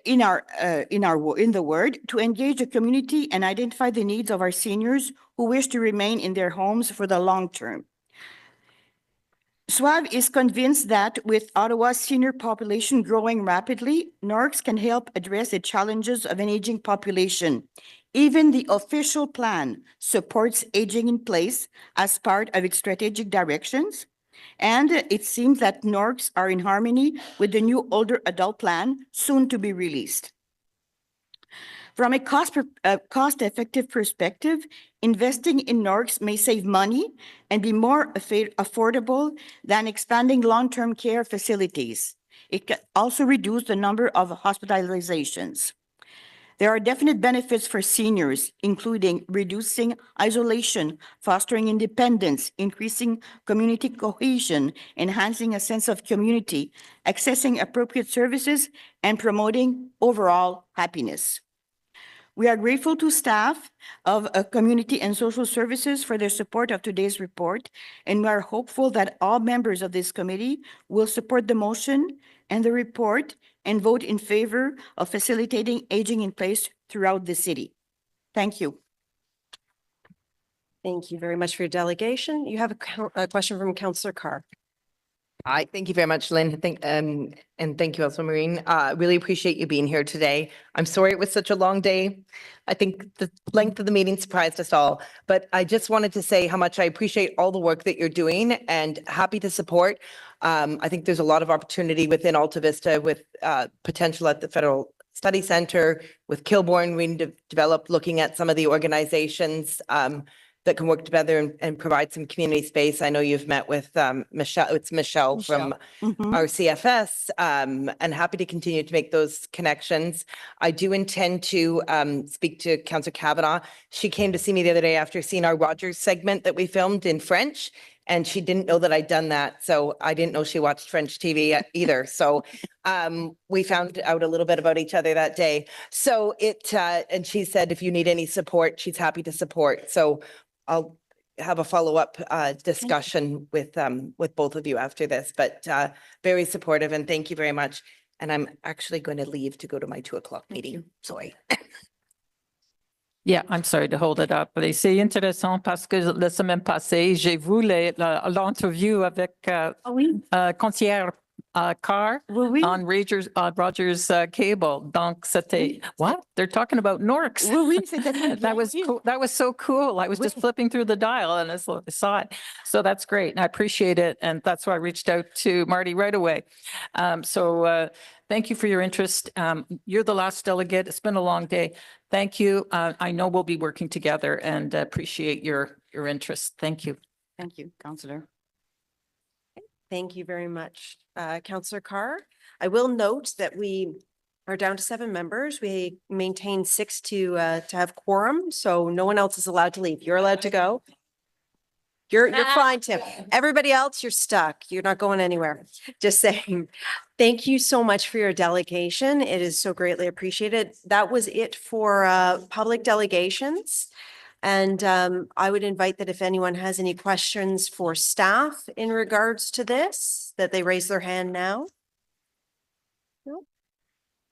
In the ward, to engage the community and identify the needs of our seniors who wish to remain in their homes for the long term. SWAV is convinced that with Ottawa's senior population growing rapidly, NORCs can help address the challenges of an aging population. Even the official plan supports aging in place as part of its strategic directions, and it seems that NORCs are in harmony with the new older adult plan soon to be released. From a cost-effective perspective, investing in NORCs may save money and be more affordable than expanding long-term care facilities. It can also reduce the number of hospitalizations. There are definite benefits for seniors, including reducing isolation, fostering independence, increasing community cohesion, enhancing a sense of community, accessing appropriate services, and promoting overall happiness. We are grateful to staff of Community and Social Services for their support of today's report, and we are hopeful that all members of this committee will support the motion and the report and vote in favor of facilitating aging in place throughout the city. Thank you. Thank you very much for your delegation. You have a question from Councillor Carr. Hi, thank you very much, Lynn. And thank you also, Maureen. Really appreciate you being here today. I'm sorry it was such a long day. I think the length of the meeting surprised us all, but I just wanted to say how much I appreciate all the work that you're doing and happy to support. I think there's a lot of opportunity within Alta Vista with potential at the Federal Study Center, with Kilbourne, we developed looking at some of the organizations that can work together and provide some community space. I know you've met with Michelle, it's Michelle from our CFS, and happy to continue to make those connections. I do intend to speak to Councillor Kavanaugh. She came to see me the other day after seeing our Rogers segment that we filmed in French, and she didn't know that I'd done that. So I didn't know she watched French TV either. So we found out a little bit about each other that day. So and she said, if you need any support, she's happy to support. So I'll have a follow-up discussion with both of you after this, but very supportive, and thank you very much. And I'm actually going to leave to go to my 2:00 meeting. Sorry. Yeah, I'm sorry to hold it up, but c'est intéressant parce que la semaine passée, j'ai vu l'entrevue avec Concierge Carr on Rogers Cable. Donc, c'était, what? They're talking about NORCs. That was cool. That was so cool. I was just flipping through the dial and I saw it. So that's great. And I appreciate it. And that's why I reached out to Marty right away. Thank you for your interest. You're the last delegate. It's been a long day. Thank you. I know we'll be working together and appreciate your interest. Thank you. Thank you, Councillor. Thank you very much, Councillor Carr. I will note that we are down to 7 members. We maintain 6 to have quorum, so no one else is allowed to leave. You're allowed to go. You're fine, Tim. Everybody else, you're stuck. You're not going anywhere. Just saying. Thank you so much for your delegation. It is so greatly appreciated. That was it for public delegations. And I would invite that if anyone has any questions for staff in regards to this, that they raise their hand now. No?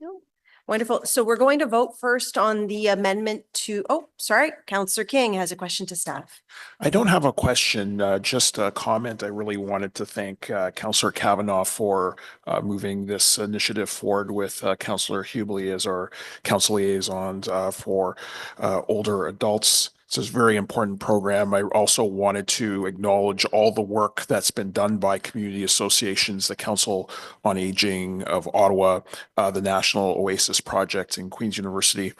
No? Wonderful. So we're going to vote first on the amendment to, oh, sorry, Councillor King has a question to staff. I don't have a question, just a comment. I really wanted to thank Councillor Kavanaugh for moving this initiative forward with Councillor Hubley as our council liaisons for older adults. It's a very important program. I also wanted to acknowledge all the work that's been done by community associations, the Council on Aging of Ottawa, the National Oasis Project in Queen's University.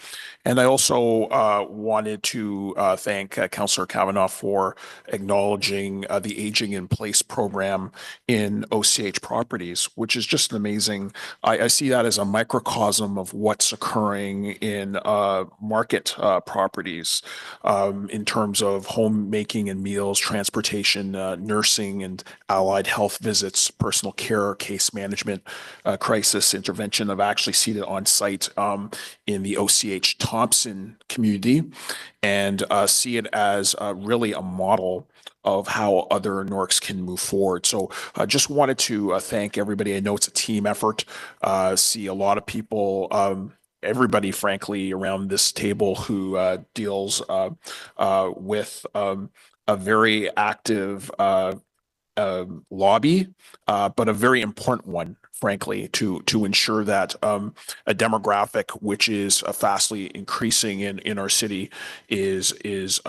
And I also wanted to thank Councillor Kavanaugh for acknowledging the Aging in Place program in OCH properties, which is just amazing. I see that as a microcosm of what's occurring in market properties. In terms of homemaking and meals, transportation, nursing and allied health visits, personal care, case management, crisis intervention. I've actually seen it on site in the OCH Thompson community and see it as really a model of how other NORCs can move forward. So I just wanted to thank everybody. I know it's a team effort. See a lot of people everybody, frankly, around this table who deals with a very active lobby, but a very important one, frankly, to ensure that a demographic which is fastly increasing in our city is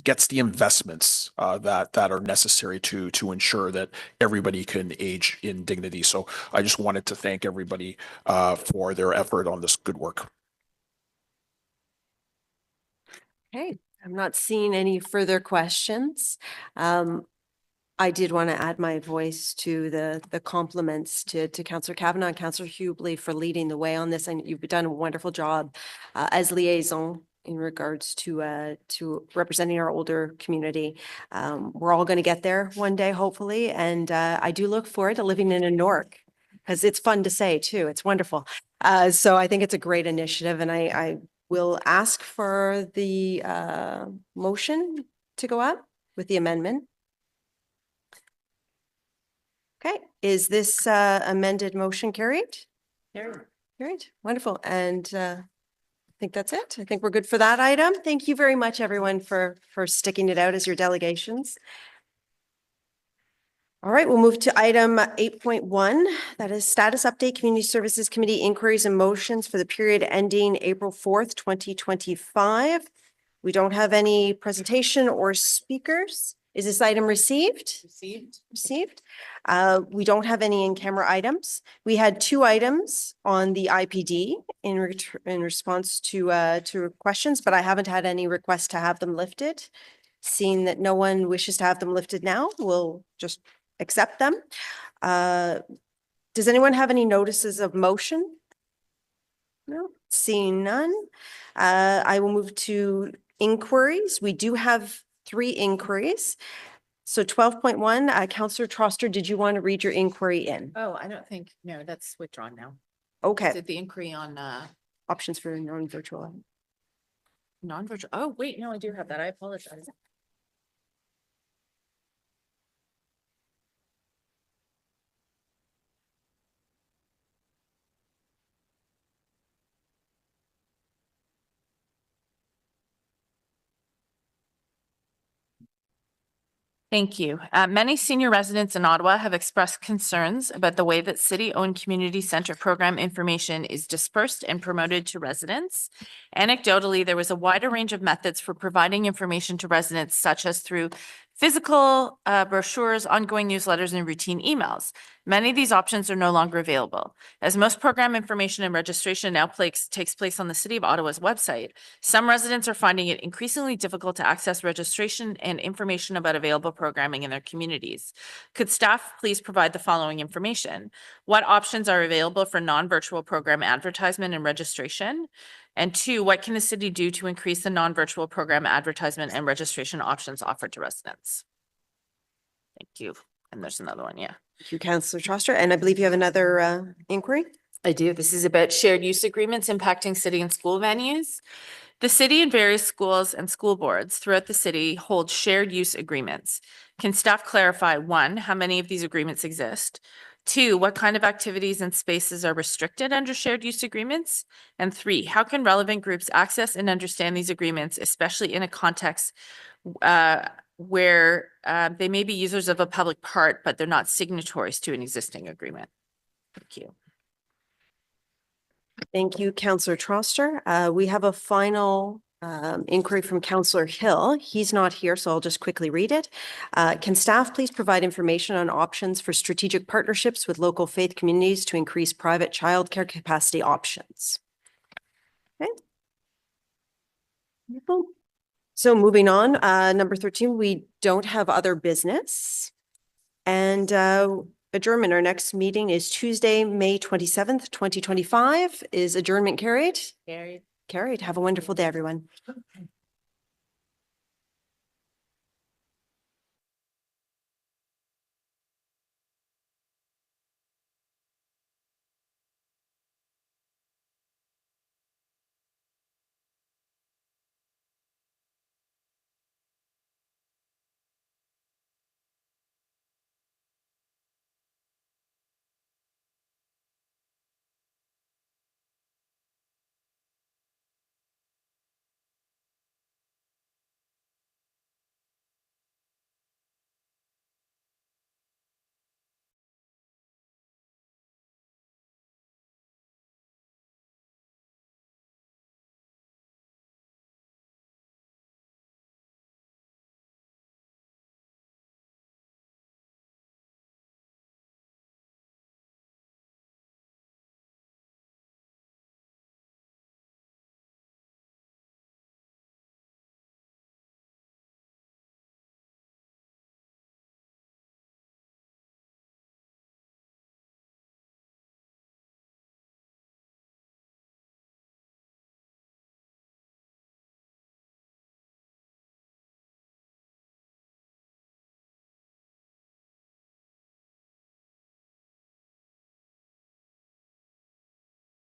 gets the investments that are necessary to ensure that everybody can age in dignity. So I just wanted to thank everybody for their effort on this good work. Okay, I'm not seeing any further questions. I did want to add my voice to the compliments to Councillor Kavanaugh and Councillor Hubley for leading the way on this. And you've done a wonderful job as liaison in regards to representing our older community. We're all going to get there one day, hopefully. And I do look forward to living in a NORC because it's fun to say too. It's wonderful. So I think it's a great initiative, and I will ask for the motion to go up with the amendment. Okay, is this amended motion carried? Carried, wonderful. And I think that's it. I think we're good for that item. Thank you very much, everyone, for sticking it out as your delegations. All right, we'll move to item 8.1. That is status update, Community Services Committee inquiries and motions for the period ending April 4th, 2025. We don't have any presentation or speakers. Is this item received? Received. We don't have any in-camera items. We had 2 items on the IPD in response to questions, but I haven't had any requests to have them lifted. Seeing that no one wishes to have them lifted now, we'll just accept them. Does anyone have any notices of motion? No, seeing none. I will move to inquiries. We do have 3 inquiries. So 12.1, Councillor Troster, did you want to read your inquiry in? Oh, I don't think, no, that's withdrawn now. Okay. Is it the inquiry on Options for non-virtual? non-virtual? Oh, wait, no, I do have that. I apologize. Thank you. Many senior residents in Ottawa have expressed concerns about the way that city-owned community center program information is dispersed and promoted to residents. Anecdotally, there was a wider range of methods for providing information to residents, such as through physical brochures, ongoing newsletters, and routine emails. Many of these options are no longer available. As most program information and registration now takes place on the City of Ottawa's website, some residents are finding it increasingly difficult to access registration and information about available programming in their communities. Could staff please provide the following information? What options are available for non-virtual program advertisement and registration? And 2, what can the city do to increase the non-virtual program advertisement and registration options offered to residents? Thank you. And there's another one, yeah. Thank you, Councillor Troster. And I believe you have another inquiry? I do. This is about shared use agreements impacting city and school venues. The city and various schools and school boards throughout the city hold shared use agreements. Can staff clarify, 1, how many of these agreements exist? 2, what kind of activities and spaces are restricted under shared use agreements? And 3, how can relevant groups access and understand these agreements, especially in a context where they may be users of a public part, but they're not signatories to an existing agreement? Thank you. Thank you, Councillor Troster. We have a final inquiry from Councillor Hill. He's not here, so I'll just quickly read it. Can staff please provide information on options for strategic partnerships with local faith communities to increase private childcare capacity options? Okay. So moving on, number 13, we don't have other business. And adjournment, our next meeting is Tuesday, May 27th, 2025. Is adjournment carried? Carried. Carried. Have a wonderful day, everyone.